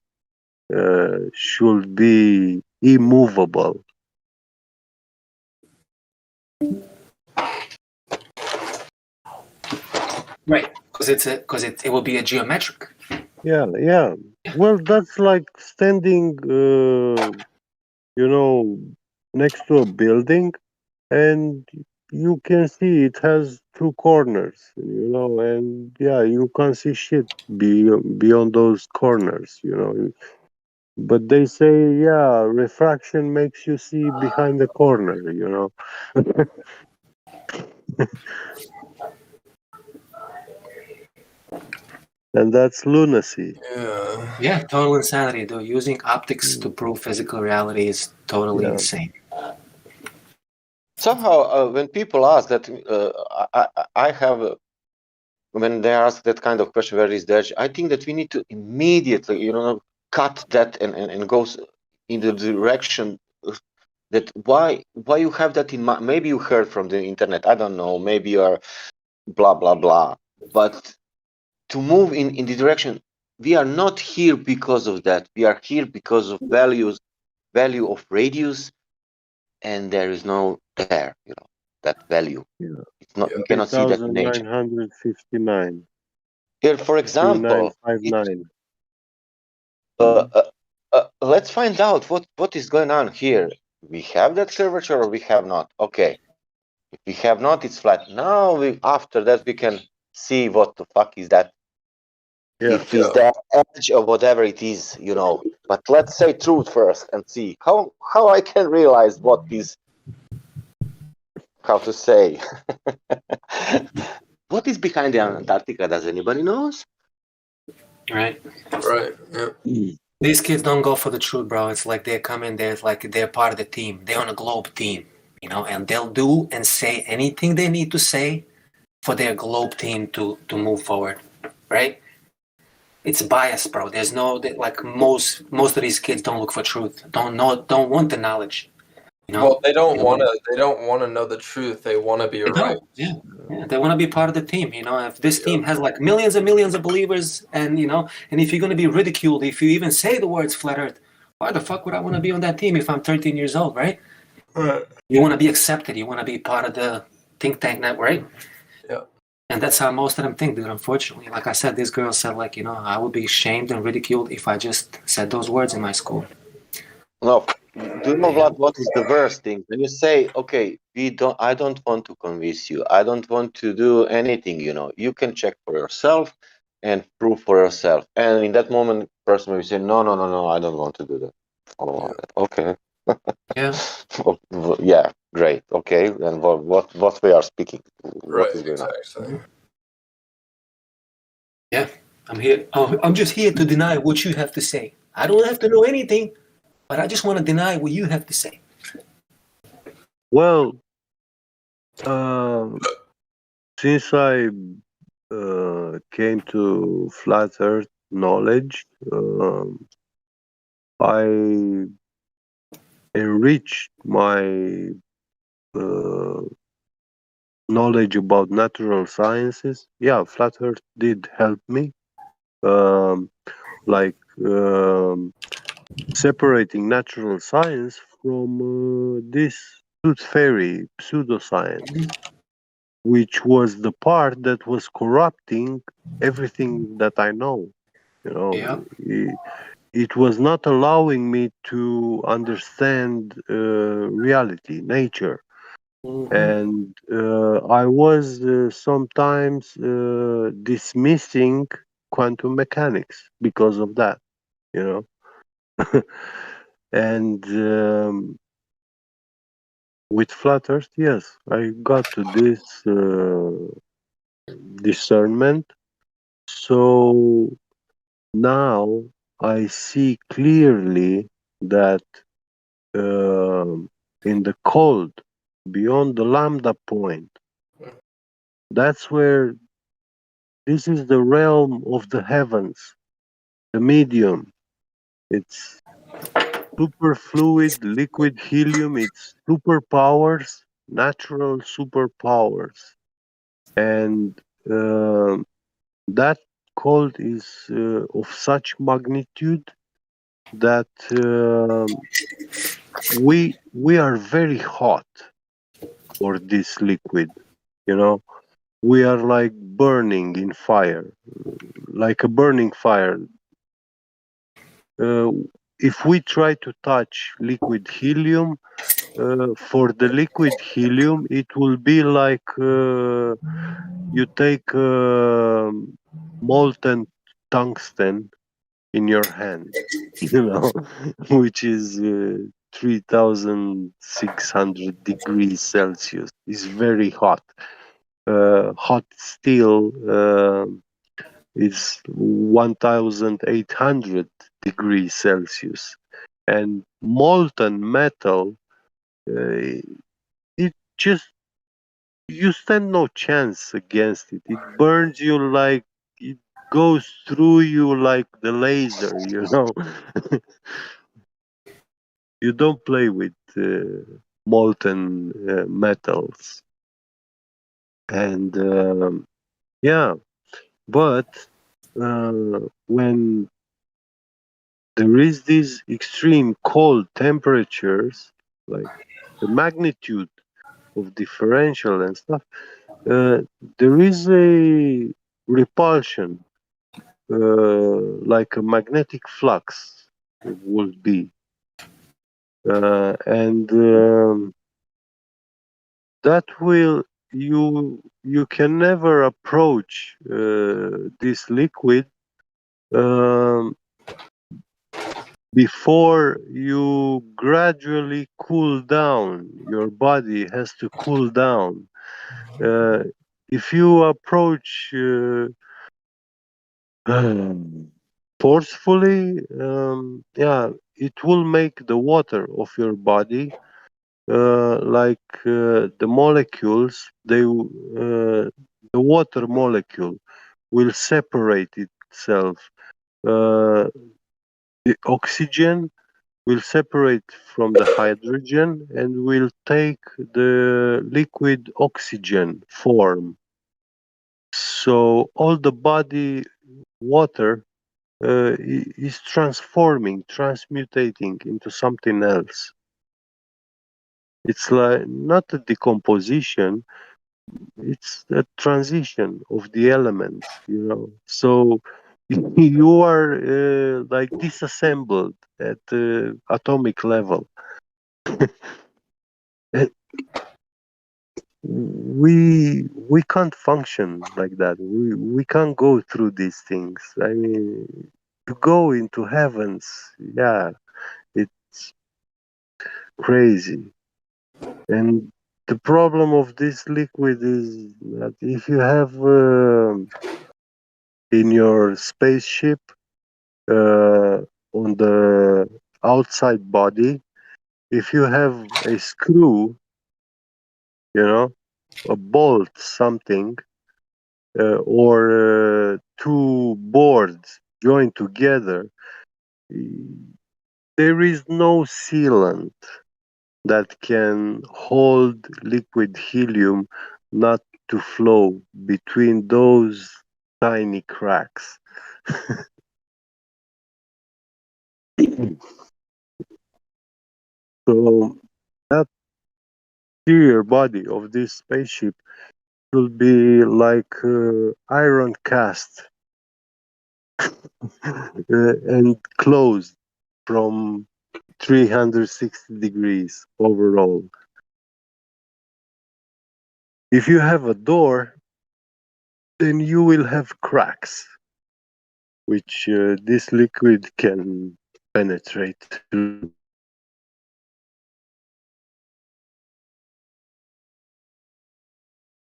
should be immovable. Right, because it will be a geometric. Yeah. Well, that's like standing, next to a building, and you can see it has two corners, and yeah, you can't see shit beyond those corners, But they say, yeah, refraction makes you see behind the corner, And that's lunacy. Yeah, total insanity, though. Using optics to prove physical reality is totally insane. Somehow, when people ask that, I have, when they ask that kind of question, where is the edge? I think that we need to immediately, cut that and go in the direction that why you have that in mind. Maybe you heard from the internet. I don't know. Maybe you are blah blah blah. But to move in the direction, we are not here because of that. We are here because of value of radius, and there is no there, that value. Yeah. It's not. You cannot see that in nature. 3,959. Here, for example, 3,959. let's find out what is going on here. We have that curvature or we have not. Okay, if we have not, it's flat. Now after that we can see what the fuck is that. If it's the edge or whatever it is, But let's say truth first and see how I can realize what is, how to say, what is behind the Antarctica. Does anybody knows? Right. Yeah. These kids don't go for the truth, bro. It's like they're coming there, it's like they're part of the team. They're on a globe team, and they'll do and say anything they need to say for their globe team to move forward, right? It's biased, bro. There's no, like, most of these kids don't look for truth. Don't want the knowledge. Well, they don't want to know the truth. They want to be right. Yeah, they want to be part of the team. If this team has like millions and millions of believers, and and if you're going to be ridiculed, if you even say the words flat Earth, why the fuck would I want to be on that team if I'm 13 years old, right? You want to be accepted. You want to be part of the think tank network, right? Yeah. And that's how most of them think, dude. Unfortunately, like I said, this girl said, like, I would be shamed and ridiculed if I just said those words in my school. No. Do you know what is the worst thing? When you say, okay, I don't want to convince you. I don't want to do anything, You can check for yourself and prove for yourself. And in that moment, person will say, no, I don't want to do that. Okay. Yeah. Yeah, great. Okay. And what we are speaking? What is going on? Yeah, I'm here. Oh, I'm just here to deny what you have to say. I don't have to know anything, but I just want to deny what you have to say. Well, since I came to Flat Earth knowledge. I enriched my uh, knowledge about natural sciences. Yeah, flat Earth did help me. Um, like separating natural science from this tooth fairy pseudoscience, which was the part that was corrupting everything that I know. You know, Yeah. it was not allowing me to understand reality, nature. And I was sometimes dismissing quantum mechanics because of that, you know. And with flat Earth, yes, I got to this discernment. So now I see clearly that in the cold, beyond the lambda point, that's where this is the realm of the heavens, the medium. It's superfluid liquid helium, it's superpowers, natural superpowers. And that cold is of such magnitude that we are very hot for this liquid, you know. We are like burning in fire, like a burning fire. Uh, if we try to touch liquid helium, for the liquid helium, it will be like you take molten tungsten in your hand, you know, which is 3,600 degrees Celsius. It's very hot. Hot steel is 1,800 degrees Celsius. And molten metal, it just, you stand no chance against it. It burns you like, it goes through you like the laser, you know. You don't play with molten metals. And yeah, but when there is these extreme cold temperatures, like the magnitude of differential and stuff, there is a repulsion, like a magnetic flux would be. And that will, you can never approach this liquid um, before you gradually cool down. Your body has to cool down. If you approach forcefully, yeah, it will make the water of your body like the molecules. The water molecule will separate itself. The oxygen will separate from the hydrogen and will take the liquid oxygen form. So all the body water is transforming, transmutating into something else. It's like not a decomposition, it's a transition of the elements, you know. So you are like disassembled at the atomic level. We can't function like that. We can't go through these things. I mean, to go into heavens, yeah, it's crazy. And the problem of this liquid is that if you have in your spaceship on the outside body, if you have a screw, you know, a bolt, something, or two boards joined together, there is no sealant that can hold liquid helium not to flow between those tiny cracks. So that exterior body of this spaceship will be like iron cast and closed from 360 degrees overall. If you have a door, then you will have cracks, which this liquid can penetrate through.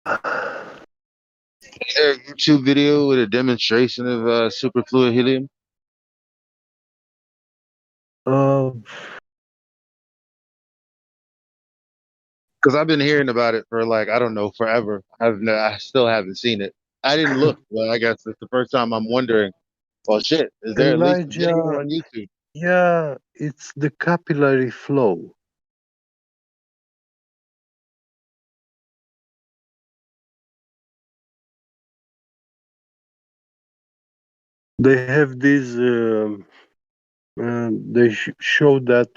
Is there a YouTube video with a demonstration of superfluid helium? Because I've been hearing about it for like I don't know forever. I still haven't seen it. I didn't look, but I guess it's the first time I'm wondering. Well, shit, is there at least a video Elijah, on YouTube? yeah, it's the capillary flow. They have these. They show that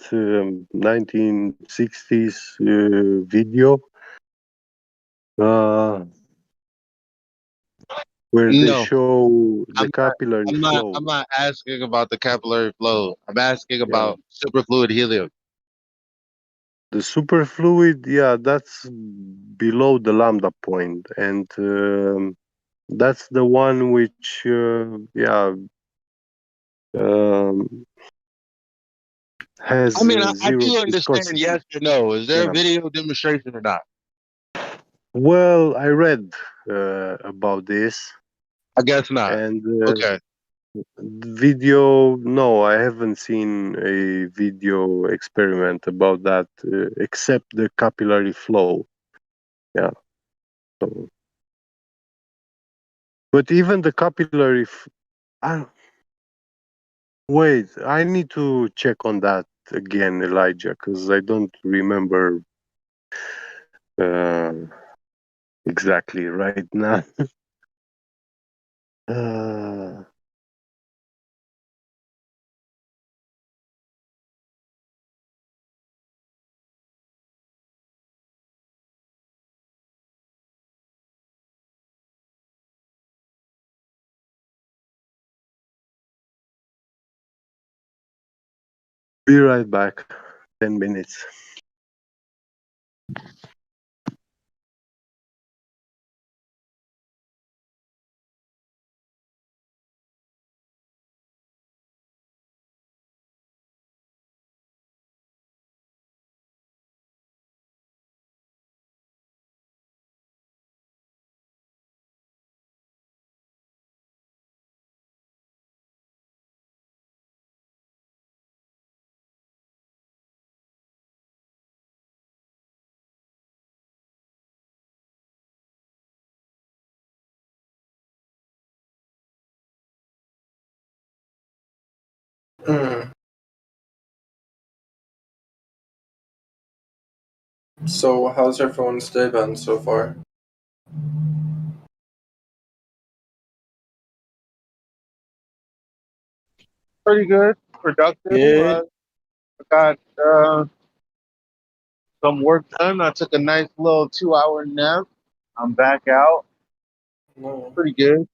1960s video where they No, show the I'm not. capillary I'm not. flow. I'm not asking about the capillary flow. I'm asking Yeah. about superfluid helium. The superfluid, yeah, that's below the lambda point, and that's the one which, yeah, um, has I mean, I zero do understand viscosity. yes or no. Is there a Yeah. video demonstration or not? Well, I read about this, I guess not. and Okay. video, no, I haven't seen a video experiment about that, except the capillary flow. Yeah. So, but even the capillary, wait, I need to check on that again, Elijah, because I don't remember uh, exactly right now. uh, be right back. 10 minutes. So, how's everyone's day been so far? Pretty good. Productive. Good. Got some work done. I took a nice little 2-hour nap. I'm back out. No. Pretty good.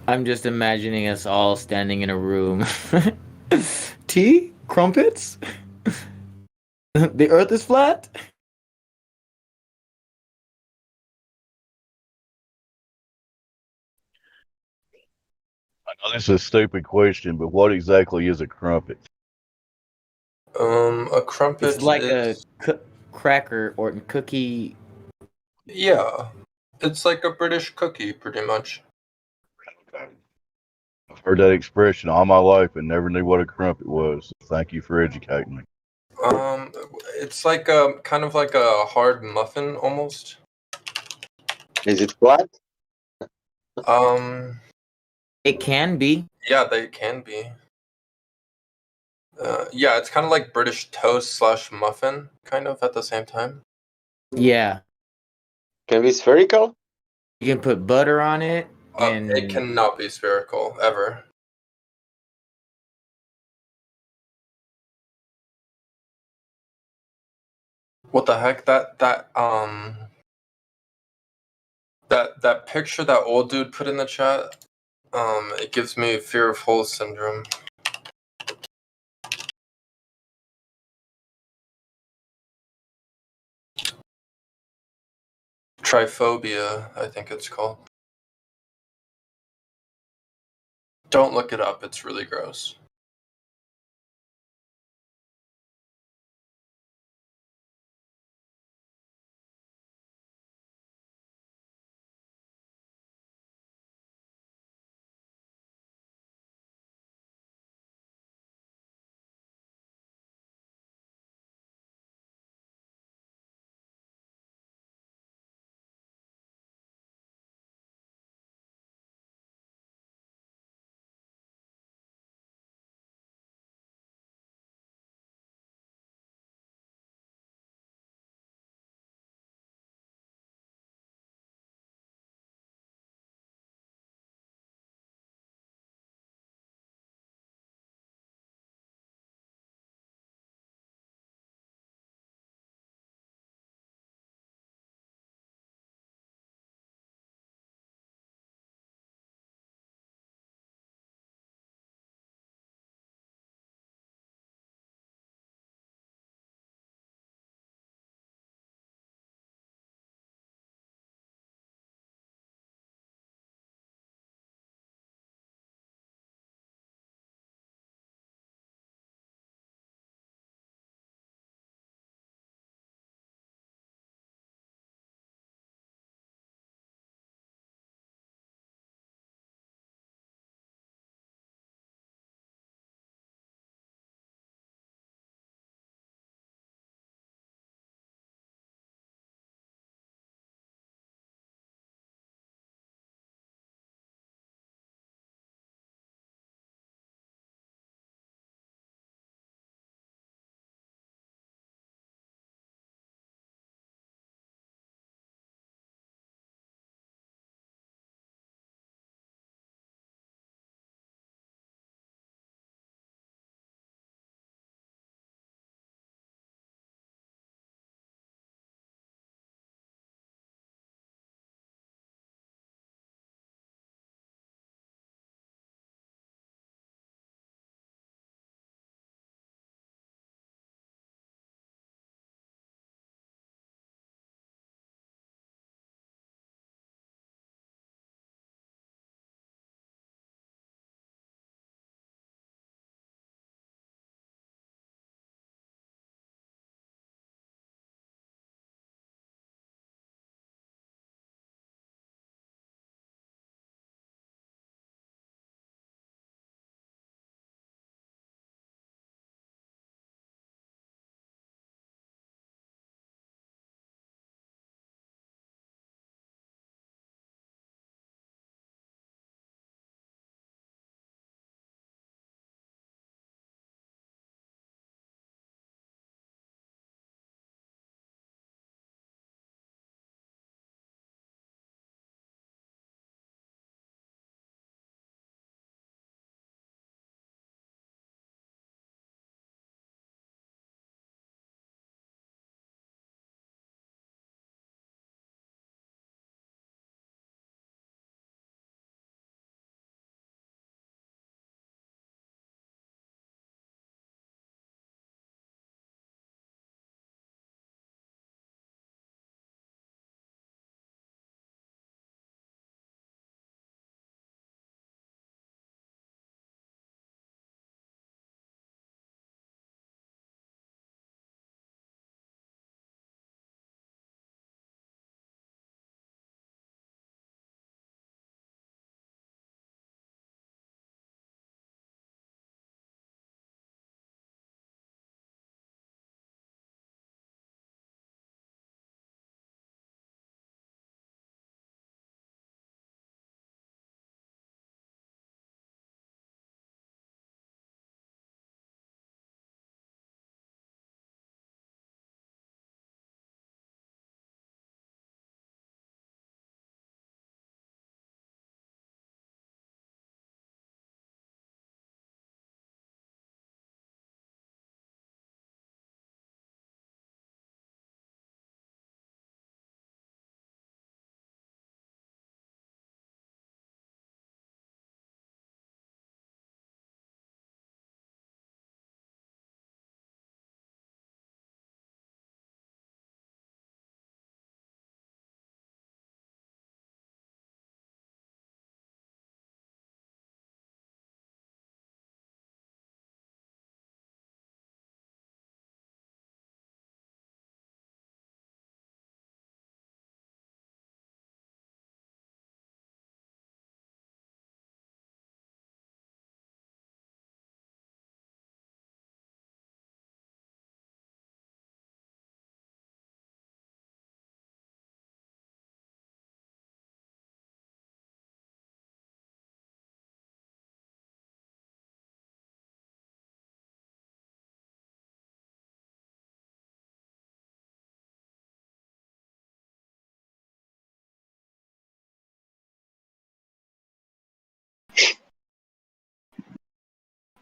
I'm just imagining us all standing in a room. Tea? Crumpets? The earth is flat? I know this is a stupid question, but what exactly is a crumpet? A crumpet It's like is a cracker or cookie. yeah, it's like a British cookie, pretty much. I've heard that expression all my life and never knew what a crumpet was. Thank you for educating me. It's like a kind of like a hard muffin almost. Is it flat? It can be. Yeah, they can be. Yeah, it's kind of like British toast / muffin, kind of at the same time. Yeah. Can be spherical? You can put butter on it, and It cannot be spherical ever. What the heck? That picture that old dude put in the chat, it gives me fear of holes syndrome. Tryphobia, I think it's called. Don't look it up, it's really gross.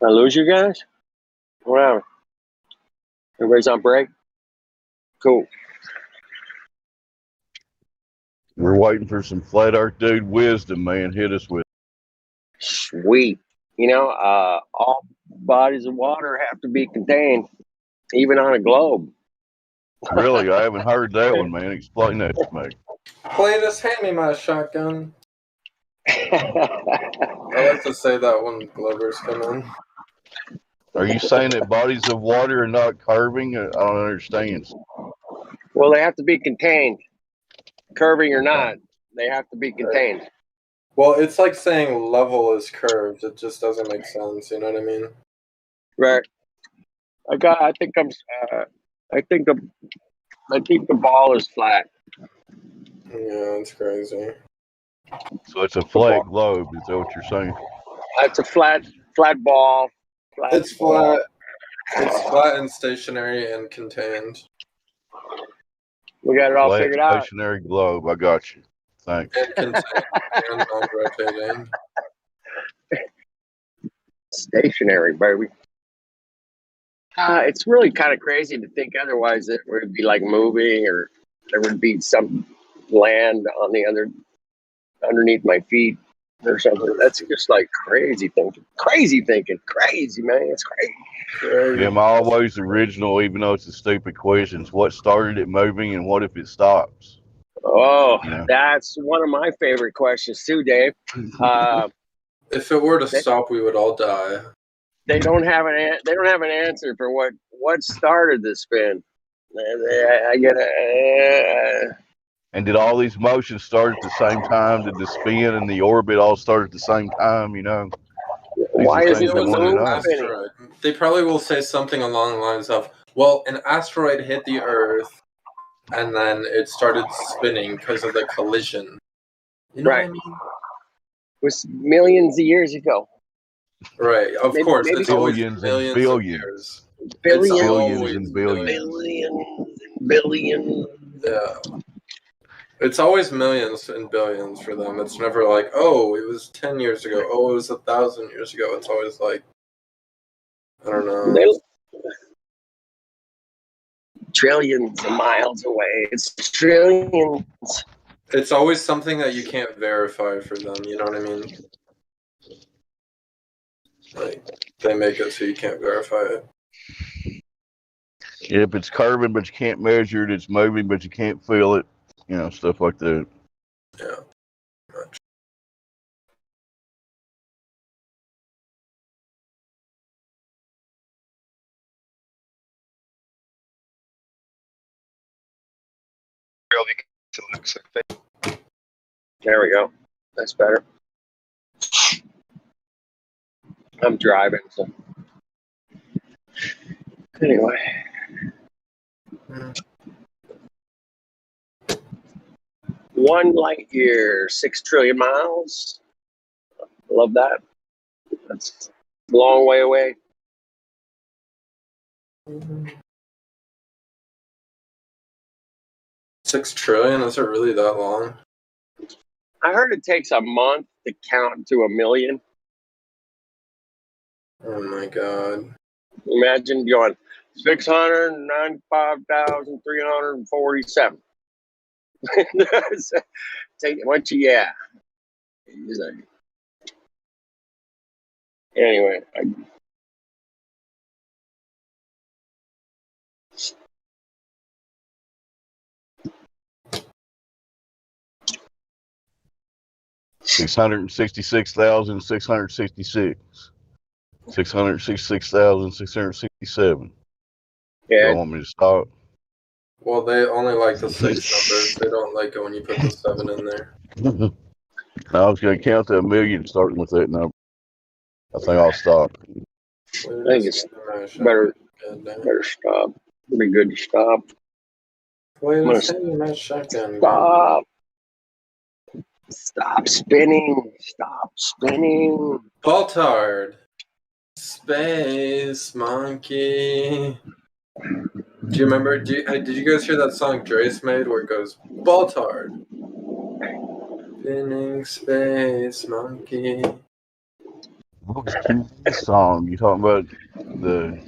I lose you guys? Whatever. Everybody's on break? Cool. We're waiting for some flat earth dude wisdom, man. Hit us with. Sweet. You know, all bodies of water have to be contained, even on a globe. Really? I haven't heard that one, man. Explain that to me. Cletus, hand me my shotgun. I like to say that when Glovers come in. Are you saying that bodies of water are not curving? I don't understand. Well, they have to be contained. Curving or not, they have to be contained. Well, it's like saying level is curved. It just doesn't make sense. You know what I mean? Right. I think the ball is flat. Yeah, it's crazy. So it's a flat globe. Is that what you're saying? It's a flat ball. It's flat. It's flat and stationary and contained. We got it all figured out. Stationary globe. I got you. Thanks. And contained and non-rotating. Stationary, baby. It's really kind of crazy to think otherwise. It would be like moving, or there would be some land on the underneath my feet or something. That's just like crazy thinking. Crazy, man. It's crazy. Yeah, I'm always original, even though it's a stupid question. What started it moving, and what if it stops? Oh, that's one of my favorite questions too, Dave. If it were to stop, we would all die. They don't have an answer for what started the spin. I get it. And did all these motions start at the same time? Did the spin and the orbit all start at the same time? You know. Why is it asteroid? They probably will say something along the lines of, "Well, an asteroid hit the Earth, and then it started spinning because of the collision." You know what I mean? It was millions of years ago. Right, of course. It's billions always and billions. billions and billions. Yeah. It's always millions and billions for them. It's never like, oh, it was 10 years ago. Oh, it was 1,000 years ago. It's always like, I don't know. Trillions of miles away. It's trillions. It's always something that you can't verify for them. You know what I mean? Like, they make it so you can't verify it. If it's curving but you can't measure it, it's moving but you can't feel it. You know, stuff like that. Yeah. There we go. That's better. I'm driving, so anyway. 1 light year, 6 trillion miles. Love that. That's a long way away. $6 trillion? Is it really that long? I heard it takes a month to count to 1 million. Oh my god. Imagine going 695,347. Take it once you Anyway, $666,666. 666,667. Yeah. You want me to stop? Well, they only like the 6 numbers. They don't like it when you put the 7 in there. I was going to count to 1 million starting with that number. I think I'll stop. I think it's better stop. It'd be good to stop. Stop spinning. Stop spinning. Baltard. Space Monkey. Do you remember? Did you guys hear that song Drace made where it goes, Baltard? Spinning Space Monkey. What was QE's song? You talking about the?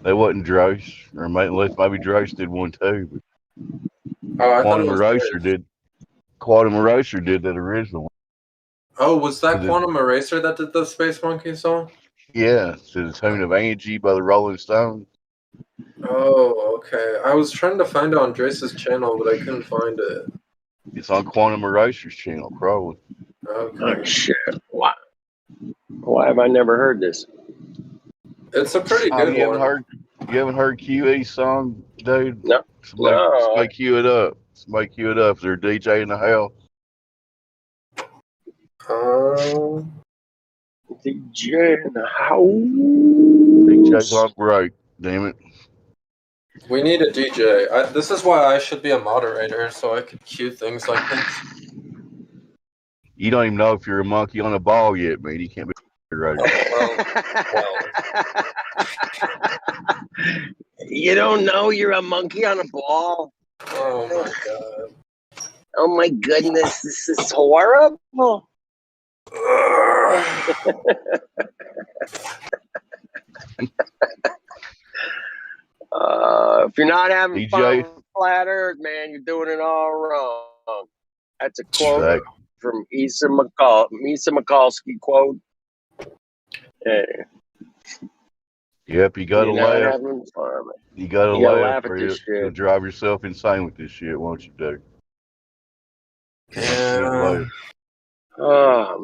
They wasn't Drosh, or maybe Drosh did one too. But Oh, I thought it Quantum was Eraser Drake. did. Quantum Eraser did that original. Oh, was that 'Cause it- Quantum Eraser that did the Space Monkey song? Yeah, to the tune of Angie by the Rolling Stones. Oh, okay. I was trying to find it on Drace's channel, but I couldn't find it. It's on Quantum Eraser's channel, probably. Okay. Oh shit! Why have I never heard this? It's a pretty good one. You haven't heard QE's song, dude? No. Somebody cue it up. Somebody cue it up. Is there a DJ in the house? DJ in the house. DJ's on break. Damn it. We need a DJ. This is why I should be a moderator, so I could cue things like this. You don't even know if you're a monkey on a ball yet, man. You can't be right. You don't know you're a monkey on a ball? Oh my god. Oh my goodness, this is horrible. If you're not having fun with flat Earth, man, you're doing it all wrong. That's a quote from Issa Mikulski quote. Yep, you gotta laugh. You gotta laugh, at or this you'll shit. drive yourself insane with this shit, won't you, dude? Yeah. Oh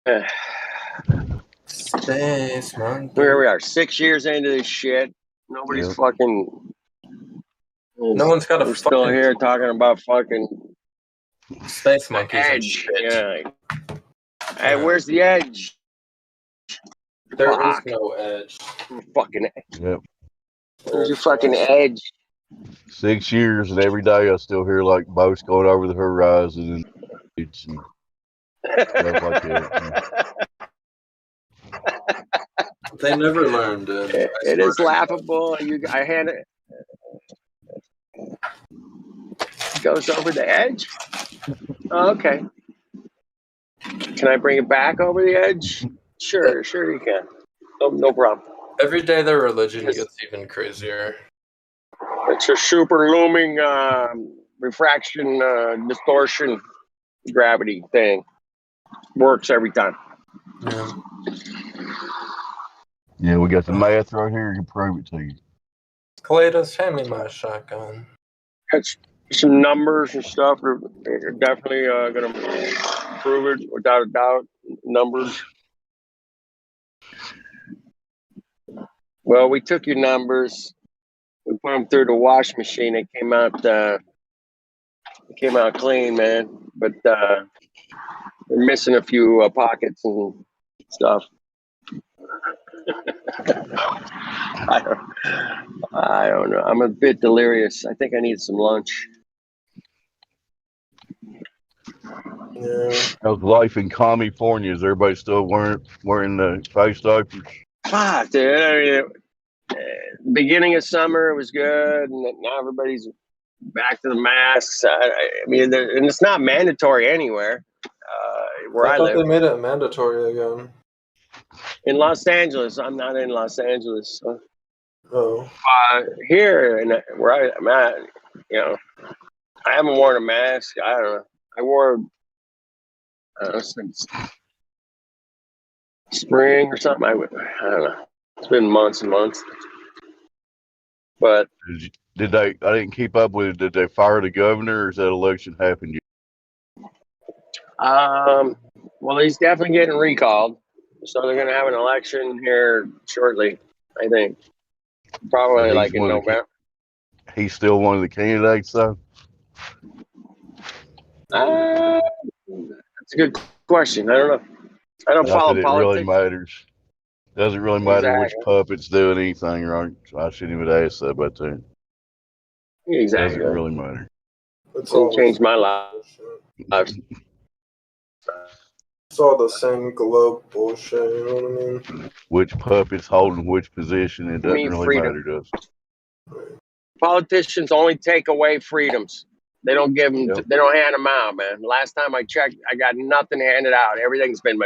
man. Space Monkey. Here we are, 6 years into this shit. Nobody's fucking. No one's got a We're still here talking about fucking Space Monkeys and edge. shit. Yeah. Hey, where's the edge? There is no edge. Fucking edge. Yep. Where's your fucking edge? 6 years, and every day I still hear like boats going over the horizon and it's and stuff like that. They never learned. It is laughable. I hand it. Goes over the edge. Oh, okay. Can I bring it back over the edge? Sure you can. No problem. Every day their religion gets even crazier. It's a super looming refraction distortion gravity thing. Works every time. Yeah. Yeah, we got the math right here. You can prove it to you. Cletus, hand me my shotgun. That's some numbers and stuff are definitely going to prove it without a doubt. Numbers. Well, we took your numbers. We put them through the wash machine. It came out clean, man. But we're missing a few pockets and stuff. I don't know. I'm a bit delirious. I think I need some lunch. Yeah. How's life in California? Is everybody still wearing the face diapers? Fuck, dude. I mean, beginning of summer it was good, and now everybody's back to the masks. I mean, and it's not mandatory anywhere where I thought live. they made it mandatory again. In Los Angeles, I'm not in Los Angeles. So. Oh. Here and where I'm at, you know, I haven't worn a mask. I don't know. I wore since spring or something. I don't know. It's been months and months. But did they? I didn't keep up with it. Did they fire the governor, or is that election happened yet? Well, he's definitely getting recalled, so they're going to have an election here shortly. I think probably like in November. He's still one of the candidates, though. That's a good question. I don't know. I don't follow it politics. Really matters. Doesn't really matter which puppet's doing anything, right? So I shouldn't even ask that about that. Exactly. Doesn't really matter. It'll change my life. It's all the same globe bullshit, you know what I mean? Which puppet's holding which position, it doesn't really matter, does it? Politicians only take away freedoms. They don't give them. They don't hand them out, man. Last time I checked, I got nothing handed out. Everything's been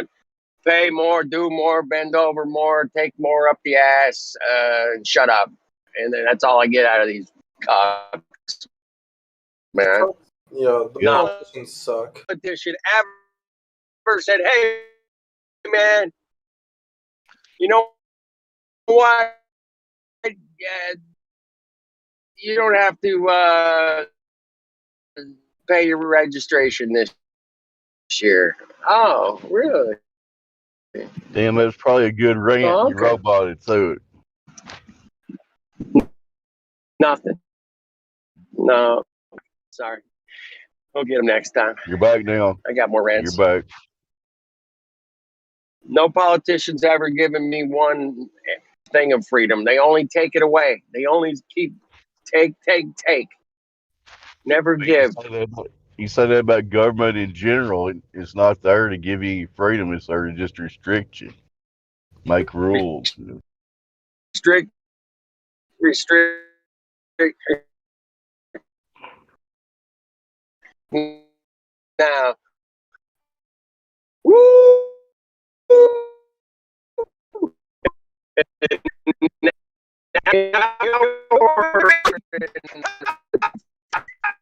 pay more, do more, bend over more, take more up the ass, and shut up. And then that's all I get out of these cocks, man. Yeah, the politicians suck. Politician ever said, "Hey, man, you know what? You don't have to pay your registration this year." Oh, really? Damn, that was probably a good rant. Oh, You okay. roboted through it. Nothing. No. Sorry. We'll get them next time. You're back now. I got more rants. You're back. No politician's ever given me one thing of freedom. They only take it away. They only keep take. Never give. You say that about government in general. It's not there to give you freedom. It's there to just restrict you, make rules. Restrict. Now, woo!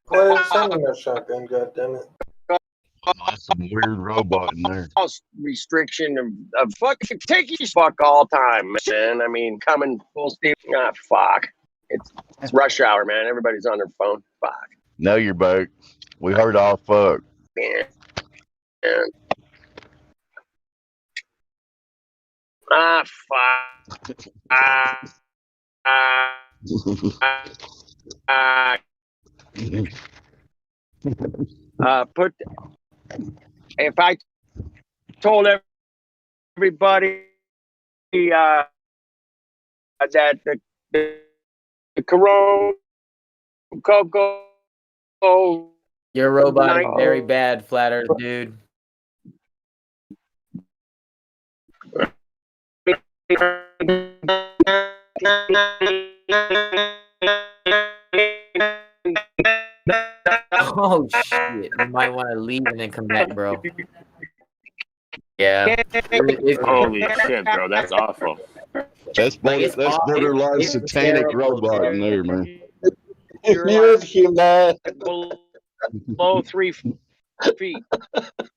Quit sending that shotgun, goddammit. That's some weird robot in there. Restriction of fucking take your fuck all time, man. I mean, coming full steam. Ah, fuck. It's rush hour, man. Everybody's on their phone. Fuck. Now you're back. We heard all fuck. Man. Ah, fuck. Put. If I told everybody that the Corona Coco. Your robot is very bad, Flat Earth dude. Oh shit! You might want to leave and then come back, bro. Yeah. Holy shit, bro! That's awful. That's borderline satanic robot in there, man. You're human. Below 3 feet.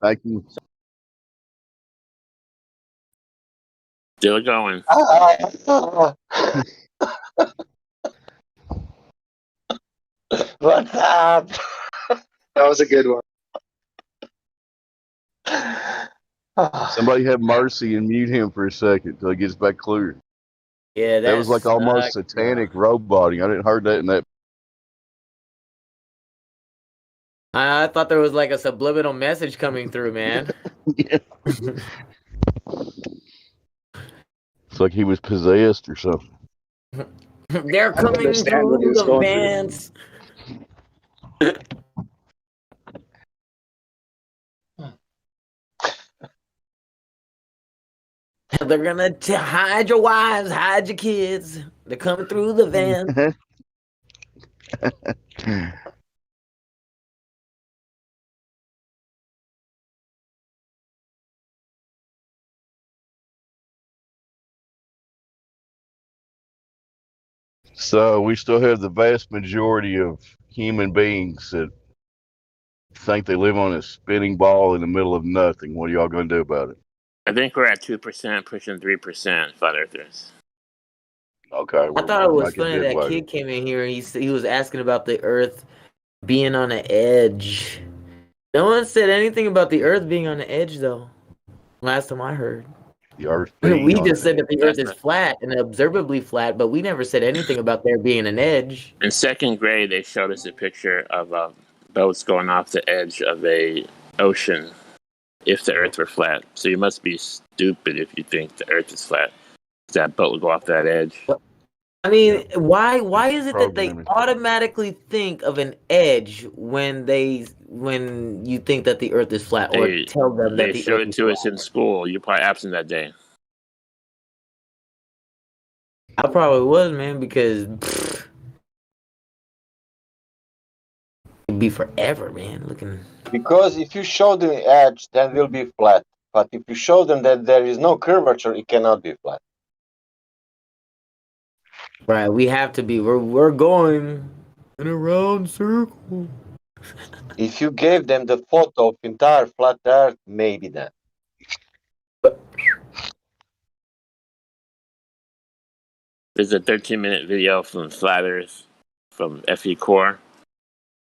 Thank you. Still going. What's up? That was a good one. Somebody have mercy and mute him for a second till he gets back clear. Yeah, that was like almost satanic roboting. I didn't heard that in that. I thought there was like a subliminal message coming through, man. Yeah. It's like he was possessed or something. They're coming through the vents. They're gonna hide your wives, hide your kids. They're coming through the van. So we still have the vast majority of human beings that think they live on a spinning ball in the middle of nothing. What are y'all going to do about it? I think we're at 2%, pushing 3%. Flat Earthers. Okay. I thought it was funny that kid came in here and he was asking about the Earth being on the edge. No one said anything about the Earth being on the edge, though. Last time I heard. The Earth. We just said that the Earth is flat and observably flat, but we never said anything about there being an edge. In second grade, they showed us a picture of boats going off the edge of a ocean if the Earth were flat. So you must be stupid if you think the Earth is flat. That boat would go off that edge. I mean, why is it that they automatically think of an edge when you think that the Earth is flat, or tell them that they showed it to us in school? You're probably absent that day. I probably was, man, because it'd be forever, man. Looking because if you show the edge, then it will be flat. But if you show them that there is no curvature, it cannot be flat. Right, we have to be. We're going in a round circle. If you gave them the photo of entire flat Earth, maybe then. There's a 13-minute video from Flat Earth from FE Core.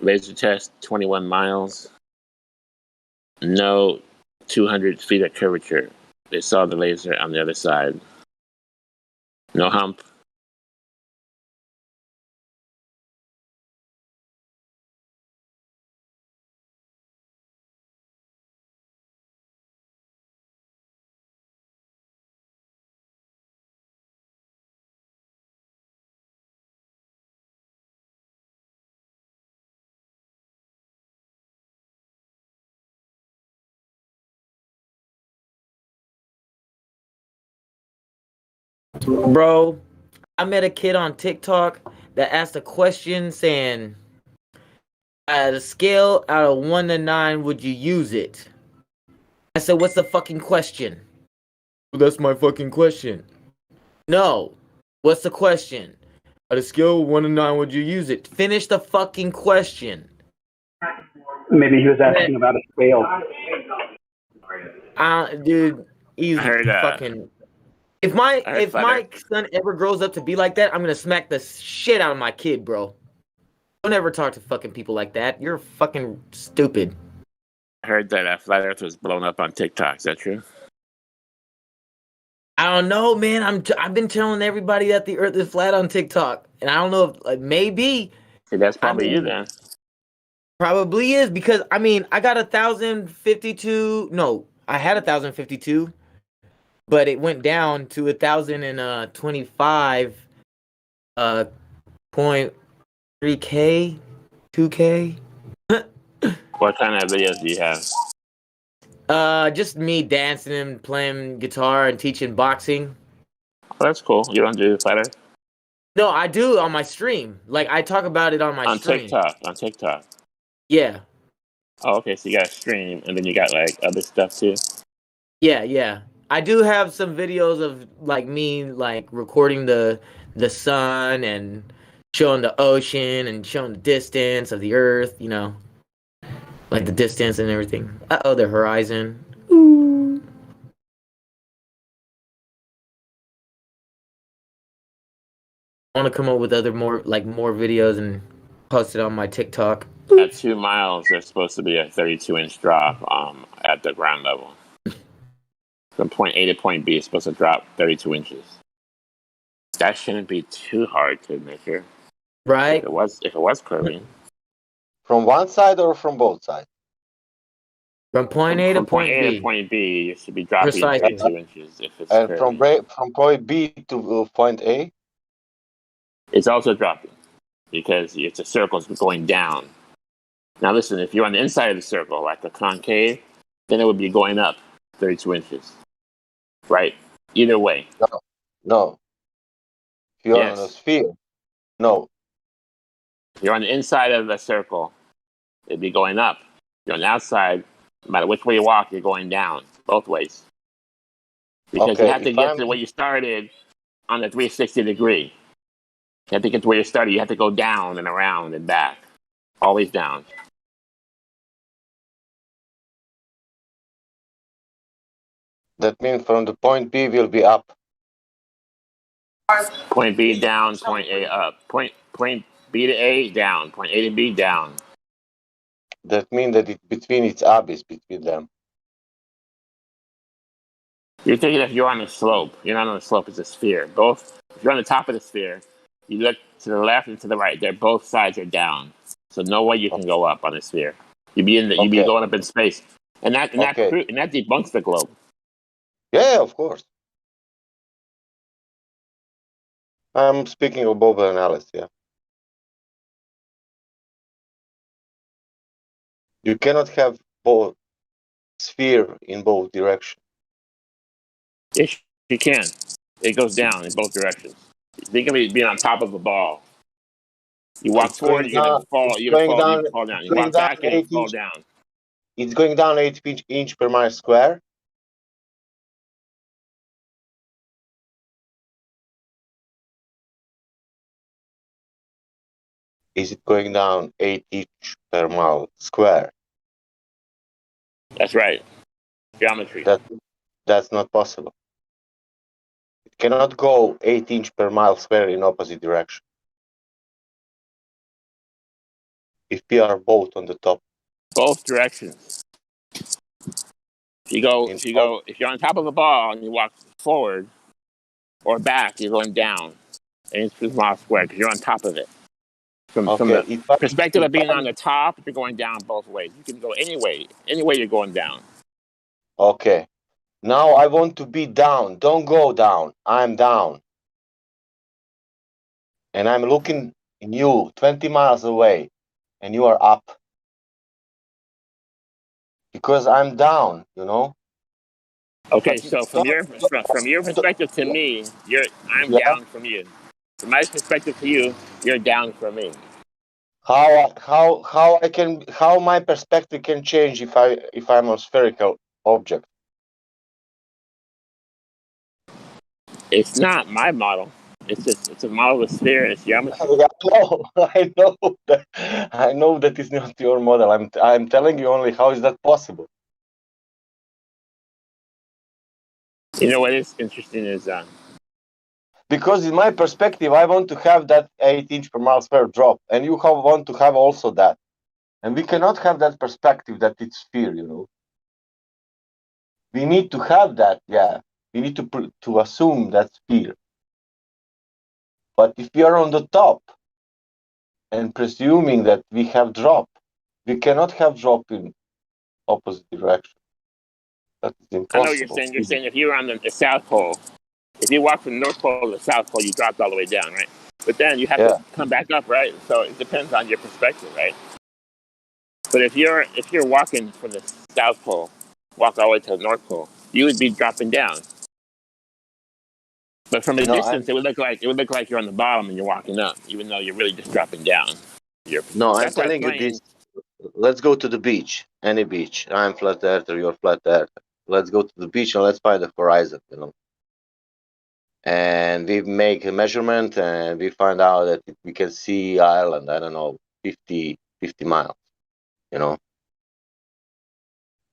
Laser test, 21 miles. No 200 feet of curvature. They saw the laser on the other side. No hump. Bro, I met a kid on TikTok that asked a question saying, at a scale out of 1 to 9, would you use it? I said, what's the fucking question? That's my fucking question. No. What's the question? At a scale of 1 to 9, would you use it? Finish the fucking question. Maybe he was asking about a scale. Dude, he's fucking... If my son ever grows up to be like that, I'm gonna smack the shit out of my kid, bro. Don't ever talk to fucking people like that. You're fucking stupid. I heard that Flat Earth was blown up on TikTok. Is that true? I don't know, man. I've been telling everybody that the Earth is flat on TikTok, and I don't know if maybe. See, that's probably you then. Probably is because I got 1,052. No, I had 1,052. But it went down to 1,025. 0.3K, 2K. What kind of videos do you have? Just me dancing and playing guitar and teaching boxing. Oh, that's cool. You don't do Flat Earth? No, I do on my stream. Like I talk about it on my stream. On TikTok. Yeah. Oh, okay. So you got a stream, and then you got like other stuff too. Yeah. I do have some videos of like me like recording the sun and showing the ocean and showing the distance of the Earth. You know, like the distance and everything. The horizon. Ooh. I want to come up with more videos and post it on my TikTok. At 2 miles, there's supposed to be a 32-inch drop at the ground level. From point A to point B, it's supposed to drop 32 inches. That shouldn't be too hard to measure. Right? If it was curving. From one side or from both sides? From point A to point B. To point B, it should be dropping Precisely. 32 inches if it's and curving. from point B to point A? It's also dropping because it's a circle going down. Now listen, if you're on the inside of the circle, like a concave, then it would be going up 32 inches. Right? Either way. No. If you're on a sphere, no. If you're on the inside of the circle, it'd be going up. If you're on the outside, no matter which way you walk, you're going down, both ways. Because you have to get to where you started on the 360 degree. You have to get to where you started. You have to go down and around and back. Always down. That means from the point B will be up. Point B down, point A up. Point B to A down. Point A to B down. That means that it's abyss between them. You're thinking if you're on a slope. You're not on a slope, it's a sphere. If you're on the top of the sphere, you look to the left and to the right. Both sides are down. So no way you can go up on a sphere. You'd be going up in space. And that debunks the globe. Yeah, of course. I'm speaking of both analysis, yeah. You cannot have both sphere in both directions. Yes, you can. It goes down in both directions. Think of it being on top of a ball. You walk forward, you're gonna fall. You fall down. You walk back, and you fall down. It's going down 8 inch per mile square. is it going down 8 inch per mile square? That's right. Geometry. That's not possible. It cannot go 8 inch per mile square in opposite direction. If we are both on the top. Both directions. If you're on top of a ball and you walk forward or back, you're going down 8 inches per mile square because you're on top of it. From the perspective of being on the top, you're going down both ways. You can go any way you're going down. Okay. Now I want to be down. Don't go down. I'm down. And I'm looking in you 20 miles away and you are up. Because I'm down, you know? Okay, so from your perspective to me, I'm down from you. From my perspective to you, you're down from me. How my perspective can change if I'm a spherical object? It's not my model. It's a model of sphere. It's geometry. I know that is not your model. I'm telling you only how is that possible. You know what is interesting is because in my perspective, I want to have that 8 inch per mile square drop, and you want to have also that, and we cannot have that perspective that it's sphere. You know, we need to have that. Yeah, we need to assume that sphere. But if we are on the top and presuming that we have drop, we cannot have drop in opposite direction. That is impossible. I know what you're saying. You're saying if you were on the South Pole, if you walk from the North Pole to the South Pole, you dropped all the way down, right? But then you have to come back up, right? So it depends on your perspective, right? But if you're walking from the South Pole, walk all the way to the North Pole, you would be dropping down. But from a distance, it would look like you're on the bottom and you're walking up, even though you're really just dropping down. I'm telling you this. Let's go to the beach, any beach. I'm flat earther, you're flat earther. Let's go to the beach and let's find the horizon, you know. And we make a measurement and we find out that we can see Ireland, I don't know, 50 miles, you know.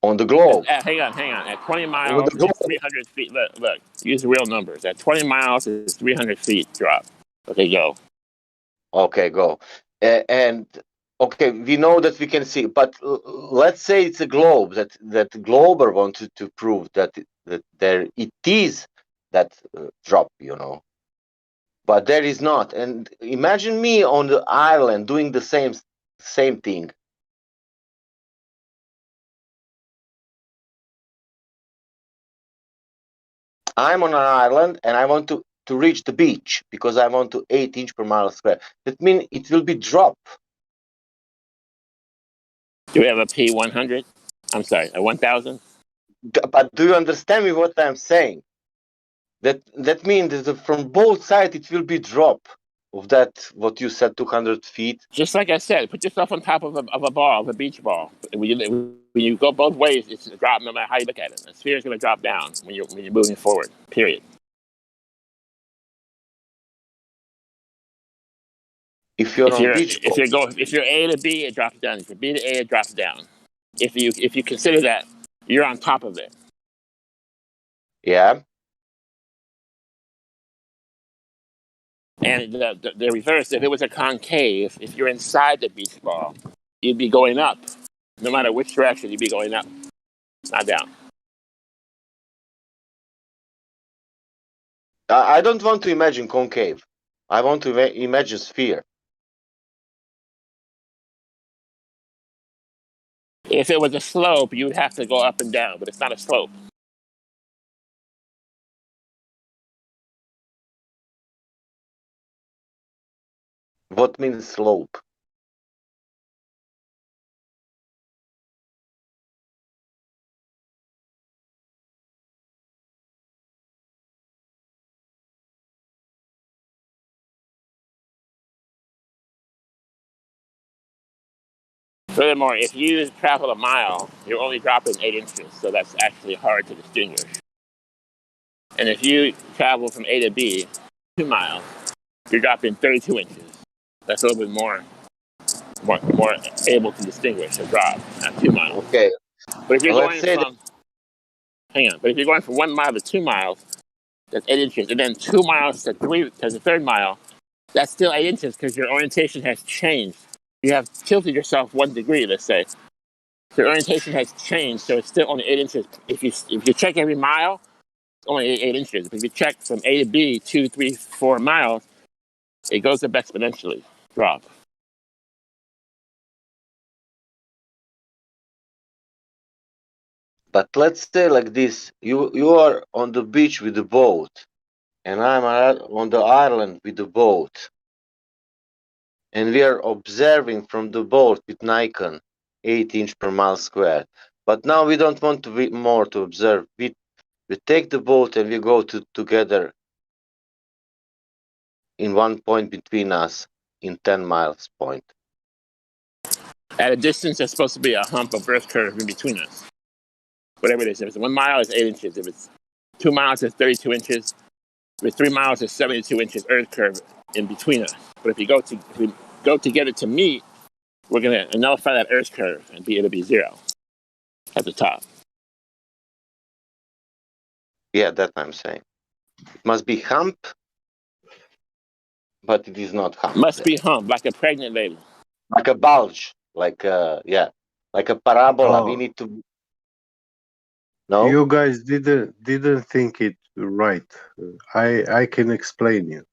On the globe. Hang on. At 20 miles, it's 300 feet. Look, use real numbers. At 20 miles, it's 300 feet drop. Okay, go. Okay, go. And okay, we know that we can see, but let's say it's a globe that Glober wanted to prove that there it is that drop, you know. But there is not. And imagine me on the island doing the same thing. I'm on an island and I want to reach the beach because I want to 8 inch per mile square. That means it will be drop. Do we have a P100? I'm sorry, a 1000? But do you understand me what I'm saying? That means that from both sides it will be drop of that, what you said, 200 feet. Just like I said, put yourself on top of a ball, of a beach ball. When you go both ways, it's a drop no matter how you look at it. The sphere is going to drop down when you're moving forward, period. If you're on beach ball. If you're A to B, it drops down. If you're B to A, it drops down. If you consider that, you're on top of it. Yeah. And the reverse, if it was a concave, if you're inside the beach ball, you'd be going up. No matter which direction, you'd be going up, not down. I don't want to imagine concave. I want to imagine sphere. If it was a slope, you would have to go up and down, but it's not a slope. What means slope? Furthermore, if you travel a mile, you're only dropping 8 inches, so that's actually hard to distinguish. And if you travel from A to B, 2 miles, you're dropping 32 inches. That's a little bit more more able to distinguish a drop at 2 miles. Okay. But if you're Let's going say from, hang on, but if you're going from 1 mile to 2 miles, that's 8 inches, and then 2 miles to the third mile, that's still 8 inches because your orientation has changed. You have tilted yourself 1 degree, let's say. So your orientation has changed, so it's still only 8 inches. If you check every mile, it's only 8 inches. But if you check from A to B, 2, 3, 4 miles, it goes up exponentially. Drop. But let's say like this: you are on the beach with the boat, and I'm on the island with the boat, and we are observing from the boat with Nikon, 8" per mile square. But now we don't want to be more to observe. We take the boat and we go together in one point between us in 10 miles point. At a distance, there's supposed to be a hump of earth curve in between us. Whatever it is. If it's 1 mile, it's 8 inches. If it's 2 miles, it's 32 inches. If it's 3 miles, it's 72 inches earth curve in between us. But if we go together to meet, we're going to nullify that earth curve and it'll be 0 at the top. Yeah, that's what I'm saying. It must be hump, but it is not hump. Must be hump, like a pregnant lady. Like a bulge, like like a parabola. Oh. We need to. No, you guys didn't think it right. I can explain you.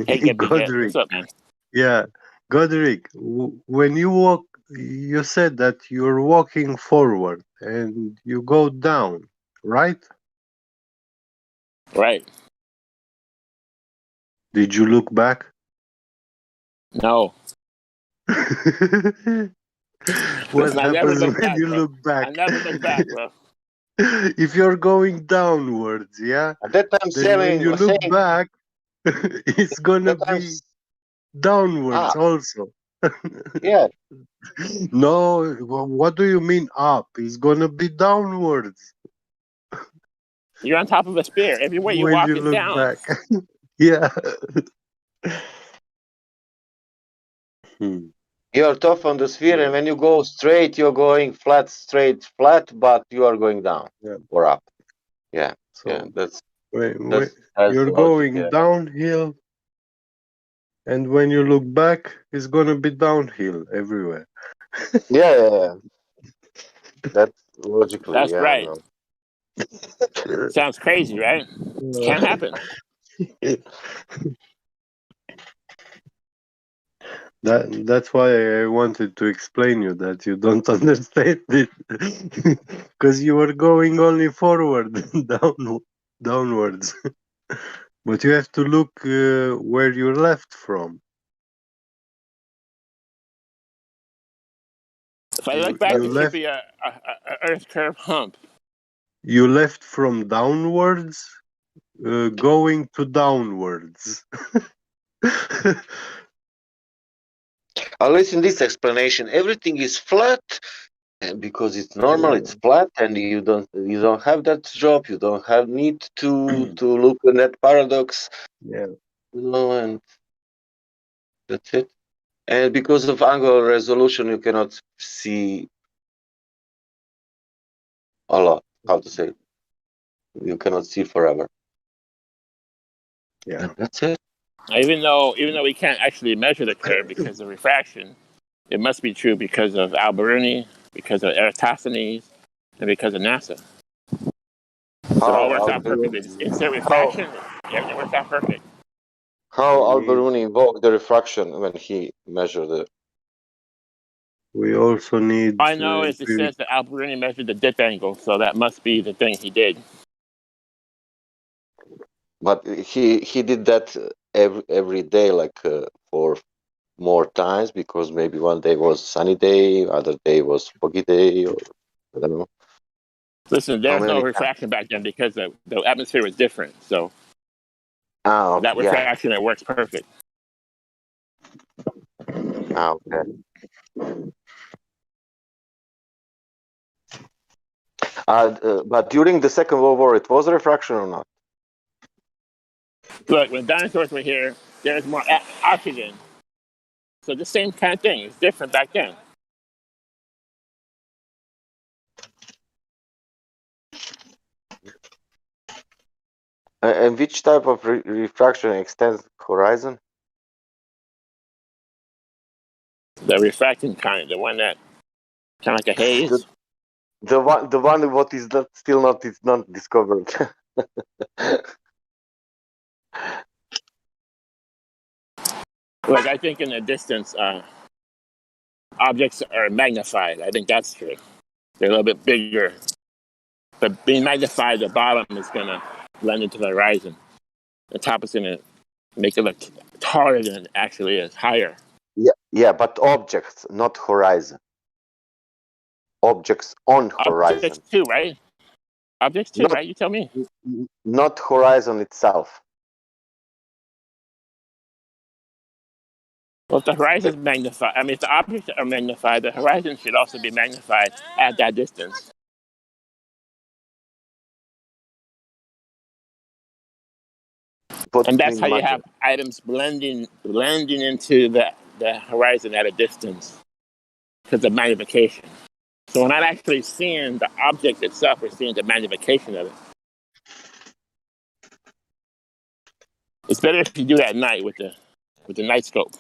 Hey, good Godric, what's up, man? yeah, Godric. When you walk, you said that you're walking forward and you go down, right? Right. Did you look back? No. What happens when back, you bro. look back? I never look back, bro. If you're going downwards, yeah, that I'm then when saying, you look back, it's gonna be downwards also. Yeah. No, what do you mean up? It's gonna be downwards. You're on top of a spear. Everywhere you When walk you is look down. back. Yeah. You're tough on the sphere, and when you go straight, you're going flat, straight, flat, but you are going down or up. Yeah, So yeah, that's you're logic, going yeah. downhill, and when you look back, it's gonna be downhill everywhere. Yeah. That's logically, That's yeah. right. No. Sounds crazy, right? Can't happen. That's why I wanted to explain you that you don't understand it, because you were going only forward, downwards. But you have to look where you left from. If I look back, there should be a earth curve hump. You left from downwards, going to downwards. Listen, this explanation, everything is flat, and because it's normal, it's flat, and you don't have that job, you don't have need to look at that paradox. Yeah. And that's it. And because of angular resolution, you cannot see a lot. How to say? You cannot see forever. Yeah, and that's it. Even though we can't actually measure the curve because of refraction, it must be true because of Alberuni, because of Eratosthenes, and because of NASA. So it all works out perfectly. Just insert refraction, everything works out perfect. How Alberuni invoked the refraction when he measured it? We also need. All I know is it says that Alberuni measured the dip angle, so that must be the thing he did. But he did that every day, like for more times, because maybe one day was sunny day, other day was foggy day, or I don't know. Listen, there's no refraction back then because the atmosphere was different. So that refraction, it works perfect. Okay. But during the Second World War, it was a refraction or not? Look, when dinosaurs were here, there's more oxygen. So the same kind of thing. It's different back then. And which type of refraction extends horizon? The refracting kind, the one that kind of like a haze. The one what is not discovered. Like I think in the distance, objects are magnified. I think that's true. They're a little bit bigger, but being magnified, the bottom is gonna blend into the horizon. The top is gonna make it look taller than it actually is, higher. Yeah, but objects, not horizon. Objects on horizon. Objects too, right? Objects too, right? You tell me. Not horizon itself. Well, if the horizon is magnified, I mean, if the objects are magnified, the horizon should also be magnified at that distance. And that's how you have items blending into the horizon at a distance because of magnification. So we're not actually seeing the object itself, we're seeing the magnification of it. It's better if you do that at night with the night scope.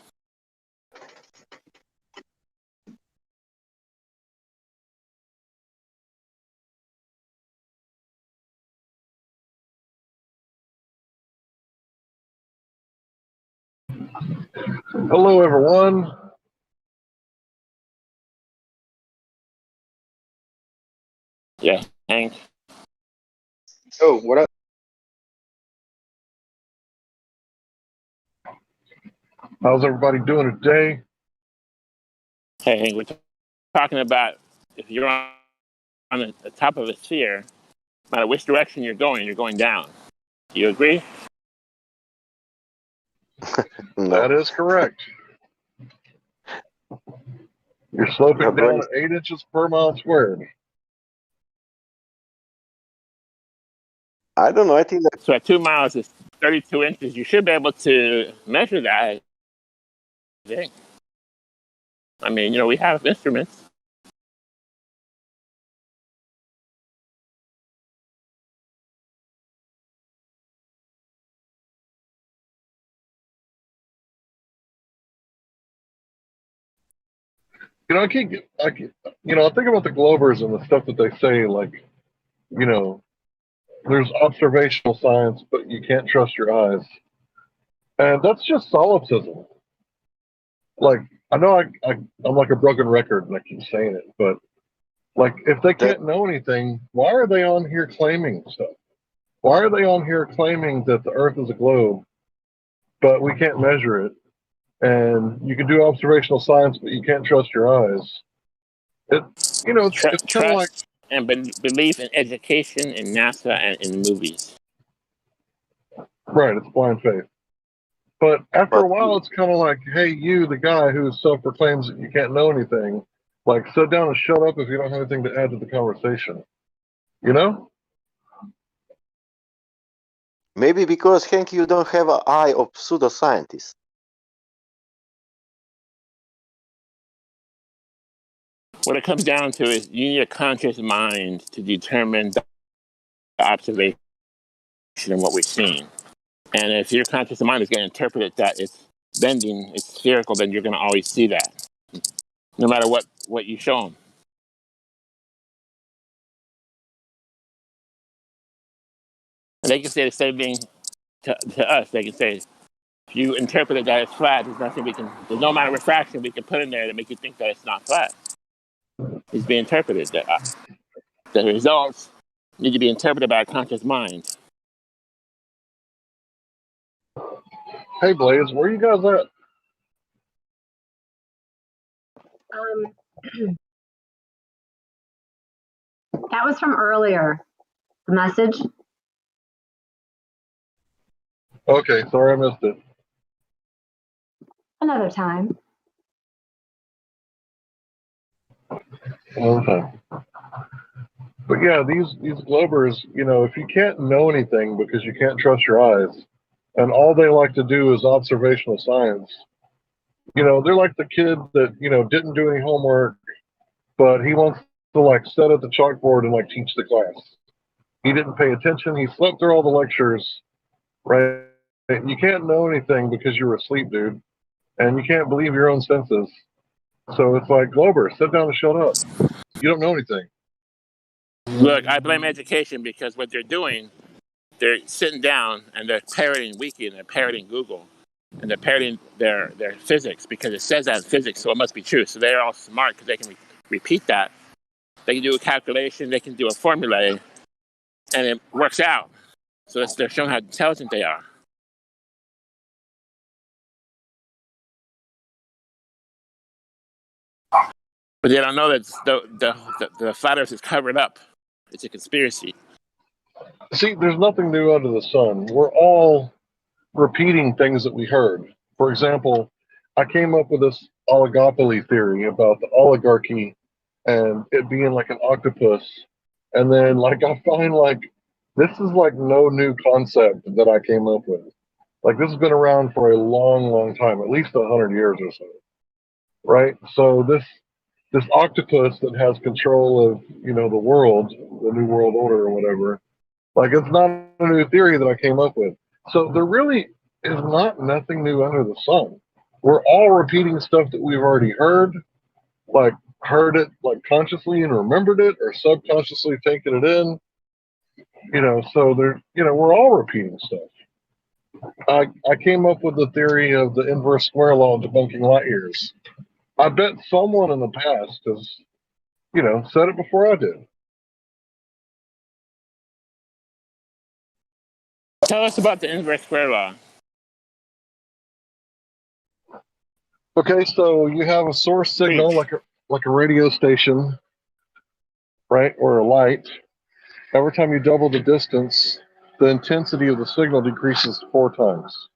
Hello, everyone. Yeah, Hank. Oh, what up? How's everybody doing today? Hey, Hank, we're talking about if you're on the top of a sphere, no matter which direction you're going down. Do you agree? That is correct. You're sloping down at 8 inches per mile squared. I don't know. I think that. So at 2 miles is 32 inches. You should be able to measure that. I think. I mean, we have instruments. I think about the Globers and the stuff that they say, like, there's observational science, but you can't trust your eyes. And that's just solipsism. Like, I know I'm like a broken record and I keep saying it, but like, if they can't know anything, why are they on here claiming stuff? Why are they on here claiming that the Earth is a globe, but we can't measure it? And you can do observational science, but you can't trust your eyes. It's kind of like, and belief in education, in NASA, and in movies. Right, it's blind faith. But after a while, it's kind of like, hey, you, the guy who self-proclaims that you can't know anything, like, sit down and shut up if you don't have anything to add to the conversation. You know? Maybe because, Hank, you don't have an eye of pseudoscientist. What it comes down to is you need a conscious mind to determine the observation and what we're seeing. And if your conscious mind is going to interpret that it's bending, it's spherical, then you're going to always see that, no matter what you show them. And they can say the same thing to us. They can say, if you interpret it that it's flat, there's no amount of refraction we can put in there to make you think that it's not flat. It's being interpreted. The results need to be interpreted by a conscious mind. Hey, Blaze, where you guys at? That was from earlier. The message. Okay, sorry I missed it. Another time. Another time. But yeah, these Globers, if you can't know anything because you can't trust your eyes, and all they like to do is observational science, You know, they're like the kid that, you know, didn't do any homework, but he wants to like sit at the chalkboard and like teach the class. He didn't pay attention. He slept through all the lectures, right? You can't know anything because you were asleep, dude. And you can't believe your own senses. So it's like, Glober, sit down and shut up. You don't know anything. Look, I blame education because what they're doing, they're sitting down and they're parroting Wiki and they're parroting Google and they're parroting their physics because it says that in physics, so it must be true. So they're all smart because they can repeat that. They can do a calculation, they can do a formula, and it works out. So they're showing how intelligent they are. But they don't know that the flat Earth is covered up. It's a conspiracy. See, there's nothing new under the sun. We're all repeating things that we heard. For example, I came up with this oligopoly theory about the oligarchy and it being like an octopus. And then, like, I find like this is like no new concept that I came up with. Like, this has been around for a long, long time, at least 100 years or so, right? So this octopus that has control of, you know, the world, the new world order or whatever, like, it's not a new theory that I came up with. So there really is nothing new under the sun. We're all repeating stuff that we've already heard, like heard it like consciously and remembered it, or subconsciously taking it in. You know, so we're all repeating stuff. I came up with the theory of the inverse square law debunking light years. I bet someone in the past has, you know, said it before I did. Tell us about the inverse square law. Okay, so you have a source signal like a radio station, right, or a light. Every time you double the distance, the intensity of the signal decreases 4 times.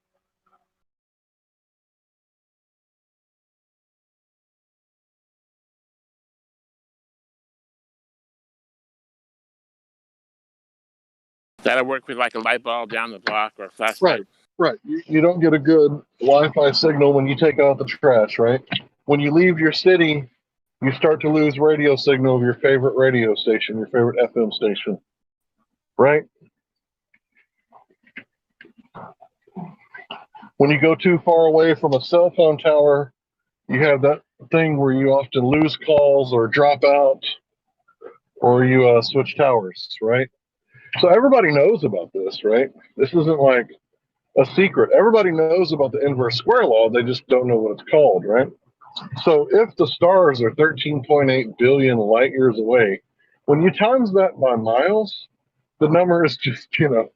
That'll work with like a light bulb down the block or a flashlight. Right. You don't get a good Wi-Fi signal when you take out the trash, right? When you leave your city, you start to lose radio signal of your favorite radio station, your favorite FM station, right? When you go too far away from a cell phone tower, you have that thing where you often lose calls or drop out, or you switch towers, right? So everybody knows about this, right? This isn't like a secret. Everybody knows about the inverse square law. They just don't know what it's called, right? So if the stars are 13.8 billion light years away, when you times that by miles, the number is just, you know,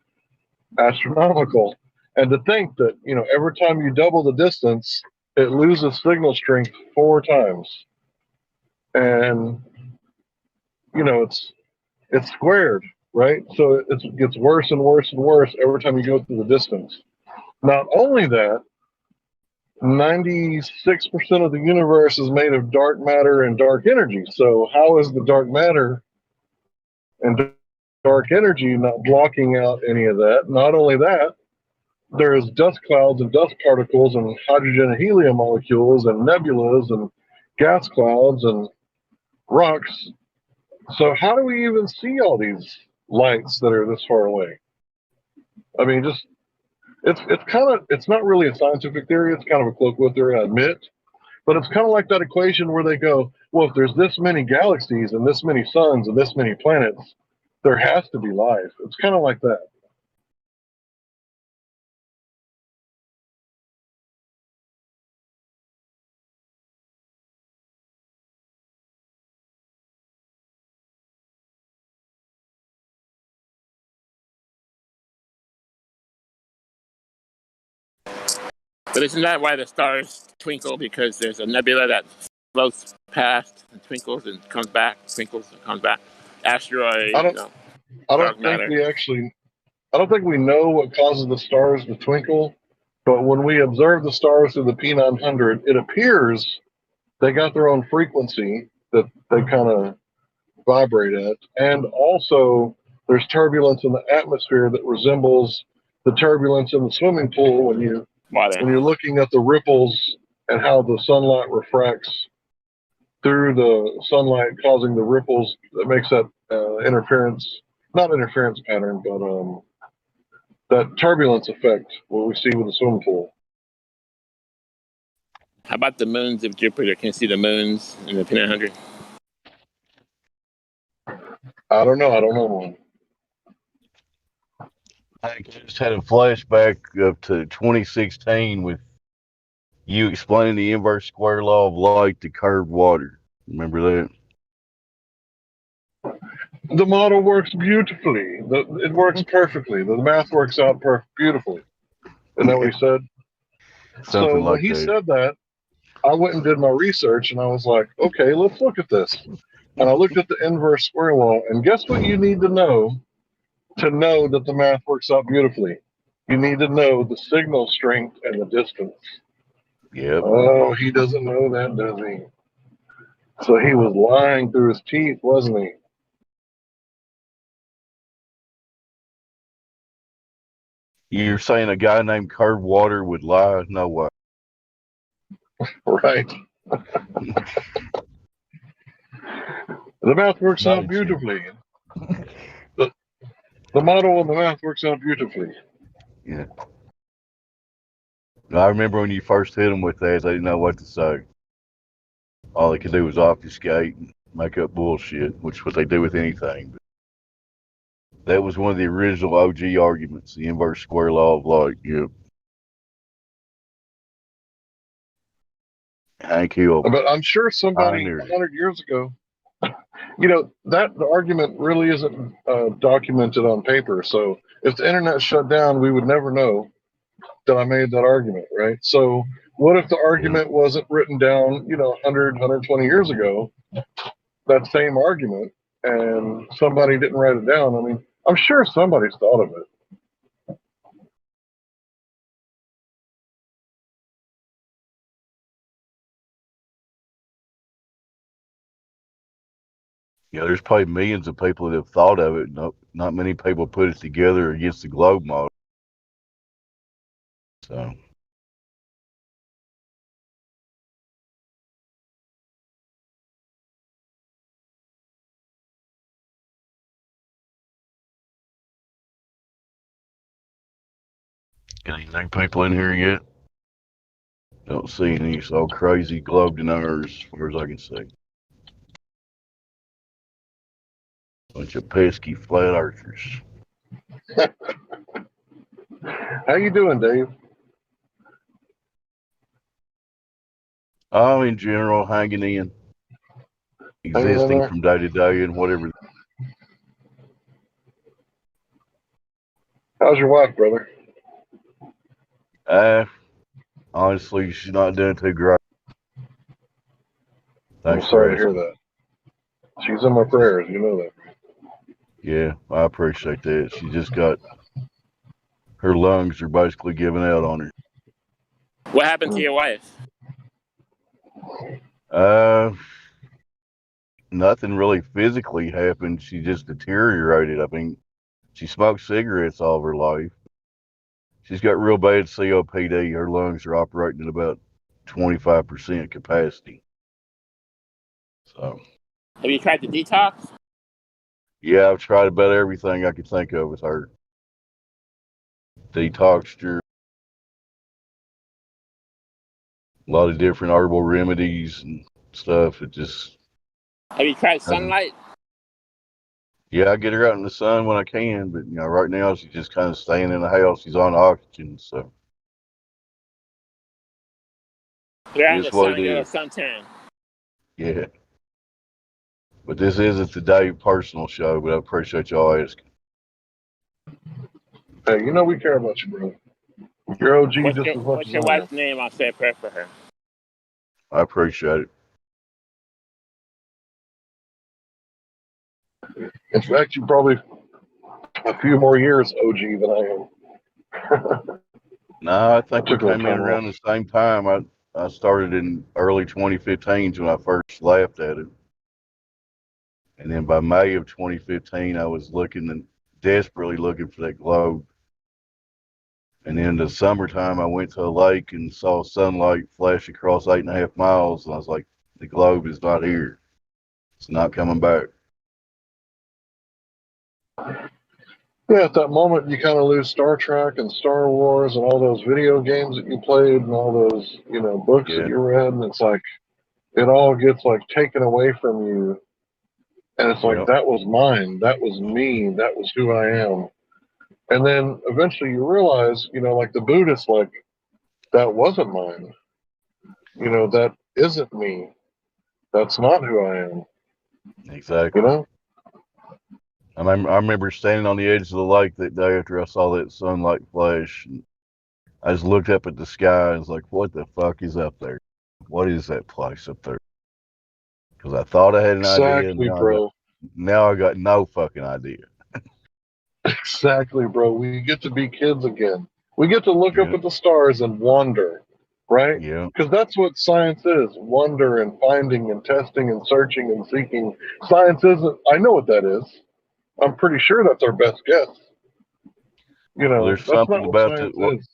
astronomical. And to think that, you know, every time you double the distance, it loses signal strength 4 times. And, you know, it's squared, right? So it gets worse and worse and worse every time you go through the distance. Not only that, 96% of the universe is made of dark matter and dark energy. So how is the dark matter and dark energy not blocking out any of that? Not only that, there's dust clouds and dust particles and hydrogen and helium molecules and nebulas and gas clouds and rocks. So how do we even see all these lights that are this far away? I mean, just it's not really a scientific theory. It's kind of a colloquial theory, I admit. But it's kind of like that equation where they go, well, if there's this many galaxies and this many suns and this many planets, there has to be life. It's kind of like that. But isn't that why the stars twinkle? Because there's a nebula that floats past and twinkles and comes back, twinkles and comes back. Asteroid, I dark don't matter. I don't think we know what causes the stars to twinkle, but when we observe the stars through the P900, it appears they got their own frequency that they kind of vibrate at, and also there's turbulence in the atmosphere that resembles the turbulence in the swimming pool when you're looking at the ripples and how the sunlight refracts through the sunlight, causing the ripples that makes that not interference pattern, but that turbulence effect what we see with the swimming pool. How about the moons of Jupiter? Can you see the moons in the Peanut 100? I don't know. I don't know one. I just had a flashback up to 2016 with you explaining the inverse square law of light to curved water. Remember that? The model works beautifully. It works perfectly. The math works out beautifully. Isn't that what he said? Something So like when he that. said that, I went and did my research, and I was like, okay, let's look at this. And I looked at the inverse square law, and guess what you need to know that the math works out beautifully? You need to know the signal strength and the distance. Yep. Oh, he doesn't know that, does he? So he was lying through his teeth, wasn't he? You're saying a guy named Curved Water would lie? No way. Right. The math works out beautifully. The model and the math works out beautifully. Yeah. I remember when you first hit them with that, they didn't know what to say. All they could do was obfuscate and make up bullshit, which is what they do with anything. But that was one of the original OG arguments, the inverse square law of light. Yep. Hank Hill. But I'm sure somebody 100 years ago, the argument really isn't documented on paper. So if the internet shut down, we would never know that I made that argument, right? So what if the argument wasn't written down, 100, 120 years ago, that same argument, and somebody didn't write it down? I mean, I'm sure somebody's thought of it. Yeah, there's probably millions of people that have thought of it. Not many people put it together against the globe model. So. Got any people in here yet? Don't see any. It's all crazy globe deniers as far as I can see. Bunch of pesky flat earthers. How you doing, Dave? Oh, in general, hanging in. Existing from day to day and whatever. How's your wife, brother? Honestly, she's not doing too great. I'm sorry to hear that. She's in my prayers, you know that. Yeah, I appreciate that. She just got her lungs are basically giving out on her. What happened to your wife? Nothing really physically happened. She just deteriorated. I mean, she smoked cigarettes all of her life. She's got real bad COPD. Her lungs are operating at about 25% capacity. So. Have you tried the detox? Yeah, I've tried about everything I could think of with her. Detoxed her. A lot of different herbal remedies and stuff. It just. Have you tried sunlight? Yeah, I get her out in the sun when I can, but right now she's just kind of staying in the house. She's on oxygen, so. You're out in the sun, get a suntan. Yeah. But this isn't the Dave personal show, but I appreciate y'all asking. Hey, we care about you, bro. You're OG just as much What's as your I wife's am. name? I'll say a prayer for her. I appreciate it. In fact, you're probably a few more years OG than I am. No, I think we came in around the same time. I started in early 2015 when I first laughed at it. And then by May of 2015, I was desperately looking for that globe. And then in the summertime, I went to a lake and saw sunlight flash across 8.5 miles. And I was like, the globe is not here. It's not coming back. Yeah, at that moment, you kind of lose Star Trek and Star Wars and all those video games that you played and all those, books that you read. And it's like, it all gets like taken away from you. And it's like, that was mine. That was me. That was who I am. And then eventually you realize, like the Buddhists, like, that wasn't mine. That isn't me. That's not who I am. Exactly. I remember standing on the edge of the lake that day after I saw that sunlight flash. And I just looked up at the sky and was like, what the fuck is up there? What is that place up there? Because I thought I had an idea. Exactly, bro. Now I got no fucking idea. Exactly, bro. We get to be kids again. We get to look up at the stars and wonder, right? Yeah. Because that's what science is: wonder and finding and testing and searching and seeking. Science isn't. I know what that is. I'm pretty sure that's our best guess. Well, there's that's something not what about science is.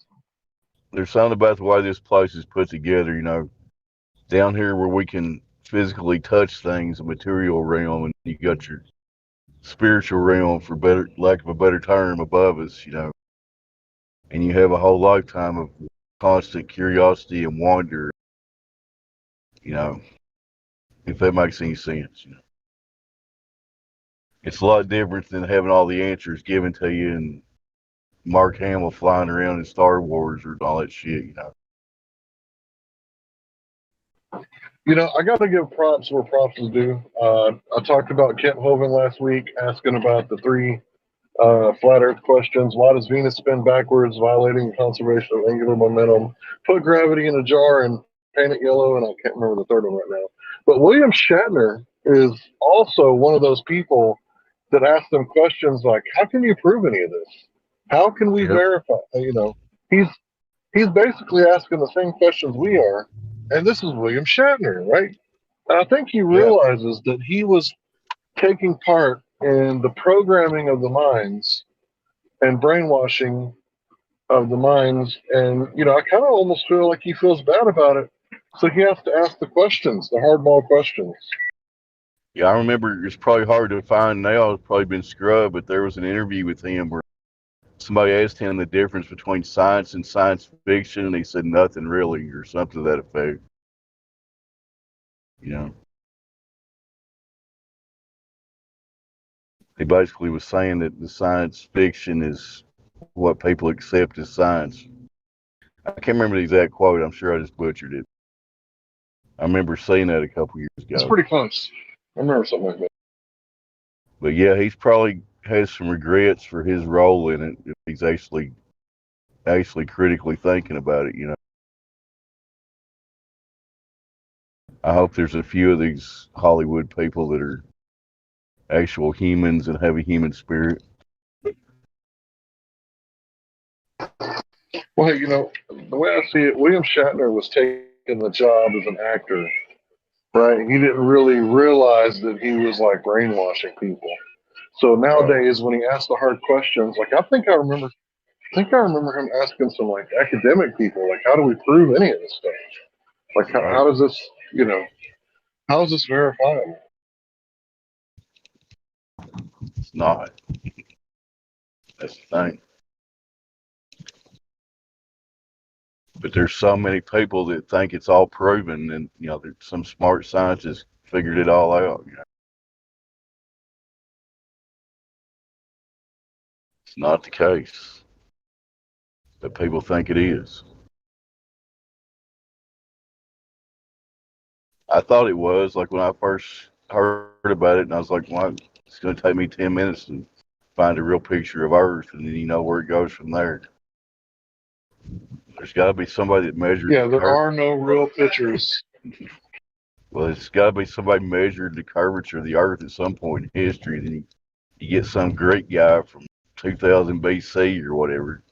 There's something about the way this place is put together. Down here where we can physically touch things, the material realm, and you got your spiritual realm, for lack of a better term, above us. And you have a whole lifetime of constant curiosity and wonder. If that makes any sense. It's a lot different than having all the answers given to you and Mark Hamill flying around in Star Wars or all that shit. I got to give props where props is due. I talked about Kent Hovind last week, asking about the 3 flat Earth questions. Why does Venus spin backwards, violating the conservation of angular momentum? Put gravity in a jar and paint it yellow, and I can't remember the third one right now. But William Shatner is also one of those people that ask them questions like, how can you prove any of this? How can we verify? He's basically asking the same questions we are, and this is William Shatner, right? And I think he realizes that he was taking part in the programming of the minds and brainwashing of the minds, and I kind of almost feel like he feels bad about it, so he has to ask the questions, the hardball questions. Yeah, I remember it's probably hard to find now. It's probably been scrubbed, but there was an interview with him where somebody asked him the difference between science and science fiction, and he said nothing really, or something to that effect. He basically was saying that the science fiction is what people accept as science. I can't remember the exact quote. I'm sure I just butchered it. I remember seeing that a couple years ago. It's pretty close. I remember something like that. But yeah, he's probably has some regrets for his role in it if he's actually critically thinking about it. I hope there's a few of these Hollywood people that are actual humans and have a human spirit. Well, the way I see it, William Shatner was taking the job as an actor, right? He didn't really realize that he was like brainwashing people. So nowadays, when he asks the hard questions, like I think I remember him asking some like academic people, like, how do we prove any of this stuff? Like, how does this, how is this verifiable? It's not. That's the thing. But there's so many people that think it's all proven, and some smart scientists figured it all out. It's not the case, but people think it is. I thought it was, like when I first heard about it, and I was like, well, it's going to take me 10 minutes to find a real picture of Earth, and then you know where it goes from there. There's got to be somebody that measured. Yeah, there are no real pictures. Well, it's got to be somebody measured the curvature of the Earth at some point in history. Then you get some great guy from 2000 BC or whatever.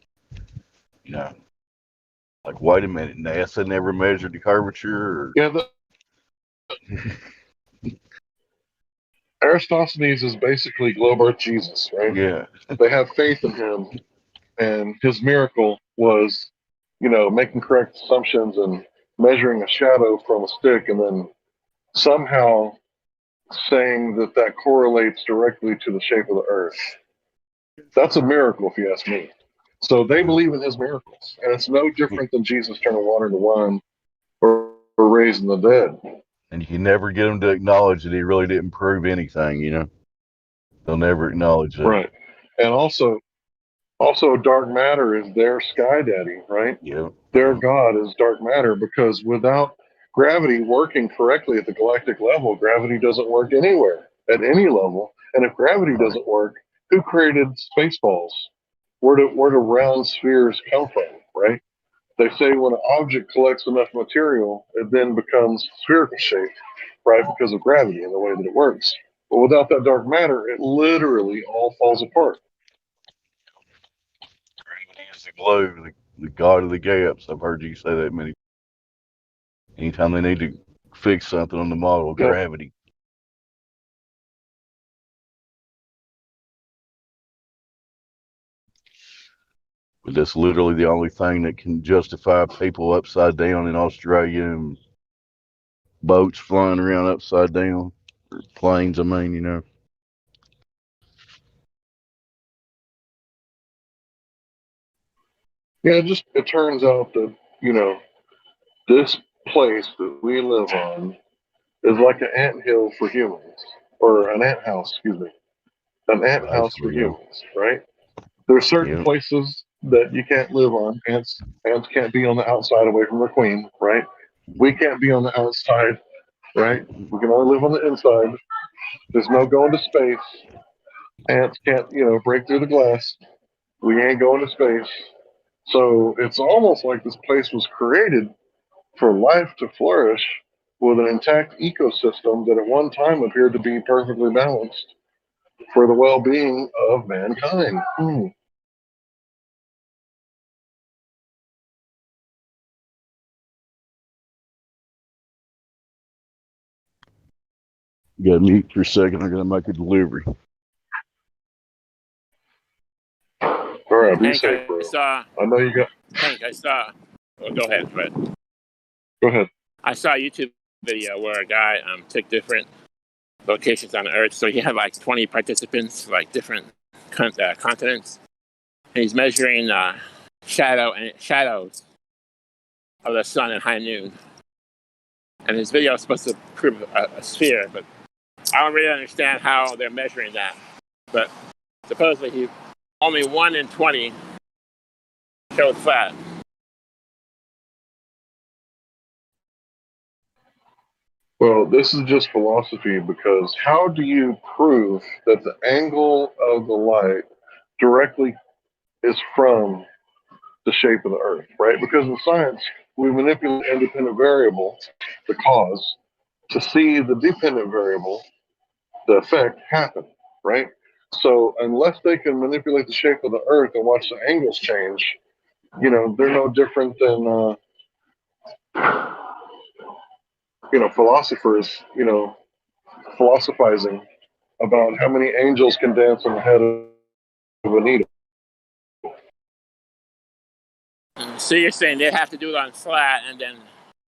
Like, wait a minute, NASA never measured the curvature? Yeah, Aristophanes is basically Globe Earth Jesus, right? Yeah. They have faith in him. and his miracle was, making correct assumptions and measuring a shadow from a stick, and then somehow saying that that correlates directly to the shape of the earth. That's a miracle, if you ask me. So they believe in his miracles, and it's no different than Jesus turning water into wine or raising the dead. And you can never get them to acknowledge that he really didn't prove anything. They'll never acknowledge that. Right. And also dark matter is their sky daddy, right? Yeah. Their God is dark matter, because without gravity working correctly at the galactic level, gravity doesn't work anywhere at any level. And if gravity doesn't work, who created Spaceballs? Where do round spheres come from, right? They say when an object collects enough material, it then becomes spherical shape, right? Because of gravity and the way that it works. But without that dark matter, it literally all falls apart. Gravity is the glue, the god of the gaps. I've heard you say that many. Anytime they need to fix something on the model, Yep. gravity. But that's literally the only thing that can justify people upside down in Australia and boats flying around upside down, or planes, I mean. Yeah, it turns out that, this place that we live on is like an anthill for humans, or an ant house, excuse me. An ant house for Basically, yeah. humans, right? There are certain Yeah. places that you can't live on. Ants can't be on the outside away from their queen, right? We can't be on the outside, right? We can only live on the inside. There's no going to space. Ants can't, break through the glass. We ain't going to space. So it's almost like this place was created for life to flourish with an intact ecosystem that at one time appeared to be perfectly balanced for the well-being of mankind. You got to mute for a second. I'm going to make a delivery. All right, be Hank, safe, bro. I know you got. Hank, I saw. Oh, go ahead, Fred. Go ahead. I saw a YouTube video where a guy took different locations on the Earth. So he had like 20 participants, like different continents, and he's measuring shadows of the sun at high noon. And his video is supposed to prove a sphere, but I don't really understand how they're measuring that. But supposedly only 1 in 20 showed flat. Well, this is just philosophy, because how do you prove that the angle of the light directly is from the shape of the Earth, right? Because in science, we manipulate the independent variable, the cause, to see the dependent variable, the effect, happen, right? So unless they can manipulate the shape of the Earth and watch the angles change, they're no different than, philosophers, philosophizing about how many angels can dance on the head of a needle. So you're saying they have to do it on flat and then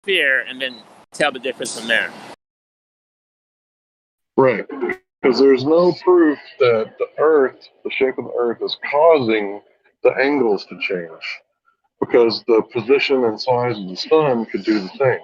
sphere and then tell the difference from there. Right. Because there's no proof that the Earth, the shape of the Earth, is causing the angles to change. Because the position and size of the sun could do the same.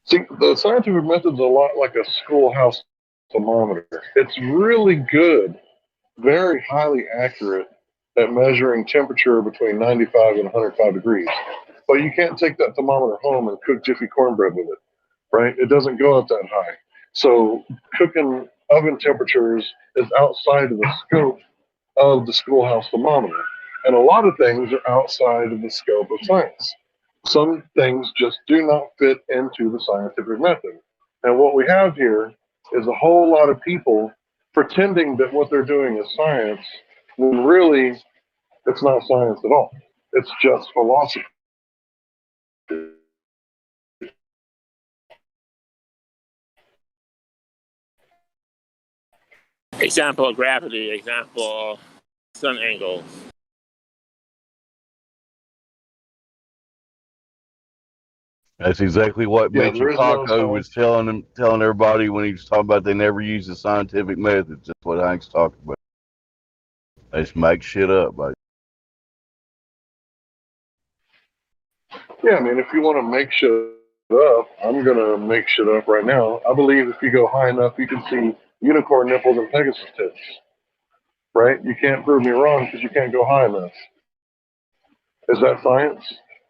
See, the scientific method is a lot like a schoolhouse thermometer. It's really good, very highly accurate at measuring temperature between 95 and 105 degrees. But you can't take that thermometer home and cook Jiffy cornbread with it, right? It doesn't go up that high. So cooking oven temperatures is outside of the scope of the schoolhouse thermometer. And a lot of things are outside of the scope of science. Some things just do not fit into the scientific method. And what we have here is a whole lot of people pretending that what they're doing is science, when really it's not science at all. It's just philosophy. Example of gravity, example sun angles. That's exactly what Yeah, Mitch there is no Taco was telling everybody when he was talking about they never use the scientific methods. That's what Hank's talking about. They just make shit up, buddy. Yeah, I mean, if you want to make shit up, I'm gonna make shit up right now. I believe if you go high enough, you can see unicorn nipples and Pegasus tits. Right? You can't prove me wrong because you can't go high enough. Is that science?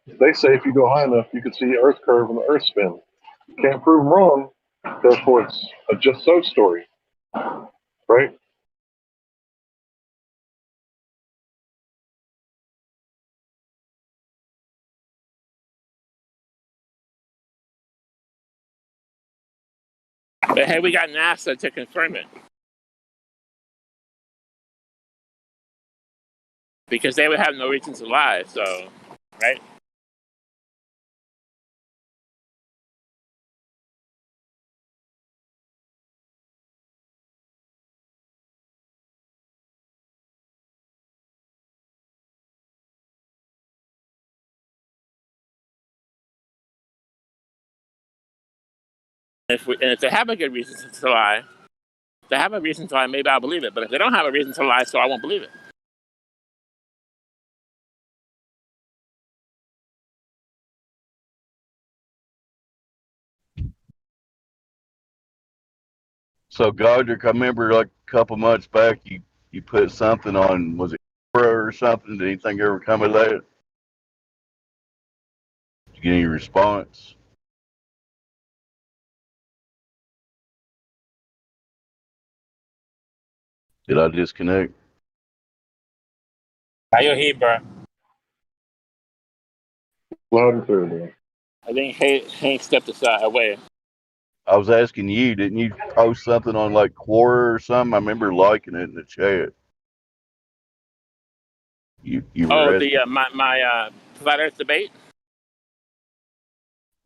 They say if you go high enough, you can see the Earth curve and the Earth spin. You can't prove them wrong. Therefore, it's a just so story. Right? But hey, we got NASA to confirm it. Because they would have no reason to lie, so, right? And if they have a good reason to lie, if they have a reason to lie, maybe I'll believe it. But if they don't have a reason to lie, so I won't believe it. So, Godric, I remember like a couple months back, you put something on, was it Quora or something? Did anything ever come of that? Did you get any response? Did I disconnect? How you hear, bro? Loud and clear, man. I think Hank stepped aside away. I was asking you, didn't you post something on like Quora or something? I remember liking it in the chat. You Oh, were the asking. my flat Earth debate.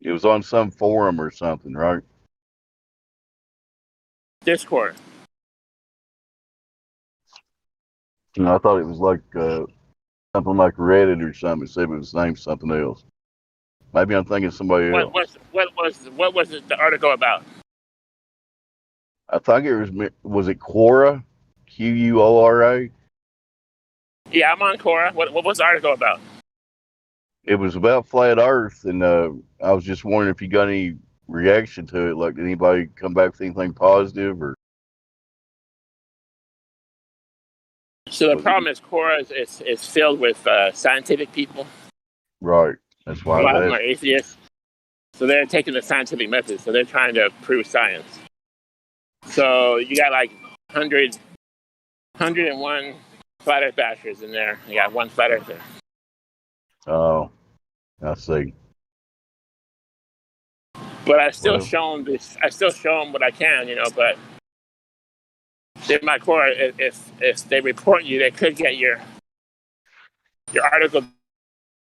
It was on some forum or something, right? Discord. And I thought it was like something like Reddit or something. It said it was named something else. Maybe I'm thinking somebody else. What was the article about? I think it was it Quora? Quora? Yeah, I'm on Quora. What was the article about? It was about flat Earth, and I was just wondering if you got any reaction to it. Like, did anybody come back with anything positive or? So the problem is Quora is filled with scientific people. Right. That's why A I lot of them was are atheists. So they're taking the scientific method. So they're trying to prove science. So you got like 101 flat Earth bashers in there. You got one flat earther. Oh, I see. But I still Well, show them this. I still show them what I can, But in my core, if they report you, they could get your article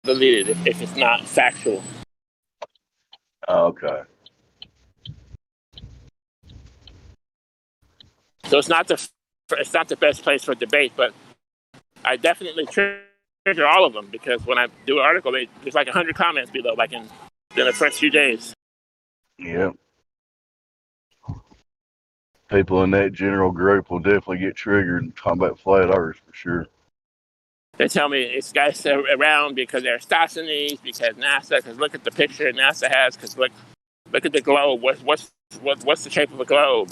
deleted if it's not factual. okay. So it's not the best place for debate, but I definitely trigger all of them because when I do an article, there's like 100 comments below, like in the first few days. Yeah. People in that general group will definitely get triggered and talk about flat Earth for sure. They tell me it's guys around because they're Stassinis, because NASA, because look at the picture NASA has, because look at the globe. What's the shape of a globe?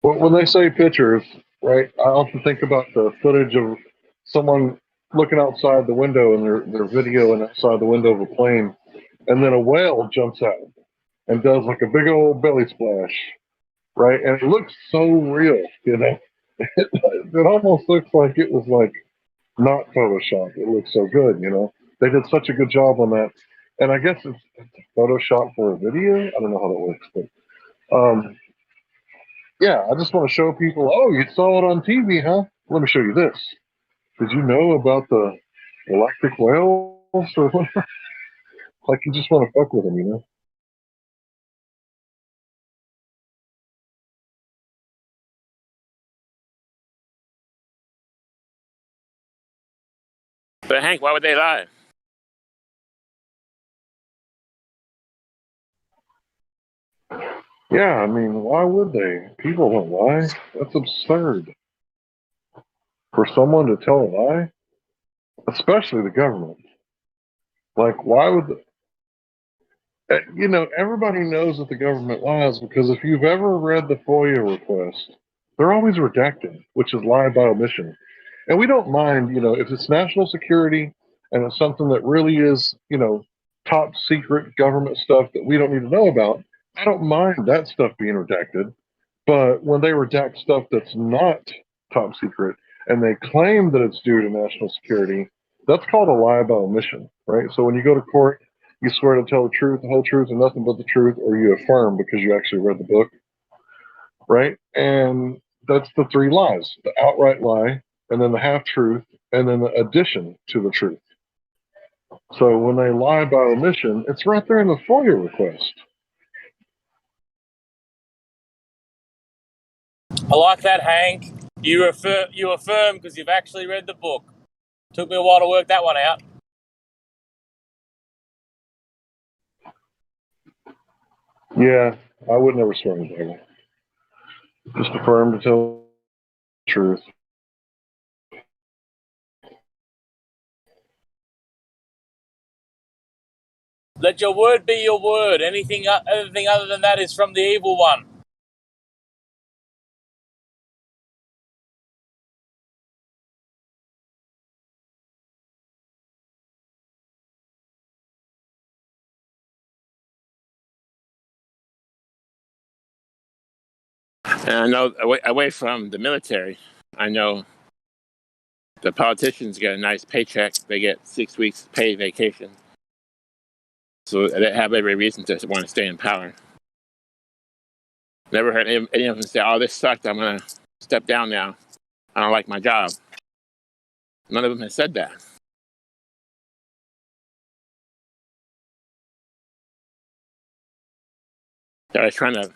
Well, when they say pictures, right, I often think about the footage of someone looking outside the window and they're videoing outside the window of a plane, and then a whale jumps out and does like a big old belly splash, right? And it looks so real, It almost looks like it was like not Photoshop. It looks so good, They did such a good job on that. And I guess it's Photoshop for a video. I don't know how that works, but yeah, I just want to show people, oh, you saw it on TV, huh? Let me show you this. Did you know about the galactic whales or whatever? Like you just want to fuck with them, you know? But Hank, why would they lie? Yeah, I mean, why would they? People don't lie. That's absurd. For someone to tell a lie, especially the government. Like, why would you know, everybody knows that the government lies because if you've ever read the FOIA request, they're always redacted, which is lie by omission. And we don't mind, you know, if it's national security and it's something that really is, you know, top secret government stuff that we don't need to know about, I don't mind that stuff being redacted. But when they redact stuff that's not top secret and they claim that it's due to national security, that's called a lie by omission, right? So when you go to court, you swear to tell the truth, the whole truth, and nothing but the truth, or you affirm because you actually read the book, right? And that's the three lies: the outright lie, and then the half truth, and then the addition to the truth. So when they lie by omission, it's right there in the FOIA request. I like that, Hank. You affirm because you've actually read the book. Took me a while to work that one out. Yeah, I would never swear on the Bible. Just affirm to tell the truth. Let your word be your word. Anything other than that is from the evil one. And I know away from the military, I know the politicians get a nice paycheck. They get 6 weeks paid vacation. So they have every reason to want to stay in power. Never heard any of them say, "Oh, this sucked. I'm going to step down now. I don't like my job." None of them has said that. They're always trying to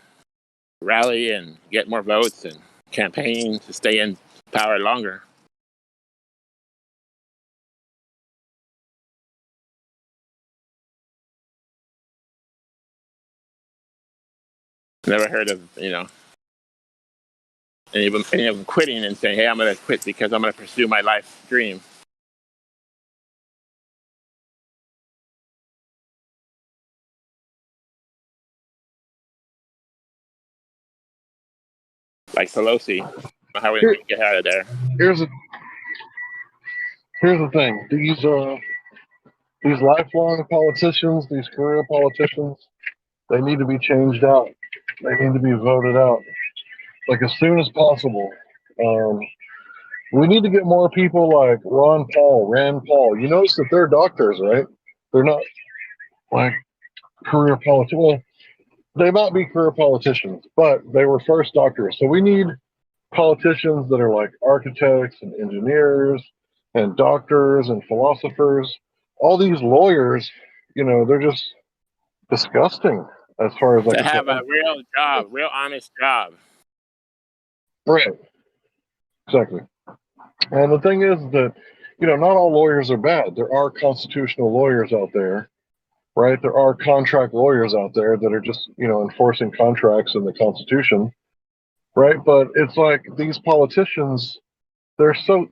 rally and get more votes and campaign to stay in power longer. Never heard of, you know, any of them quitting and saying, "Hey, I'm going to quit because I'm going to pursue my life dream." Like Pelosi, how we get out of there. Here's the thing: these lifelong politicians, these career politicians, they need to be changed out. They need to be voted out, like as soon as possible. We need to get more people like Rand Paul. You notice that they're doctors, right? They're not like career politicians. Well, they might be career politicians, but they were first doctors. So we need politicians that are like architects and engineers and doctors and philosophers. All these lawyers, you know, they're just disgusting as far as I To can have tell. a real job, real honest job. Right. Exactly. And the thing is that, you know, not all lawyers are bad. There are constitutional lawyers out there, right? There are contract lawyers out there that are just, you know, enforcing contracts and the Constitution, right? But it's like these politicians, they're so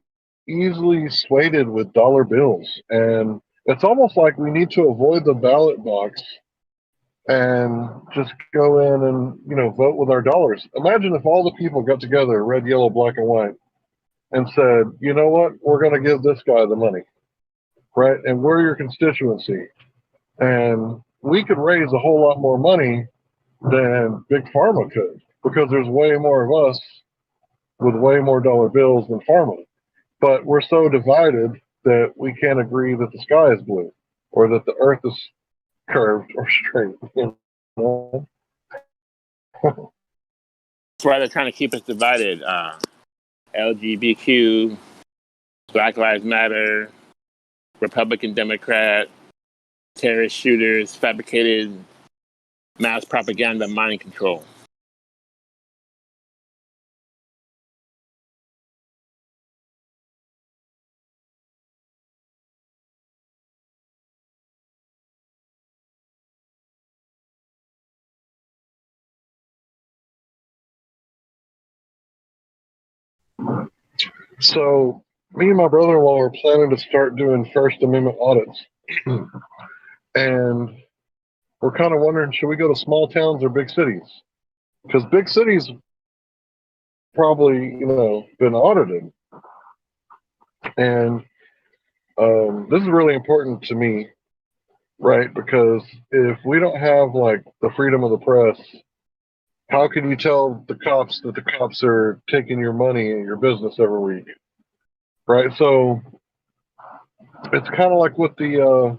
easily swayed with dollar bills. And it's almost like we need to avoid the ballot box and just go in and, you know, vote with our dollars. Imagine if all the people got together, red, yellow, black, and white, and said, you know what, we're going to give this guy the money, right? And we're your constituency. And we could raise a whole lot more money than Big Pharma could because there's way more of us with way more dollar bills than Pharma. But we're so divided that we can't agree that the sky is blue or that the earth is curved or straight. You know? That's why they're trying to keep us divided. LGBTQ, Black Lives Matter, Republican, Democrat, terrorist shooters, fabricated mass propaganda, mind control. So, me and my brother-in-law are planning to start doing First Amendment audits, and we're kind of wondering, should we go to small towns or big cities? Because big cities probably, been audited, and this is really important to me, right? Because if we don't have like the freedom of the press, how can you tell the cops that the cops are taking your money and your business every week, right? So it's kind of like what the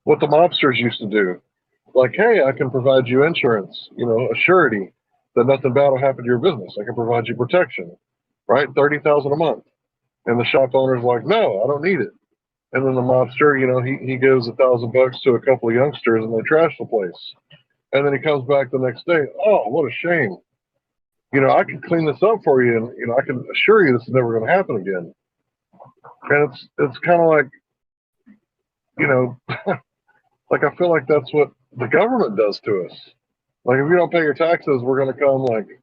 mobsters used to do. Like, hey, I can provide you insurance, a surety that nothing bad will happen to your business. I can provide you protection, right? $30,000 a month, and the shop owner's like, no, I don't need it. And then the mobster, he gives $1,000 to a couple of youngsters, and they trash the place. And then he comes back the next day. Oh, what a shame! I can clean this up for you, and I can assure you this is never going to happen again. And it's kind of like, like I feel like that's what the government does to us. Like if you don't pay your taxes, we're going to come like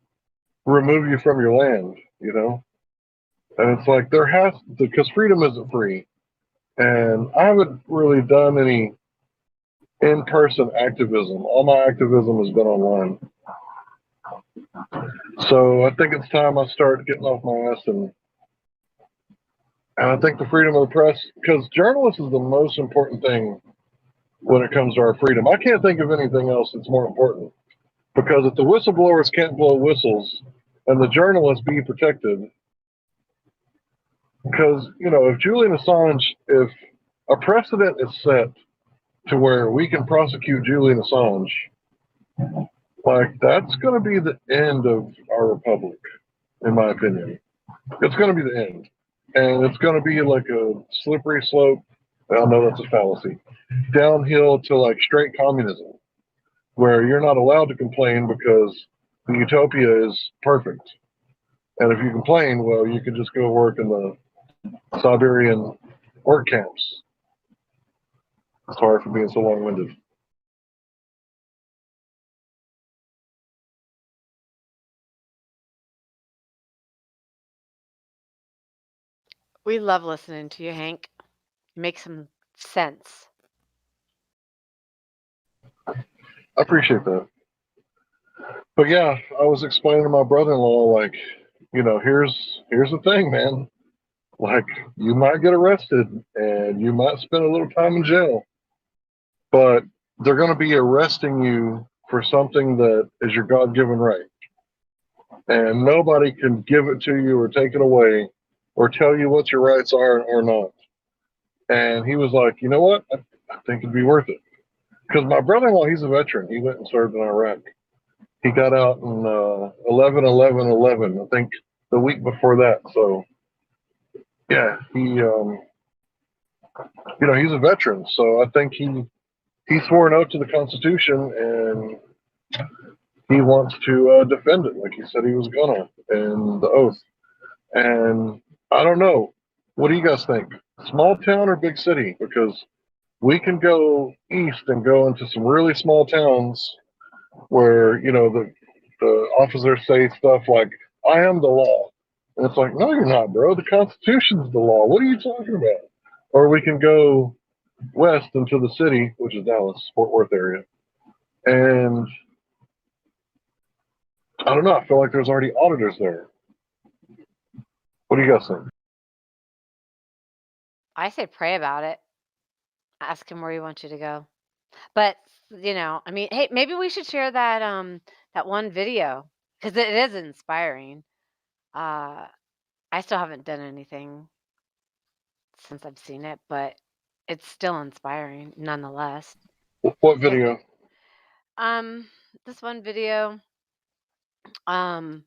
remove you from your land, And it's like there has because freedom isn't free, and I haven't really done any in-person activism. All my activism has been online. So I think it's time I start getting off my ass and I think the freedom of the press, because journalists is the most important thing when it comes to our freedom. I can't think of anything else that's more important. Because if the whistleblowers can't blow whistles and the journalists be protected, because, if Julian Assange, if a precedent is set to where we can prosecute Julian Assange, like that's going to be the end of our republic, in my opinion. It's going to be the end. And it's going to be like a slippery slope. I know that's a fallacy. Downhill to like straight communism, where you're not allowed to complain because the utopia is perfect. And if you complain, well, you can just go work in the Siberian work camps. Sorry for being so long-winded. We love listening to you, Hank. You make some sense. I appreciate that. But yeah, I was explaining to my brother-in-law, like, here's the thing, man. Like, you might get arrested and you might spend a little time in jail, but they're going to be arresting you for something that is your God-given right. And nobody can give it to you or take it away or tell you what your rights are or not. And he was like, you know what? I think it'd be worth it. Because my brother-in-law, he's a veteran. He went and served in Iraq. He got out in 11/11/11, I think the week before that. So, yeah, he's a veteran. So I think he swore an oath to the Constitution and he wants to defend it like he said he was gonna in the oath. And I don't know. What do you guys think? Small town or big city? Because we can go east and go into some really small towns where, the officers say stuff like, I am the law. And it's like, no, you're not, bro. The Constitution's the law. What are you talking about? Or we can go west into the city, which is Dallas, Fort Worth area. And I don't know. I feel like there's already auditors there. What do you guys think? I say pray about it. Ask him where he wants you to go. But, I mean, hey, maybe we should share that one video because it is inspiring. I still haven't done anything since I've seen it, but it's still inspiring nonetheless. What video? This one video. I'll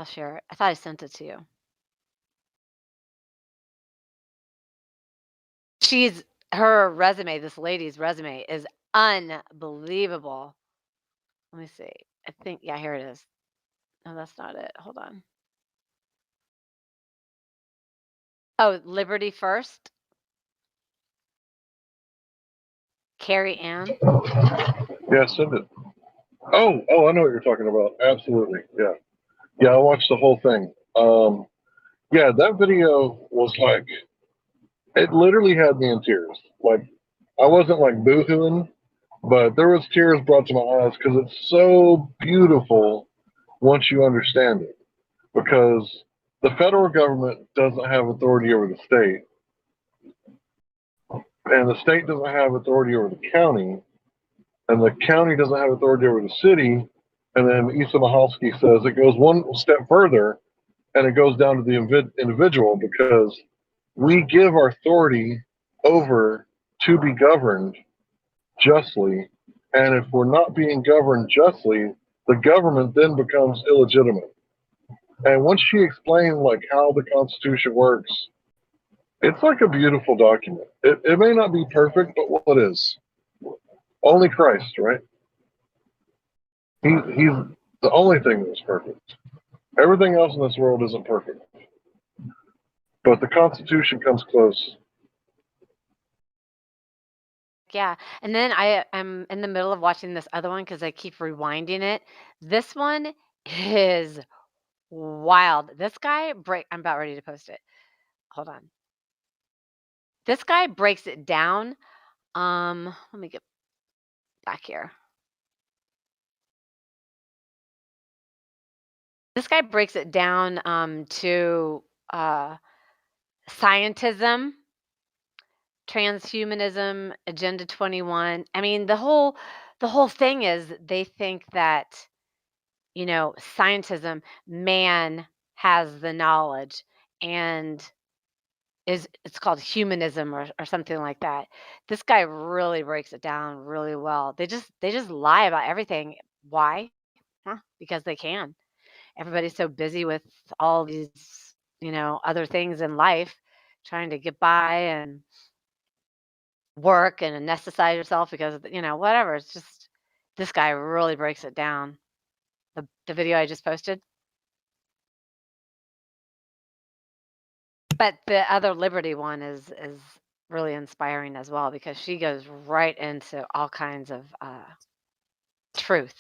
share it. I thought I sent it to you. She's her resume, this lady's resume, is unbelievable. Let me see. I think, yeah, here it is. No, that's not it. Hold on. Oh, Liberty First. Carrie Ann. Yeah, send it. Oh, I know what you're talking about. Absolutely. Yeah. Yeah, I watched the whole thing. Yeah, that video was like, it literally had me in tears. Like, I wasn't like boohooing, but there was tears brought to my eyes because it's so beautiful once you understand it. Because the federal government doesn't have authority over the state, and the state doesn't have authority over the county, and the county doesn't have authority over the city. And then Issa Mahalski says it goes one step further, and it goes down to the individual, because we give our authority over to be governed justly. And if we're not being governed justly, the government then becomes illegitimate. And once she explained like how the Constitution works, it's like a beautiful document. It may not be perfect, but what is? Only Christ, right? He's the only thing that's perfect. Everything else in this world isn't perfect. But the Constitution comes close. Yeah. And then I'm in the middle of watching this other one because I keep rewinding it. This one is wild. This guy I'm about ready to post it. Hold on. This guy breaks it down. Let me get back here. This guy breaks it down to scientism, transhumanism, Agenda 21. I mean, the whole thing is they think that, scientism, man has the knowledge, and it's called humanism or something like that. This guy really breaks it down really well. They just lie about everything. Why? Because they can. Everybody's so busy with all these, other things in life, trying to get by and work and anesthetize yourself because, whatever. It's just, this guy really breaks it down. The video I just posted. But the other Liberty one is really inspiring as well, because she goes right into all kinds of truth.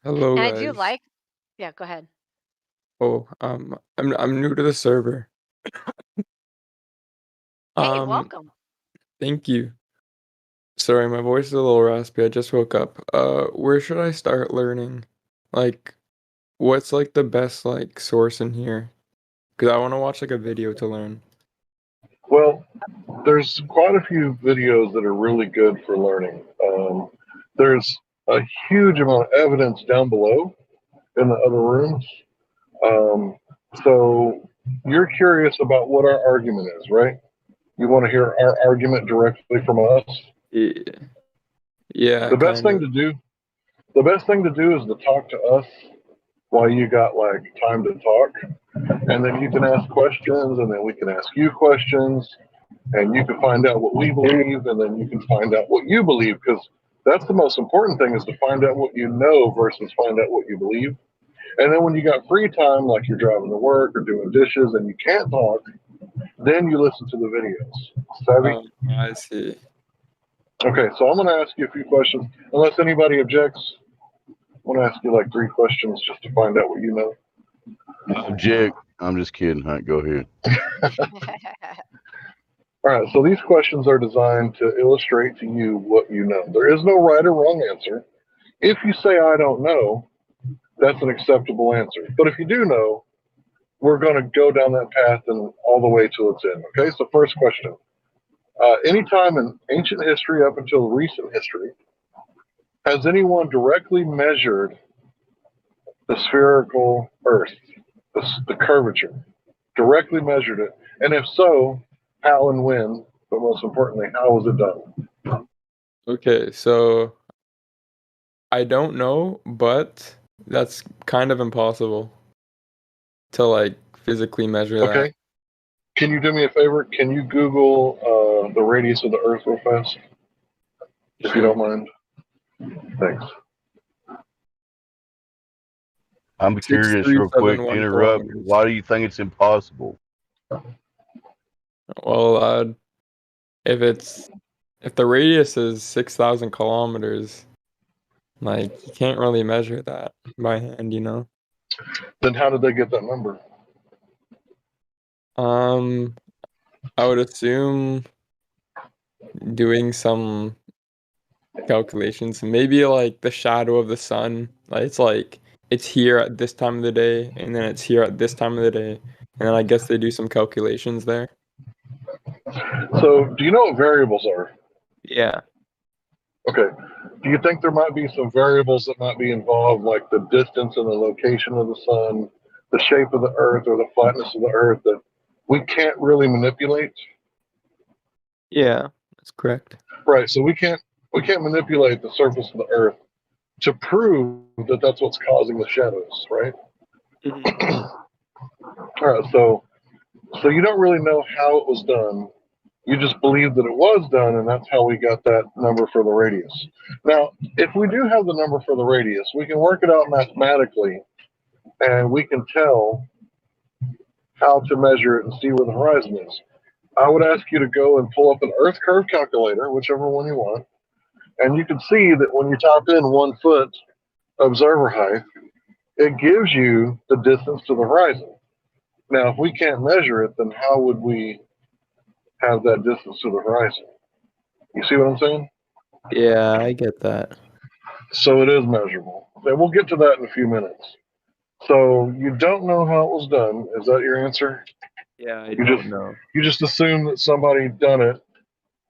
Hello, And I do guys. like, yeah, go ahead. Oh, I'm new to the server. Hey, welcome. Thank you. Sorry, my voice is a little raspy. I just woke up. Where should I start learning? Like, what's like the best like source in here? Because I want to watch like a video to learn. Well, there's quite a few videos that are really good for learning. There's a huge amount of evidence down below in the other rooms. So you're curious about what our argument is, right? You want to hear our argument directly from us? Yeah, The best kind thing of. to do is to talk to us while you got like time to talk, and then you can ask questions, and then we can ask you questions, and you can find out what we believe, and then you can find out what you believe, because that's the most important thing, is to find out what you know versus find out what you believe. And then when you got free time, like you're driving to work or doing dishes and you can't talk, then you listen to the videos. Savvy? I see. Okay, so I'm going to ask you a few questions. Unless anybody objects, I'm going to ask you like 3 questions just to find out what you know. Object. I'm just kidding, Hunt. Go ahead. All right, so these questions are designed to illustrate to you what you know. There is no right or wrong answer. If you say, I don't know, that's an acceptable answer. But if you do know, we're going to go down that path and all the way till it's in. Okay, so first question. Anytime in ancient history up until recent history, has anyone directly measured the spherical Earth, the curvature, directly measured it? And if so, how and when? But most importantly, how was it done? Okay, so I don't know, but that's kind of impossible to like physically measure Okay. Can you do me a favor? Can you Google the radius of the Earth real fast, if you Sure. don't mind? Thanks. I'm curious, real quick, to 6,371 interrupt. kilometers. Why do you think it's impossible? Well, if the radius is 6,000 kilometers, like you can't really measure that by hand, you know. Then how did they get that number? I would assume doing some calculations, maybe like the shadow of the sun. Like it's here at this time of the day, and then it's here at this time of the day, and then I guess they do some calculations there. So, do you know what variables are? Yeah. Okay. Do you think there might be some variables that might be involved, like the distance and the location of the sun, the shape of the Earth, or the flatness of the Earth that we can't really manipulate? Yeah, that's correct. Right. So we can't manipulate the surface of the Earth to prove that that's what's causing the shadows, right? All right. So you don't really know how it was done. You just believe that it was done, and that's how we got that number for the radius. Now, if we do have the number for the radius, we can work it out mathematically, and we can tell how to measure it and see where the horizon is. I would ask you to go and pull up an Earth curve calculator, whichever one you want, and you can see that when you type in 1 foot observer height, it gives you the distance to the horizon. Now, if we can't measure it, then how would we have that distance to the horizon? You see what I'm saying? Yeah, I get that. So it is measurable. Okay, we'll get to that in a few minutes. So you don't know how it was done. Is that your answer? Yeah, I You don't know. you just assume that somebody done it,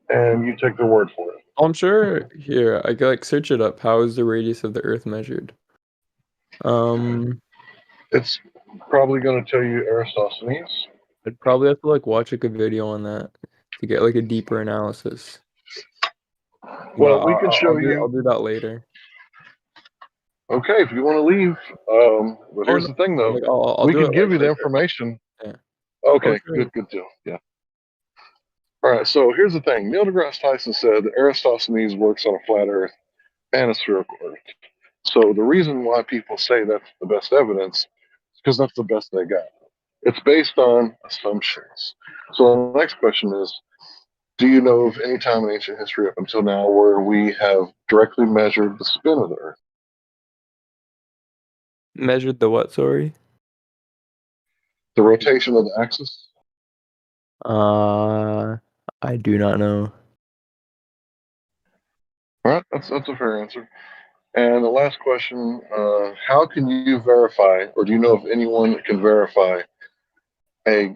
and you take their word for it. I'm sure here I could like search it up. How is the radius of the Earth measured? It's probably going to tell you Aristosthenes. I'd probably have to like watch like a video on that to get like a deeper analysis. Well, But we can show you. I'll do that later. Okay, if you want to leave. But here's the thing, though. Like, I'll We do can it give like you the later. information. Yeah. Okay, Oh, sure. good deal. Yeah. All right, so here's the thing. Neil deGrasse Tyson said that Aristosthenes works on a flat Earth and a spherical Earth. So the reason why people say that's the best evidence is because that's the best they got. It's based on assumptions. So the next question is, do you know of any time in ancient history up until now where we have directly measured the spin of the Earth? Measured the what, sorry? The rotation of the axis? I do not know. All right, that's a fair answer. And the last question, how can you verify, or do you know of anyone that can verify a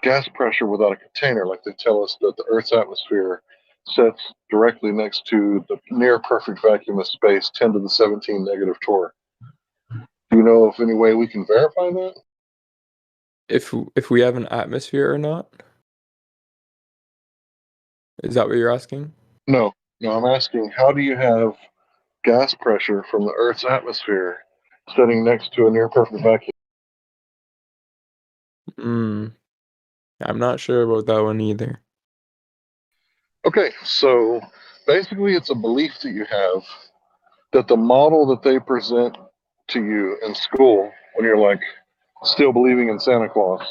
gas pressure without a container? Like they tell us that the Earth's atmosphere sets directly next to the near perfect vacuum of space, 10 to the 17 negative torr. Do you know of any way we can verify that? If we have an atmosphere or not? Is that what you're asking? No, I'm asking, how do you have gas pressure from the Earth's atmosphere sitting next to a near perfect vacuum? I'm not sure about that one either. Okay, so basically it's a belief that you have that the model that they present to you in school when you're like still believing in Santa Claus,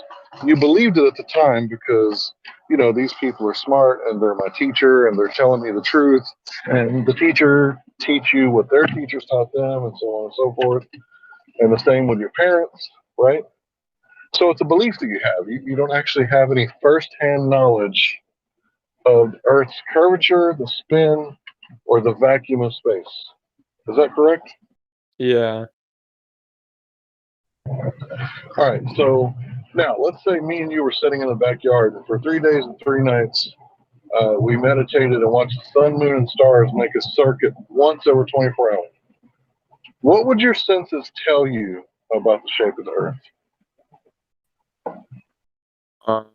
you believed it at the time because, you know, these people are smart and they're my teacher and they're telling me the truth, and the teacher teach you what their teachers taught them and so on and so forth, and the same with your parents, right? So it's a belief that you have. You don't actually have any firsthand knowledge of Earth's curvature, the spin, or the vacuum of space. Is that correct? Yeah. All right, so now let's say me and you were sitting in the backyard, and for 3 days and 3 nights, we meditated and watched the sun, moon, and stars make a circuit once every 24 hours. What would your senses tell you about the shape of the Earth? I'm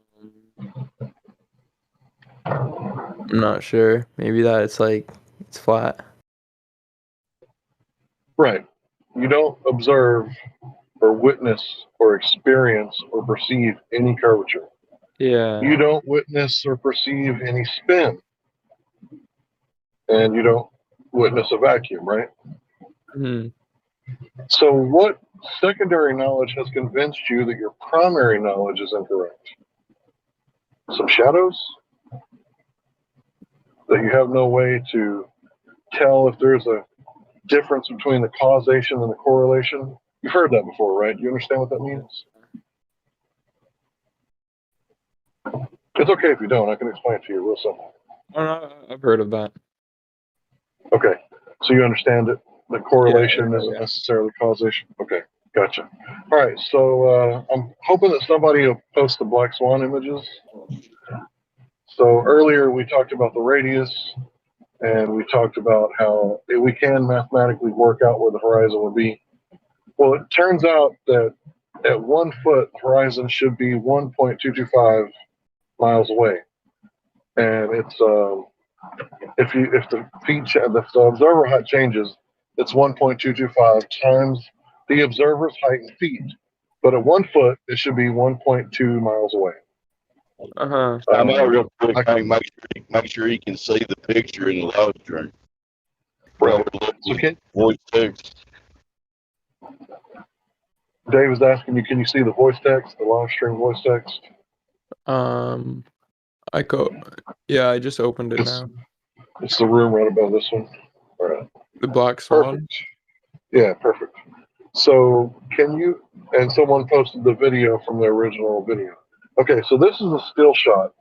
not sure. Maybe that it's flat. Right. You don't observe or witness or experience or perceive any curvature. Yeah. You don't witness or perceive any spin, and you don't witness a vacuum, right? Hmm. So what secondary knowledge has convinced you that your primary knowledge is incorrect? Some shadows? That you have no way to tell if there's a difference between the causation and the correlation? You've heard that before, right? Do you understand what that means? It's okay if you don't. I can explain it to you real simple. Oh, no, I've heard of that. Okay. So you understand it? The correlation isn't Yeah. necessarily causation? Okay. Gotcha. All right. So I'm hoping that somebody will post the black swan images. So earlier we talked about the radius, and we talked about how we can mathematically work out where the horizon would be. Well, it turns out that at 1 foot, the horizon should be 1.225 miles away, and it's if the observer height changes, it's 1.225 times the observer's height in feet. But at 1 foot, it should be 1.2 miles away. Uh-huh. I'm out real quick. Make sure you can see the picture in the live stream. Right. Okay. Voice text. Dave is asking you, can you see the voice text, the live stream voice text? Yeah, I just opened it now. It's the room right above this one. All right. The black swan. Perfect. Yeah, perfect. So can you, and someone posted the video from the original video. Okay, so this is a still shot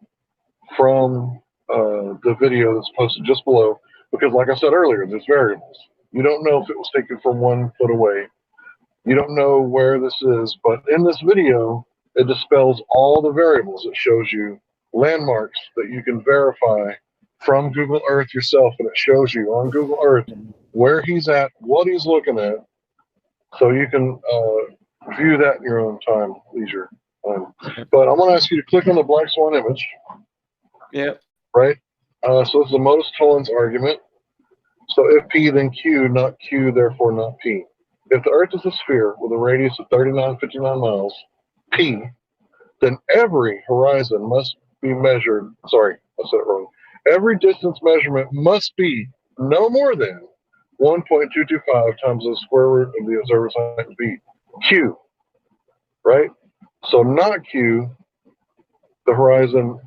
from the video that's posted just below, because like I said earlier, there's variables. You don't know if it was taken from 1 foot away. You don't know where this is, but in this video, it dispels all the variables. It shows you landmarks that you can verify from Google Earth yourself, and it shows you on Google Earth where he's at, what he's looking at, so you can view that in your own time, leisure. But I'm going to ask you to click on the black swan image. Yep. Right? So this is a modus tollens argument. So if P, then Q, not Q, therefore not P. If the Earth is a sphere with a radius of 3959 miles, P, then every horizon must be measured. Sorry, I said it wrong. Every distance measurement must be no more than 1.225 times the square root of the observer's height in feet. Q, right? So not Q, the horizon,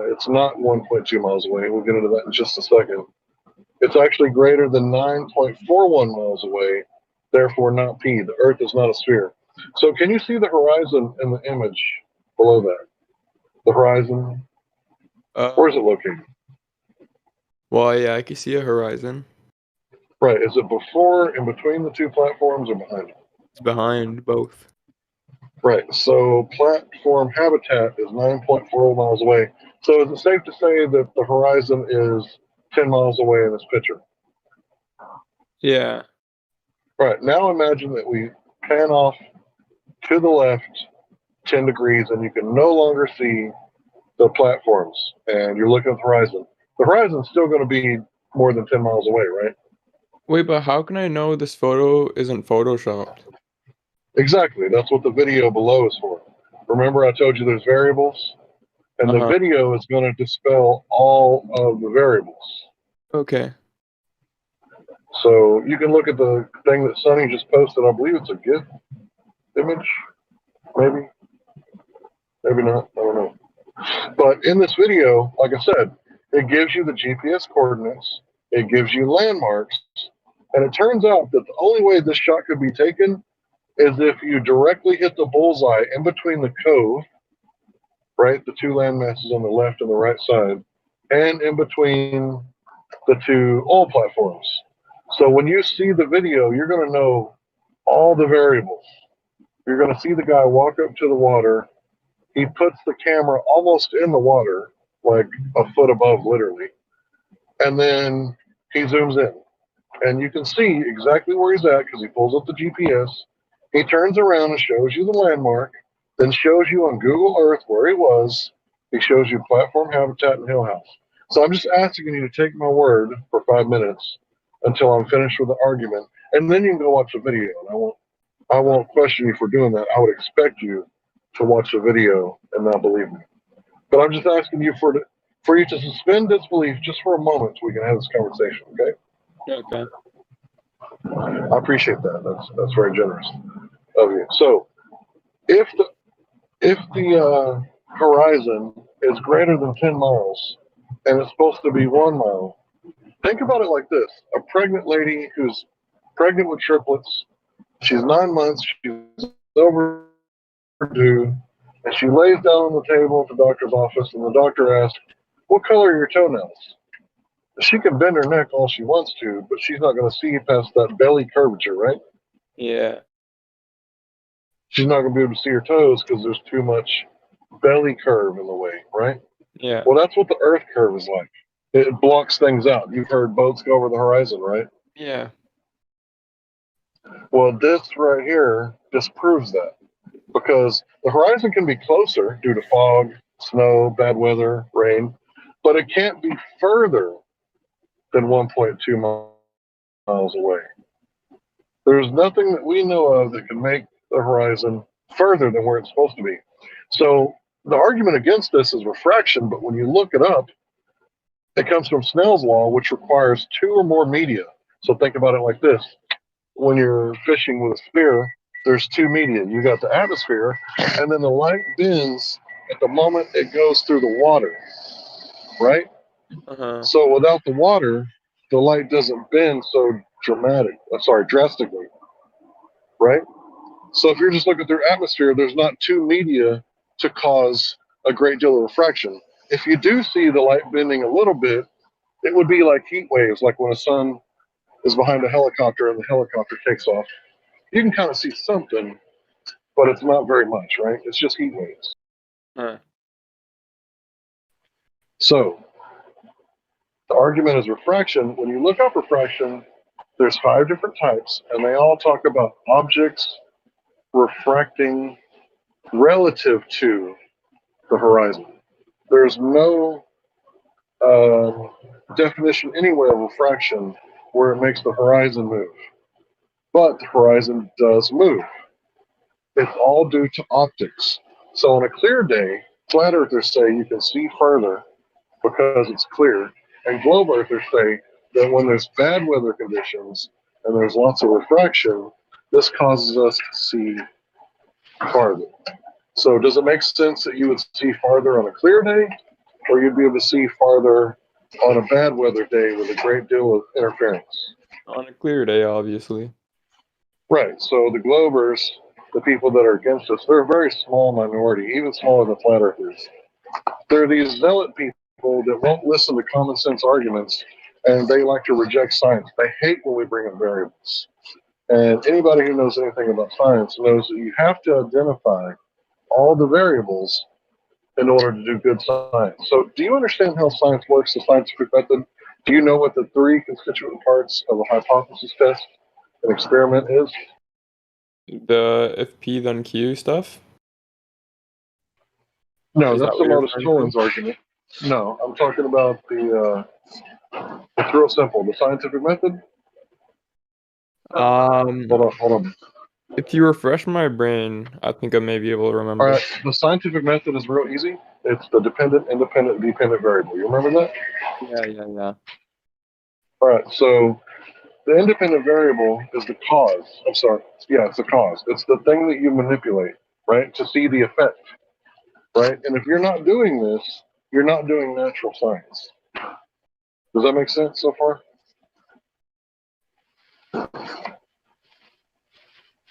it's not 1.2 miles away. We'll get into that in just a second. It's actually greater than 9.41 miles away, therefore not P. The Earth is not a sphere. So can you see the horizon in the image below that? The horizon? Where is it located? Well, yeah, I can see a horizon. Right. Is it before, in between the two platforms, or behind it? It's behind both. Right. So platform habitat is 9.4 miles away. So is it safe to say that the horizon is 10 miles away in this picture? Yeah. Right. Now imagine that we pan off to the left 10 degrees and you can no longer see the platforms and you're looking at the horizon. The horizon's still going to be more than 10 miles away, right? Wait, but how can I know this photo isn't photoshopped? Exactly. That's what the video below is for. Remember I told you there's variables? And the video is going to dispel all of the variables. Okay. So you can look at the thing that Sonny just posted. I believe it's a GIF image. Maybe. Maybe not. I don't know. But in this video, like I said, it gives you the GPS coordinates. It gives you landmarks. And it turns out that the only way this shot could be taken is if you directly hit the bullseye in between the cove, right? The two land masses on the left and the right side, and in between the two oil platforms. So when you see the video, you're going to know all the variables. You're going to see the guy walk up to the water. He puts the camera almost in the water, like a foot above, literally. And then he zooms in. And you can see exactly where he's at because he pulls up the GPS. He turns around and shows you the landmark, then shows you on Google Earth where he was. He shows you platform habitat and hill house. So I'm just asking you to take my word for 5 minutes until I'm finished with the argument, and then you can go watch the video. And I won't question you for doing that. I would expect you to watch the video and not believe me. But I'm just asking you for you to suspend disbelief just for a moment so we can have this conversation, okay? Okay. I appreciate that. That's very generous of you. So if the horizon is greater than 10 miles and it's supposed to be 1 mile, think about it like this: a pregnant lady who's pregnant with triplets. She's 9 months. She's overdue, and she lays down on the table at the doctor's office, and the doctor asks, "What color are your toenails?" She can bend her neck all she wants to, but she's not going to see past that belly curvature, right? Yeah. She's not going to be able to see her toes because there's too much belly curve in the way, right? Yeah. Well, that's what the Earth curve is like. It blocks things out. You've heard boats go over the horizon, right? Yeah. Well, this right here disproves that because the horizon can be closer due to fog, snow, bad weather, rain, but it can't be further than 1.2 miles away. There's nothing that we know of that can make the horizon further than where it's supposed to be. So the argument against this is refraction, but when you look it up, it comes from Snell's law, which requires 2 or more media. So think about it like this. When you're fishing with a spear, there's 2 media. You got the atmosphere, and then the light bends at the moment it goes through the water, right? Uh-huh. So without the water, the light doesn't bend so drastically, right? So if you're just looking through atmosphere, there's not 2 media to cause a great deal of refraction. If you do see the light bending a little bit, it would be like heat waves, like when a sun is behind a helicopter and the helicopter takes off. You can kind of see something, but it's not very much, right? It's just heat waves. Huh. So the argument is refraction. When you look up refraction, there's 5 different types, and they all talk about objects refracting relative to the horizon. There's no definition anywhere of refraction where it makes the horizon move. But the horizon does move. It's all due to optics. So on a clear day, flat earthers say you can see further because it's clear, and globe earthers say that when there's bad weather conditions and there's lots of refraction, this causes us to see farther. So does it make sense that you would see farther on a clear day, or you'd be able to see farther on a bad weather day with a great deal of interference? On a clear day, obviously. Right. So the Globers, the people that are against us, they're a very small minority, even smaller than flat earthers. They're these zealot people that won't listen to common sense arguments, and they like to reject science. They hate when we bring up variables. And anybody who knows anything about science knows that you have to identify all the variables in order to do good science. So do you understand how science works, the scientific method? Do you know what the 3 constituent parts of a hypothesis test, an experiment is? The if P then Q stuff? No, Is that that's the what you're modus referring tollens to? argument. No, I'm talking about it's real simple. The scientific method. Um, Hold on. If you refresh my brain, I think I may be able to All remember. right, the scientific method is real easy. It's the dependent, independent, dependent variable. You remember that? Yeah. All right, so the independent variable is the cause. I'm sorry. Yeah, it's the cause. It's the thing that you manipulate, right, to see the effect, right? And if you're not doing this, you're not doing natural science. Does that make sense so far?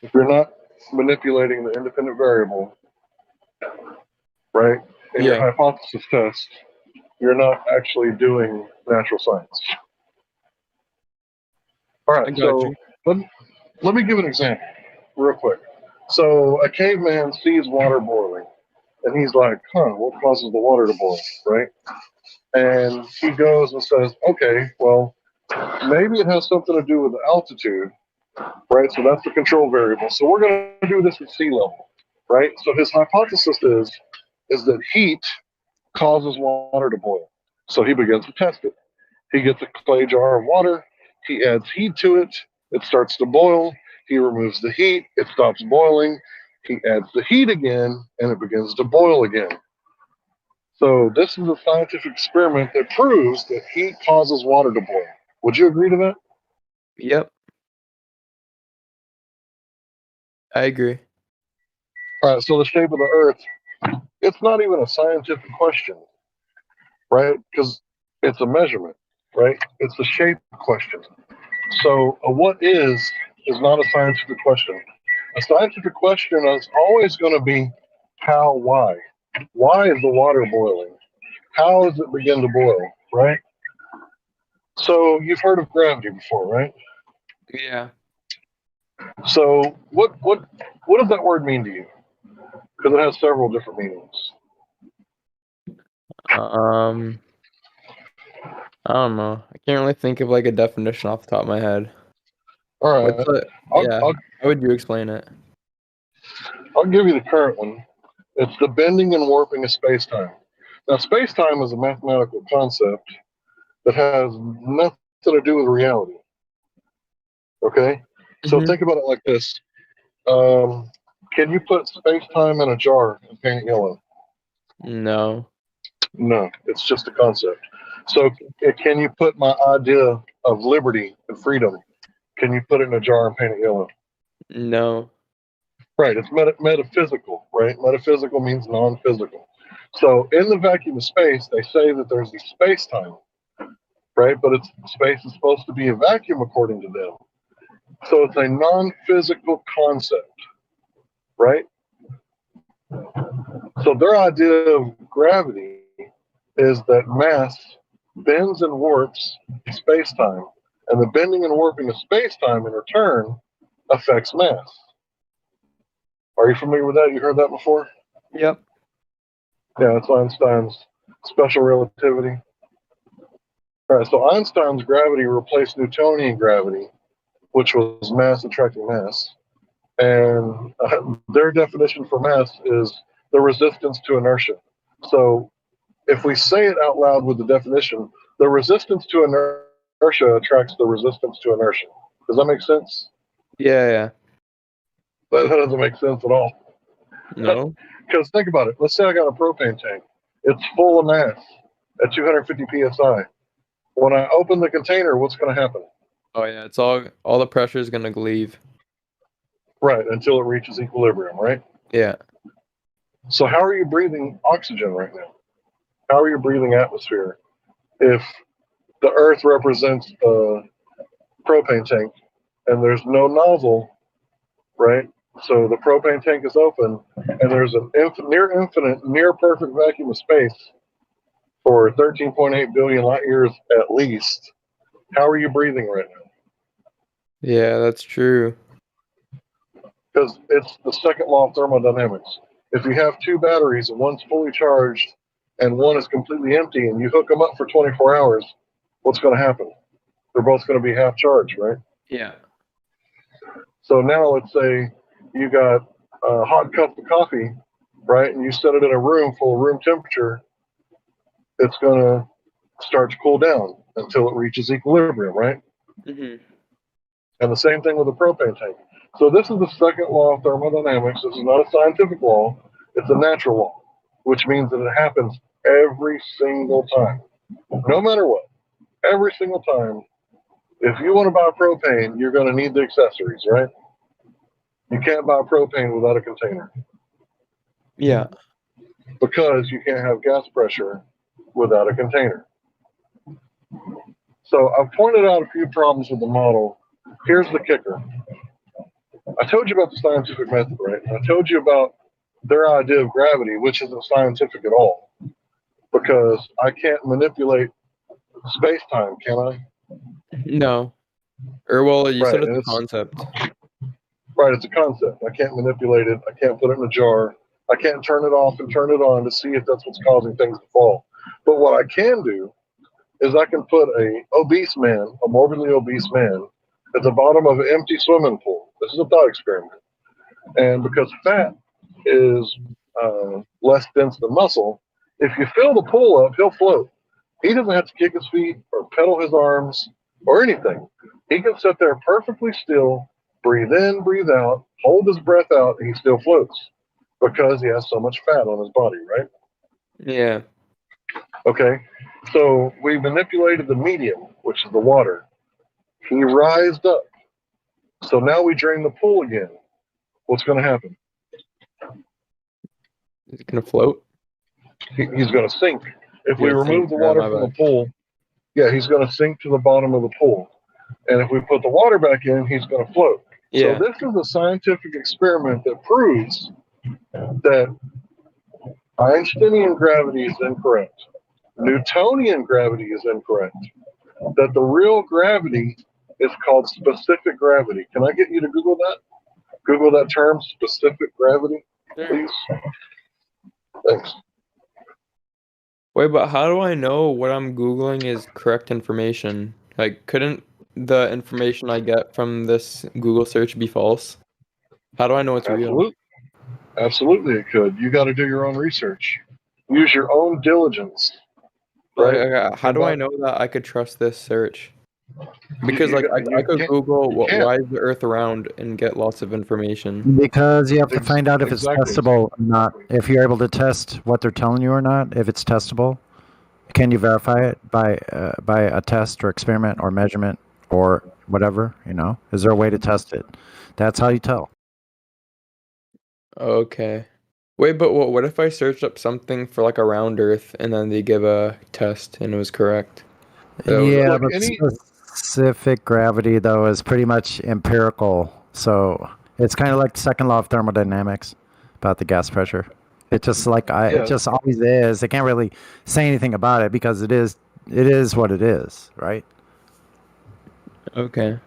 If you're not manipulating the independent variable, right, in your Yeah, hypothesis test, you're not actually doing natural science. All I right, got so you. let me give an example real quick. So a caveman sees water boiling, and he's like, what causes the water to boil, right? And he goes and says, okay, well, maybe it has something to do with the altitude, right? So that's the control variable. So we're going to do this at sea level, right? So his hypothesis is that heat causes water to boil. So he begins to test it. He gets a clay jar of water. He adds heat to it. It starts to boil. He removes the heat. It stops boiling. He adds the heat again, and it begins to boil again. So this is a scientific experiment that proves that heat causes water to boil. Would you agree to that? Yep, I agree. All right, so the shape of the Earth, it's not even a scientific question, right? Because it's a measurement, right? It's a shape question. So what is not a scientific question. A scientific question is always going to be how, why. Why is the water boiling? How does it begin to boil, right? So you've heard of gravity before, right? Yeah. So what does that word mean to you? Because it has several different meanings. I don't know. I can't really think of like a definition off the top of my head. All right, What's the yeah? How would you explain it? I'll give you the current one. It's the bending and warping of space-time. Now, space-time is a mathematical concept that has nothing to do with reality. Okay? So think about it like this. Can you put space-time in a jar and paint it yellow? No. No, it's just a concept. So can you put my idea of liberty and freedom, can you put it in a jar and paint it yellow? No. Right, it's metaphysical, right? Metaphysical means non-physical. So in the vacuum of space, they say that there's a space-time, right? But space is supposed to be a vacuum according to them. So it's a non-physical concept, right? So their idea of gravity is that mass bends and warps space-time, and the bending and warping of space-time in return affects mass. Are you familiar with that? You heard that before? Yep. Yeah, that's Einstein's special relativity. All right, so Einstein's gravity replaced Newtonian gravity, which was mass attracting mass. And their definition for mass is the resistance to inertia. So if we say it out loud with the definition, the resistance to inertia attracts the resistance to inertia. Does that make sense? Yeah. That doesn't make sense at all. No. Because think about it. Let's say I got a propane tank. It's full of mass at 250 psi. When I open the container, what's going to happen? Oh yeah, it's all the pressure is gonna leave. Right, until it reaches equilibrium, right? Yeah. So how are you breathing oxygen right now? How are you breathing atmosphere if the Earth represents a propane tank and there's no nozzle, right? So the propane tank is open and there's an near infinite, near perfect vacuum of space for 13.8 billion light years at least. How are you breathing right now? Yeah, that's true. Because it's the second law of thermodynamics. If you have two batteries and one's fully charged and one is completely empty and you hook them up for 24 hours, what's going to happen? They're both going to be half charged, right? Yeah. So now let's say you got a hot cup of coffee, right? And you set it in a room full of room temperature, it's going to start to cool down until it reaches equilibrium, right? Mm-hmm. And the same thing with a propane tank. So this is the second law of thermodynamics. This is not a scientific law. It's a natural law, which means that it happens every single time, no matter what. Every single time. If you want to buy propane, you're going to need the accessories, right? You can't buy propane without a container. Yeah. Because you can't have gas pressure without a container. So I've pointed out a few problems with the model. Here's the kicker. I told you about the scientific method, right? I told you about their idea of gravity, which isn't scientific at all, because I can't manipulate space-time, can I? No. Or well, you said Right, it's a concept. Right, it's a concept. I can't manipulate it. I can't put it in a jar. I can't turn it off and turn it on to see if that's what's causing things to fall. But what I can do is I can put a obese man, a morbidly obese man, at the bottom of an empty swimming pool. This is a thought experiment. And because fat is less dense than muscle, if you fill the pool up, he'll float. He doesn't have to kick his feet or pedal his arms or anything. He can sit there perfectly still, breathe in, breathe out, hold his breath out, and he still floats because he has so much fat on his body, right? Yeah. Okay, so we manipulated the medium, which is the water. He rised up. So now we drain the pool again. What's going to happen? Is it gonna float? He's going to sink. If we Yeah, remove sink. the water My from the bad. pool, yeah, he's going to sink to the bottom of the pool. And if we put the water back in, he's going to float. So Yeah. this is a scientific experiment that proves that Einsteinian gravity is incorrect. Newtonian gravity is incorrect. That the real gravity is called specific gravity. Can I get you to Google that? Google that term, specific gravity, please. Thanks. Wait, but how do I know what I'm Googling is correct information? Like, couldn't the information I get from this Google search be false? How do I know it's real? Absolutely. Absolutely, it could. You got to do your own research. Use your own diligence. Right? How do I know that I could trust this search? Because like I could Google why is the Earth round and get lots of information. Because you have to find out if it's testable or not. If you're able to test what they're telling you or not, if it's testable, can you verify it by a test or experiment or measurement or whatever? You know, is there a way to test it? That's how you tell. Okay. Wait, but what if I searched up something for like a round Earth and then they give a test and it was correct? Yeah, but specific gravity though is pretty much empirical. So it's kind of like the second law of thermodynamics about the gas pressure. It just it just always is. They can't really say anything about it because it is what it is, right? Okay.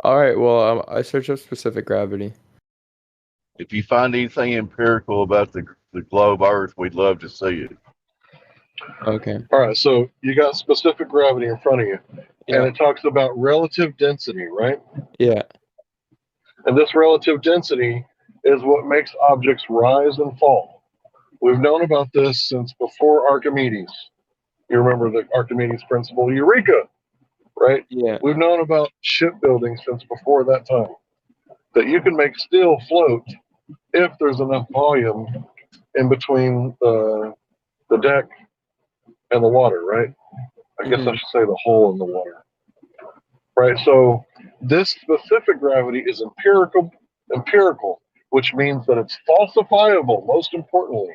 All right. Well, I searched up specific gravity. If you find anything empirical about the globe Earth, we'd love to see it. Okay. All right, so you got specific gravity in front of you, and it talks about relative density, right? Yeah. And this relative density is what makes objects rise and fall. We've known about this since before Archimedes. You remember the Archimedes principle, Eureka, right? Yeah. We've known about shipbuilding since before that time, that you can make steel float if there's enough volume in between the deck and the water, right? I guess I should say the hole in the water, right? So this specific gravity is empirical, which means that it's falsifiable, most importantly,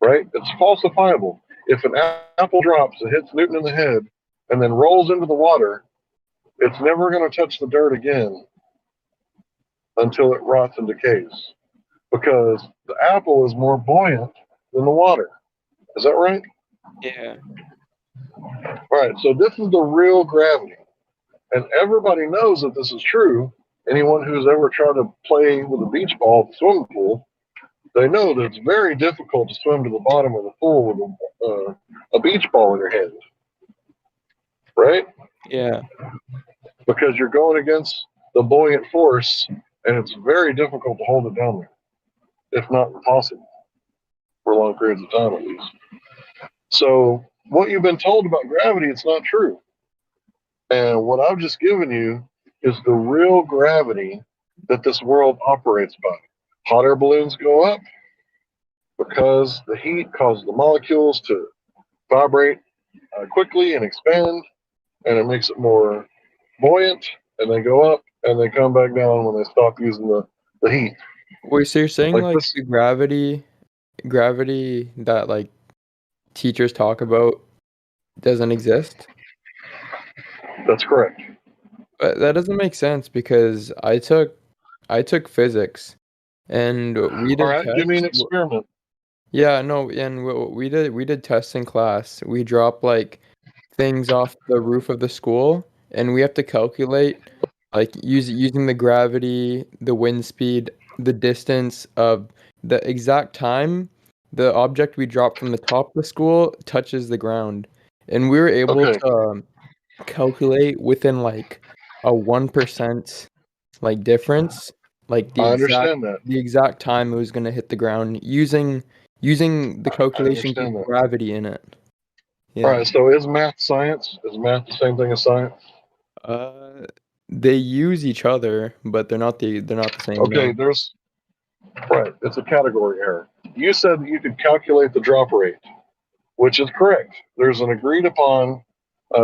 right? It's falsifiable. If an apple drops, it hits Newton in the head, and then rolls into the water, it's never going to touch the dirt again until it rots and decays, because the apple is more buoyant than the water. Is that right? Yeah. All right, so this is the real gravity. And everybody knows that this is true. Anyone who's ever tried to play with a beach ball at the swimming pool, they know that it's very difficult to swim to the bottom of the pool with a beach ball in your hand. Right? Yeah. Because you're going against the buoyant force, and it's very difficult to hold it down there, if not impossible, for long periods of time at least. So what you've been told about gravity, it's not true. And what I've just given you is the real gravity that this world operates by. Hot air balloons go up because the heat causes the molecules to vibrate quickly and expand, and it makes it more buoyant, and they go up and they come back down when they stop using the heat. Wait, so you're saying like this, the gravity that like teachers talk about doesn't exist? That's correct. But that doesn't make sense because I took physics and we did all right, tests. give me an experiment. Yeah, no, and we did tests in class. We dropped like things off the roof of the school, and we have to calculate like using the gravity, the wind speed, the distance of the exact time the object we dropped from the top of the school touches the ground, and we were able to calculate within like a 1% like difference, like I understand that. the exact time it was going to hit the ground using the calculations with gravity in it. Yeah. All right, so is math science? Is math the same thing as science? They use each other, but they're not the same. Okay, no. it's a category error. You said that you could calculate the drop rate. which is correct. There's an agreed upon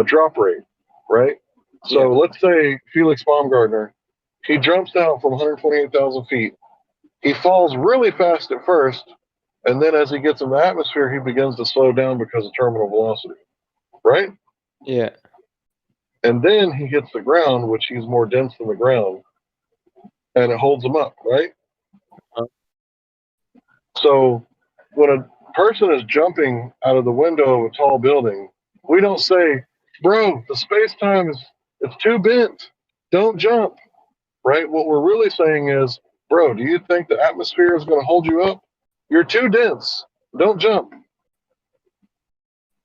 drop rate, right? So let's say Felix Baumgartner, he jumps down from 128,000 feet. He falls really fast at first, and then as he gets in the atmosphere, he begins to slow down because of terminal velocity, right? Yeah. And then he hits the ground, which he's more dense than the ground, and it holds him up, right? So when a person is jumping out of the window of a tall building, we don't say, bro, the space-time it's too bent. Don't jump, right? What we're really saying is, bro, do you think the atmosphere is going to hold you up? You're too dense. Don't jump.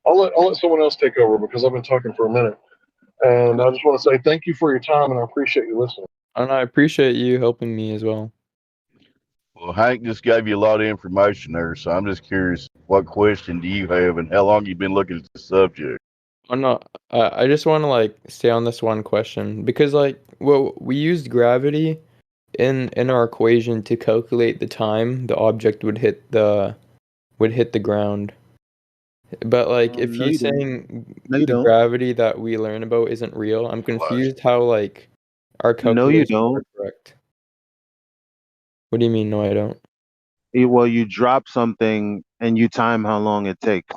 I'll let someone else take over because I've been talking for a minute. And I just want to say thank you for your time, and I appreciate you listening. And I appreciate you helping me as well. Well, Hank just gave you a lot of information there, so I'm just curious, what question do you have, and how long you been looking at the subject? Oh no, I just want to like stay on this one question because like we used gravity in our equation to calculate the time the object would hit the ground. But like if No, he's you didn't. saying No, you the don't. gravity that we learn about isn't real, I'm confused how like our No, you calculations don't. are correct. What do you mean? No, I don't. Well, you drop something and you time how long it takes.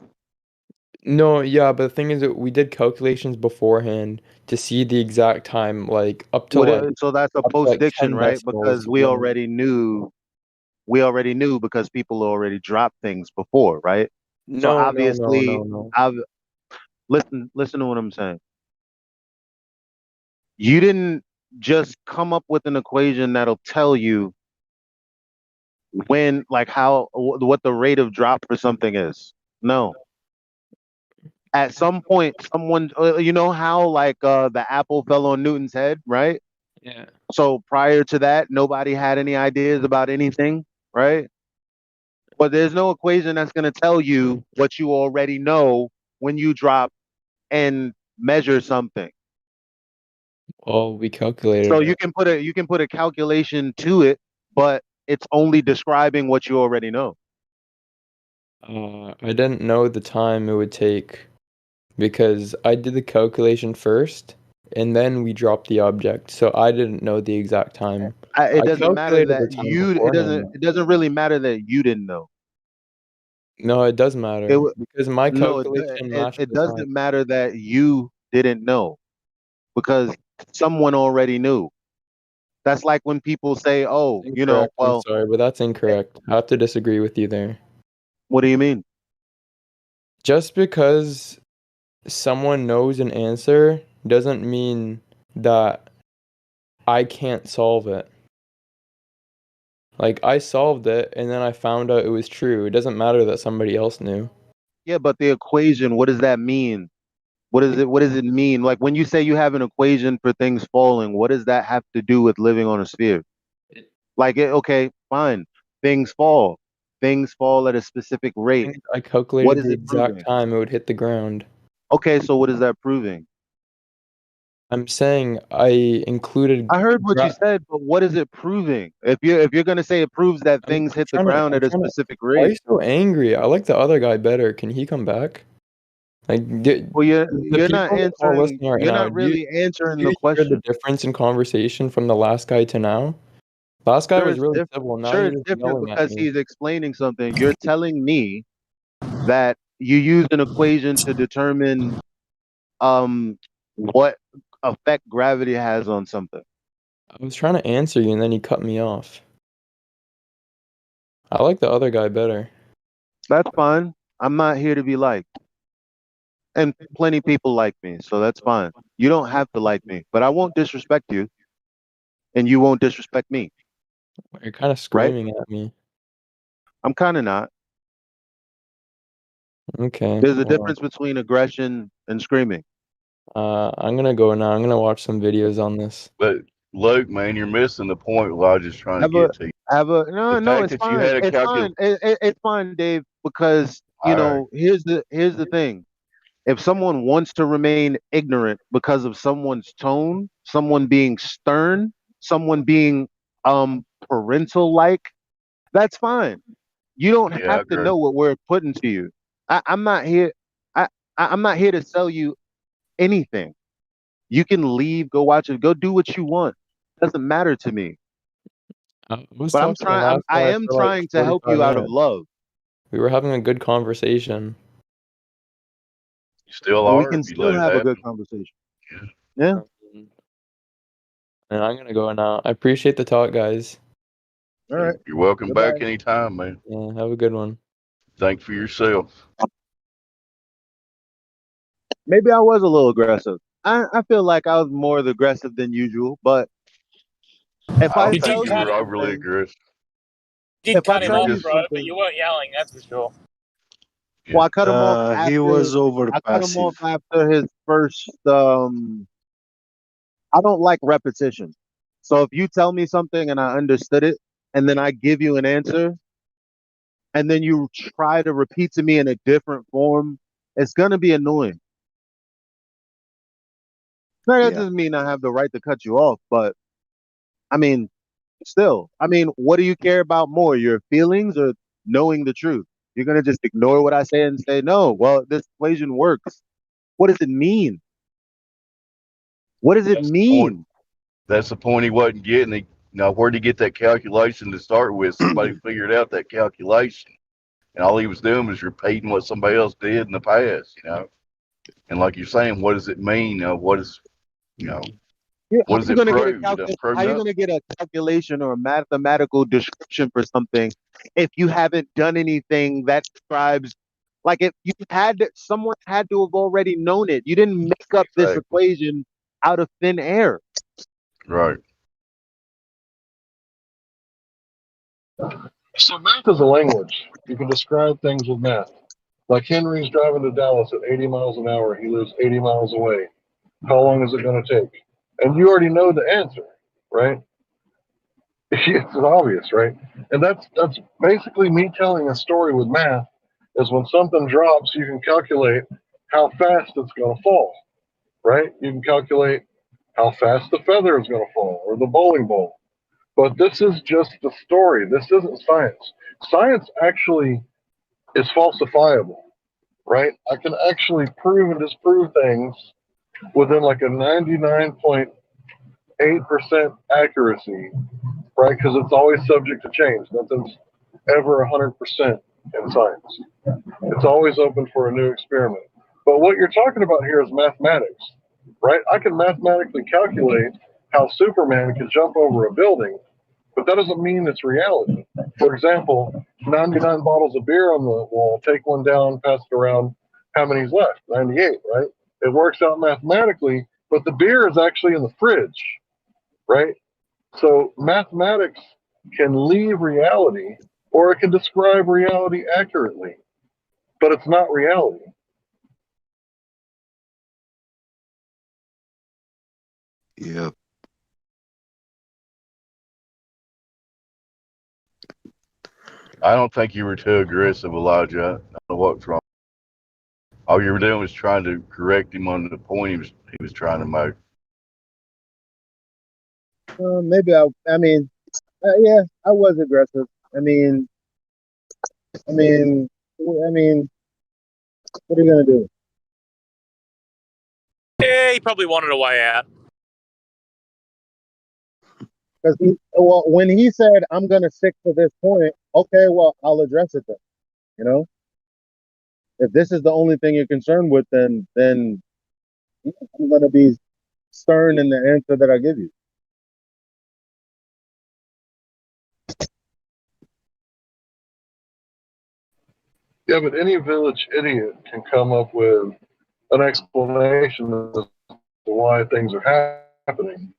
No, yeah, but the thing is that we did calculations beforehand to see the exact time, like up to like So that's a up to like post-diction, 10 right? decimals. Because we already knew because people already dropped things before, right? So No, obviously, no. listen to what I'm saying. You didn't just come up with an equation that'll tell you when, like what the rate of drop for something is. No. At some point, someone, you know how like the apple fell on Newton's head, right? Yeah. So prior to that, nobody had any ideas about anything, right? But there's no equation that's going to tell you what you already know when you drop and measure something. Well, we calculated So it. you can put a calculation to it, but it's only describing what you already know. I didn't know the time it would take because I did the calculation first and then we dropped the object. So I didn't know the exact time. It I doesn't matter calculated the that time beforehand. it doesn't really matter that you didn't know. No, it does matter because my No, calculation matched it the time. doesn't matter that you didn't know because someone already knew. That's like when people say, "Oh, you know, Incorrect. I'm well, sorry, but that's incorrect. I have to disagree with you there. what do you mean?" Just because someone knows an answer doesn't mean that I can't solve it. Like I solved it and then I found out it was true. It doesn't matter that somebody else knew. Yeah, but the equation, what does that mean? What does it mean? Like when you say you have an equation for things falling, what does that have to do with living on a sphere? Like okay, fine. Things fall. Things fall at a specific rate. I What calculated is the it exact proving? time it would hit the ground. Okay, so what is that proving? I'm saying I included I heard what you said, but what is it proving? If you're gonna say it proves that things hit the ground at a specific Why are you rate, so angry? I like the other guy better. Can he come back? Like well, the you're not people that are answering. listening right You're now, not really answering do the you hear the question. difference in conversation from the last guy to now? Last guy Sure, was it's really different. civil. Now Sure, he's it's just different yelling at because me. he's explaining something. You're telling me that you use an equation to determine what effect gravity has on something. I was trying to answer you and then he cut me off. I like the other guy better. That's fine. I'm not here to be liked. And plenty of people like me, so that's fine. You don't have to like me, but I won't disrespect you, and you won't disrespect me. You're kind of Right? screaming at me. I'm kind of not. Okay. There's a Well, difference between aggression and screaming. I'm gonna go now. I'm gonna watch some videos on this. But Luke, man, you're missing the point. What I was just trying to get to. No, The no, fact it's that you fine. had a It's fine. It's fine, Dave, because you All right. know, here's the thing. If someone wants to remain ignorant because of someone's tone, someone being stern, someone being parental like, that's fine. You don't Yeah, I have to agree. know what we're putting to you. I'm not here. I'm not here to sell you anything. You can leave, go watch it, go do what you want. Doesn't matter to me. I was But talking to the last I guy am for like trying to help 45 you out of minutes. love. We were having a good conversation. You still We are can if you still let it have a good happen. conversation. Yeah. And I'm gonna go now. I appreciate the talk, guys. All right. You're welcome Goodbye. back anytime, man. Yeah, have a good one. Think for yourself. Maybe I was a little aggressive. I feel like I was more aggressive than usual, but if I I don't You think tell you did you cut were him. overly something, aggressive. Did if I cut him You were tell off, you just bro, but something, you weren't yelling. That's for sure. well, I cut him off He after was over I cut him off passive. after his first I don't like repetition. So if you tell me something and I understood it and then I give you an answer and then you try to repeat to me in a different form, it's gonna be annoying. Now, that Yeah. doesn't mean I have the right to cut you off, but I mean, still, I mean, what do you care about more, your feelings or knowing the truth? You're gonna just ignore what I say and say, no, well, this equation works. What does it mean? What does it That's the point. mean? That's the point he wasn't getting. Now, where'd he get that calculation to start with? Somebody figured out that calculation, and all he was doing was repeating what somebody else did in the past. And like you're saying, what does it mean? What is Yeah, what does it prove? It doesn't prove how you nothing. gonna get a calculation or a mathematical description for something if you haven't done anything that describes like if you had someone had to have already known it. You didn't make up this Exactly. equation out of thin air. Right. So math is a language. You can describe things with math. Like Henry's driving to Dallas at 80 miles an hour. He lives 80 miles away. How long is it going to take? And you already know the answer, right? It's obvious, right? And that's basically me telling a story with math. Is when something drops, you can calculate how fast it's going to fall, right? You can calculate how fast the feather is going to fall or the bowling ball. But this is just the story. This isn't science. Science actually is falsifiable, right? I can actually prove and disprove things within like a 99.8% accuracy, right? Because it's always subject to change. Nothing's ever 100% in science. It's always open for a new experiment. But what you're talking about here is mathematics, right? I can mathematically calculate how Superman can jump over a building, but that doesn't mean it's reality. For example, 99 bottles of beer on the wall, take one down, pass it around, how many's left? 98, right? It works out mathematically, but the beer is actually in the fridge, right? So mathematics can leave reality or it can describe reality accurately, but it's not reality. Yeah. I don't think you were too aggressive, Elijah. I don't know what's wrong. All you were doing was trying to correct him on the point he was trying to make. Maybe I mean, yeah, I was aggressive. I mean, I mean, what are you gonna do? Yeah, he probably wanted a way out. Because well, when he said, "I'm gonna stick to this point," okay, well, I'll address it then. You know, if this is the only thing you're concerned with, then I'm gonna be stern in the answer that I give you. Yeah, but any village idiot can come up with an explanation as to why things are happening.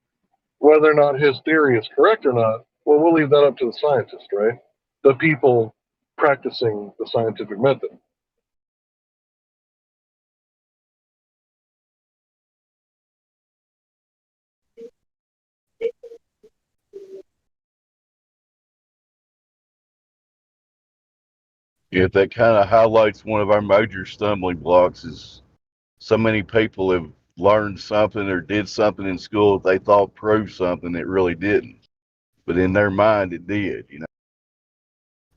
Whether or not his theory is correct or not, well, we'll leave that up to the scientist, right? The people practicing the scientific method. Yeah, that kind of highlights one of our major stumbling blocks is so many people have learned something or did something in school that they thought proved something that really didn't. But in their mind, it did,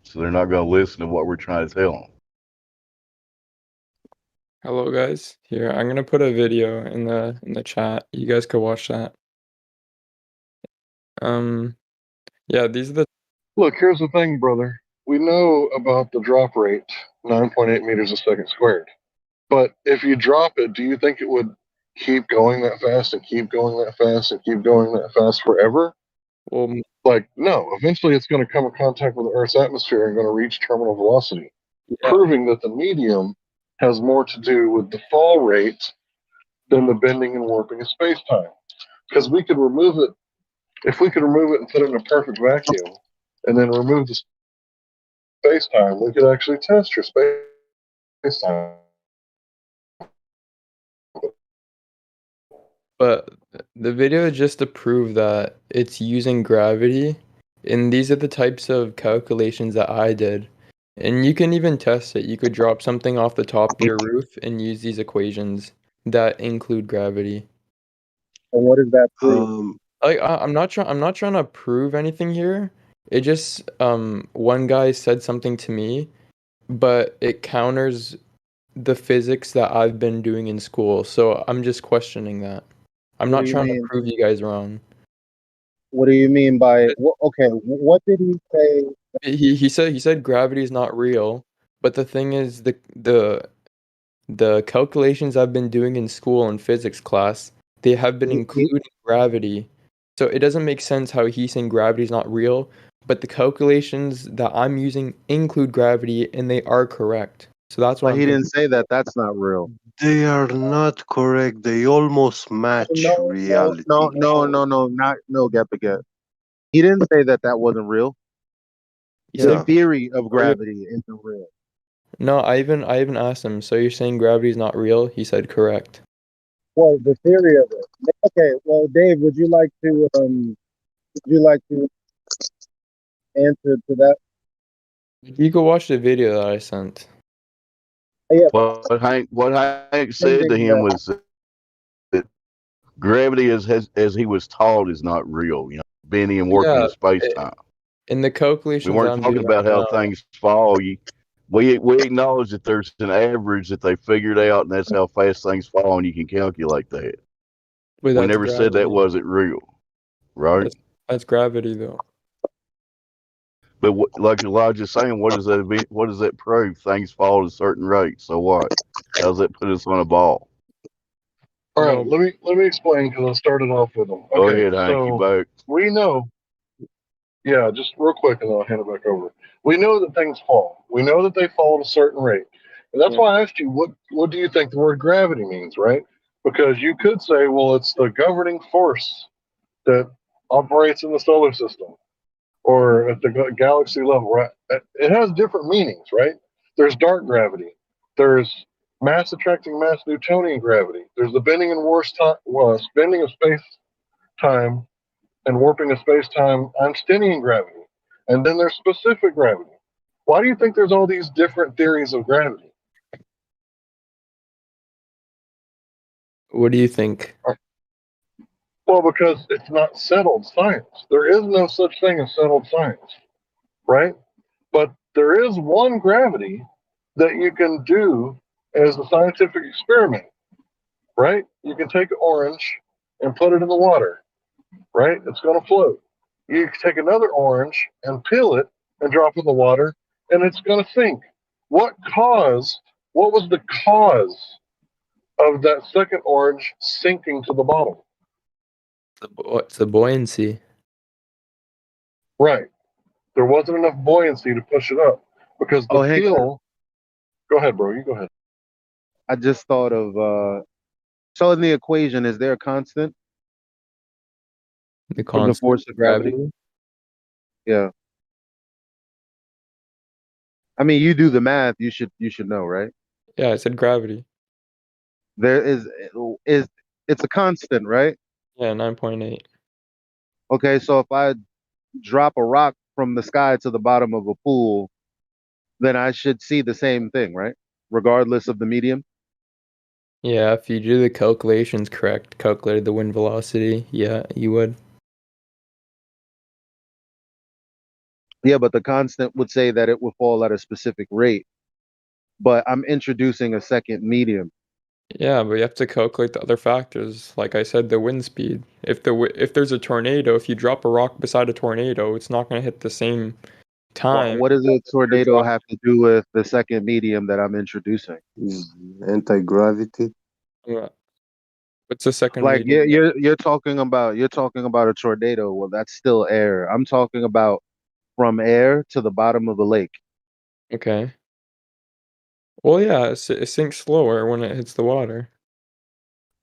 So they're not going to listen to what we're trying to tell them. Hello guys. Here, I'm gonna put a video in the chat. You guys could watch that. Yeah, these are the Look, here's the thing, brother. We know about the drop rate, 9.8 meters a second squared. But if you drop it, do you think it would keep going that fast and keep going that fast and keep going that fast forever? well, Like, no. Eventually, it's going to come in contact with the Earth's atmosphere and going to reach terminal velocity, yeah. proving that the medium has more to do with the fall rate than the bending and warping of space-time. Because we could remove it, if we could remove it and put it in a perfect vacuum, and then remove the space-time, we could actually test your space-time. But the video is just to prove that it's using gravity, and these are the types of calculations that I did. And you can even test it. You could drop something off the top of your roof and use these equations that include gravity. And what does that prove? Like I'm not trying to prove anything here. It just one guy said something to me, but it counters the physics that I've been doing in school. So I'm just questioning that. I'm What not do you trying to mean? prove you guys wrong. What do you mean by okay? What did he say? He said gravity is not real, but the thing is the calculations I've been doing in school in physics class, they have been including gravity. So it doesn't make sense how he's saying gravity is not real, but the calculations that I'm using include gravity and they are correct. So that's why But he didn't say that. That's not real. They are not correct. They almost match reality. No, Get. He didn't say that that wasn't real. He The said theory of gravity isn't real. no, I even asked him, so you're saying gravity is not real? He said correct. Well, the theory of it. Okay. Well, Dave, would you like to answer to that? You can watch the video that I sent. Yeah. What Hank said to him was that gravity, as he was taught, is not real. You know, bending and warping Yeah, of space time. in the We calculations weren't I'm talking doing right about how now. things fall. We acknowledge that there's an average that they figured out, and that's how fast things fall, and you can calculate that. But We that's never said that gravity. wasn't real, right? That's gravity, though. But like Elijah's saying, what does that prove? Things fall at a certain rate. So what? How does that put us on a ball? All right, let me explain because I started off with them. Go Okay, ahead, Hank. You so back. we know, yeah, just real quick and then I'll hand it back over. We know that things fall. We know that they fall at a certain rate. And that's why I asked you, what do you think the word gravity means, right? Because you could say, well, it's the governing force that operates in the solar system or at the galaxy level, right? It has different meanings, right? There's dark gravity. There's mass attracting mass Newtonian gravity. There's the bending and bending of space time and warping of space time Einsteinian gravity. And then there's specific gravity. Why do you think there's all these different theories of gravity? What do you think? Well, because it's not settled science. There is no such thing as settled science, right? But there is one gravity that you can do as a scientific experiment, right? You can take an orange and put it in the water, right? It's going to float. You can take another orange and peel it and drop it in the water, and it's going to sink. What was the cause of that second orange sinking to the bottom? It's the buoyancy. Right. There wasn't enough buoyancy to push it up because the peel. Go ahead, bro. You go ahead. I just thought of so in the equation, is there a constant? The From the constant force of gravity? Yeah. I mean, you do the math. You should know, right? Yeah, I said gravity. There is it's a constant, right? Yeah, 9.8. Okay, so if I drop a rock from the sky to the bottom of a pool, then I should see the same thing, right? Regardless of the medium. Yeah, if you do the calculations correct, calculated the wind velocity, yeah, you would. Yeah, but the constant would say that it would fall at a specific rate. but I'm introducing a second medium. Yeah, but you have to calculate the other factors. Like I said, the wind speed. If there's a tornado, if you drop a rock beside a tornado, it's not going to hit the same time. What does a tornado have to do with the second medium that I'm introducing? Anti-gravity. Yeah. What's the second Like medium? you're talking about a tornado. Well, that's still air. I'm talking about from air to the bottom of the lake. Okay. Well, yeah, it sinks slower when it hits the water.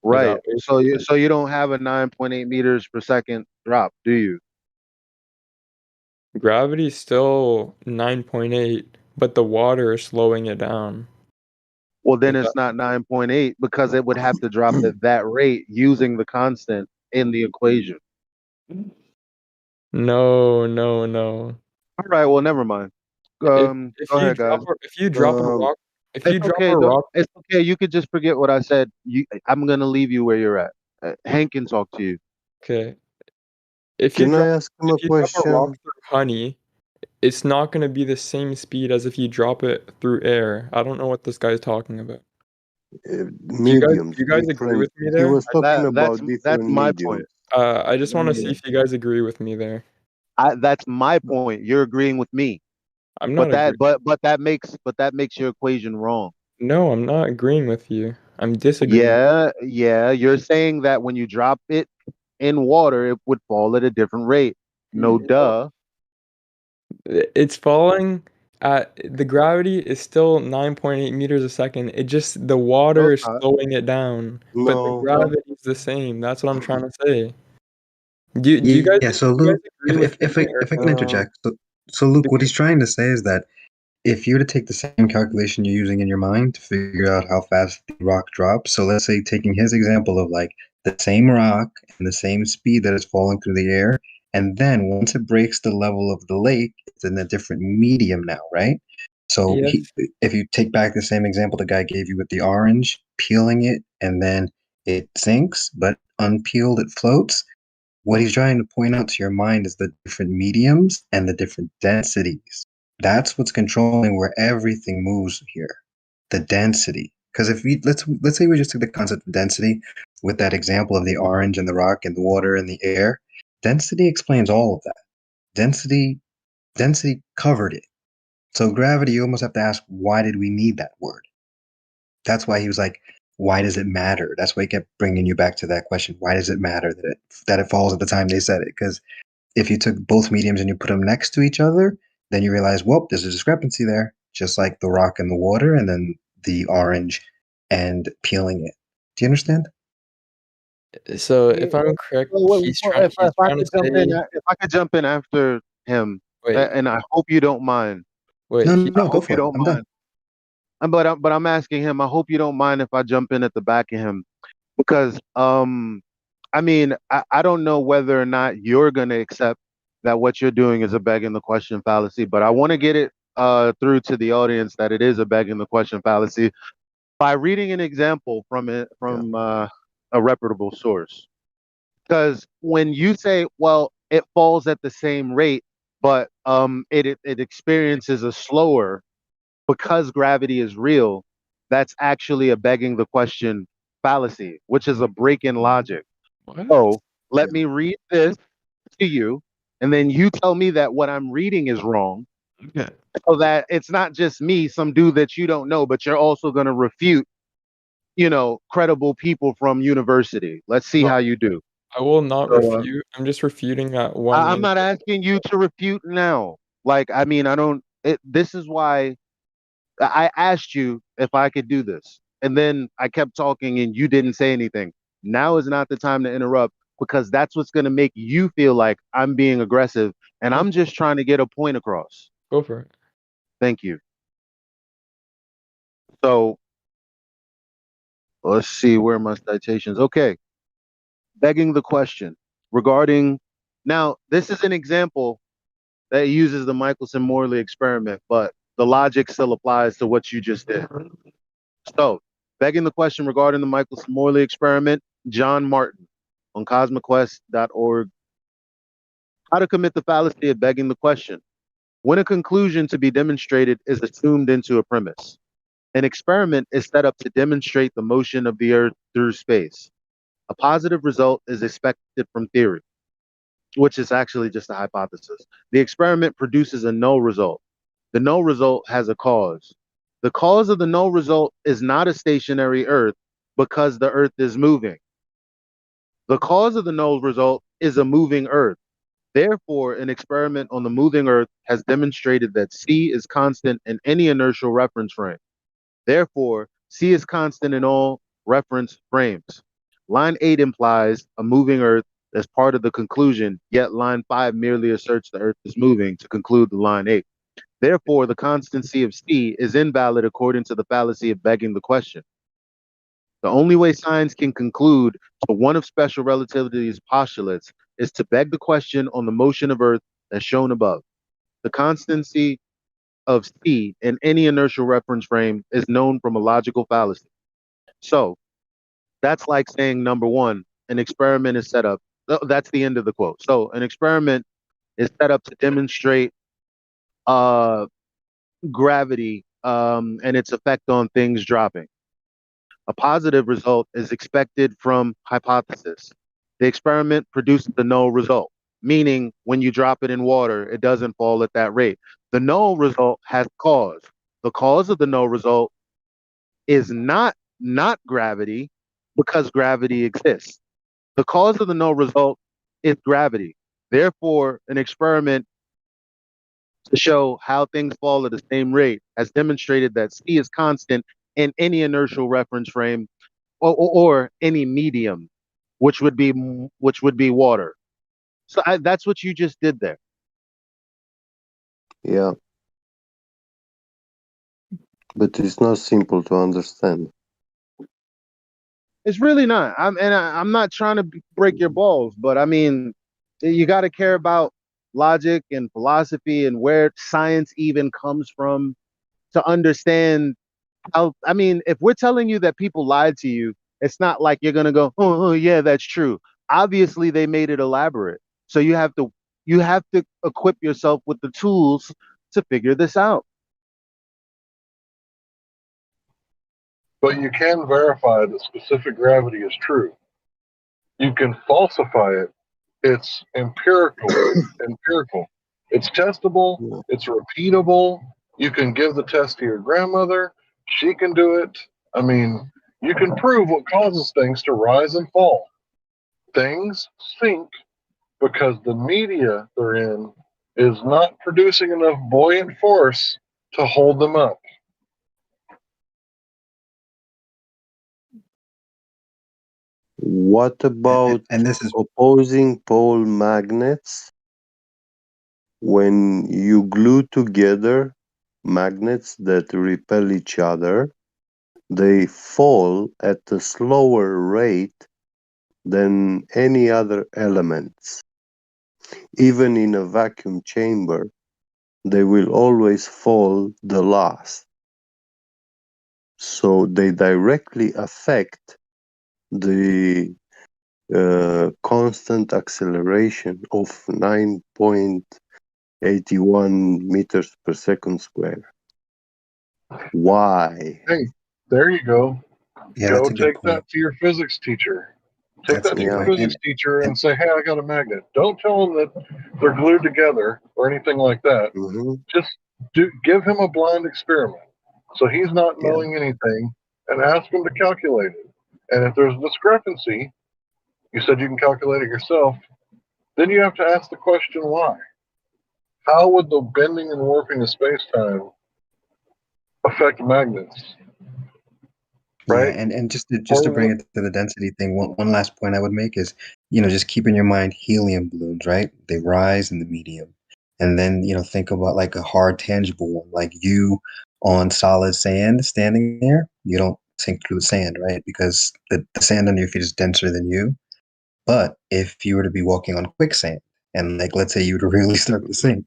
Right. So you don't have a 9.8 meters per second drop, do you? Gravity's still 9.8, but the water is slowing it down. Well, then it's not 9.8 because it would have to drop at that rate using the constant in the equation. No. All right. Well, never mind. If Go you ahead, guys. drop a rock, It's okay. You could just forget what I said. I'm gonna leave you where you're at. Hank can talk to you. Okay. If you Can I ask him a drop a rock question? through honey, it's not going to be the same speed as if you drop it through air. I don't know what this guy's talking about. Mediums, Do you guys agree different. with me He there? was talking about That's different my mediums. point. I just want to see if you guys agree with me there. That's my point. You're agreeing with me. I'm not agreeing. But that makes your equation wrong. No, I'm not agreeing with you. I'm disagreeing. Yeah. You're saying that when you drop it in water, it would fall at a different rate. No, duh. It's falling at the gravity is still 9.8 meters a second. It just the water is slowing it down, but the gravity is the same. That's what I'm trying to say. Do you guys Yeah, so do you guys Luke, agree with me if I can or interject, so Luke, what he's trying to say is that if you were to take the same calculation you're using in your mind to figure out how fast the rock drops, so let's say taking his example of like the same rock and the same speed that it's falling through the air, and then once it breaks the level of the lake, it's in a different medium now, right? So Yes. if you take back the same example the guy gave you with the orange, peeling it and then it sinks, but unpeeled it floats. What he's trying to point out to your mind is the different mediums and the different densities. That's what's controlling where everything moves here. The density. Because if we let's say we just took the concept of density with that example of the orange and the rock and the water and the air, density explains all of that. Density covered it. So gravity, you almost have to ask, why did we need that word? That's why he was like, why does it matter? That's why he kept bringing you back to that question. Why does it matter that it falls at the time they said it? Because if you took both mediums and you put them next to each other, then you realize, well, there's a discrepancy there, just like the rock and the water, and then the orange and peeling it. Do you understand? So if I'm correct, he's trying If I to could jump say. in, if I could jump in after him, and I hope you don't mind. No, I go hope you for it. don't I'm done. mind. But I'm asking him. I hope you don't mind if I jump in at the back of him because I mean I don't know whether or not you're gonna accept that what you're doing is a begging the question fallacy, but I want to get it through to the audience that it is a begging the question fallacy by reading an example from a reputable source. Because when you say, well, it falls at the same rate, but it experiences a slower because gravity is real, that's actually a begging the question fallacy, which is a break in logic. So let me read this to you, and then you tell me that what I'm reading is wrong. Okay. So that it's not just me, some dude that you don't know, but you're also going to refute, credible people from university. Let's see how you do. I will not So, refute. I'm just refuting that one. I'm not asking you to refute now. Like, I mean, I don't. This is why I asked you if I could do this, and then I kept talking, and you didn't say anything. Now is not the time to interrupt because that's what's going to make you feel like I'm being aggressive, and I'm just trying to get a point across. Go for it. Thank you. So let's see where are my citations. Okay, begging the question regarding. Now, this is an example that uses the Michelson-Morley experiment, but the logic still applies to what you just did. So, begging the question regarding the Michelson-Morley experiment, John Martin on cosmoquest.org. How to commit the fallacy of begging the question. When a conclusion to be demonstrated is assumed into a premise. An experiment is set up to demonstrate the motion of the Earth through space. A positive result is expected from theory, which is actually just a hypothesis. The experiment produces a null result. The null result has a cause. The cause of the null result is not a stationary Earth because the Earth is moving. The cause of the null result is a moving Earth. Therefore, an experiment on the moving Earth has demonstrated that C is constant in any inertial reference frame. Therefore, C is constant in all reference frames. Line 8 implies a moving Earth as part of the conclusion, yet line 5 merely asserts the Earth is moving to conclude the line 8. Therefore, the constancy of C is invalid according to the fallacy of begging the question. The only way science can conclude to one of special relativity's postulates is to beg the question on the motion of Earth as shown above. The constancy of C in any inertial reference frame is known from a logical fallacy. So that's like saying, number one, an experiment is set up. That's the end of the quote. So an experiment is set up to demonstrate gravity and its effect on things dropping. A positive result is expected from hypothesis. The experiment produces the null result, meaning when you drop it in water, it doesn't fall at that rate. The null result has cause. The cause of the null result is not gravity because gravity exists. The cause of the null result is gravity. Therefore, an experiment to show how things fall at the same rate has demonstrated that C is constant in any inertial reference frame or any medium, which would be water. So that's what you just did there. Yeah. But it's not simple to understand. It's really not. I'm not trying to break your balls, but I mean, you got to care about logic and philosophy and where science even comes from to understand how. I mean, if we're telling you that people lied to you, it's not like you're gonna go, oh yeah, that's true. Obviously, they made it elaborate, so you have to equip yourself with the tools to figure this out. But you can verify that specific gravity is true. You can falsify it. It's empirical. Empirical. It's testable. It's repeatable. You can give the test to your grandmother. She can do it. I mean, you can prove what causes things to rise and fall. Things sink because the media they're in is not producing enough buoyant force to hold them up. What about and this is opposing pole magnets? When you glue together magnets that repel each other, they fall at a slower rate than any other elements. Even in a vacuum chamber, they will always fall the last. So they directly affect the constant acceleration of 9.81 meters per second square. Why? Hey, there you go. Yeah, Go that's a good take point. that to your physics teacher. Take That's a that to good your point. physics teacher and say, hey, I got a magnet. Don't tell him that they're glued together or anything like that. Just give him a blind experiment. So he's not knowing anything and ask him to calculate it. And if there's a discrepancy, you said you can calculate it yourself, then you have to ask the question why. How would the bending and warping of space-time affect magnets? Right? Yeah, and just to bring it to the density thing, one last point I would make is, just keep in your mind helium balloons, right? They rise in the medium. And then, think about like a hard, tangible one, like you on solid sand standing there, you don't sink through the sand, right? Because the sand under your feet is denser than you. But if you were to be walking on quicksand and like, let's say you would really start to sink,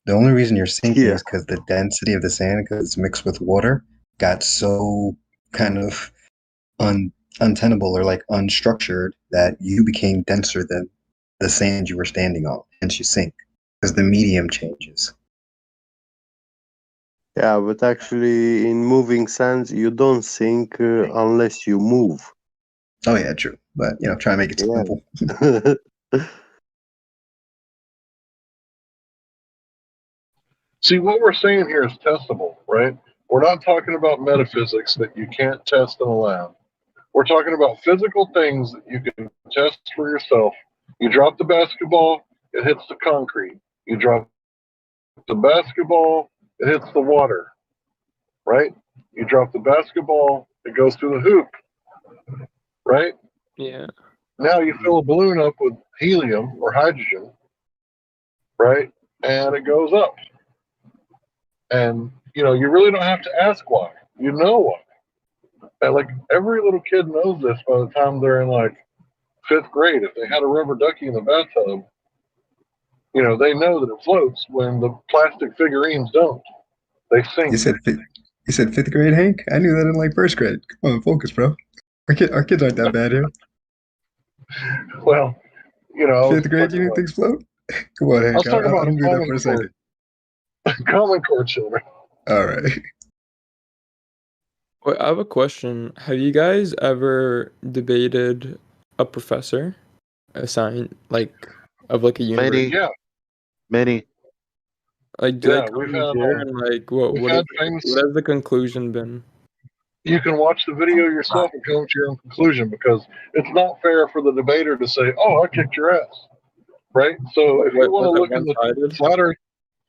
the only reason you're sinking is because the density of the sand, because it's mixed with water, got so kind of untenable or like unstructured that you became denser than the sand you were standing on, hence you sink because the medium changes. Yeah, but actually, in moving sense, you don't think unless you move. Oh yeah, true. But try to make it simple. Yeah. See, what we're saying here is testable, right? We're not talking about metaphysics that you can't test in a lab. We're talking about physical things that you can test for yourself. You drop the basketball, it hits the concrete. You drop the basketball, it hits the water, right? You drop the basketball, it goes through the hoop, right? Yeah. Now you fill a balloon up with helium or hydrogen, right? And it goes up. And, you really don't have to ask why. You know why. And like every little kid knows this by the time they're in like 5th grade. If they had a rubber ducky in the bathtub, they know that it floats when the plastic figurines don't. They sink. You said 5th grade, Hank? I knew that in like 1st grade. Come on, focus, bro. Our kids aren't that bad here. Well, I was 5th grade, you talking knew things float? Come on, I Hank. was talking I about don't believe that for a Common second. Core, Common Core children. All right. Wait, I have a question. Have you guys ever debated a professor, a science, of like a university? Many, Yeah, many. Like, do they yeah. come and share and like We've had famous. what has the conclusion been? You can watch the video yourself and come to your own conclusion because it's not fair for the debater to say, "Oh, I kicked your ass," right? So if you want to Was it look in the one-sided? Flat Earth,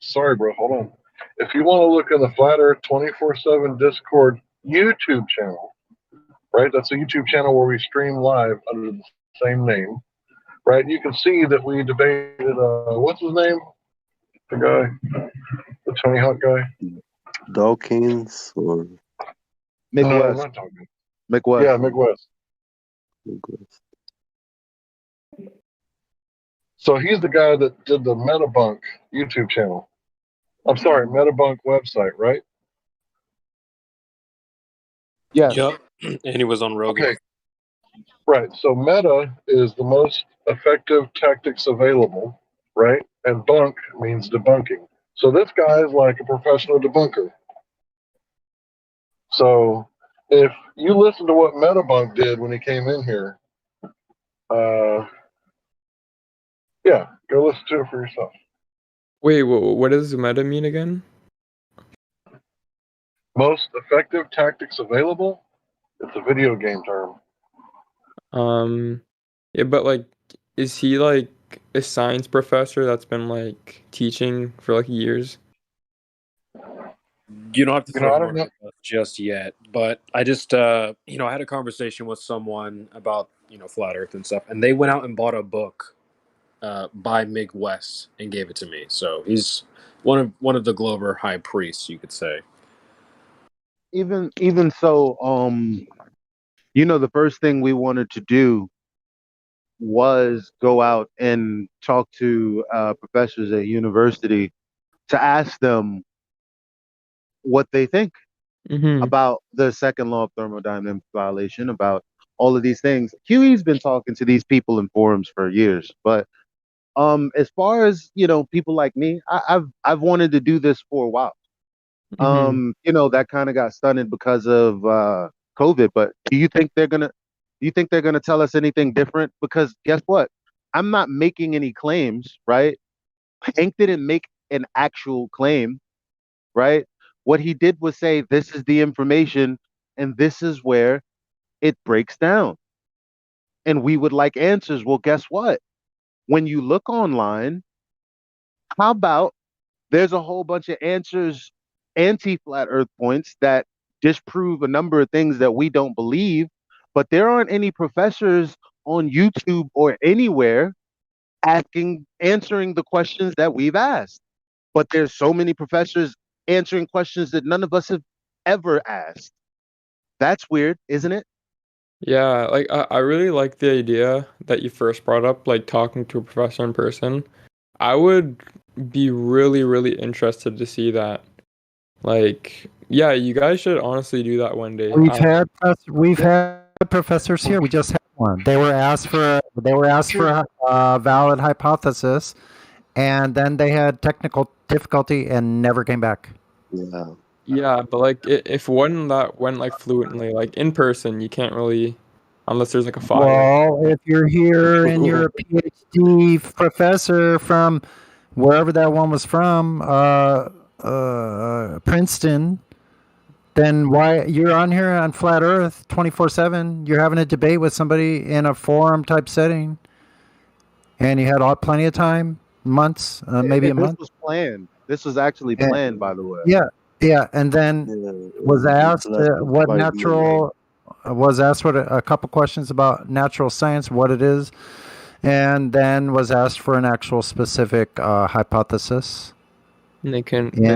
sorry, bro, hold on. If you want to look in the Flat Earth 24/7 Discord YouTube channel, right? That's a YouTube channel where we stream live under the same name, right? You can see that we debated. What's his name? The guy, the Tony Hawk guy. Dawkins or I'm McWest. not talking. McWest. Yeah, McWest. So he's the guy that did the Metabunk YouTube channel. I'm sorry, Metabunk website, right? Yeah. Yep. And he was on Rogan. Okay. Right. So meta is the most effective tactics available, right? And bunk means debunking. So this guy is like a professional debunker. So if you listen to what Metabunk did when he came in here, yeah, go listen to it for yourself. Wait, what does meta mean again? Most effective tactics available? It's a video game term. Yeah, but like, is he like a science professor that's been like teaching for like years? You don't have to You know, throw I him don't under know. the bus just yet, but I just, I had a conversation with someone about, flat Earth and stuff, and they went out and bought a book by Mig West and gave it to me. So he's one of the Glover high priests, you could say. Even so, the first thing we wanted to do was go out and talk to professors at university to ask them what they think about the second law of thermodynamics violation, about all of these things. Huey's been talking to these people in forums for years, but as far as people like me, I've wanted to do this for a while. That kind of got stunted because of COVID. But do you think they're gonna tell us anything different? Because guess what? I'm not making any claims, right? Hank didn't make an actual claim, right? What he did was say, this is the information and this is where it breaks down. And we would like answers. Well, guess what? When you look online, how about there's a whole bunch of answers, anti-flat earth points that disprove a number of things that we don't believe, but there aren't any professors on YouTube or anywhere answering the questions that we've asked. But there's so many professors answering questions that none of us have ever asked. That's weird, isn't it? Yeah, like I really like the idea that you first brought up, like talking to a professor in person. I would be really, really interested to see that. Like, yeah, you guys should honestly do that one day. We've had professors here. We just had one. They were asked for a valid hypothesis, and then they had technical difficulty and never came back. Yeah. Yeah, but like if one that went like fluently, like in person, you can't really, unless there's like a file. Well, if you're here and you're a PhD professor from wherever that one was from, Princeton, then why you're on here on Flat Earth 24/7? You're having a debate with somebody in a forum type setting, and you had plenty of time, months, maybe a This month. was planned. This was actually And- planned, by the way. Yeah, and then was asked what by natural was asked what a couple questions about natural science, what it is, and then was asked for an actual specific hypothesis, And they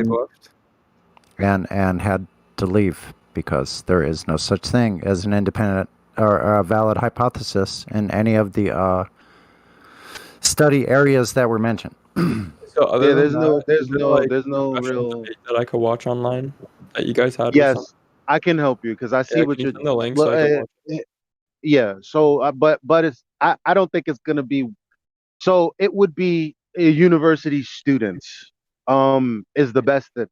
left. and had to leave because there is no such thing as an independent or a valid hypothesis in any of the study areas that were mentioned. So other there's than no, that, there's is there, no, like, there's no professional real. debate that I could watch online that you guys had with Yes, some? I can help you because I see Yeah, what can you you're. send the link so Look, I can watch? yeah. So, but it's. I don't think it's gonna be. So it would be university students. Is the best that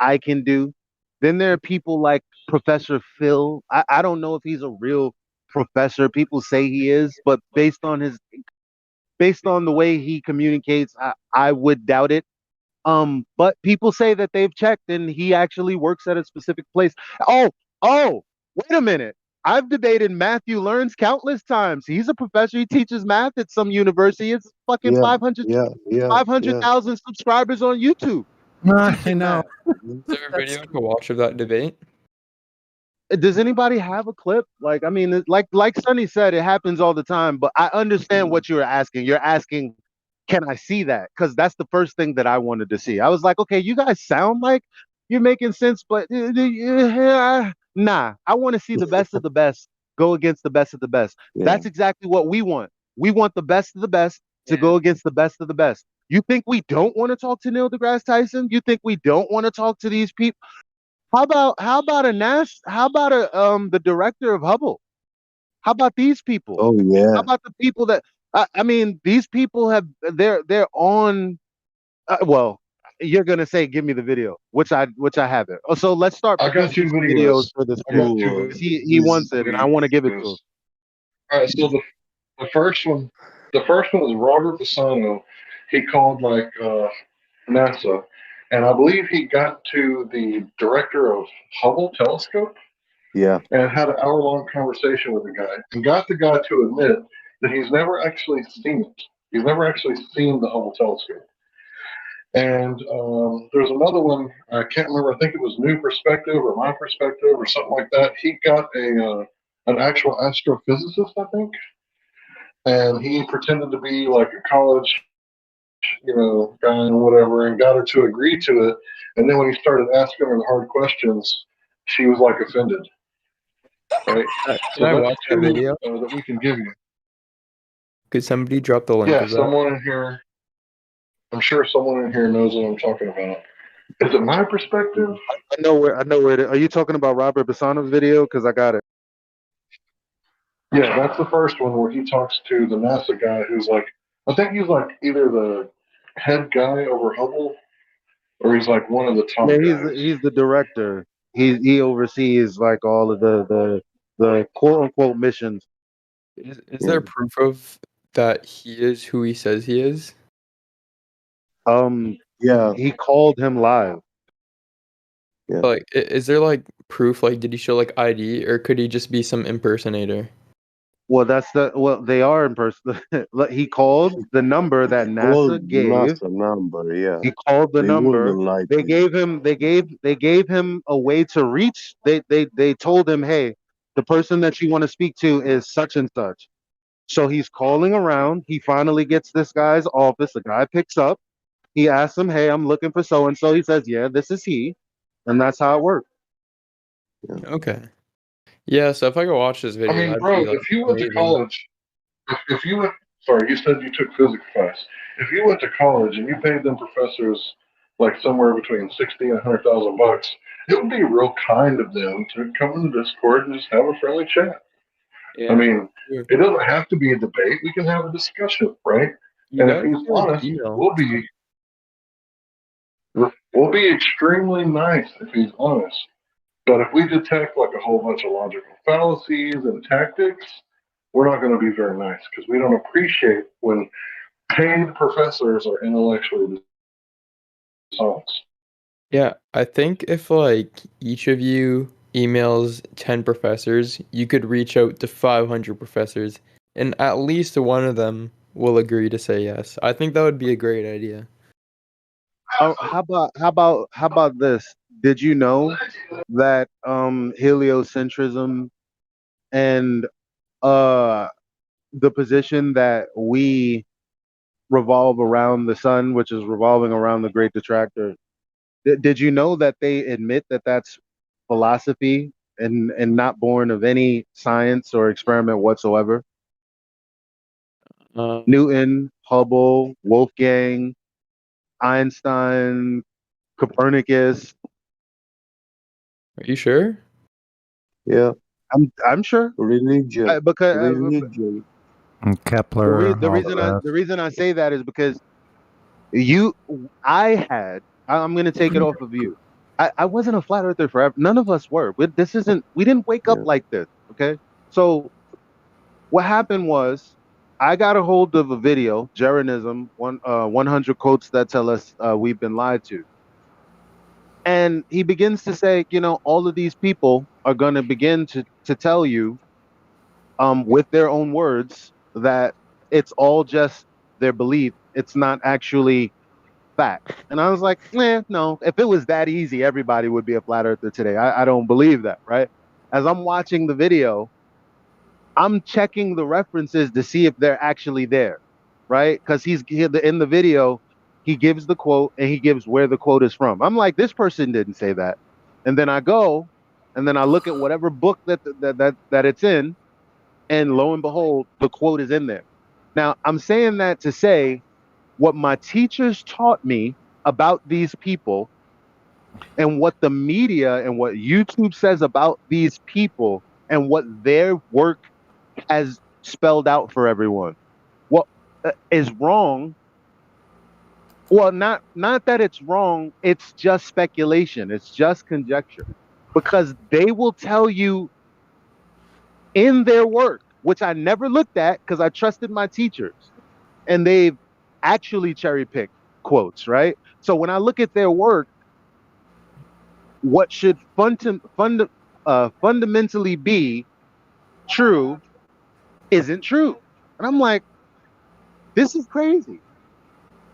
I can do. Then there are people like Professor Phil. I don't know if he's a real professor. People say he is, but based on the way he communicates, I would doubt it. But people say that they've checked and he actually works at a specific place. Oh, wait a minute. I've debated Matthew Learns countless times. He's a professor. He teaches math at some university. It's fucking Yeah, 500,000 subscribers on YouTube. I know. Is there a video I could watch of that debate? Does anybody have a clip? Like, I mean, like Sonny said, it happens all the time. But I understand what you're asking. You're asking, can I see that? Because that's the first thing that I wanted to see. I was like, okay, you guys sound like you're making sense, but nah. I want to see the best of the best go against the best of the best. That's exactly what we want. We want the best of the best to go against the best of the best. You think we don't want to talk to Neil deGrasse Tyson? You think we don't want to talk to these people? How about the director of Hubble? How about these people? Oh How yeah. about the people that I mean? These people they're on. Well, you're gonna say, give me the video, which I haven't. Oh, so let's start I got producing two some videos. videos for this I got dude. two 'Cause videos. He wants it, and I want to give it to him. All right, so the first one, is Robert Bassano. He called NASA, and I believe he got to the director of Hubble telescope Yeah. and had an hour-long conversation with the guy, and got the guy to admit that he's never actually seen it. He's never actually seen the Hubble telescope. And there's another one, I can't remember, I think it was New Perspective or My Perspective or something like that. He got an actual astrophysicist, I think, and he pretended to be like a college, guy or whatever, and got her to agree to it. And then when he started asking her the hard questions, she was like offended. Right? Can So I that's watch that two video? that we can give you. Could somebody drop the link Yeah, of that? someone in here, I'm sure someone in here knows what I'm talking about. Is it My Perspective? I know where. Are you talking about Robert Bassano's video? Because I got it. Yeah, that's the first one where he talks to the NASA guy who's like, I think he's like either the head guy over Hubble or he's like one of the top Yeah, guys. he's the director. He oversees like all of the quote unquote missions. Is there proof of that he is who he says he is? Yeah. He called him live. Yeah. Like, is there like proof? Like, did he show like ID, or could he just be some impersonator? Well, they are in person. He called the number that NASA Called gave. NASA number, yeah. He called the They number. wouldn't lie They to you. gave him a way to reach. They told him, hey, the person that you want to speak to is such and such. So he's calling around. He finally gets this guy's office. The guy picks up. He asks him, hey, I'm looking for so and so. He says, yeah, this is he, and that's how it works. Okay. Yeah. So if I go watch this I video, mean, that'd bro, be like if you went to amazing. college, if you went, sorry, you said you took physics class. If you went to college and you paid them professors like somewhere between $60,000 and $100,000, it would be real kind of them to come in the Discord and just have a friendly chat. Yeah. I mean, it doesn't have to be a debate. We can have a discussion, right? You And if got he's honest, email. we'll be. We'll be extremely nice if he's honest. But if we detect like a whole bunch of logical fallacies and tactics, we're not going to be very nice because we don't appreciate when paid professors are intellectually dishonest. Yeah, I think if like each of you emails 10 professors, you could reach out to 500 professors and at least one of them will agree to say yes. I think that would be a great idea. Oh, how about this? Did you know that heliocentrism and uh the position that we revolve around the sun, which is revolving around the great detractor, did you know that they admit that that's philosophy and not born of any science or experiment whatsoever? Newton, Hubble, Wolfgang, Einstein, Copernicus. Are you sure? Yeah, I'm sure. Religion. Because Religion. And Kepler and all the rest. the reason I say that is because I'm going to take it off of you. I wasn't a flat earther forever. None of us were. We didn't wake up like this. Okay. So what happened was I got a hold of a video, Jeranism, 100 quotes that tell us we've been lied to. And he begins to say, all of these people are going to begin to tell you with their own words that it's all just their belief. It's not actually fact. And I was like, no, if it was that easy, everybody would be a flat earther today. I don't believe that, right? As I'm watching the video, I'm checking the references to see if they're actually there, right? Because in the video, he gives the quote and he gives where the quote is from. I'm like, this person didn't say that. And then I go and then I look at whatever book that it's in, and lo and behold, the quote is in there. Now, I'm saying that to say what my teachers taught me about these people and what the media and what YouTube says about these people and what their work has spelled out for everyone. What is wrong? Well, not that it's wrong, it's just speculation, it's just conjecture. Because they will tell you in their work, which I never looked at because I trusted my teachers, and they've actually cherry picked quotes, right? So when I look at their work, what should fundamentally be true isn't true. And I'm like, this is crazy.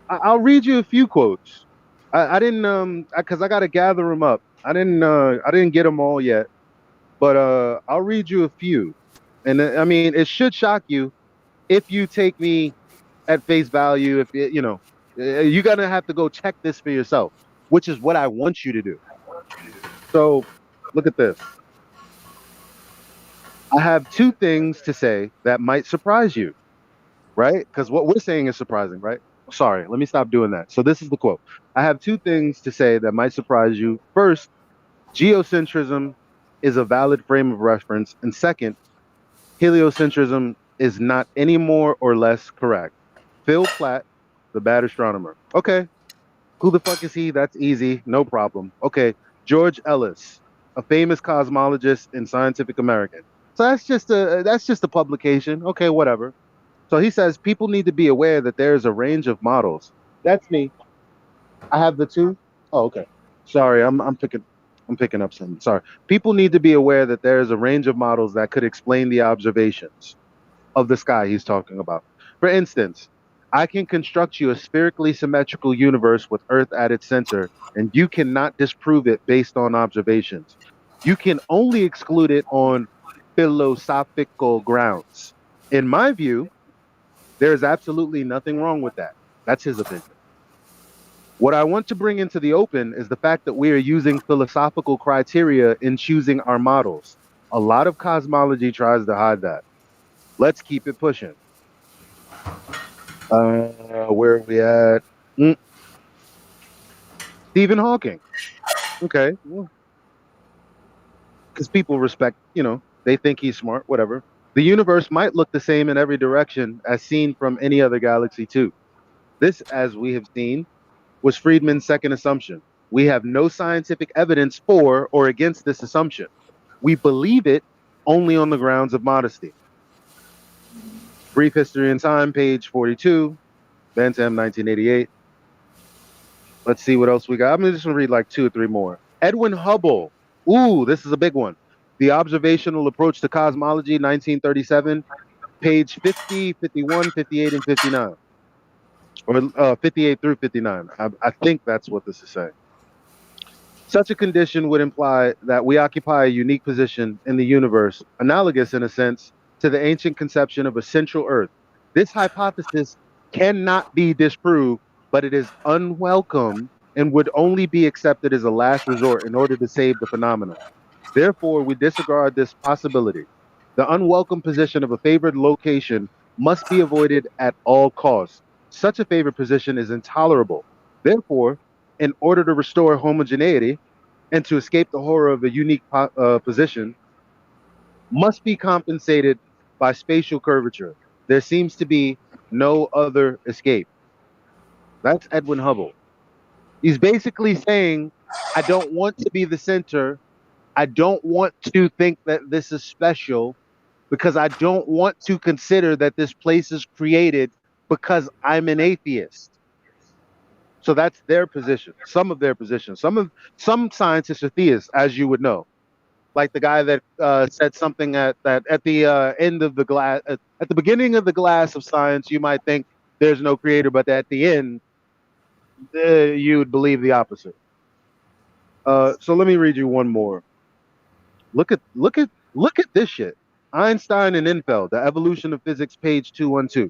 I'll read you a few quotes. I didn't because I got to gather them up. I didn't get them all yet, but I'll read you a few. And I mean, it should shock you if you take me at face value. If you're gonna have to go check this for yourself, which is what I want you to do. So look at this. I have two things to say that might surprise you, right? Because what we're saying is surprising, right? Sorry, let me stop doing that. So this is the quote. I have two things to say that might surprise you. First, geocentrism is a valid frame of reference. And second, heliocentrism is not any more or less correct. Phil Platt, the bad astronomer. Okay. Who the fuck is he? That's easy. No problem. Okay. George Ellis, a famous cosmologist in Scientific American. So that's just a publication. Okay, whatever. So he says people need to be aware that there is a range of models. That's me. I have the two. Oh, okay. Sorry, I'm picking up some. Sorry. People need to be aware that there is a range of models that could explain the observations of the sky he's talking about. For instance, I can construct you a spherically symmetrical universe with Earth at its center, and you cannot disprove it based on observations. You can only exclude it on philosophical grounds. In my view, there is absolutely nothing wrong with that. That's his opinion. What I want to bring into the open is the fact that we are using philosophical criteria in choosing our models. A lot of cosmology tries to hide that. Let's keep it pushing. Where are we at? Stephen Hawking. Okay. Because people respect, they think he's smart, whatever. The universe might look the same in every direction as seen from any other galaxy, too. This, as we have seen, was Friedman's second assumption. We have no scientific evidence for or against this assumption. We believe it only on the grounds of modesty. Brief History and Time, page 42, Bantam, 1988. Let's see what else we got. I'm just going to read like 2 or 3 more. Edwin Hubble. Ooh, this is a big one. The Observational Approach to Cosmology, 1937, page 50, 51, 58, and 59. Or 58 through 59. I think that's what this is saying. Such a condition would imply that we occupy a unique position in the universe, analogous in a sense to the ancient conception of a central Earth. This hypothesis cannot be disproved, but it is unwelcome and would only be accepted as a last resort in order to save the phenomenon. Therefore, we disregard this possibility. The unwelcome position of a favored location must be avoided at all costs. Such a favored position is intolerable. Therefore, in order to restore homogeneity and to escape the horror of a unique position, must be compensated by spatial curvature. There seems to be no other escape. That's Edwin Hubble. He's basically saying, I don't want to be the center. I don't want to think that this is special because I don't want to consider that this place is created because I'm an atheist. So that's their position, some of their positions. Some scientists are theists, as you would know. Like the guy that said something at the end of the glass, at the beginning of the glass of science, you might think there's no creator, but at the end, you would believe the opposite. So let me read you one more. Look at this shit. Einstein and Infeld, The Evolution of Physics, page 212.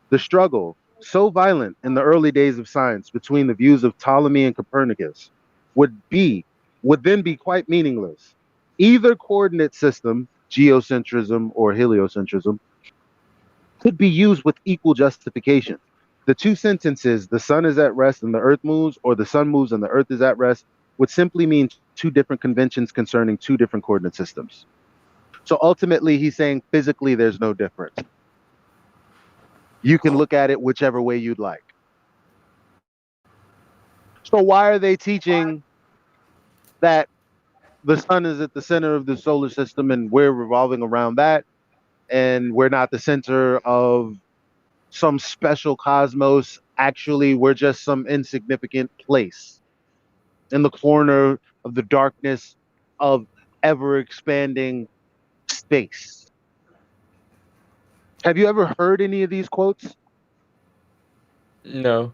The struggle, so violent in the early days of science between the views of Ptolemy and Copernicus, would then be quite meaningless. Either coordinate system, geocentrism or heliocentrism, could be used with equal justification. The two sentences, the sun is at rest and the earth moves, or the sun moves and the earth is at rest, would simply mean two different conventions concerning two different coordinate systems. So ultimately, he's saying physically there's no difference. You can look at it whichever way you'd like. So why are they teaching that the sun is at the center of the solar system and we're revolving around that, and we're not the center of some special cosmos? Actually, we're just some insignificant place in the corner of the darkness of ever expanding space. Have you ever heard any of these quotes? No.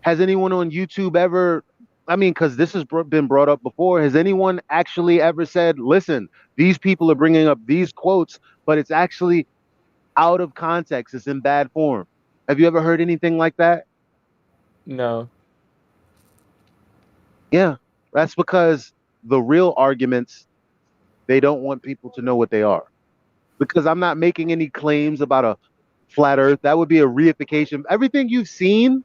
Has anyone on YouTube ever, I mean, because this has been brought up before, has anyone actually ever said, listen, these people are bringing up these quotes, but it's actually out of context, it's in bad form? Have you ever heard anything like that? No. Yeah, that's because the real arguments, they don't want people to know what they are. Because I'm not making any claims about a flat earth. That would be a reification. Everything you've seen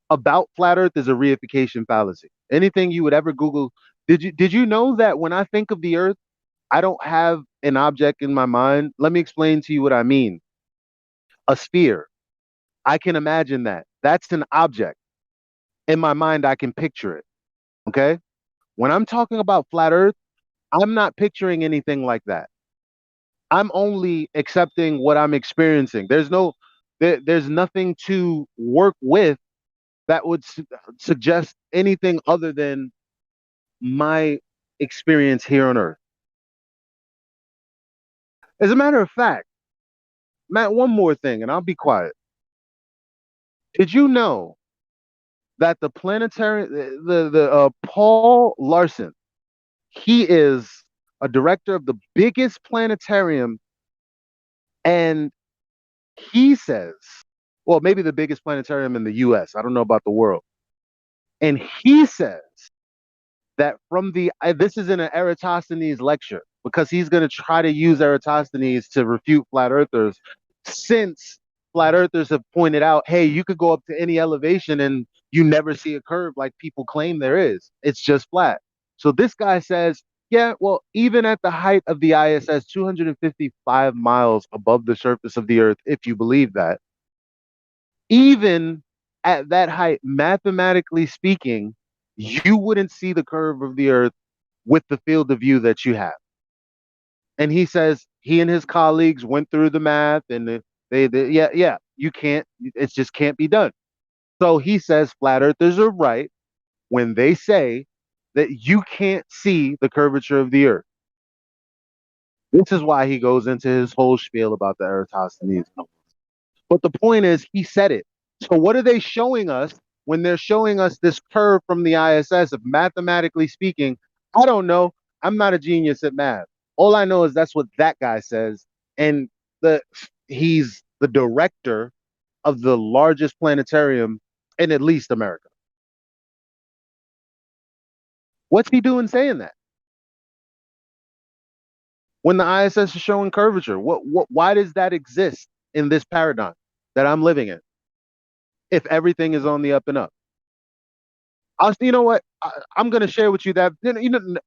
about flat earth is a reification fallacy. Anything you would ever Google. Did you know that when I think of the earth, I don't have an object in my mind? Let me explain to you what I mean. A sphere. I can imagine that. That's an object. In my mind, I can picture it. Okay? When I'm talking about flat earth, I'm not picturing anything like that. I'm only accepting what I'm experiencing. There's nothing to work with that would suggest anything other than my experience here on Earth. As a matter of fact, Matt, one more thing, and I'll be quiet. Did you know that the planetary, the Paul Larson, he is a director of the biggest planetarium, and he says, well, maybe the biggest planetarium in the U.S. I don't know about the world. And he says that from this is in an Eratosthenes lecture, because he's going to try to use Eratosthenes to refute flat earthers, since flat earthers have pointed out, hey, you could go up to any elevation and you never see a curve like people claim there is. It's just flat. So this guy says, yeah, well, even at the height of the ISS, 255 miles above the surface of the earth, if you believe that, even at that height, mathematically speaking, you wouldn't see the curve of the Earth with the field of view that you have. And he says he and his colleagues went through the math, and yeah, you can't. It just can't be done. So he says flat earthers are right when they say that you can't see the curvature of the Earth. This is why he goes into his whole spiel about the Eratosthenes. But the point is, he said it. So what are they showing us when they're showing us this curve from the ISS of mathematically speaking? I don't know. I'm not a genius at math. All I know is that's what that guy says. And the he's the director of the largest planetarium in at least America. What's he doing saying that? When the ISS is showing curvature, why does that exist in this paradigm that I'm living in? If everything is on the up and up. You know what? I'm gonna share with you that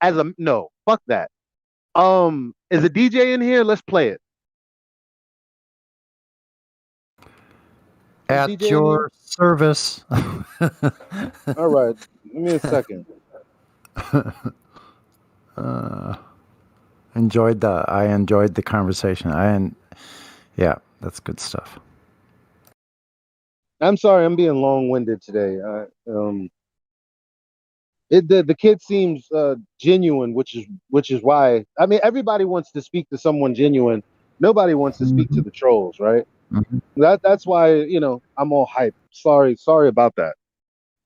as a no, fuck that. Is a DJ in here? Let's play it. At DJ in here? your service. All right, give me a second. I enjoyed the conversation. Yeah, that's good stuff. I'm sorry, I'm being long-winded today. The kid seems genuine, which is why I mean everybody wants to speak to someone genuine. Nobody wants to speak to the trolls, right? That's why I'm all hyped. Sorry about that.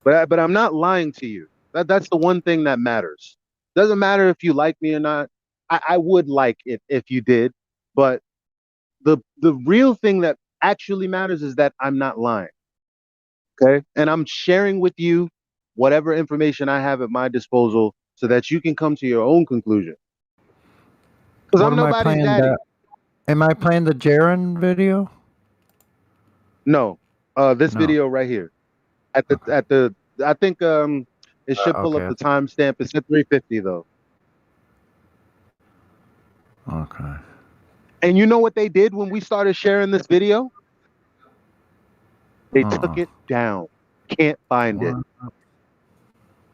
But I'm not lying to you. That's the one thing that matters. Doesn't matter if you like me or not. I would like it if you did, but the real thing that actually matters is that I'm not lying. Okay, and I'm sharing with you whatever information I have at my disposal so that you can come to your own conclusion. Because What I'm am I nobody's playing? daddy. Am I playing the Jaren video? No, this No. video right here at the I think it should pull up Okay. the timestamp. It's at 3:50 though. Okay. And you know what they did when we started sharing this video? They took it down. Can't find it.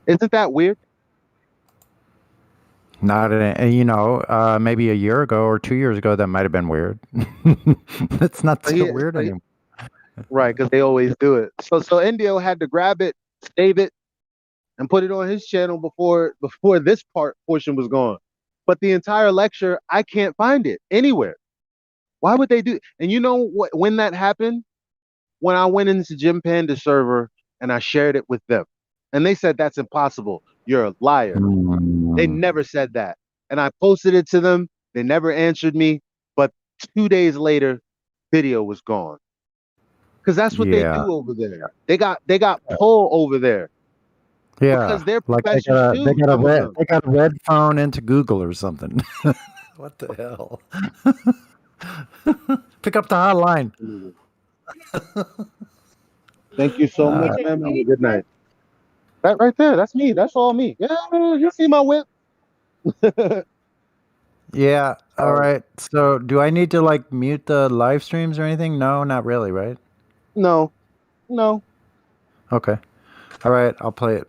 Isn't that weird? Maybe a year ago or 2 years ago, that might have been weird. It's not so weird anymore. Right, because they always do it. So Indio had to grab it, save it, and put it on his channel before this portion was gone. But the entire lecture, I can't find it anywhere. Why would they do? And you know what? When that happened, when I went into Jim Panda's server and I shared it with them, and they said that's impossible. You're a liar. They never said that. And I posted it to them. They never answered me. But 2 days later, video was gone. Because that's what they do over there. They got pull over there. Yeah, Because they're like professors too, some of them. they got a red phone into Google or something. What the hell? Pick up the hotline. Thank you so much, man. Have a good night. That right there, that's me. That's all me. Yeah, you see my whip. Yeah. All right. So, do I need to mute the live streams or anything? No, not really, right? No. Okay. All right. I'll play it.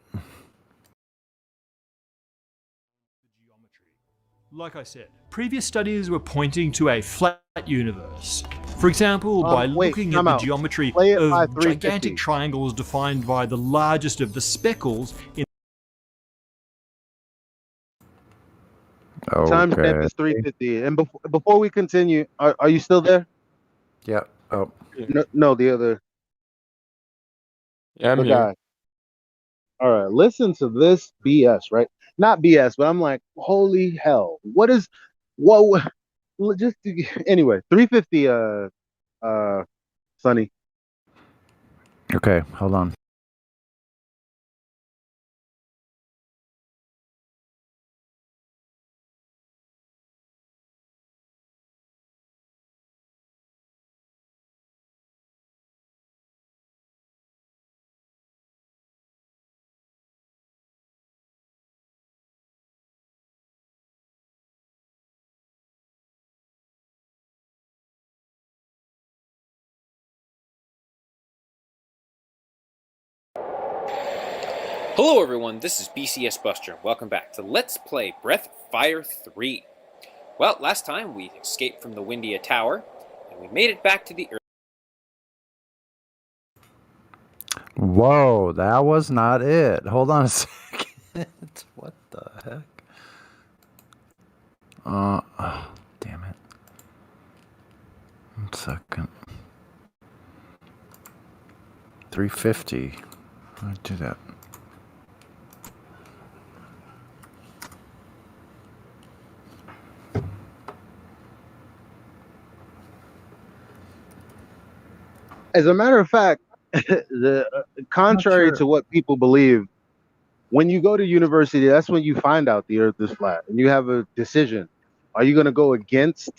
Like I said, previous studies were pointing to a flat universe. For example, by looking at the geometry of gigantic triangles defined by the largest of the speckles in Timestamp is 3:50. And before we continue, are you still there? Yeah. Oh. No, the other. Yeah, I'm the here. guy. All right, listen to this BS, right? Not BS, but I'm like, holy hell! What? Just anyway, 3:50. Sonny. Okay. Hold on. Hello everyone, this is BCS Buster. Welcome back to Let's Play Breath of Fire 3. Well, last time we escaped from the Windia Tower, and we made it back to the Earth. Whoa, that was not it. Hold on a second. What the heck? Oh, damn it. 1 second. 350. How do I do that? As a matter of fact, contrary to what people believe, when you go to university, that's when you find out the Earth is flat, and you have a decision: are you going to go against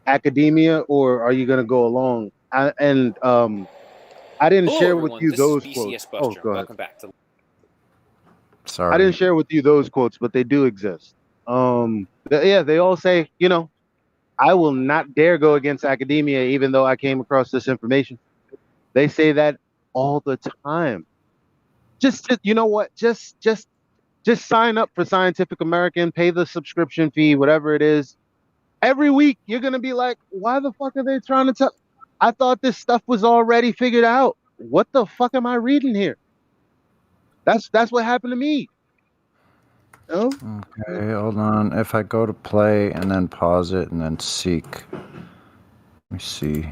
academia, or are you going to go along? I didn't share with you those quotes. Oh, go ahead. Welcome back to. Sorry. I didn't share with you those quotes, but they do exist. Yeah, they all say, I will not dare go against academia, even though I came across this information. They say that all the time. You know what? Just sign up for Scientific American, pay the subscription fee, whatever it is. Every week, you're gonna be like, why the fuck are they trying to tell? I thought this stuff was already figured out. What the fuck am I reading here? That's what happened to me. Oh. Okay, hold on. If I go to play and then pause it and then seek. Let me see.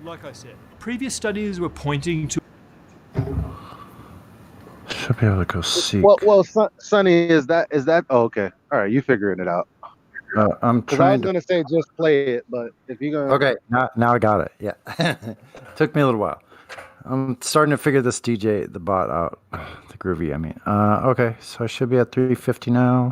Like I said, previous studies were pointing to. Should be able to go seek. Well, Sonny, is that? Oh, okay. All right, you figuring it out. I'm Because I trying was to. gonna say just play it, but if you're gonna. Okay, now I got it. Yeah, took me a little while. I'm starting to figure this DJ, the bot out, the Groovy. I mean, okay, so I should be at 350 now.